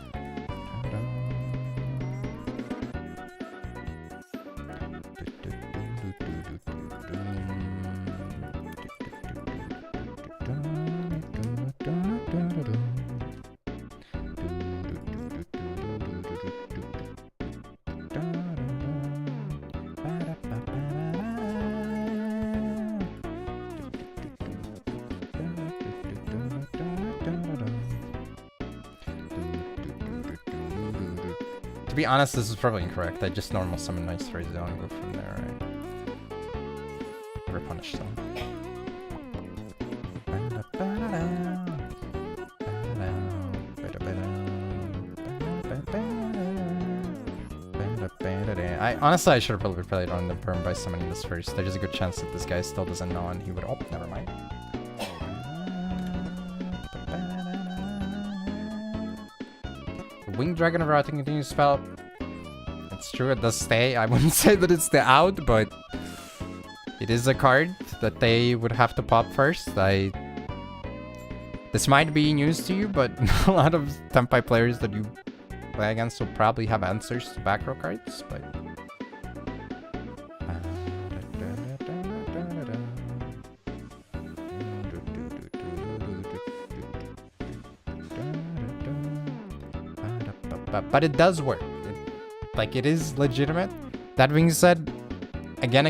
To be honest, this is probably incorrect. I just normal summon nice Ryzeal and go from there, right? Never punish them. Honestly, I should have probably played on the perm by summoning this first. There's a good chance that this guy still doesn't know and he would... Oh, never mind. Winged Dragon of Rotting continues spell. It's true, it does stay. I wouldn't say that it's the out, but it is a card that they would have to pop first. This might be news to you, but a lot of Tenpai players that you play against will probably have answers to back row cards, but... But it does work. It is legitimate. That being said, again,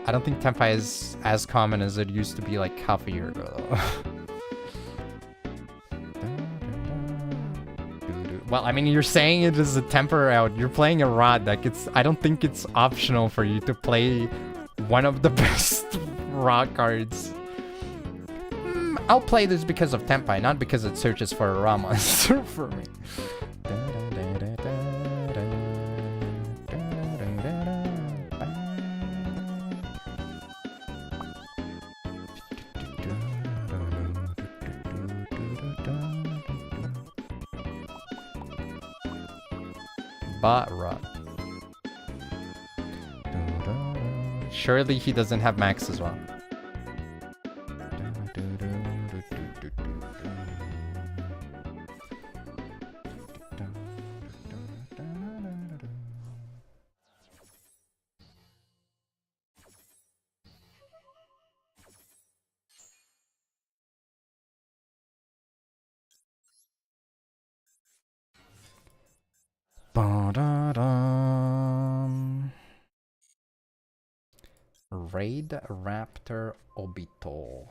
I don't think Tenpai is as common as it used to be like half a year ago. Well, I mean, you're saying it is a temper out. You're playing a Rod deck. I don't think it's optional for you to play one of the best Raw cards. I'll play this because of Tenpai, not because it searches for a Raw monster for me. Bara. Surely he doesn't have max as well. Raid Raptor Obito.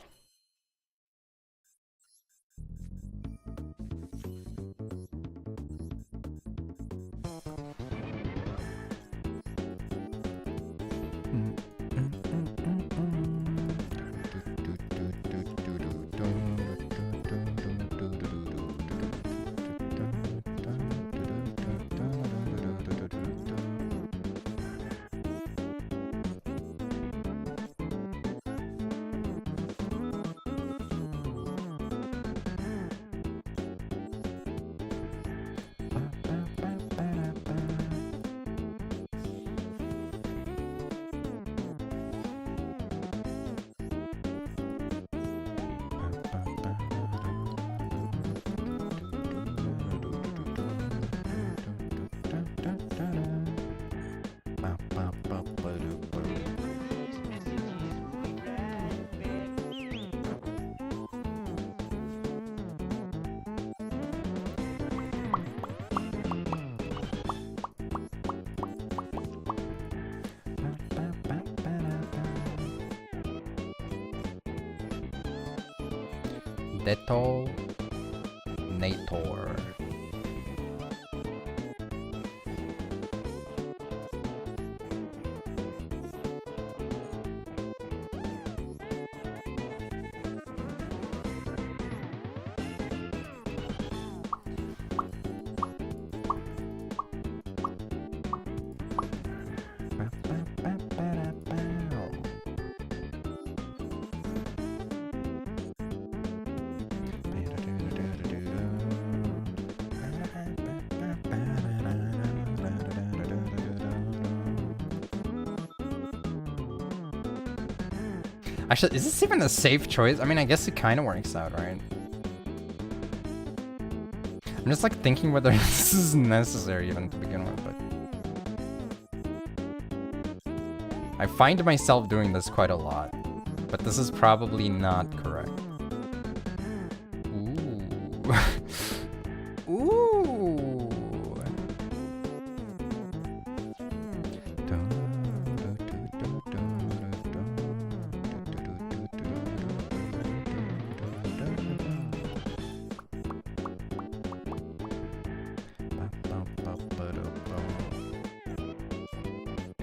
Detonator. Actually, is this even a safe choice? I mean, I guess it kind of works out, right? I'm just like thinking whether this is necessary even to begin with, but I find myself doing this quite a lot, but this is probably not correct. Ooh. Ooh.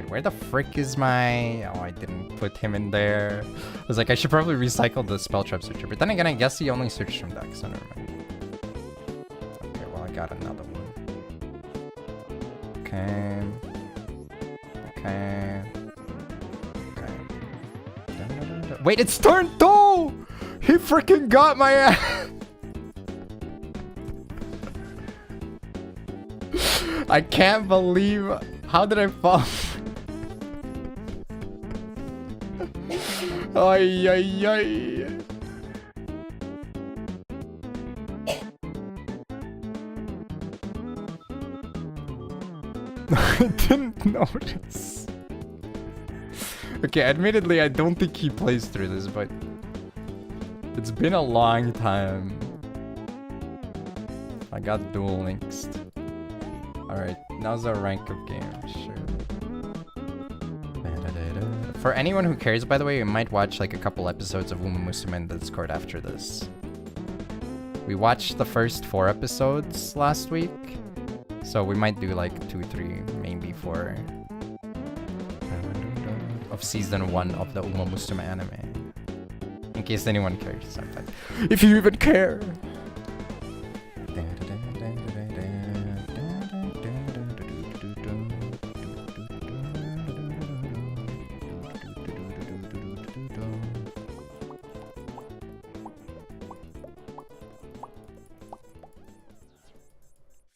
Where the frick is my... Oh, I didn't put him in there. I was like, I should probably recycle the spell trap searcher. But then again, I guess he only searched from deck, so never mind. Okay, well, I got another one. Okay. Okay. Okay. Wait, it's turn 2! He freaking got my ass! I can't believe... How did I fall? Ay, ay, ay. I didn't notice. Okay, admittedly, I don't think he plays through this, but it's been a long time. I got Duel Links. Alright, now's our rank of game, sure. For anyone who cares, by the way, you might watch like a couple episodes of Uma Musume in the Discord after this. We watched the first 4 episodes last week, so we might do like 2, 3, maybe 4 of season 1 of the Uma Musume anime. In case anyone cares. If you even care!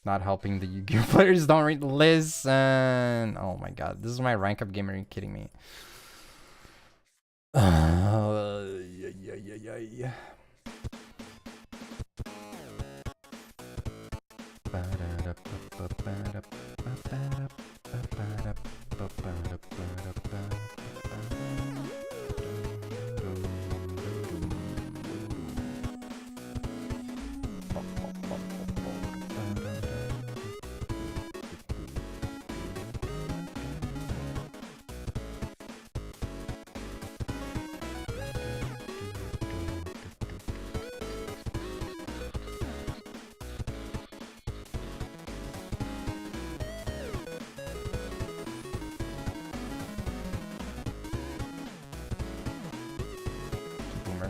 Not helping the Yu-Gi-Oh players don't read. Listen. Oh my god, this is my rank up game. Are you kidding me? Yeah.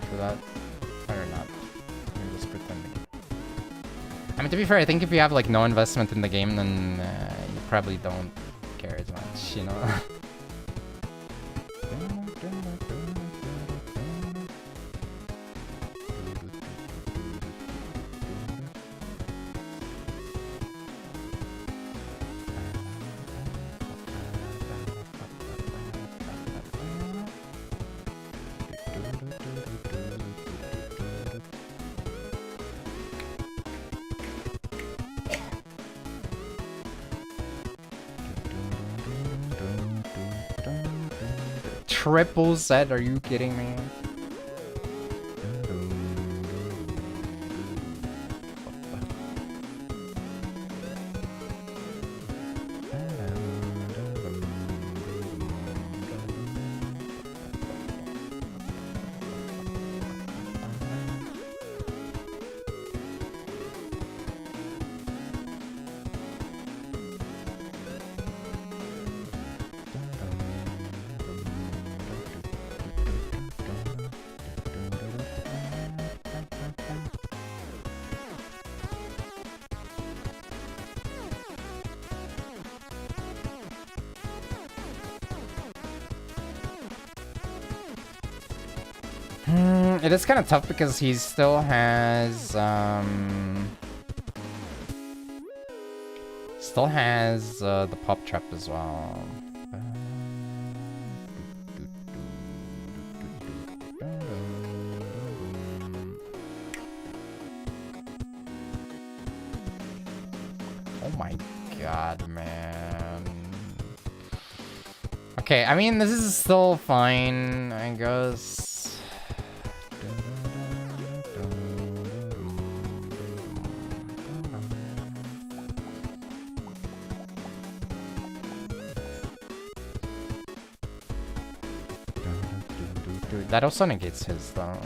For that, or not. I'm just pretending. I mean, to be fair, I think if you have like no investment in the game, then you probably don't care as much, you know. Triple set, are you kidding me? It is kind of tough because he still has the pop trap as well. Oh my god, man. Okay, I mean, this is still fine, I guess. That also negates his, though.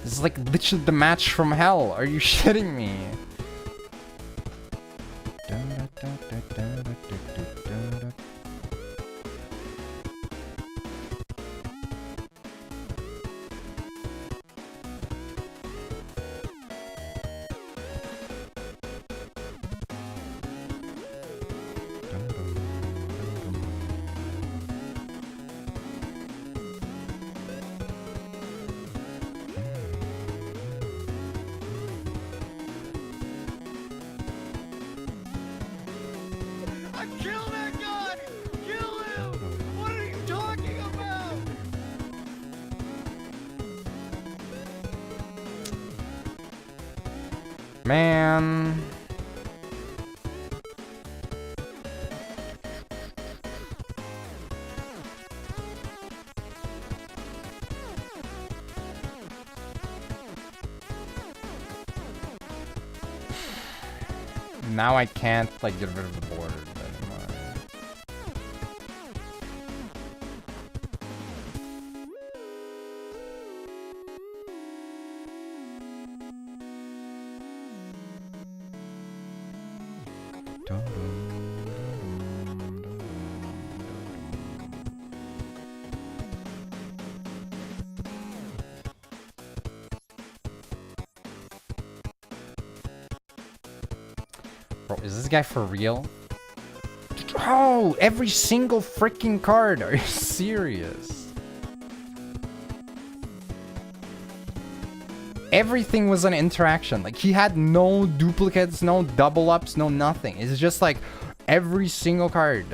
This is like literally the match from hell. Are you shitting me? Kill that guy! Kill him! What are you talking about? Man. Now I can't like get rid of the board anymore. Bro, is this guy for real? Oh, every single freaking card. Are you serious? Everything was an interaction. Like, he had no duplicates, no double ups, no nothing. It's just like every single card.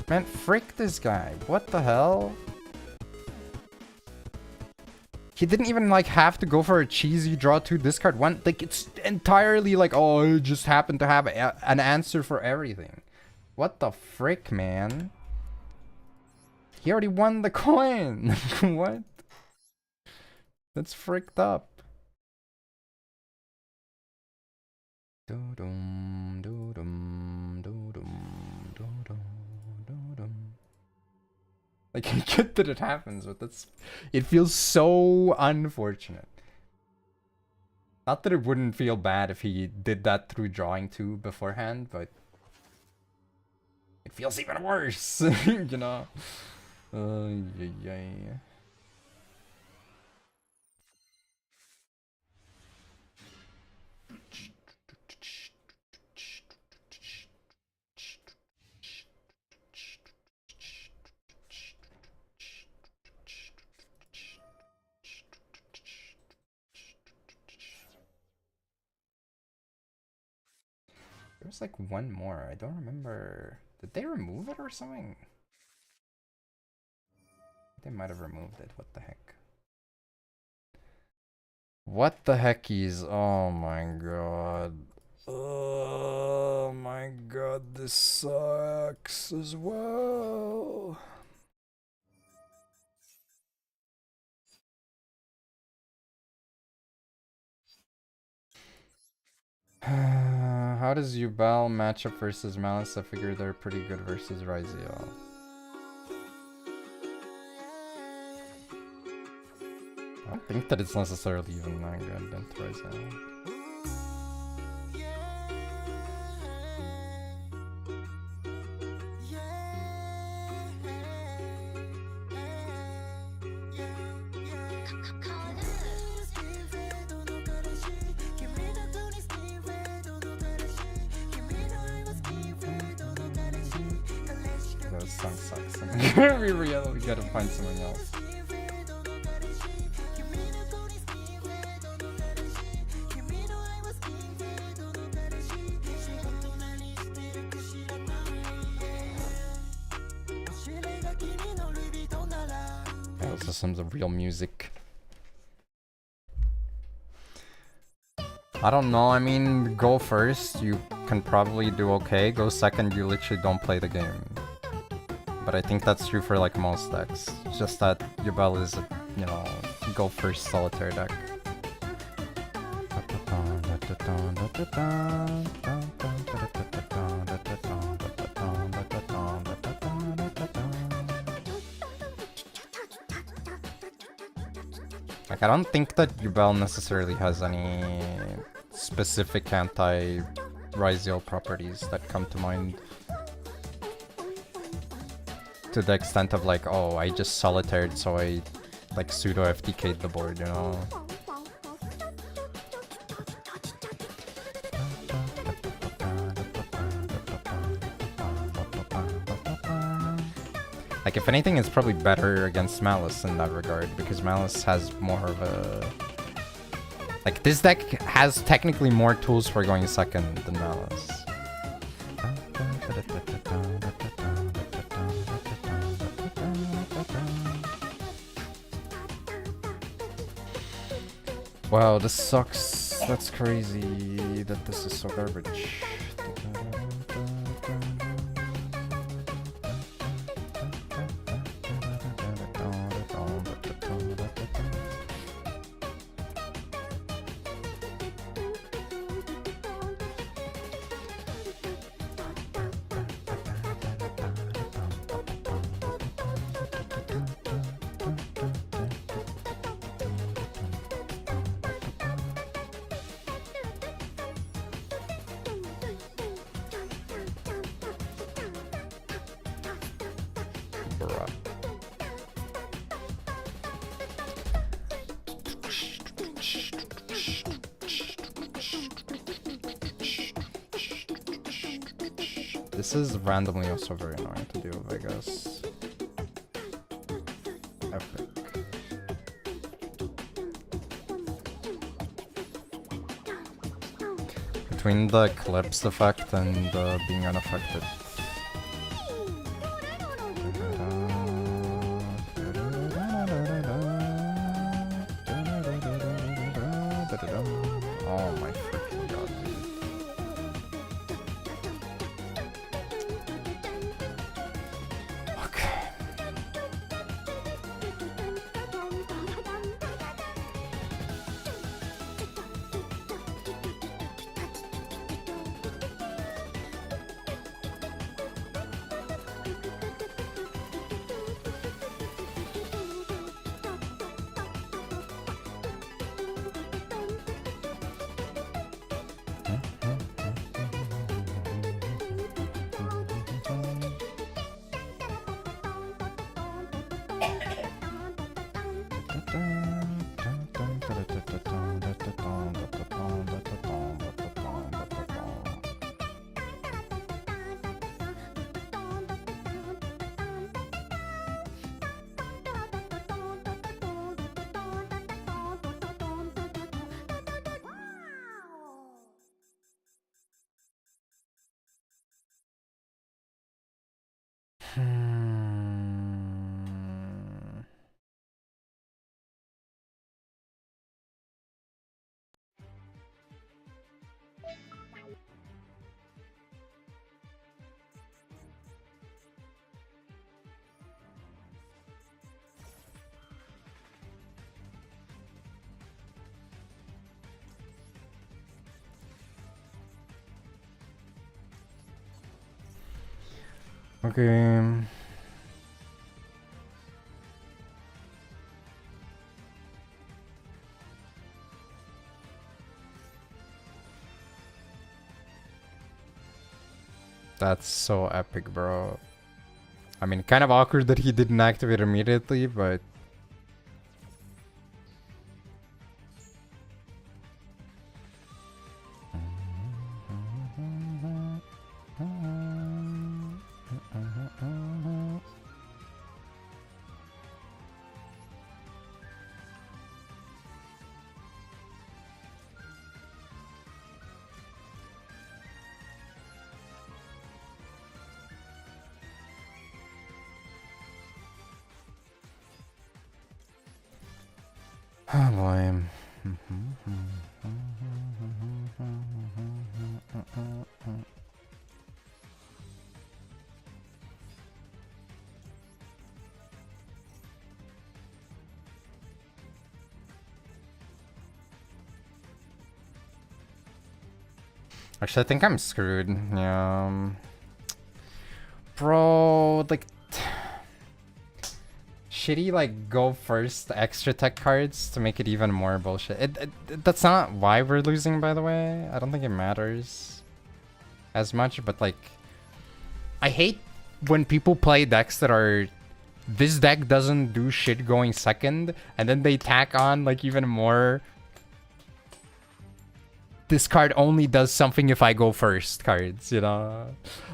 Man, frick this guy. What the hell? He didn't even like have to go for a cheesy draw 2 discard 1. Like, it's entirely like, oh, it just happened to have an answer for everything. What the frick, man? He already won the coin. What? That's fricked up. Do-dum, do-dum, do-dum, do-dum, do-dum. Like, I get that it happens, but it feels so unfortunate. Not that it wouldn't feel bad if he did that through drawing 2 beforehand, but it feels even worse, you know? Yeah. There's like one more. I don't remember. Did they remove it or something? They might have removed it. What the heck? What the heckies? Oh my god. Oh my god, this sucks as well. How does YUGIOH match up versus Malice? I figure they're pretty good versus Ryzeal. I don't think that it's necessarily even that good against Ryzeal. This song sucks. We gotta find something else. Yeah, this is some real music. I don't know, I mean, go first, you can probably do okay. Go second, you literally don't play the game. But I think that's true for like most decks. It's just that YUGIOH is a, you know, go first solitaire deck. Like, I don't think that YUGIOH necessarily has any specific anti-Ryzeal properties that come to mind. To the extent of like, oh, I just solitaired, so I like pseudo FTK'd the board, you know? Like, if anything, it's probably better against Malice in that regard, because Malice has more of a... Like, this deck has technically more tools for going second than Malice. Wow, this sucks. That's crazy that this is so garbage. This is randomly also very annoying to deal with, I guess. Epic. Between the Eclipse effect and being unaffected. Oh my freaking god, dude. Okay. Okay. That's so epic, bro. I mean, kind of awkward that he didn't activate immediately, but... Oh boy. Actually, I think I'm screwed. Yeah. Bro, like... Shitty, like, go first extra tech cards to make it even more bullshit. That's not why we're losing, by the way. I don't think it matters as much, but, like... I hate when people play decks that are... This deck doesn't do shit going second, and then they tack on, like, even more... This card only does something if I go first cards, you know?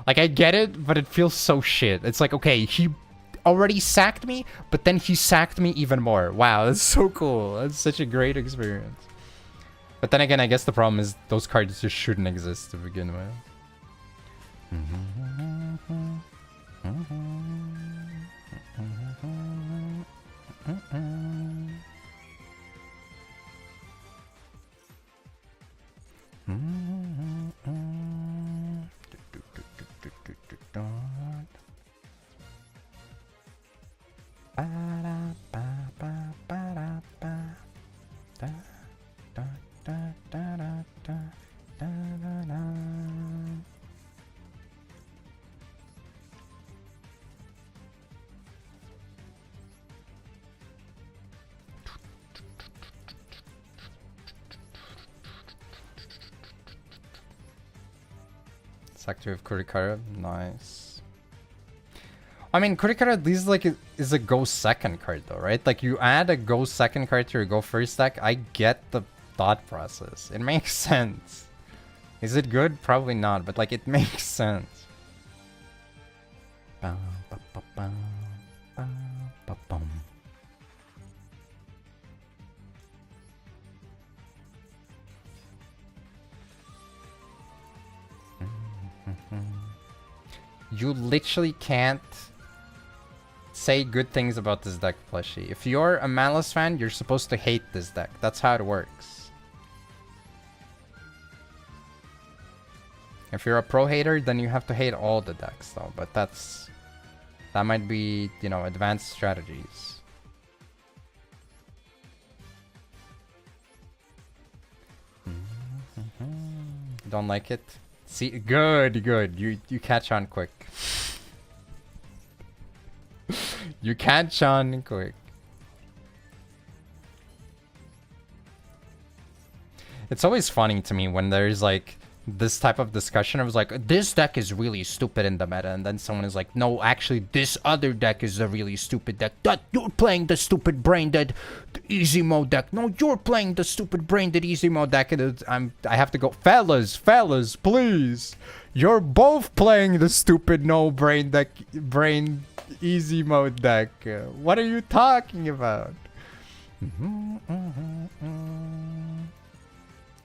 Like, I get it, but it feels so shit. It's like, okay, he already sacked me, but then he sacked me even more. Wow, that's so cool. That's such a great experience. But then again, I guess the problem is those cards just shouldn't exist to begin with. Sector of Kurikara, nice. I mean, Kurikara at least like is a go second card though, right? Like you add a go second card to your go first deck. I get the thought process. It makes sense. Is it good? Probably not, but like it makes sense. You literally can't say good things about this deck, Plushie. If you're a Malice fan, you're supposed to hate this deck. That's how it works. If you're a pro hater, then you have to hate all the decks though. But that might be, you know, advanced strategies. Don't like it? See, good. You catch on quick. You catch on quick. It's always funny to me when there's like this type of discussion. I was like, this deck is really stupid in the meta, and then someone is like, no, actually this other deck is a really stupid deck. That you're playing the stupid brain dead easy mode deck. No, you're playing the stupid brain dead easy mode deck. And I have to go, fellas, please. You're both playing the stupid no brain deck, brain easy mode deck. What are you talking about?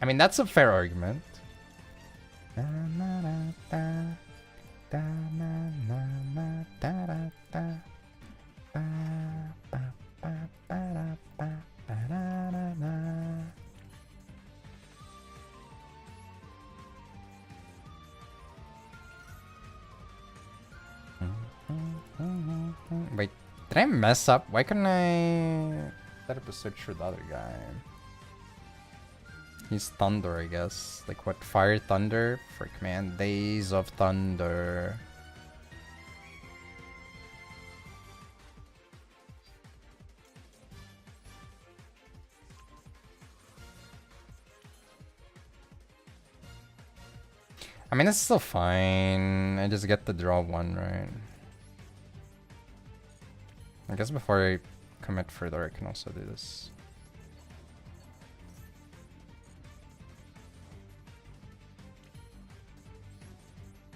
I mean, that's a fair argument. Wait, did I mess up? Why couldn't I set up a search for the other guy? He's Thunder, I guess. Like what? Fire Thunder? Frick, man. Days of Thunder. I mean, it's still fine. I just get to draw one, right? I guess before I commit further, I can also do this.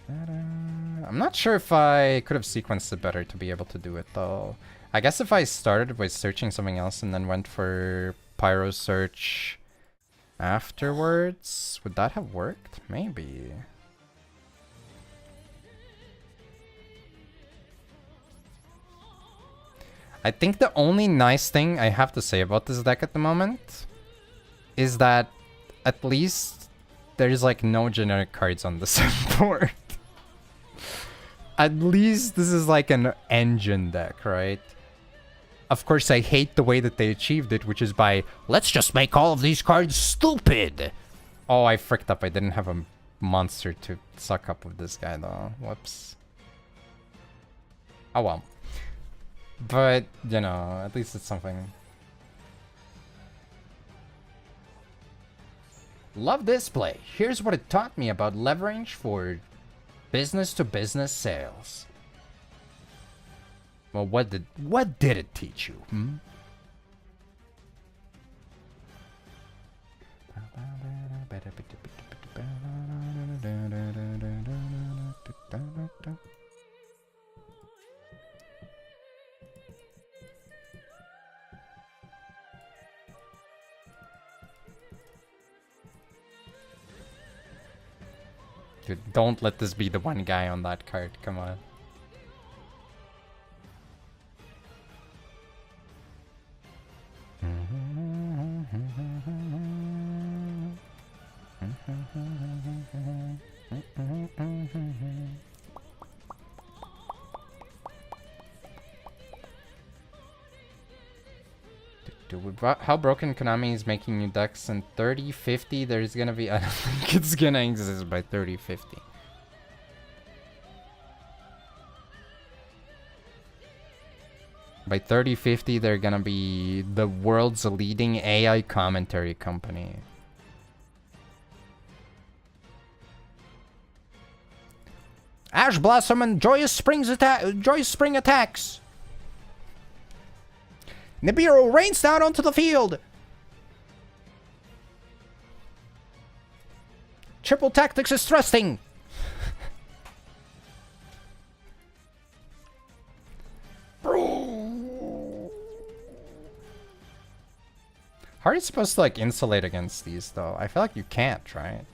I'm not sure if I could have sequenced it better to be able to do it, though. I guess if I started by searching something else and then went for Pyro Search afterwards, would that have worked? Maybe. I think the only nice thing I have to say about this deck at the moment is that at least there's like no generic cards on the sideboard. At least this is like an engine deck, right? Of course, I hate the way that they achieved it, which is by, let's just make all of these cards stupid. Oh, I fricked up. I didn't have a monster to suck up with this guy, though. Whoops. Oh, well. But, you know, at least it's something. Love this play. Here's what it taught me about leverage for business-to-business sales. Well, what did it teach you? Hmm? Dude, don't let this be the one guy on that card. Come on. Dude, how broken Konami is making new decks in 30-50, there's gonna be... I don't think it's gonna exist by 30-50. By 30-50, they're gonna be the world's leading AI commentary company. Ash Blossom and Joyous Spring attacks! Nibiru rains down onto the field! Triple Tactics is thrusting! How are you supposed to like insulate against these though? I feel like you can't, right?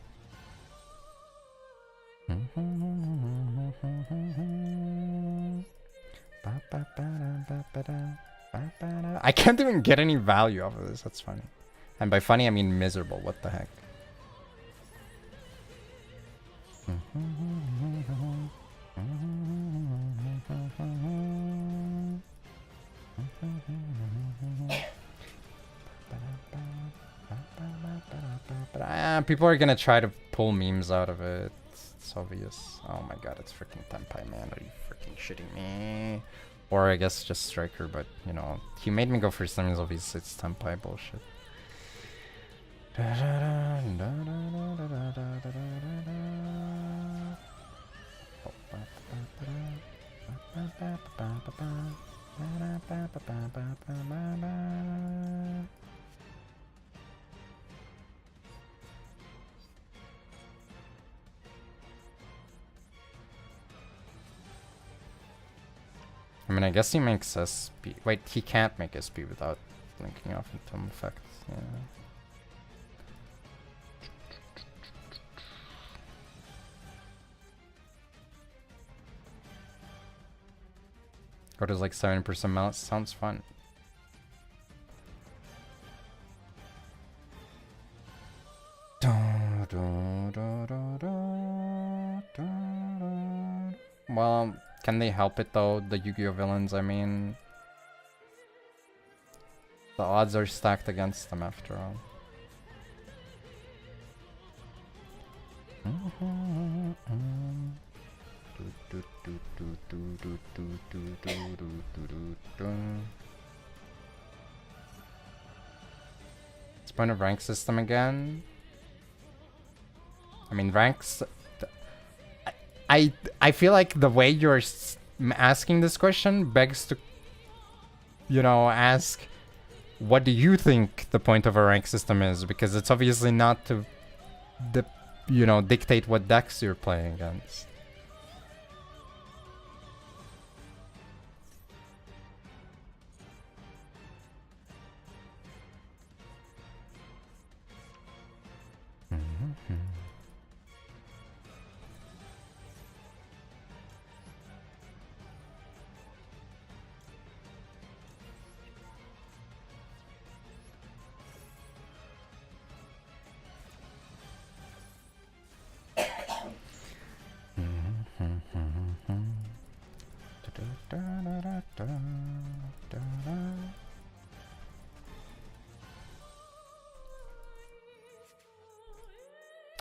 I can't even get any value off of this. That's funny. And by funny, I mean miserable. What the heck? People are gonna try to pull memes out of it. It's obvious. Oh my god, it's freaking Tenpai, man. Are you freaking shitting me? Or I guess just Striker, but you know, he made me go for some obvious. It's Tenpai bullshit. I mean, I guess he makes SP. Wait, he can't make SP without linking off into effect. Yeah. Go to like 7% mouse. Sounds fun. Well, can they help it though, the Yu-Gi-Oh villains? I mean, the odds are stacked against them after all. It's point of rank system again. I mean, ranks. I feel like the way you're asking this question begs to, you know, ask, what do you think the point of a rank system is? Because it's obviously not to, you know, dictate what decks you're playing against.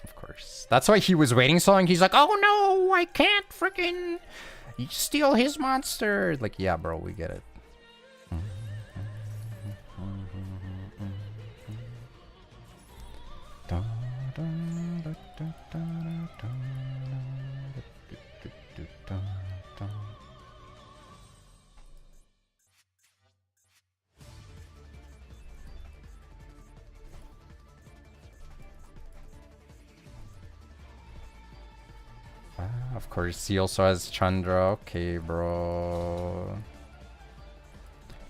Of course. That's why he was waiting so long. He's like, oh no, I can't freaking steal his monster. Like, yeah, bro, we get it. Of course, he also has Chandra. Okay, bro.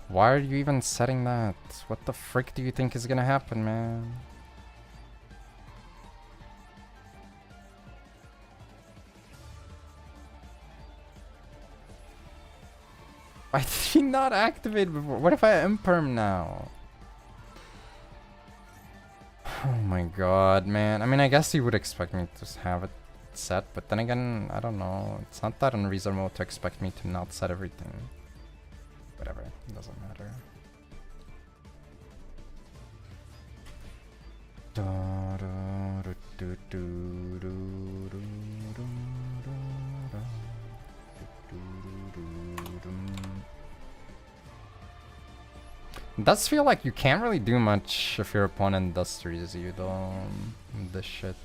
Why are you even setting that? What the frick do you think is gonna happen, man? Why did he not activate before? What if I imperm now? Oh my god, man. I mean, I guess you would expect me to have it set, but then again, I don't know. It's not that unreasonable to expect me to not set everything. Whatever, it doesn't matter. It does feel like you can't really do much if your opponent does 3s you though. This shit.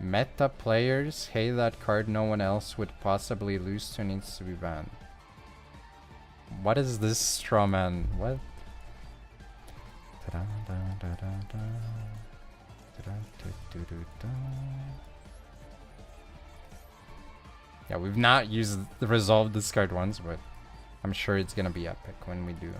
Meta players hate that card no one else would possibly lose to, needs to be banned. What is this straw man? What? Yeah, we've not used the resolve this card once, but I'm sure it's gonna be epic when we do.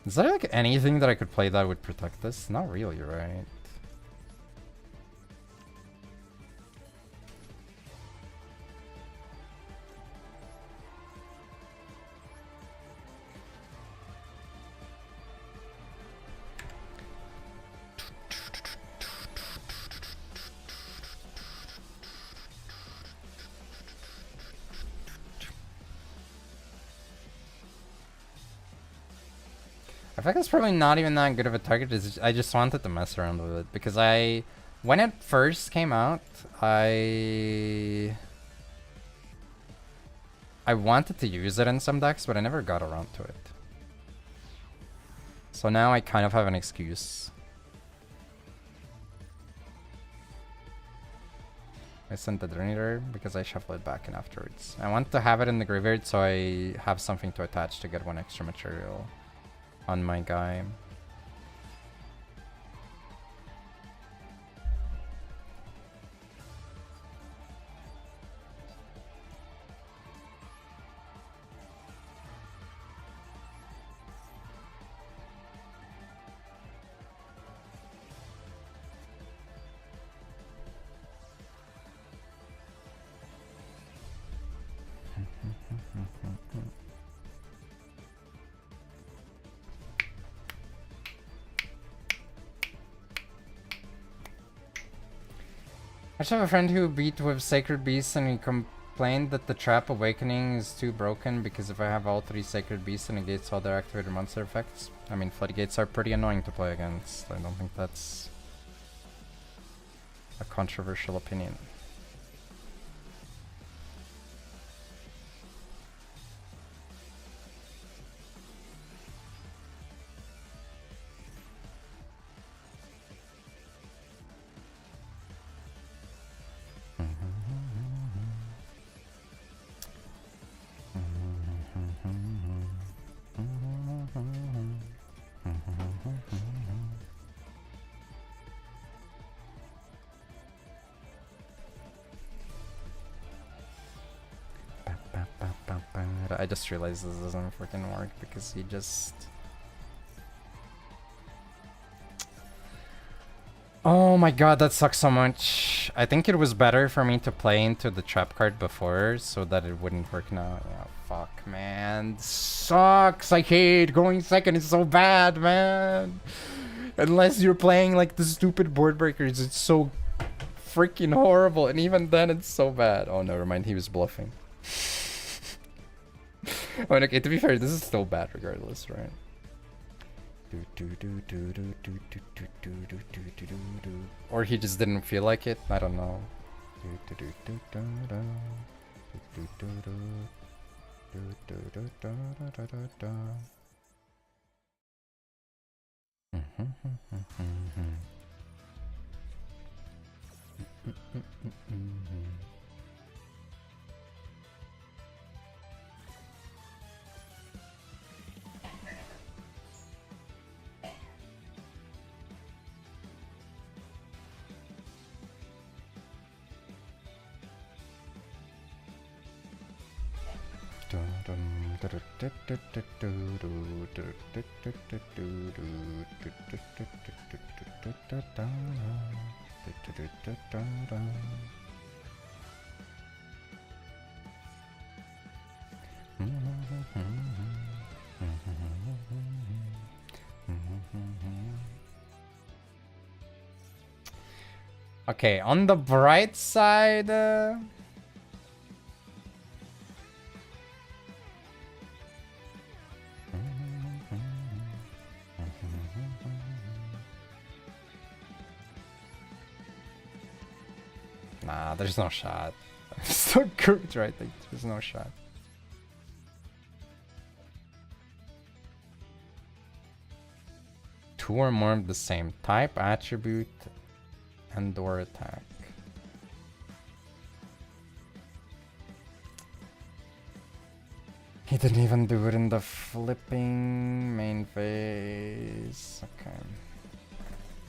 Is there like anything that I could play that would protect this? Not really, right? I think it's probably not even that good of a target. I just wanted to mess around with it because when it first came out, I wanted to use it in some decks, but I never got around to it. So now I kind of have an excuse. I sent the Drenator because I shuffle it back in afterwards. I want to have it in the graveyard so I have something to attach to get one extra material on my guy. just have a friend who beat with Sacred Beasts and he complained that the Trap Awakening is too broken because if I have all 3 Sacred Beasts and negates all their activated monster effects. I mean, Floodgates are pretty annoying to play against. I don't think that's a controversial opinion. I just realized this doesn't freaking work because he just... Oh my god, that sucks so much. I think it was better for me to play into the trap card before so that it wouldn't work now. Yeah, fuck, man. Sucks. I hate going second. It's so bad, man. Unless you're playing like the stupid board breakers, it's so freaking horrible. And even then, it's so bad. Oh, never mind. He was bluffing. Oh, okay, to be fair, this is still bad regardless, right? Or he just didn't feel like it? I don't know. Okay, on the bright side, nah, there's no shot. I'm so cooked, right? Like, there's no shot. Two or more of the same type, attribute, and/or attack. He didn't even do it in the flipping main phase. Okay.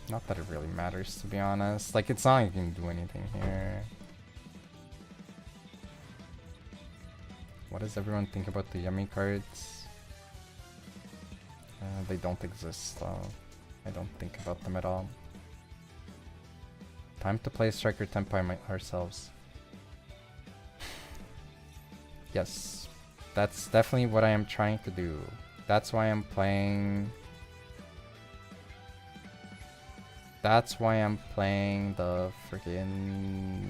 Not that it really matters, to be honest. Like, it's not like you can do anything here. What does everyone think about the yummy cards? They don't exist, though. I don't think about them at all. Time to play Striker Tempo ourselves. Yes. That's definitely what I am trying to do. That's why I'm playing... That's why I'm playing the freaking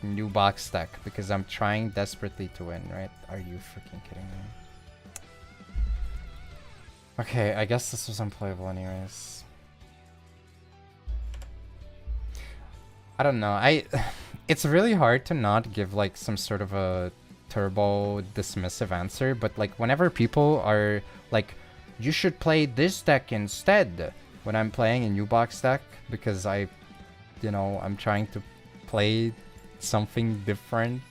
new box deck, because I'm trying desperately to win, right? Are you freaking kidding me? Okay, I guess this was unplayable anyways. I don't know. It's really hard to not give like some sort of a turbo dismissive answer, but like whenever people are like, you should play this deck instead, when I'm playing a new box deck, because I'm trying to play something different,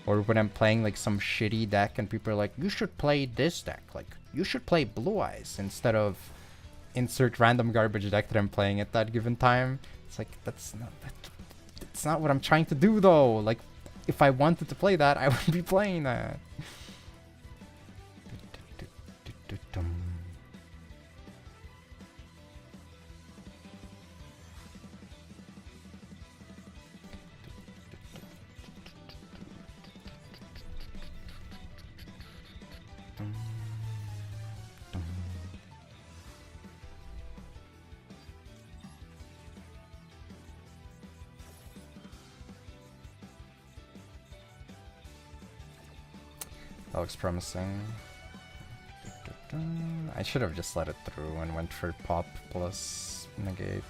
or when I'm playing like some shitty deck and people are like, you should play this deck, like you should play Blue Eyes instead of insert random garbage deck that I'm playing at that given time. It's like, that's not what I'm trying to do though. Like, if I wanted to play that, I would be playing that. That looks promising. I should have just let it through and went for pop plus negate.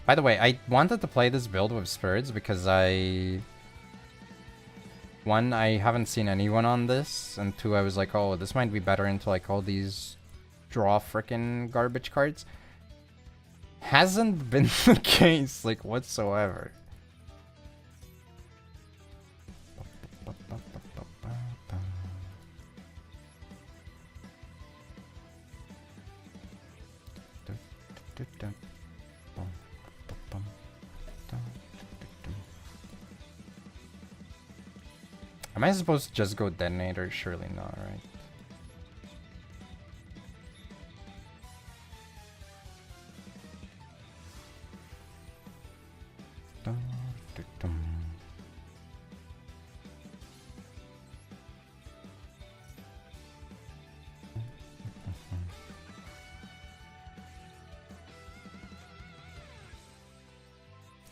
By the way, I wanted to play this build with spirits because one, I haven't seen anyone on this, and two, I was like, oh, this might be better into like all these draw frickin' garbage cards. Hasn't been the case, like, whatsoever. Am I supposed to just go detonator? Surely not, right?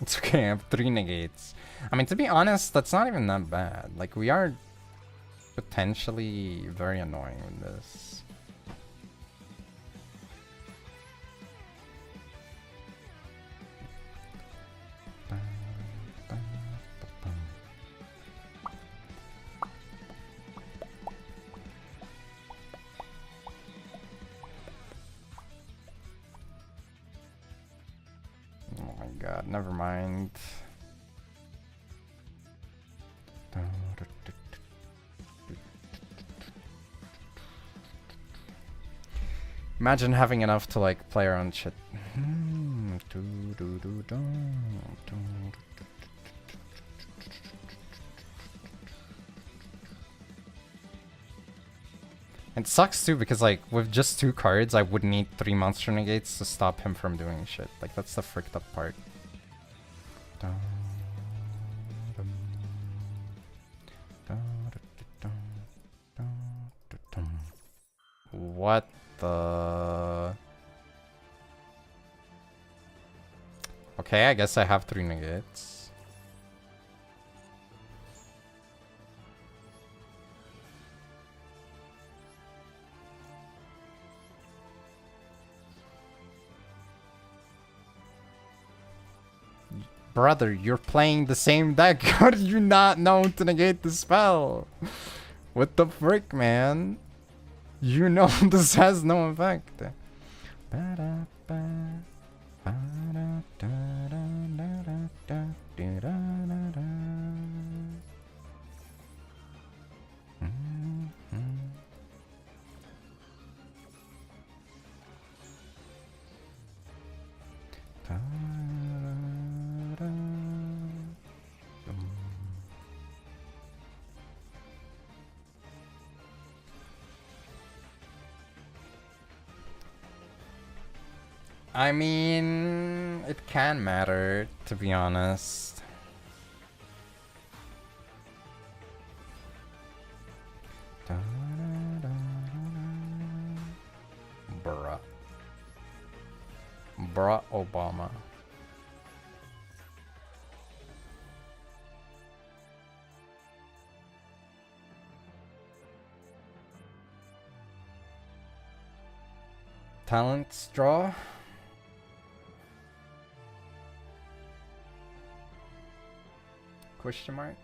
It's okay, I have 3 negates. I mean, to be honest, that's not even that bad. Like, we are potentially very annoying with this. Oh my god, never mind. Imagine having enough to like play our own shit. It sucks too because like with just 2 cards I would need 3 monster negates to stop him from doing shit. Like that's the fricked up part. What the... Okay, I guess I have 3 negates. Brother, you're playing the same deck. How did you not know to negate the spell? What the frick, man? You know this has no effect. I mean, it can matter, to be honest. Bruh. Bruh Obama. Talents draw. Question mark?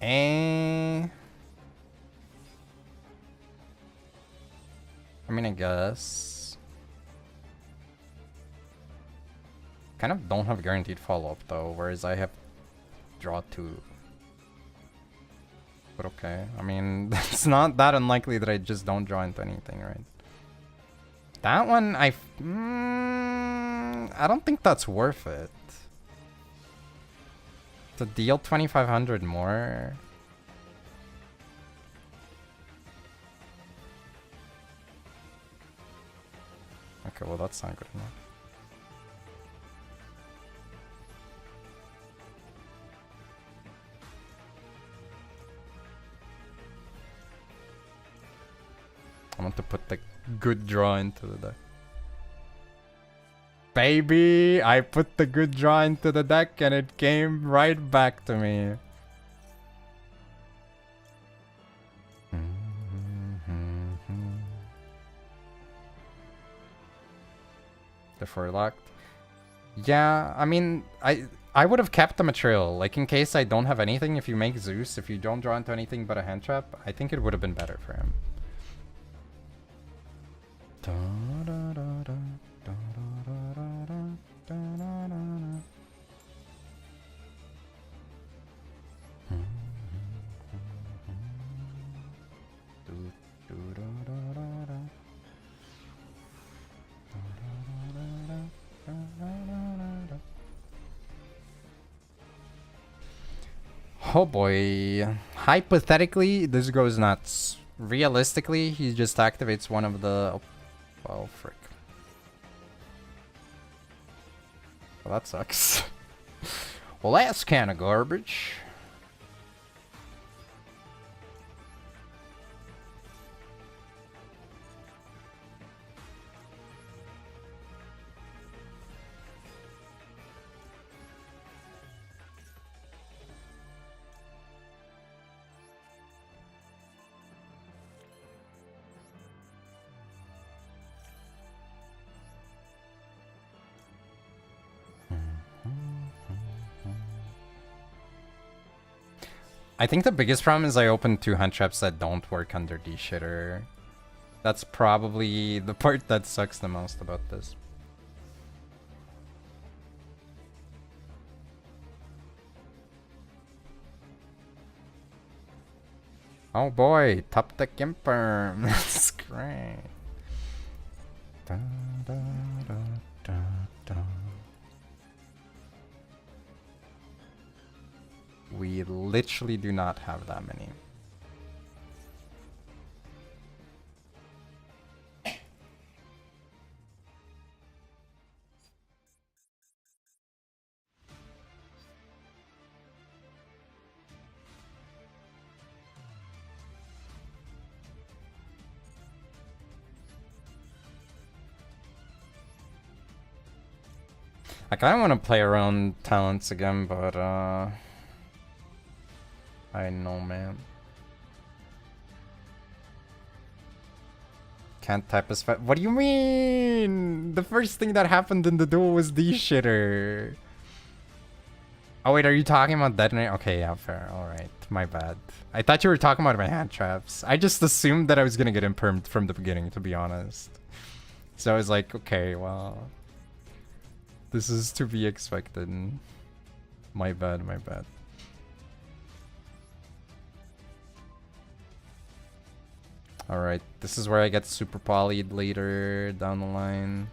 I mean, I guess. Kind of don't have guaranteed follow-up though, whereas I have draw 2. But okay, I mean, it's not that unlikely that I just don't draw into anything, right? That one, I don't think that's worth it. To deal 2,500 more. Okay, well that's not good enough. I want to put the good draw into the deck. Baby, I put the good draw into the deck and it came right back to me. The four-locked. Yeah, I mean, I would have kept the material. Like, in case I don't have anything, if you make Zeus, if you don't draw into anything but a hand trap, I think it would have been better for him. Oh boy. Hypothetically, this goes nuts. Realistically, he just activates one of the... Oh, frick. Well, that sucks. Well, that's kind of garbage. I think the biggest problem is I opened 2 hand traps that don't work under D-Shitter. That's probably the part that sucks the most about this. Oh boy, top deck Imperm. That's great. Da, da, da, da, da. We literally do not have that many. I kind of want to play around talents again, but I know, man. Can't type as fast. What do you mean? The first thing that happened in the duel was D-Shitter. Oh wait, are you talking about detonate? Okay, yeah, fair. Alright, my bad. I thought you were talking about my hand traps. I just assumed that I was gonna get impermed from the beginning, to be honest. So I was like, okay, well... This is to be expected. My bad, my bad. Alright, this is where I get super polyed later down the line.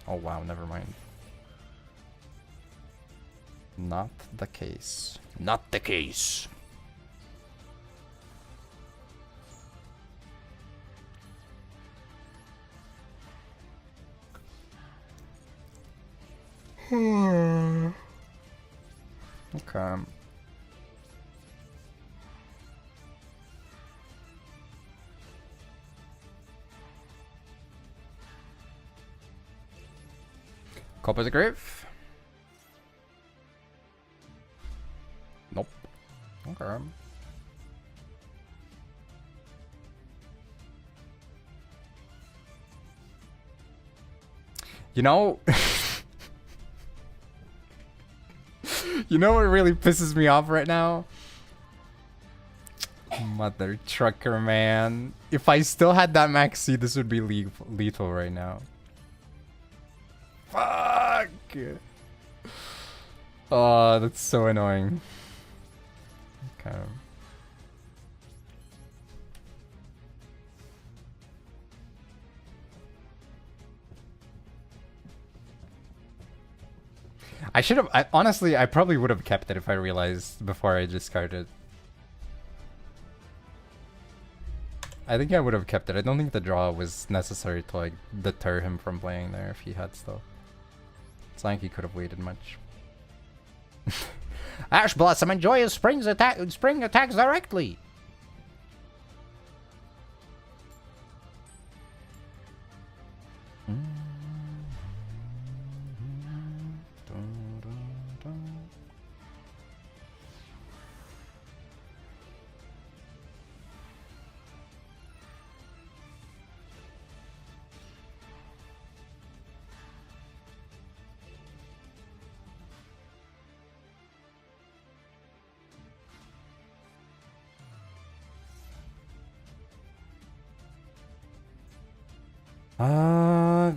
Oh wow, never mind. Not the case. Not the case. Okay. Copper's a grave? Nope. Okay. You know... You know what really pisses me off right now? Mother trucker, man. If I still had that max C, this would be lethal right now. Fuck! Oh, that's so annoying. Okay. I should have. Honestly, I probably would have kept it if I realized before I discarded. I think I would have kept it. I don't think the draw was necessary to like deter him from playing there if he had stuff. It's not like he could have waited much. Ash Blossom enjoys spring attacks directly.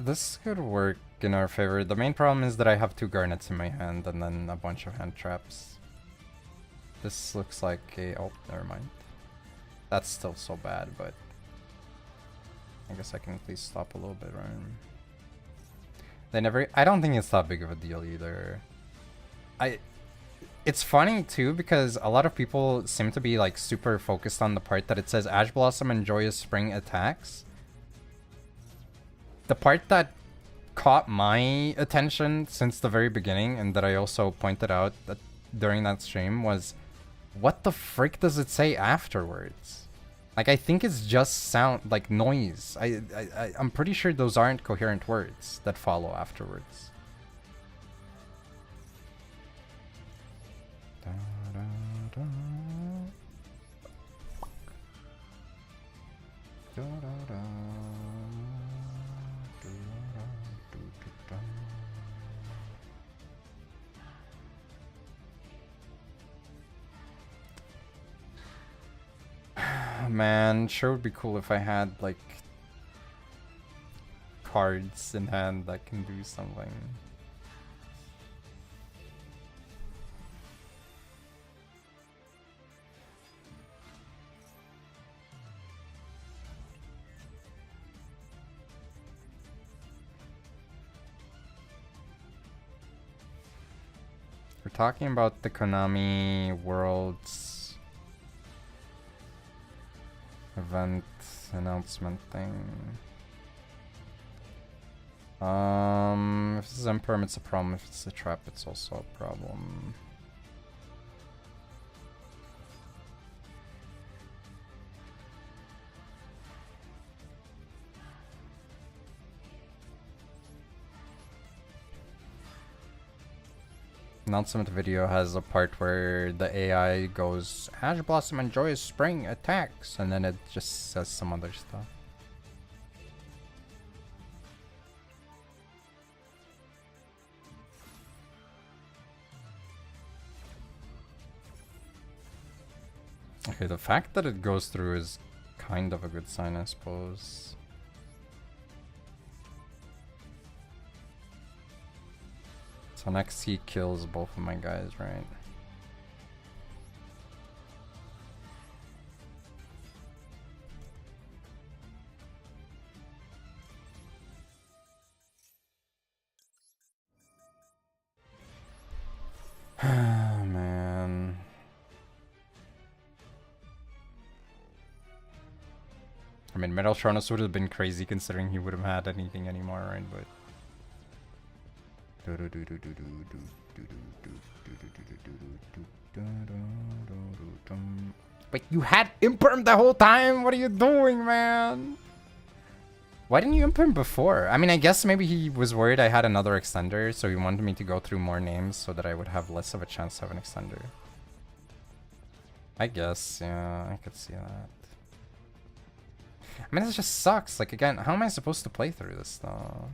This could work in our favor. The main problem is that I have 2 garnets in my hand and then a bunch of hand traps. This looks like a... oh, never mind. That's still so bad, but... I guess I can at least stop a little bit, right? They never... I don't think it's that big of a deal either. It's funny too because a lot of people seem to be like super focused on the part that it says Ash Blossom enjoys spring attacks. The part that caught my attention since the very beginning and that I also pointed out that during that stream was, what the frick does it say afterwards? Like, I think it's just sound, like noise. I'm pretty sure those aren't coherent words that follow afterwards. Man, sure would be cool if I had like cards in hand that can do something. We're talking about the Konami Worlds event announcement thing. If this is imperm, it's a problem. If it's a trap, it's also a problem. Announcement video has a part where the AI goes, Ash Blossom enjoys spring attacks, and then it just says some other stuff. Okay, the fact that it goes through is kind of a good sign, I suppose. So next he kills both of my guys, right? Man. I mean, Metal Tronos would have been crazy considering he would have had anything anymore, right? But wait, you had imperm the whole time? What are you doing, man? Why didn't you imperm before? I mean, I guess maybe he was worried I had another extender, so he wanted me to go through more names so that I would have less of a chance to have an extender. I guess, yeah, I could see that. I mean, this just sucks. Like, again, how am I supposed to play through this, though?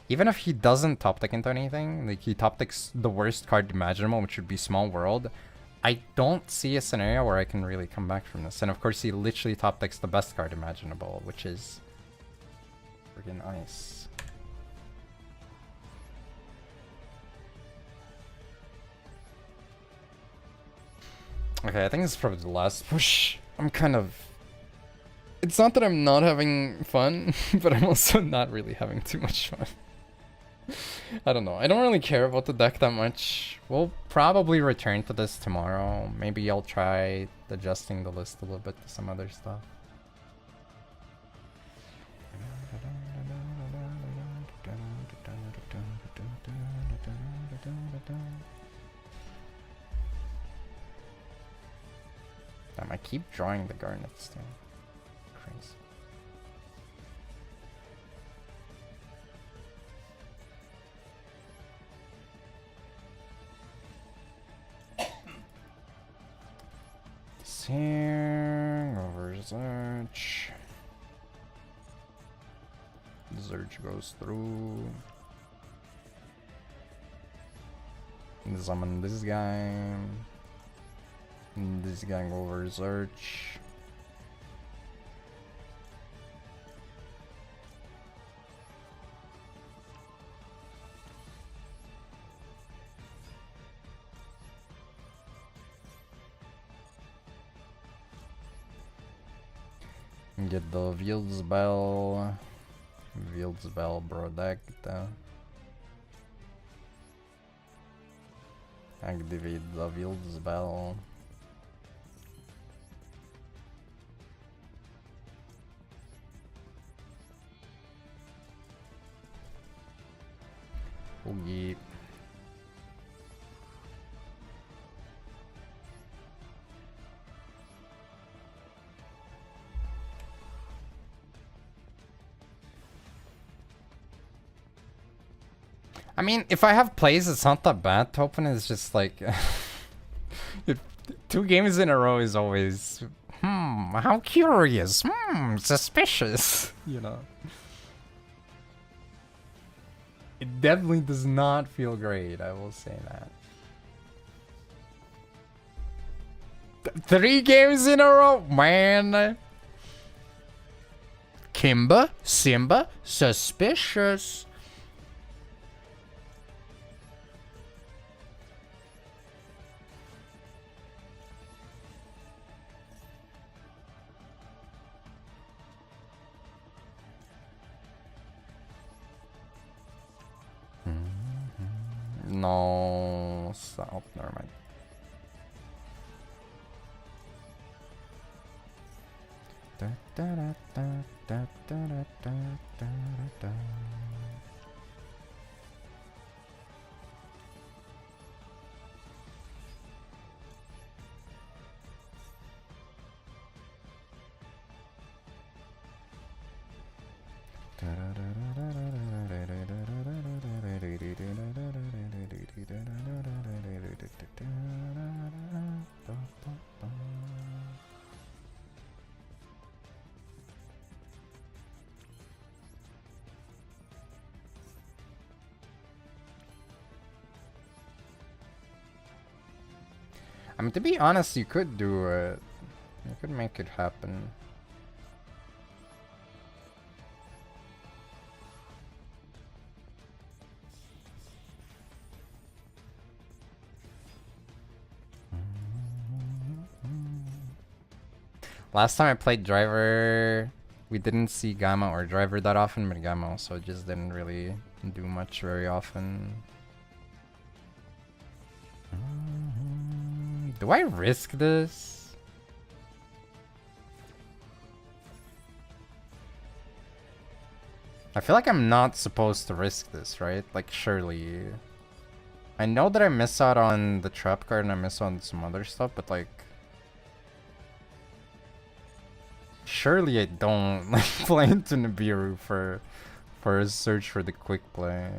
Even if he doesn't top deck into anything, like he top decks the worst card imaginable, which would be Small World, I don't see a scenario where I can really come back from this. And of course he literally top decks the best card imaginable, which is friggin' Ice. Okay, I think this is probably the last push. I'm kind of... It's not that I'm not having fun, but I'm also not really having too much fun. I don't know. I don't really care about the deck that much. We'll probably return to this tomorrow. Maybe I'll try adjusting the list a little bit to some other stuff. Damn, I keep drawing the garnets too. Crazy. Here, over Zerch. Zerch goes through. Summon this guy. And this guy go over Zerch. Get the Wildsbell. Wildsbell Product. Activate the Wildsbell. Oogie. I mean, if I have plays, it's not that bad to open. It's just like 2 games in a row is always how curious, suspicious, you know. It definitely does not feel great, I will say that. 3 games in a row, man. Kimba, Simba, suspicious. No, stop, never mind. I mean, to be honest, you could do it. You could make it happen. Last time I played Driver, we didn't see Gamma or Driver that often, but Gamma also just didn't really do much very often. Do I risk this? I feel like I'm not supposed to risk this, right? Like, surely. I know that I miss out on the trap card and I miss out on some other stuff, but like... Surely I don't like play into Nibiru for a search for the quick play.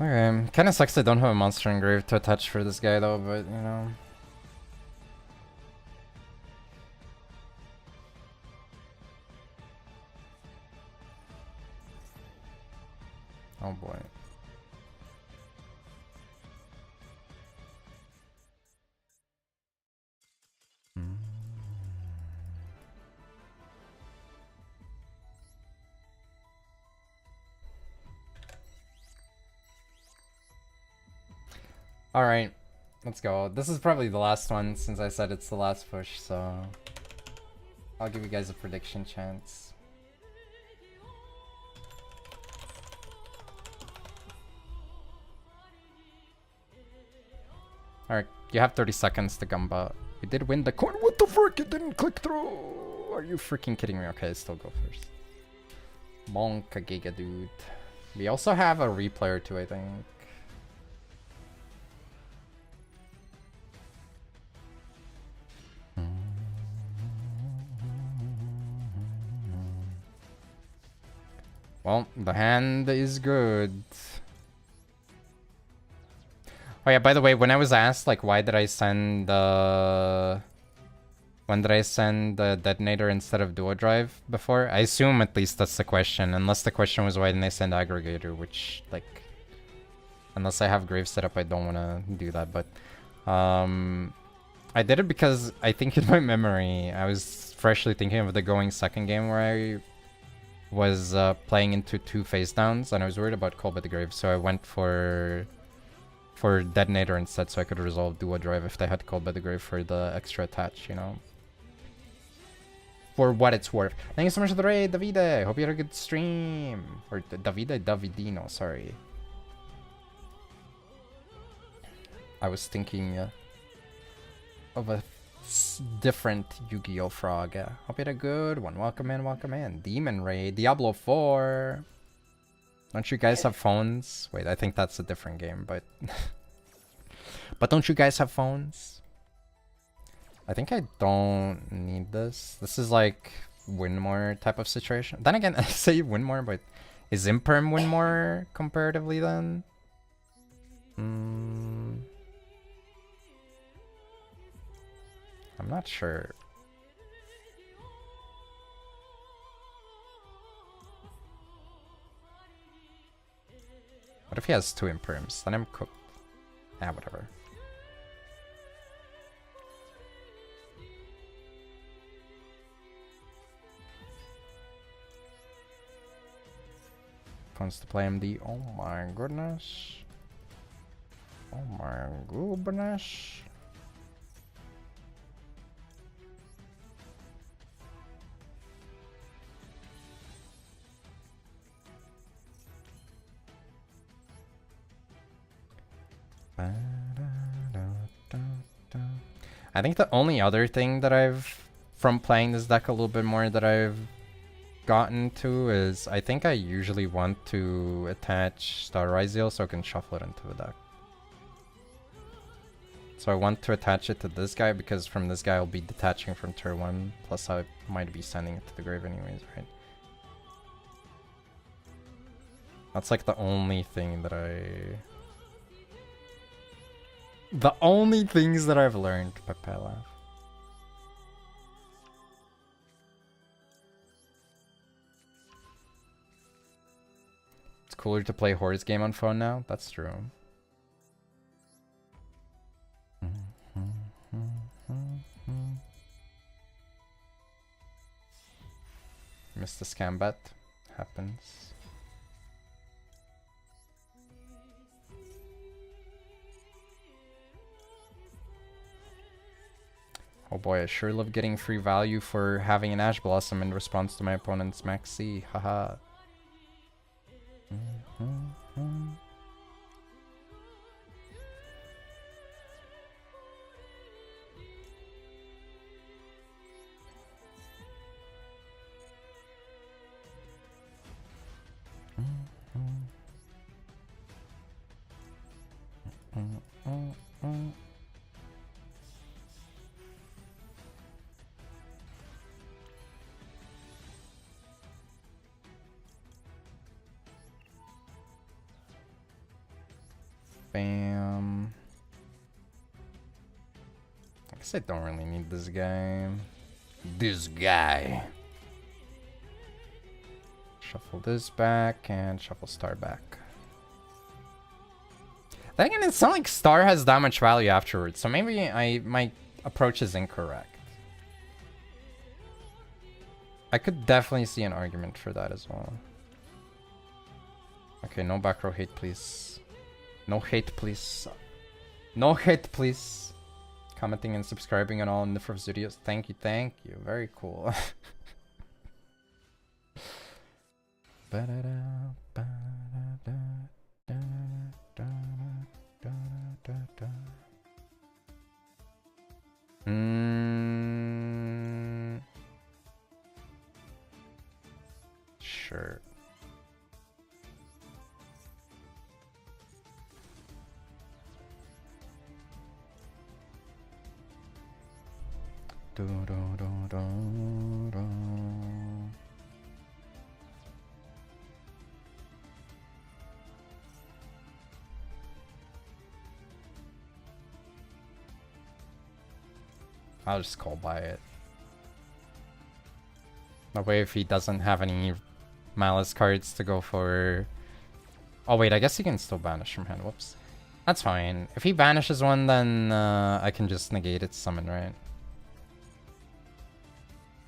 Okay, kinda sucks I don't have a monster engrave to attach for this guy though, but you know. Oh boy. Alright, let's go. This is probably the last one since I said it's the last push, so I'll give you guys a prediction chance. Alright, you have 30 seconds to gamba. You did win the coin. What the frick? It didn't click through. Are you freaking kidding me? Okay, still go first. Monka Giga, dude. We also have a replay or two, I think. Well, the hand is good. Oh yeah, by the way, when I was asked, like, why did I send the... When did I send the detonator instead of duo drive before? I assume at least that's the question. Unless the question was why didn't I send aggregator, which, like... Unless I have grave set up, I don't want to do that, but... I did it because I think in my memory, I was freshly thinking of the going second game where I was playing into 2 face downs, and I was worried about Call by the Grave, so I went for detonator instead, so I could resolve duo drive if they had Called by the Grave for the extra attach, you know. For what it's worth. Thank you so much for the raid, Davide. Hope you had a good stream. Or Davidino, sorry. I was thinking of a different Yu-Gi-Oh frog. Hope you had a good one. Welcome in, welcome in. Demon Raid, Diablo 4. Don't you guys have phones? Wait, I think that's a different game, but... But don't you guys have phones? I think I don't need this. This is like win more type of situation. Then again, I say win more, but is Imperm win more comparatively then? I'm not sure. What if he has 2 Imperms? Then I'm cooked. Ah, whatever. Wants to play MD. Oh my goodness. Oh my goodness. I think the only other thing that I've, from playing this deck a little bit more, that I've gotten to is I think I usually want to attach Star Ryzeal so I can shuffle it into the deck. So I want to attach it to this guy because from this guy I'll be detaching from turn 1, plus I might be sending it to the grave anyways, right? That's like the only thing that the only things that I've learned, Pepela. It's cooler to play Horse game on phone now. That's true. Missed the scam bet. Happens. Oh boy, I sure love getting free value for having an Ash Blossom in response to my opponent's Max C. Haha. Bam. I guess I don't really need this guy. This guy. Shuffle this back and shuffle Star back. Then again, it's not like Star has that much value afterwards, so maybe my approach is incorrect. I could definitely see an argument for that as well. Okay, no back row hate, please. No hate, please. No hate, please. Commenting and subscribing on all Nifrov's videos. Thank you, thank you. Very cool. Sure. I'll just call by it. That way, if he doesn't have any Malice cards to go for... Oh wait, I guess he can still banish from hand. Whoops. That's fine. If he banishes one, then I can just negate its summon, right?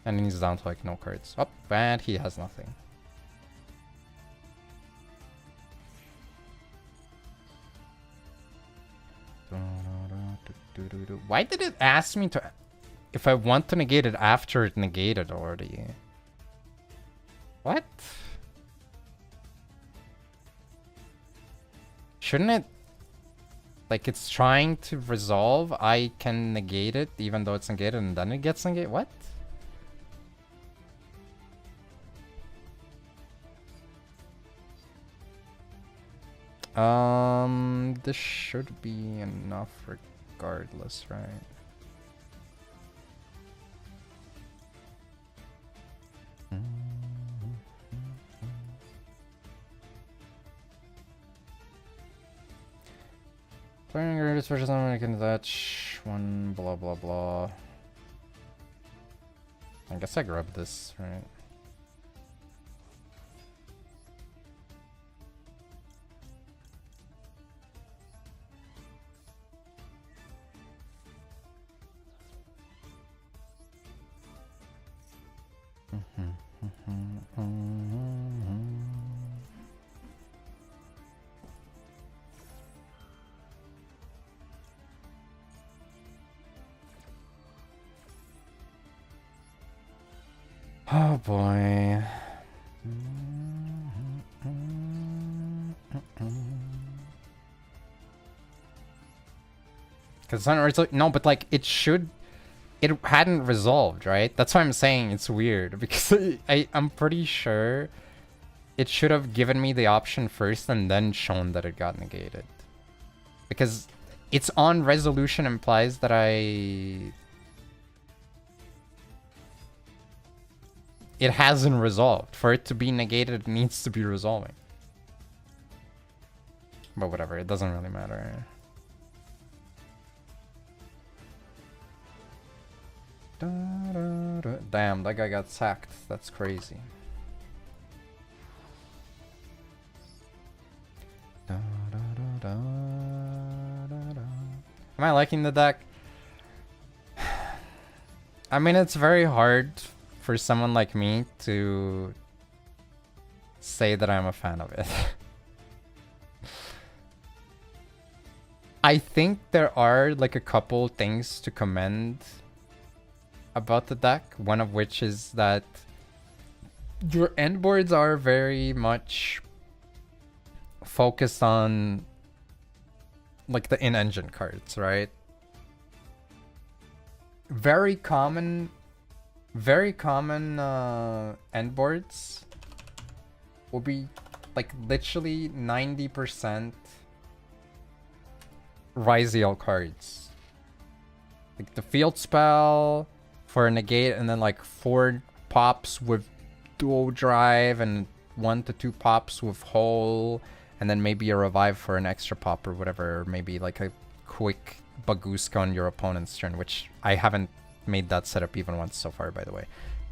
And he's down to like no cards. Oh, and he has nothing. Why did it ask me to... If I want to negate it after it negated already? What? Shouldn't it... Like, it's trying to resolve, I can negate it even though it's negated and then it gets negated? What? This should be enough regardless, right? Playing greatest version I can touch one blah blah blah. I guess I grabbed this, right? Oh boy. Because it's not no, but like it should. It hadn't resolved, right? That's why I'm saying it's weird because I'm pretty sure it should have given me the option first and then shown that it got negated. Because it's on resolution implies that it hasn't resolved. For it to be negated, it needs to be resolving. But whatever, it doesn't really matter. Damn, that guy got sacked. That's crazy. Am I liking the deck? I mean, it's very hard for someone like me to say that I'm a fan of it. I think there are like a couple things to commend about the deck, one of which is that your end boards are very much focused on like the in-engine cards, right? Very common end boards will be like literally 90% Ryzeal cards. Like the field spell for a negate, and then like 4 pops with dual drive and 1 to 2 pops with hole, and then maybe a revive for an extra pop or whatever, or maybe like a quick Bagooska on your opponent's turn, which I haven't made that setup even once so far, by the way.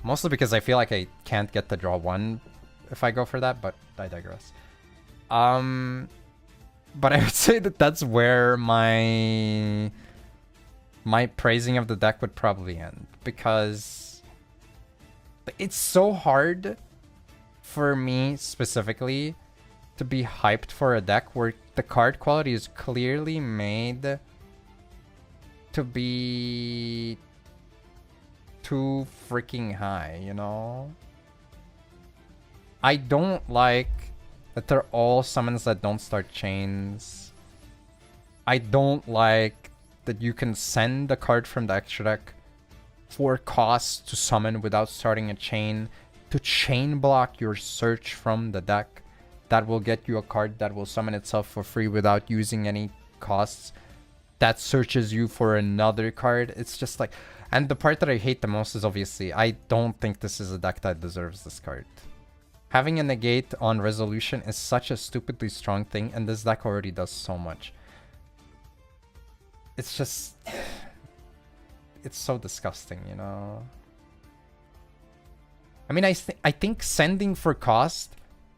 Mostly because I feel like I can't get the draw 1 if I go for that, but I digress. But I would say that that's where my praising of the deck would probably end, because it's so hard for me specifically to be hyped for a deck where the card quality is clearly made to be too freaking high, you know? I don't like that they're all summons that don't start chains. I don't like that you can send the card from the extra deck for costs to summon without starting a chain, to chain block your search from the deck. That will get you a card that will summon itself for free without using any costs. That searches you for another card. It's just like... And the part that I hate the most is obviously, I don't think this is a deck that deserves this card. Having a negate on resolution is such a stupidly strong thing, and this deck already does so much. It's just... It's so disgusting, you know? I mean, I think sending for cost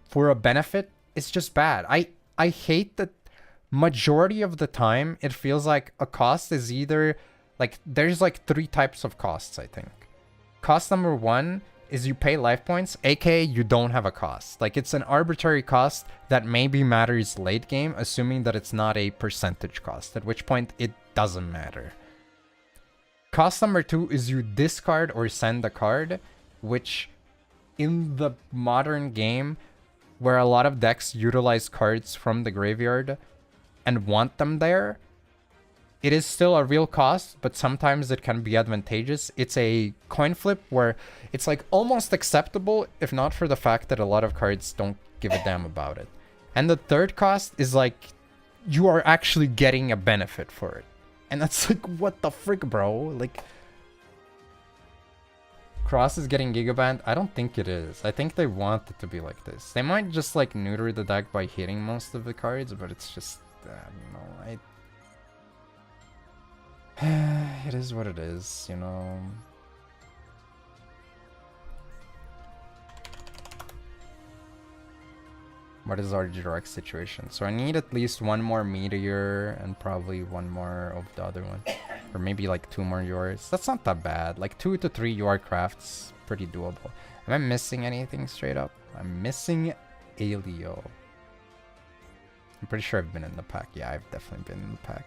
for a benefit is just bad. I hate that majority of the time it feels like a cost is either... Like, there's like 3 types of costs, I think. Cost number 1 is you pay life points, aka you don't have a cost. Like, it's an arbitrary cost that maybe matters late game, assuming that it's not a percentage cost, at which point it doesn't matter. Cost number 2 is you discard or send a card, which in the modern game, where a lot of decks utilize cards from the graveyard and want them there, it is still a real cost, but sometimes it can be advantageous. It's a coin flip where it's like almost acceptable, if not for the fact that a lot of cards don't give a damn about it. And the third cost is like, you are actually getting a benefit for it. And that's like, what the frick, bro? Like, Cross is getting Gigabanned? I don't think it is. I think they want it to be like this. They might just like neuter the deck by hitting most of the cards, but it's just, I don't know, it is what it is, you know. What is our direct situation? So I need at least 1 more Meteor and probably 1 more of the other one. Or maybe like 2 more yours. That's not that bad. Like 2 to 3 UR crafts, pretty doable. Am I missing anything straight up? I'm missing Alio. I'm pretty sure I've been in the pack. Yeah, I've definitely been in the pack.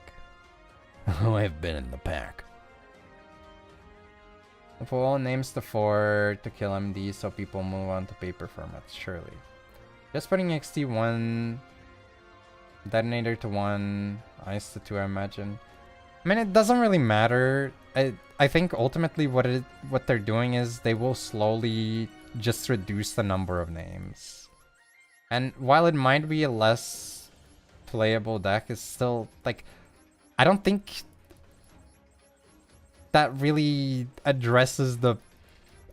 Oh, I've been in the pack. Full names to 4 to kill MD so people move on to paper formats, surely. Just putting XT 1, Detonator to 1, Ice to 2, I imagine. I mean, it doesn't really matter. I think ultimately what they're doing is they will slowly just reduce the number of names. And while it might be a less playable deck, it's still like... I don't think that really addresses the,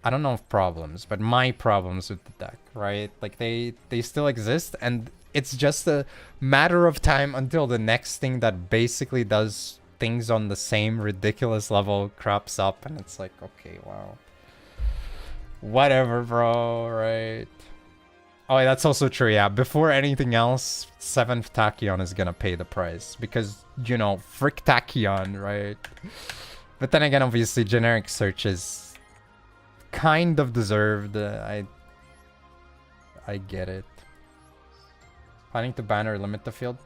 I don't know if problems, but my problems with the deck, right? Like they still exist, and it's just a matter of time until the next thing that basically does things on the same ridiculous level crops up, and it's like, okay, wow. Whatever, bro, right? Oh, that's also true, yeah. Before anything else, 7th Tachyon is gonna pay the price. Because, you know, frick Tachyon, right? But then again, obviously, generic search is kind of deserved. I get it. Planning to ban or limit the field?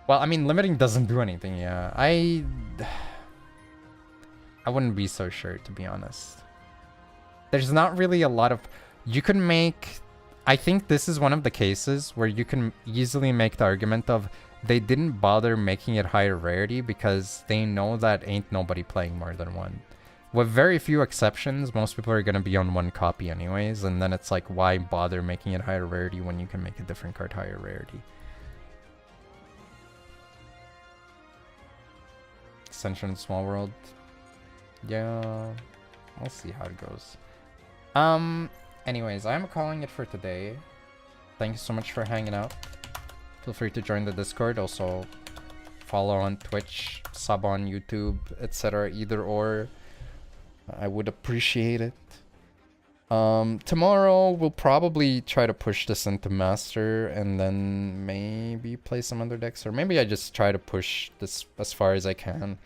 Well, I mean, limiting doesn't do anything, yeah. I wouldn't be so sure, to be honest. There's not really a lot of... You can make... I think this is one of the cases where you can easily make the argument of they didn't bother making it higher rarity because they know that ain't nobody playing more than 1. With very few exceptions, most people are going to be on 1 copy anyways, and then it's like, why bother making it higher rarity when you can make a different card higher rarity? Ascension Small World. Yeah, we'll see how it goes. Anyways, I'm calling it for today. Thank you so much for hanging out. Feel free to join the Discord. Also, follow on Twitch, sub on YouTube, etc. Either or. I would appreciate it. Tomorrow, we'll probably try to push this into Master and then maybe play some other decks. Or maybe I just try to push this as far as I can.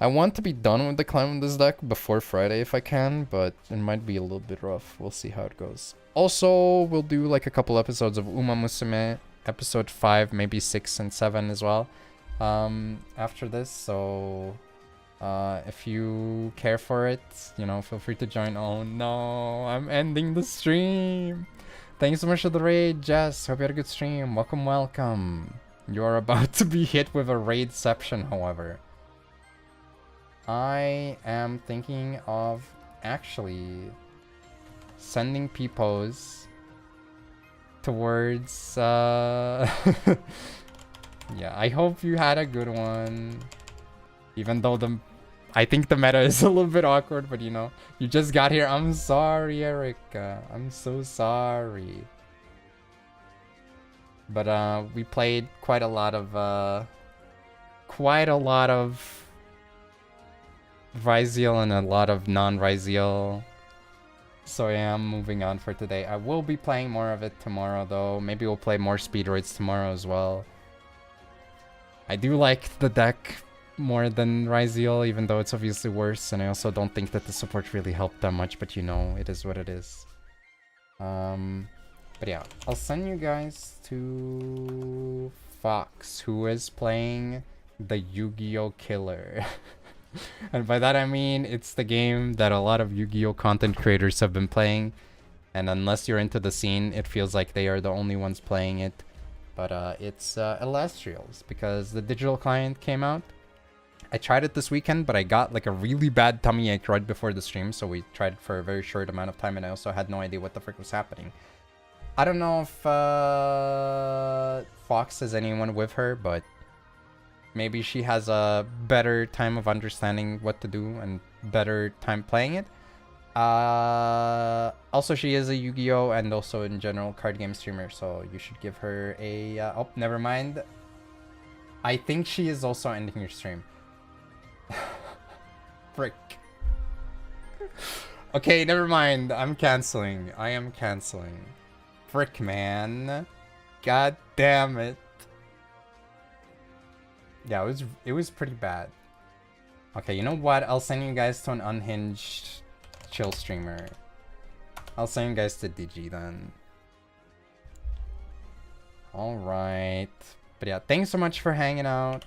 I want to be done with the climb of this deck before Friday if I can, but it might be a little bit rough. We'll see how it goes. Also, we'll do like a couple episodes of Uma Musume, episode 5, maybe 6 and 7 as well, after this. So If you care for it, you know, feel free to join. Oh no, I'm ending the stream. Thanks so much for the raid, Jess. Hope you had a good stream. Welcome, welcome. You are about to be hit with a raidception, however. I am thinking of actually sending peepos towards yeah, I hope you had a good one. Even though I think the meta is a little bit awkward, but you know, you just got here. I'm sorry, Erica. I'm so sorry. But we played quite a lot of Ryzeal and a lot of non-Ryzeal. So yeah, I'm moving on for today. I will be playing more of it tomorrow though. Maybe we'll play more Speedroids tomorrow as well. I do like the deck more than Ryzeal, even though it's obviously worse, and I also don't think that the support really helped that much, but you know, it is what it is. But yeah, I'll send you guys to Fox, who is playing the Yu-Gi-Oh! Killer. And by that I mean, it's the game that a lot of Yu-Gi-Oh! Content creators have been playing, and unless you're into the scene, it feels like they are the only ones playing it. But it's Illustrials, because the digital client came out. I tried it this weekend, but I got like a really bad tummy ache right before the stream, so we tried it for a very short amount of time, and I also had no idea what the frick was happening. I don't know if Fox has anyone with her, but maybe she has a better time of understanding what to do and better time playing it. Also, she is a Yu-Gi-Oh! And also in general card game streamer, so you should give her a... oh, never mind. I think she is also ending your stream. Frick. Okay, never mind. I'm canceling. I am canceling. Frick, man. God damn it. Yeah, it was pretty bad. Okay, you know what? I'll send you guys to an unhinged chill streamer. I'll send you guys to Digi then. Alright. But yeah, thanks so much for hanging out.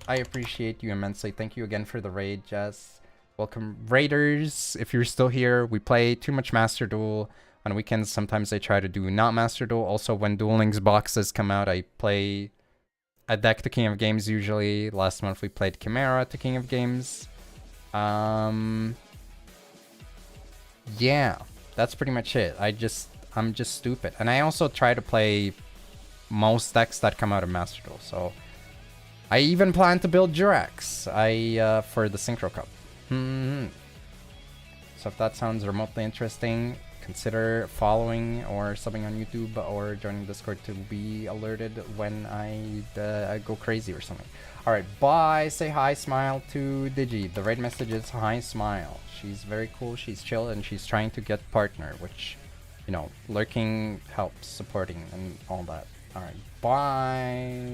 I appreciate you immensely. Thank you again for the raid, Jess. Welcome, Raiders. If you're still here, we play too much Master Duel. On weekends, sometimes I try to do not Master Duel. Also, when Duel Links boxes come out, I play a deck to King of Games usually. Last month we played Chimera to King of Games. Yeah, that's pretty much it. I'm just stupid. And I also try to play most decks that come out of Master Duel. So I even plan to build Jurax for the Synchro Cup. So if that sounds remotely interesting, consider following or subbing on YouTube or joining Discord to be alerted when I go crazy or something. Alright, bye. Say hi, smile to Digi. The raid message is hi, smile. She's very cool, she's chill, and she's trying to get partner, which, you know, lurking helps, supporting, and all that. Alright, bye.